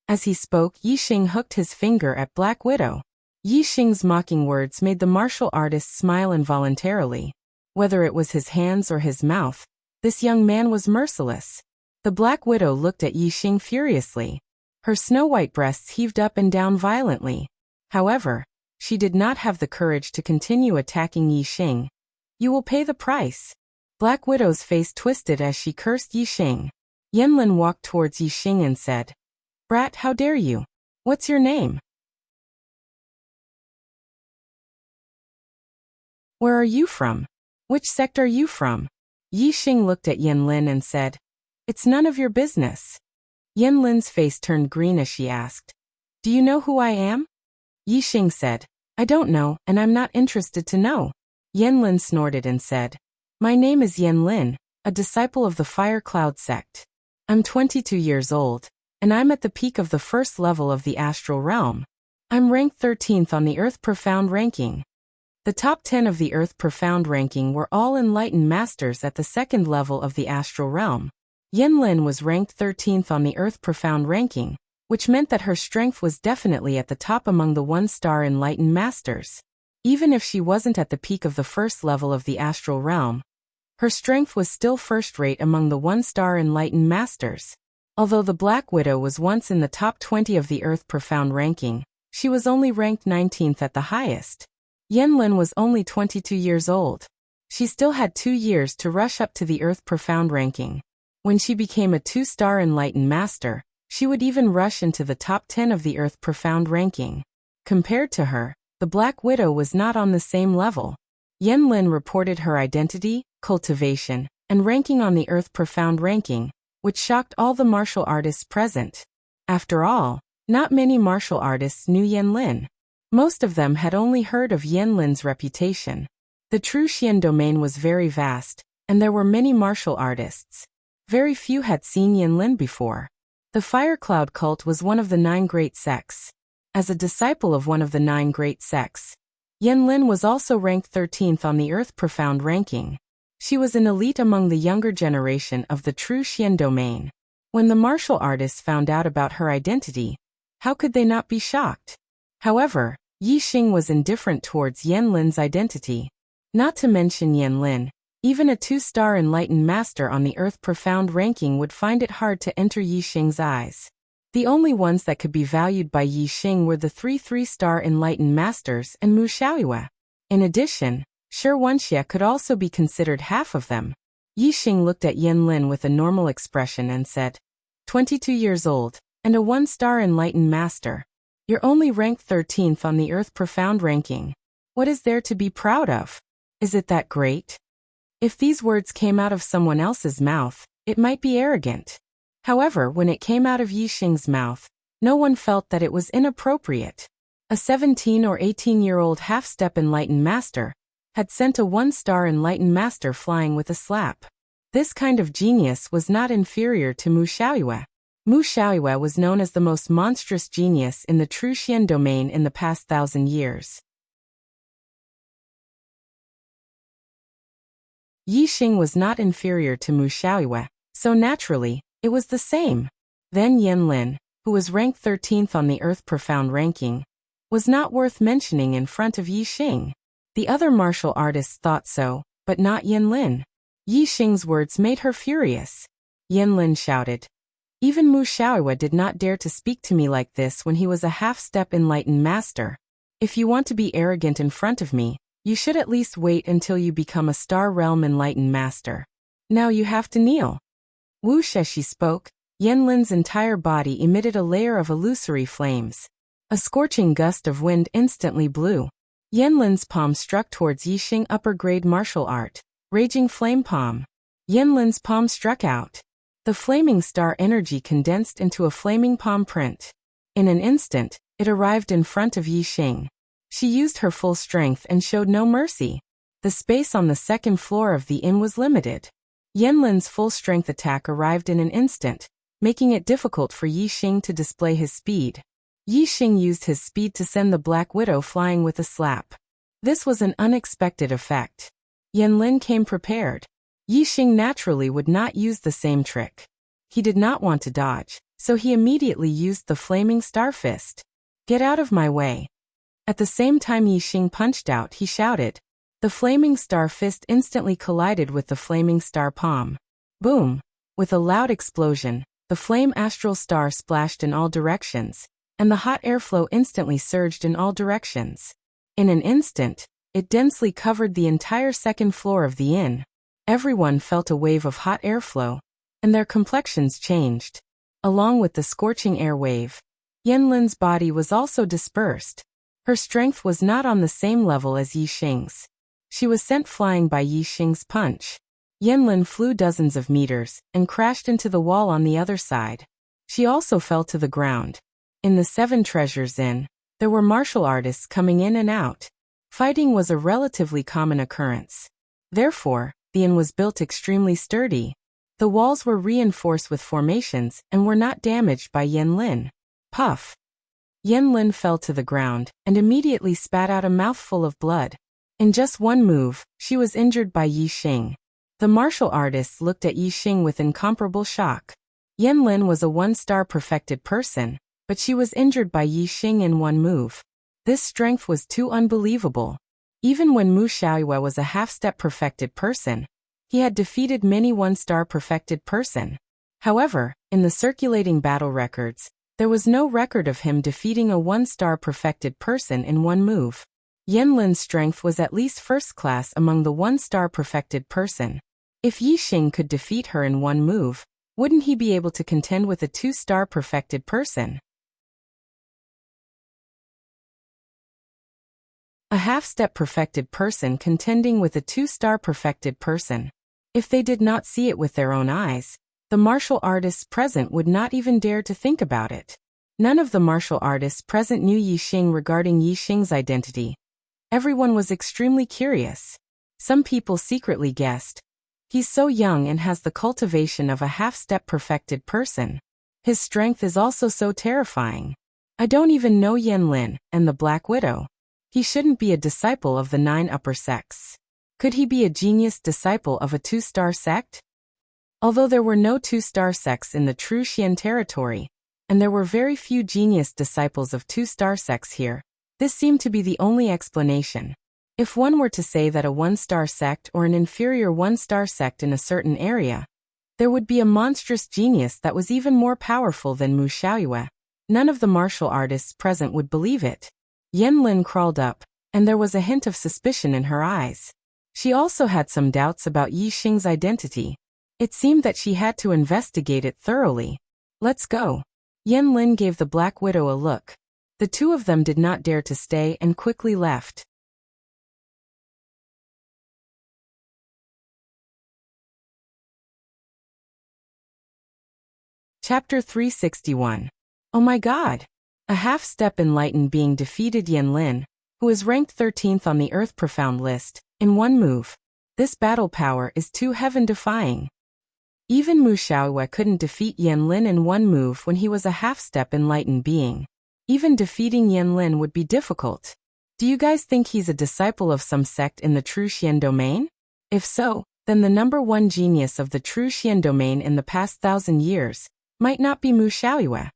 As he spoke, Yixing hooked his finger at Black Widow. Yixing's mocking words made the martial artist smile involuntarily. Whether it was his hands or his mouth, this young man was merciless. The Black Widow looked at Yixing furiously. Her snow-white breasts heaved up and down violently. However, she did not have the courage to continue attacking Yixing. "You will pay the price." Black Widow's face twisted as she cursed Yixing. Yanlin walked towards Yixing and said, "Brat, how dare you? What's your name? Where are you from? Which sect are you from?" Yixing looked at Yanlin and said, "It's none of your business." Yanlin's face turned green as she asked, "Do you know who I am?" Yixing said, "I don't know, and I'm not interested to know." Yanlin snorted and said, "My name is Yanlin, a disciple of the Fire Cloud sect. I'm 22 years old, and I'm at the peak of the first level of the astral realm. I'm ranked 13th on the Earth Profound ranking. The top 10 of the Earth Profound ranking were all enlightened masters at the second level of the astral realm. Yanlin was ranked 13th on the Earth Profound ranking, which meant that her strength was definitely at the top among the 1-star enlightened masters. Even if she wasn't at the peak of the first level of the astral realm, her strength was still first-rate among the 1-star enlightened masters. Although the Black Widow was once in the top 20 of the Earth Profound ranking, she was only ranked 19th at the highest. Yanlin was only 22 years old. She still had 2 years to rush up to the Earth Profound ranking. When she became a 2-star enlightened master, she would even rush into the top 10 of the Earth Profound ranking. Compared to her, the Black Widow was not on the same level. Yanlin reported her identity, cultivation, and ranking on the Earth Profound ranking, which shocked all the martial artists present. After all, not many martial artists knew Yanlin. Most of them had only heard of Yanlin's reputation. The True Xian domain was very vast, and there were many martial artists. Very few had seen Yanlin before. The Fire Cloud cult was one of the 9 great sects. As a disciple of one of the 9 great sects, Yanlin was also ranked 13th on the Earth Profound ranking. She was an elite among the younger generation of the True Xian domain. When the martial artists found out about her identity, how could they not be shocked? However, Yixing was indifferent towards Yanlin's identity. Not to mention Yanlin, even a 2-star enlightened master on the Earth Profound ranking would find it hard to enter Yixing's eyes. The only ones that could be valued by Yixing were the 3 3-star enlightened masters and Mu Xiaoyue. In addition, Sure, Wuxia could also be considered half of them. Yixing looked at Yin Lin with a normal expression and said, 22 years old, and a 1-star enlightened master. You're only ranked 13th on the Earth Profound ranking. What is there to be proud of? Is it that great? If these words came out of someone else's mouth, it might be arrogant. However, when it came out of Yixing's mouth, no one felt that it was inappropriate. A 17 or 18-year-old half-step enlightened master had sent a 1-star enlightened master flying with a slap. This kind of genius was not inferior to Mu Xiaoyue. Mu Xiaoyue was known as the most monstrous genius in the true Xian domain in the past 1,000 years. Yixing was not inferior to Mu Xiaoyue, so naturally, it was the same. Then Yin Lin, who was ranked 13th on the Earth Profound ranking, was not worth mentioning in front of Yixing. The other martial artists thought so, but not Yin Lin. Yixing's words made her furious. Yin Lin shouted, "Even Mu Xiaoyue did not dare to speak to me like this when he was a half-step enlightened master. If you want to be arrogant in front of me, you should at least wait until you become a Star Realm enlightened master. Now you have to kneel." Wuxia, she spoke. Yin Lin's entire body emitted a layer of illusory flames. A scorching gust of wind instantly blew. Yin Lin's palm struck towards Yixing upper-grade martial art, Raging Flame Palm. Yin Lin's palm struck out. The flaming star energy condensed into a flaming palm print. In an instant, it arrived in front of Yixing. She used her full strength and showed no mercy. The space on the second floor of the inn was limited. Yin Lin's full-strength attack arrived in an instant, making it difficult for Yixing to display his speed. Yixing used his speed to send the Black Widow flying with a slap. This was an unexpected effect. Yin Lin came prepared. Yixing naturally would not use the same trick. He did not want to dodge, so he immediately used the Flaming Star Fist. "Get out of my way." At the same time Yixing punched out, he shouted. The Flaming Star Fist instantly collided with the Flaming Star Palm. Boom! With a loud explosion, the flame astral star splashed in all directions, and the hot airflow instantly surged in all directions. In an instant, it densely covered the entire second floor of the inn. Everyone felt a wave of hot airflow, and their complexions changed. Along with the scorching air wave, Yin Lin's body was also dispersed. Her strength was not on the same level as Yixing's. She was sent flying by Yixing's punch. Yin Lin flew dozens of meters and crashed into the wall on the other side. She also fell to the ground. In the Seven Treasures Inn, there were martial artists coming in and out. Fighting was a relatively common occurrence. Therefore, the inn was built extremely sturdy. The walls were reinforced with formations and were not damaged by Yin Lin. Puff! Yin Lin fell to the ground and immediately spat out a mouthful of blood. In just one move, she was injured by Yixing. The martial artists looked at Yixing with incomparable shock. Yin Lin was a 1-star perfected person, but she was injured by Yixing in one move. This strength was too unbelievable. Even when Mu Xiaoyue was a half-step perfected person, he had defeated many 1-star perfected person. However, in the circulating battle records, there was no record of him defeating a 1-star perfected person in one move. Yin Lin's strength was at least first class among the 1-star perfected person. If Yixing could defeat her in one move, wouldn't he be able to contend with a 2-star perfected person? A half-step perfected person contending with a 2-star perfected person. If they did not see it with their own eyes, the martial artists present would not even dare to think about it. None of the martial artists present knew Yixing regarding Yixing's identity. Everyone was extremely curious. Some people secretly guessed, "He's so young and has the cultivation of a half-step perfected person. His strength is also so terrifying. I don't even know Yin Lin and the Black Widow. He shouldn't be a disciple of the 9 upper sects. Could he be a genius disciple of a 2-star sect?" Although there were no 2-star sects in the true Xian territory, and there were very few genius disciples of 2-star sects here, this seemed to be the only explanation. If one were to say that a 1-star sect or an inferior 1-star sect in a certain area, there would be a monstrous genius that was even more powerful than Mu Xiaoyue. None of the martial artists present would believe it. Yin Lin crawled up, and there was a hint of suspicion in her eyes. She also had some doubts about Yi Xing's identity. It seemed that she had to investigate it thoroughly. Let's go. Yan Lin gave the Black Widow a look. The two of them did not dare to stay and quickly left. Chapter 361. Oh my god! A half-step enlightened being defeated Yan Lin, who is ranked 13th on the Earth Profound list, in one move. This battle power is too heaven-defying. Even Mu Xiaoyue couldn't defeat Yan Lin in one move when he was a half-step enlightened being. Even defeating Yan Lin would be difficult. Do you guys think he's a disciple of some sect in the True Xian domain? If so, then the number one genius of the True Xian domain in the past 1,000 years might not be Mu Xiaoyue.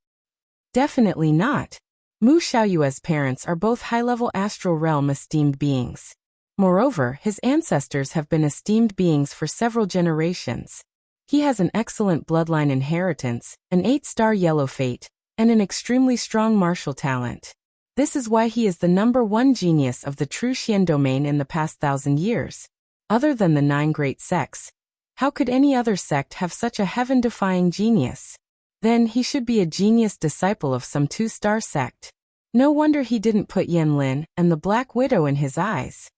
Definitely not. Mu Xiaoyue's parents are both high-level astral realm esteemed beings. Moreover, his ancestors have been esteemed beings for several generations. He has an excellent bloodline inheritance, an 8-star yellow fate, and an extremely strong martial talent. This is why he is the number one genius of the True Xian domain in the past 1,000 years. Other than the 9 great sects, how could any other sect have such a heaven-defying genius? Then he should be a genius disciple of some 2-star sect. No wonder he didn't put Yan Lin and the Black Widow in his eyes.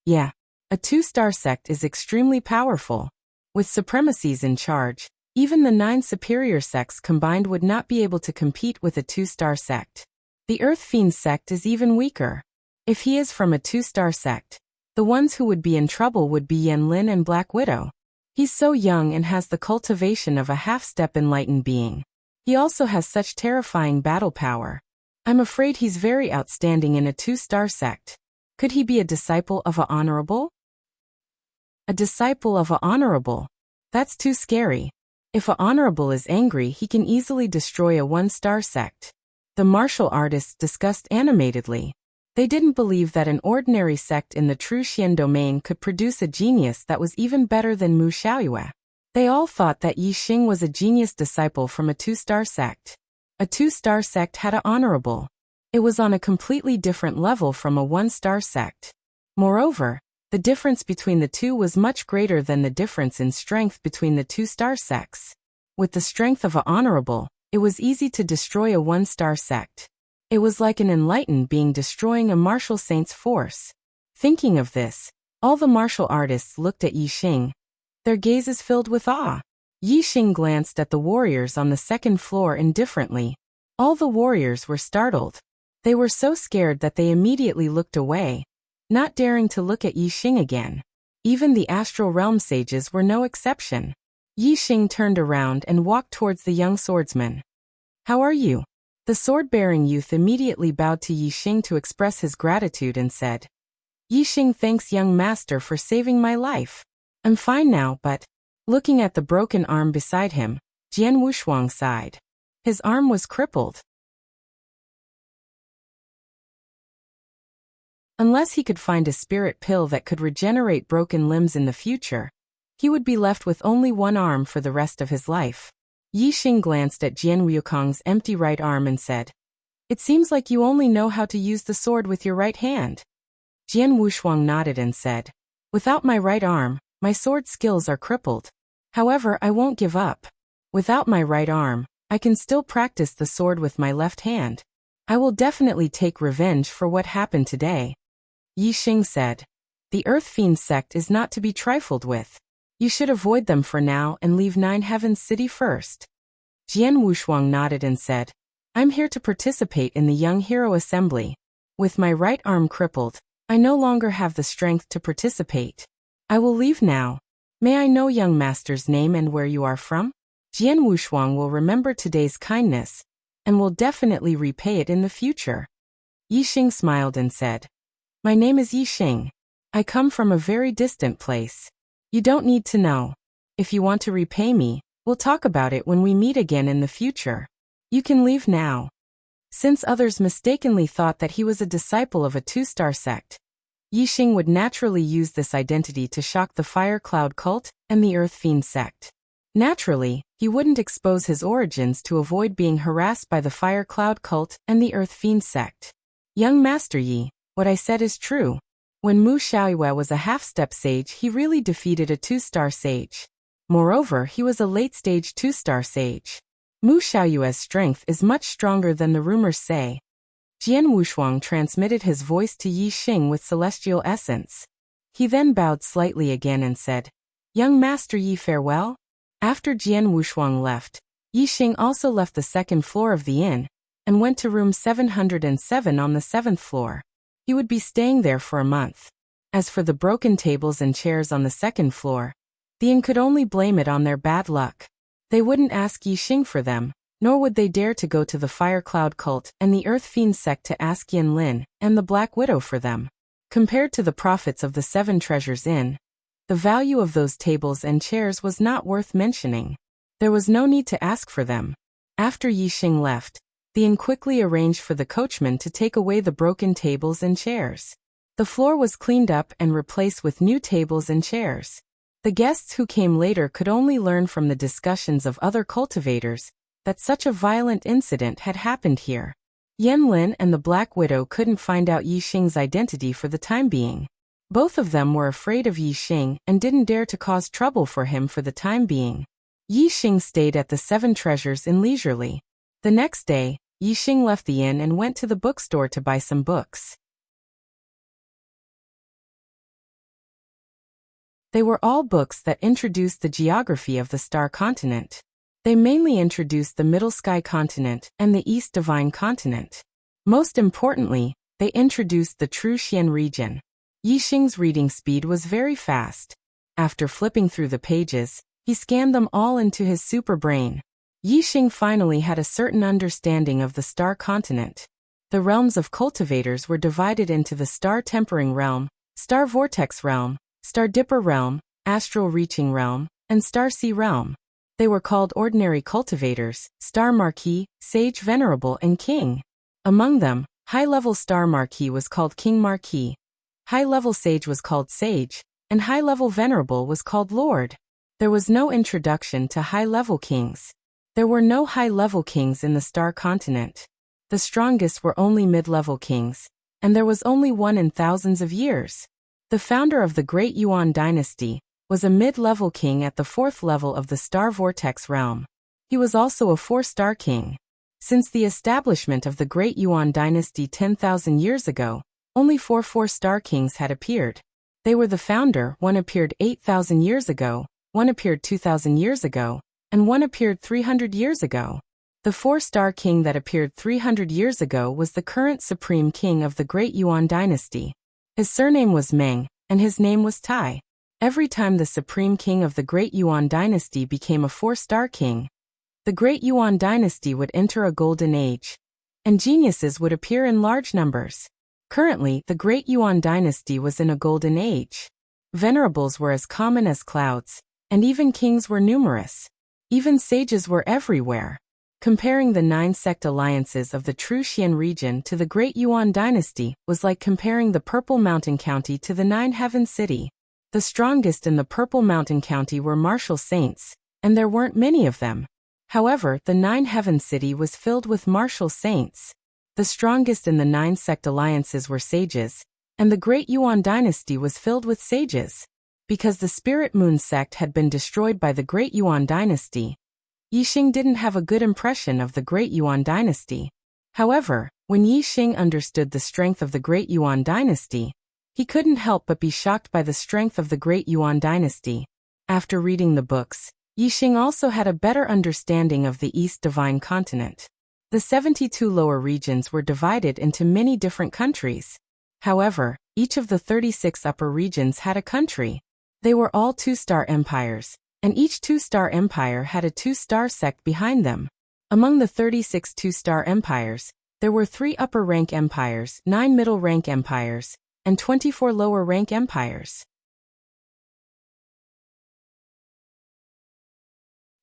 Yeah, a 2-star sect is extremely powerful. With supremacies in charge, even the 9 superior sects combined would not be able to compete with a 2-star sect. The Earth Fiend sect is even weaker. If he is from a 2-star sect, the ones who would be in trouble would be Yan Lin and Black Widow. He's so young and has the cultivation of a half-step enlightened being. He also has such terrifying battle power. I'm afraid he's very outstanding in a 2-star sect. Could he be a disciple of a honorable? A disciple of a honorable? That's too scary. If a honorable is angry, he can easily destroy a 1-star sect. The martial artists discussed animatedly. They didn't believe that an ordinary sect in the True Xian domain could produce a genius that was even better than Mu Xiaoyue. They all thought that Yi Xing was a genius disciple from a 2-star sect. A 2-star sect had an honorable. It was on a completely different level from a 1-star sect. Moreover, the difference between the two was much greater than the difference in strength between the 2-star sects. With the strength of an honorable, it was easy to destroy a 1-star sect. It was like an enlightened being destroying a martial saint's force. Thinking of this, all the martial artists looked at Yi Xing. Their gazes filled with awe. Yi Xing glanced at the warriors on the second floor indifferently. All the warriors were startled. They were so scared that they immediately looked away, not daring to look at Yi Xing again. Even the astral realm sages were no exception. Yi Xing turned around and walked towards the young swordsman. How are you? The sword-bearing youth immediately bowed to Yi Xing to express his gratitude and said, Yi Xing thanks young master for saving my life. I'm fine now, but... Looking at the broken arm beside him, Jian Wushuang sighed. His arm was crippled. Unless he could find a spirit pill that could regenerate broken limbs in the future, he would be left with only one arm for the rest of his life. Yi Xing glanced at Jian Wukong's empty right arm and said, It seems like you only know how to use the sword with your right hand. Jian Wushuang nodded and said, Without my right arm, my sword skills are crippled. However, I won't give up. Without my right arm, I can still practice the sword with my left hand. I will definitely take revenge for what happened today. Yi Xing said, The Earth Fiend sect is not to be trifled with. You should avoid them for now and leave 9 Heavens City first. Jian Wushuang nodded and said, I'm here to participate in the Young Hero Assembly. With my right arm crippled, I no longer have the strength to participate. I will leave now. May I know young master's name and where you are from? Jian Wushuang will remember today's kindness, and will definitely repay it in the future. Yi Xing smiled and said, My name is Yi Xing. I come from a very distant place. You don't need to know. If you want to repay me, we'll talk about it when we meet again in the future. You can leave now. Since others mistakenly thought that he was a disciple of a 2-star sect, Yi Xing would naturally use this identity to shock the Fire Cloud cult and the Earth Fiend sect. Naturally, he wouldn't expose his origins to avoid being harassed by the Fire Cloud cult and the Earth Fiend sect. Young Master Yi, what I said is true. When Mu Xiaoyue was a half-step sage, he really defeated a 2-star sage. Moreover, he was a late-stage 2-star sage. Mu Xiaoyue's strength is much stronger than the rumors say. Jian Wushuang transmitted his voice to Yi Xing with celestial essence. He then bowed slightly again and said, "Young Master Yi, farewell." After Jian Wushuang left, Yi Xing also left the second floor of the inn and went to room 707 on the 7th floor. He would be staying there for a month. As for the broken tables and chairs on the second floor, the inn could only blame it on their bad luck. They wouldn't ask Yi Xing for them, nor would they dare to go to the Fire Cloud cult and the Earth Fiend sect to ask Yin Lin and the Black Widow for them. Compared to the profits of the 7 Treasures Inn, the value of those tables and chairs was not worth mentioning. There was no need to ask for them. After Yi Xing left, the inn quickly arranged for the coachman to take away the broken tables and chairs. The floor was cleaned up and replaced with new tables and chairs. The guests who came later could only learn from the discussions of other cultivators that such a violent incident had happened here. Yen Lin and the Black Widow couldn't find out Yi Xing's identity for the time being. Both of them were afraid of Yi Xing and didn't dare to cause trouble for him for the time being. Yi Xing stayed at the 7 Treasures Inn leisurely. The next day, Yi Xing left the inn and went to the bookstore to buy some books. They were all books that introduced the geography of the Star Continent. They mainly introduced the Middle Sky Continent and the East Divine Continent. Most importantly, they introduced the True Xian region. Yi Xing's reading speed was very fast. After flipping through the pages, he scanned them all into his super brain. Yi Xing finally had a certain understanding of the Star Continent. The realms of cultivators were divided into the Star Tempering Realm, Star Vortex Realm, Star Dipper Realm, Astral Reaching Realm, and Star Sea Realm. They were called ordinary cultivators, Star Marquis, Sage Venerable, and King. Among them, high-level Star Marquis was called King Marquis, high-level Sage was called Sage, and high-level Venerable was called Lord. There was no introduction to high-level kings. There were no high-level kings in the Star Continent. The strongest were only mid-level kings, and there was only one in thousands of years. The founder of the Great Yuan dynasty was a mid-level king at the 4th level of the Star Vortex realm. He was also a 4-star king. Since the establishment of the Great Yuan dynasty 10,000 years ago, only 4 4-star kings had appeared. They were the founder, one appeared 8,000 years ago, one appeared 2,000 years ago, and one appeared 300 years ago. The 4-star king that appeared 300 years ago was the current supreme king of the Great Yuan dynasty. His surname was Meng, and his name was Tai. Every time the supreme king of the Great Yuan dynasty became a 4-star king, the Great Yuan dynasty would enter a golden age, and geniuses would appear in large numbers. Currently, the Great Yuan dynasty was in a golden age. Venerables were as common as clouds, and even kings were numerous. Even sages were everywhere. Comparing the 9 sect alliances of the True Xian region to the Great Yuan dynasty was like comparing the Purple Mountain County to the 9 Heaven City. The strongest in the Purple Mountain County were martial saints, and there weren't many of them. However, the 9 Heaven City was filled with martial saints. The strongest in the 9 sect alliances were sages, and the Great Yuan dynasty was filled with sages. Because the Spirit Moon sect had been destroyed by the Great Yuan dynasty, Yi Xing didn't have a good impression of the Great Yuan dynasty. However, when Yi Xing understood the strength of the Great Yuan dynasty, he couldn't help but be shocked by the strength of the Great Yuan dynasty. After reading the books, Yi Xing also had a better understanding of the East Divine Continent. The 72 lower regions were divided into many different countries. However, each of the 36 upper regions had a country. They were all 2-star empires, and each 2-star empire had a 2-star sect behind them. Among the 36 2-star empires, there were 3 upper-rank empires, 9 middle-rank empires, and 24 lower-rank empires.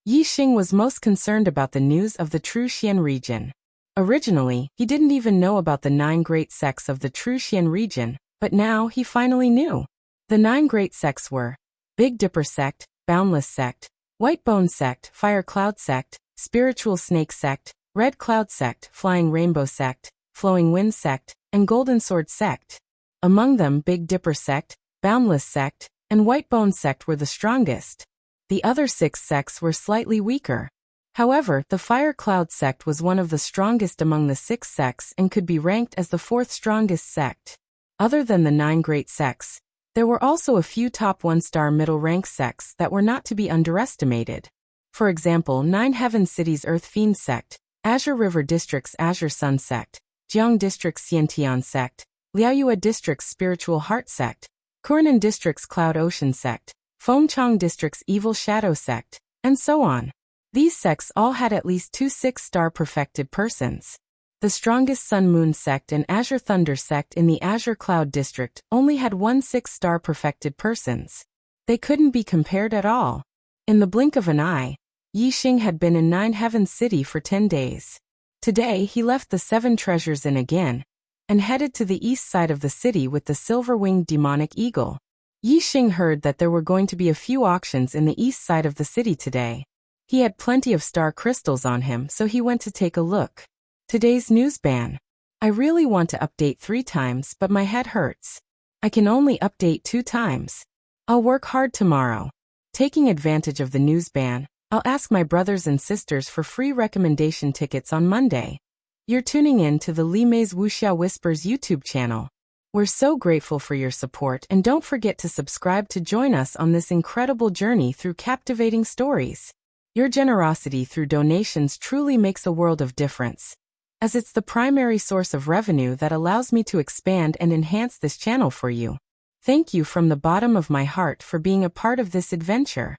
Yi Xing was most concerned about the news of the True Xian region. Originally, he didn't even know about the 9 great sects of the True Xian region, but now he finally knew. The 9 great sects were Big Dipper sect, Boundless sect, White Bone sect, Fire Cloud sect, Spiritual Snake sect, Red Cloud sect, Flying Rainbow sect, Flowing Wind sect, and Golden Sword sect. Among them, Big Dipper sect, Boundless sect, and Whitebone sect were the strongest. The other 6 sects were slightly weaker. However, the Fire Cloud sect was one of the strongest among the 6 sects and could be ranked as the 4th strongest sect. Other than the 9 great sects, there were also a few top 1-star middle-rank sects that were not to be underestimated. For example, 9 Heaven Cities Earth Fiend sect, Azure River District's Azure Sun sect, Jiang District's Xiantian sect, Liaoyue District's Spiritual Heart sect, Kurinan District's Cloud Ocean sect, Fengchang District's Evil Shadow sect, and so on. These sects all had at least 2 6-star perfected persons. The strongest Sun Moon sect and Azure Thunder sect in the Azure Cloud District only had 1 6-star perfected persons. They couldn't be compared at all. In the blink of an eye, Yi Xing had been in 9 Heaven City for 10 days. Today he left the 7 Treasures Inn again, and headed to the east side of the city with the silver-winged demonic eagle. Yi Xing heard that there were going to be a few auctions in the east side of the city today. He had plenty of star crystals on him, so he went to take a look. Today's news ban. I really want to update 3 times, but my head hurts. I can only update 2 times. I'll work hard tomorrow. Taking advantage of the news ban, I'll ask my brothers and sisters for free recommendation tickets on Monday. You're tuning in to the Li Mei's Wuxia Whispers YouTube channel. We're so grateful for your support, and don't forget to subscribe to join us on this incredible journey through captivating stories. Your generosity through donations truly makes a world of difference, as it's the primary source of revenue that allows me to expand and enhance this channel for you. Thank you from the bottom of my heart for being a part of this adventure.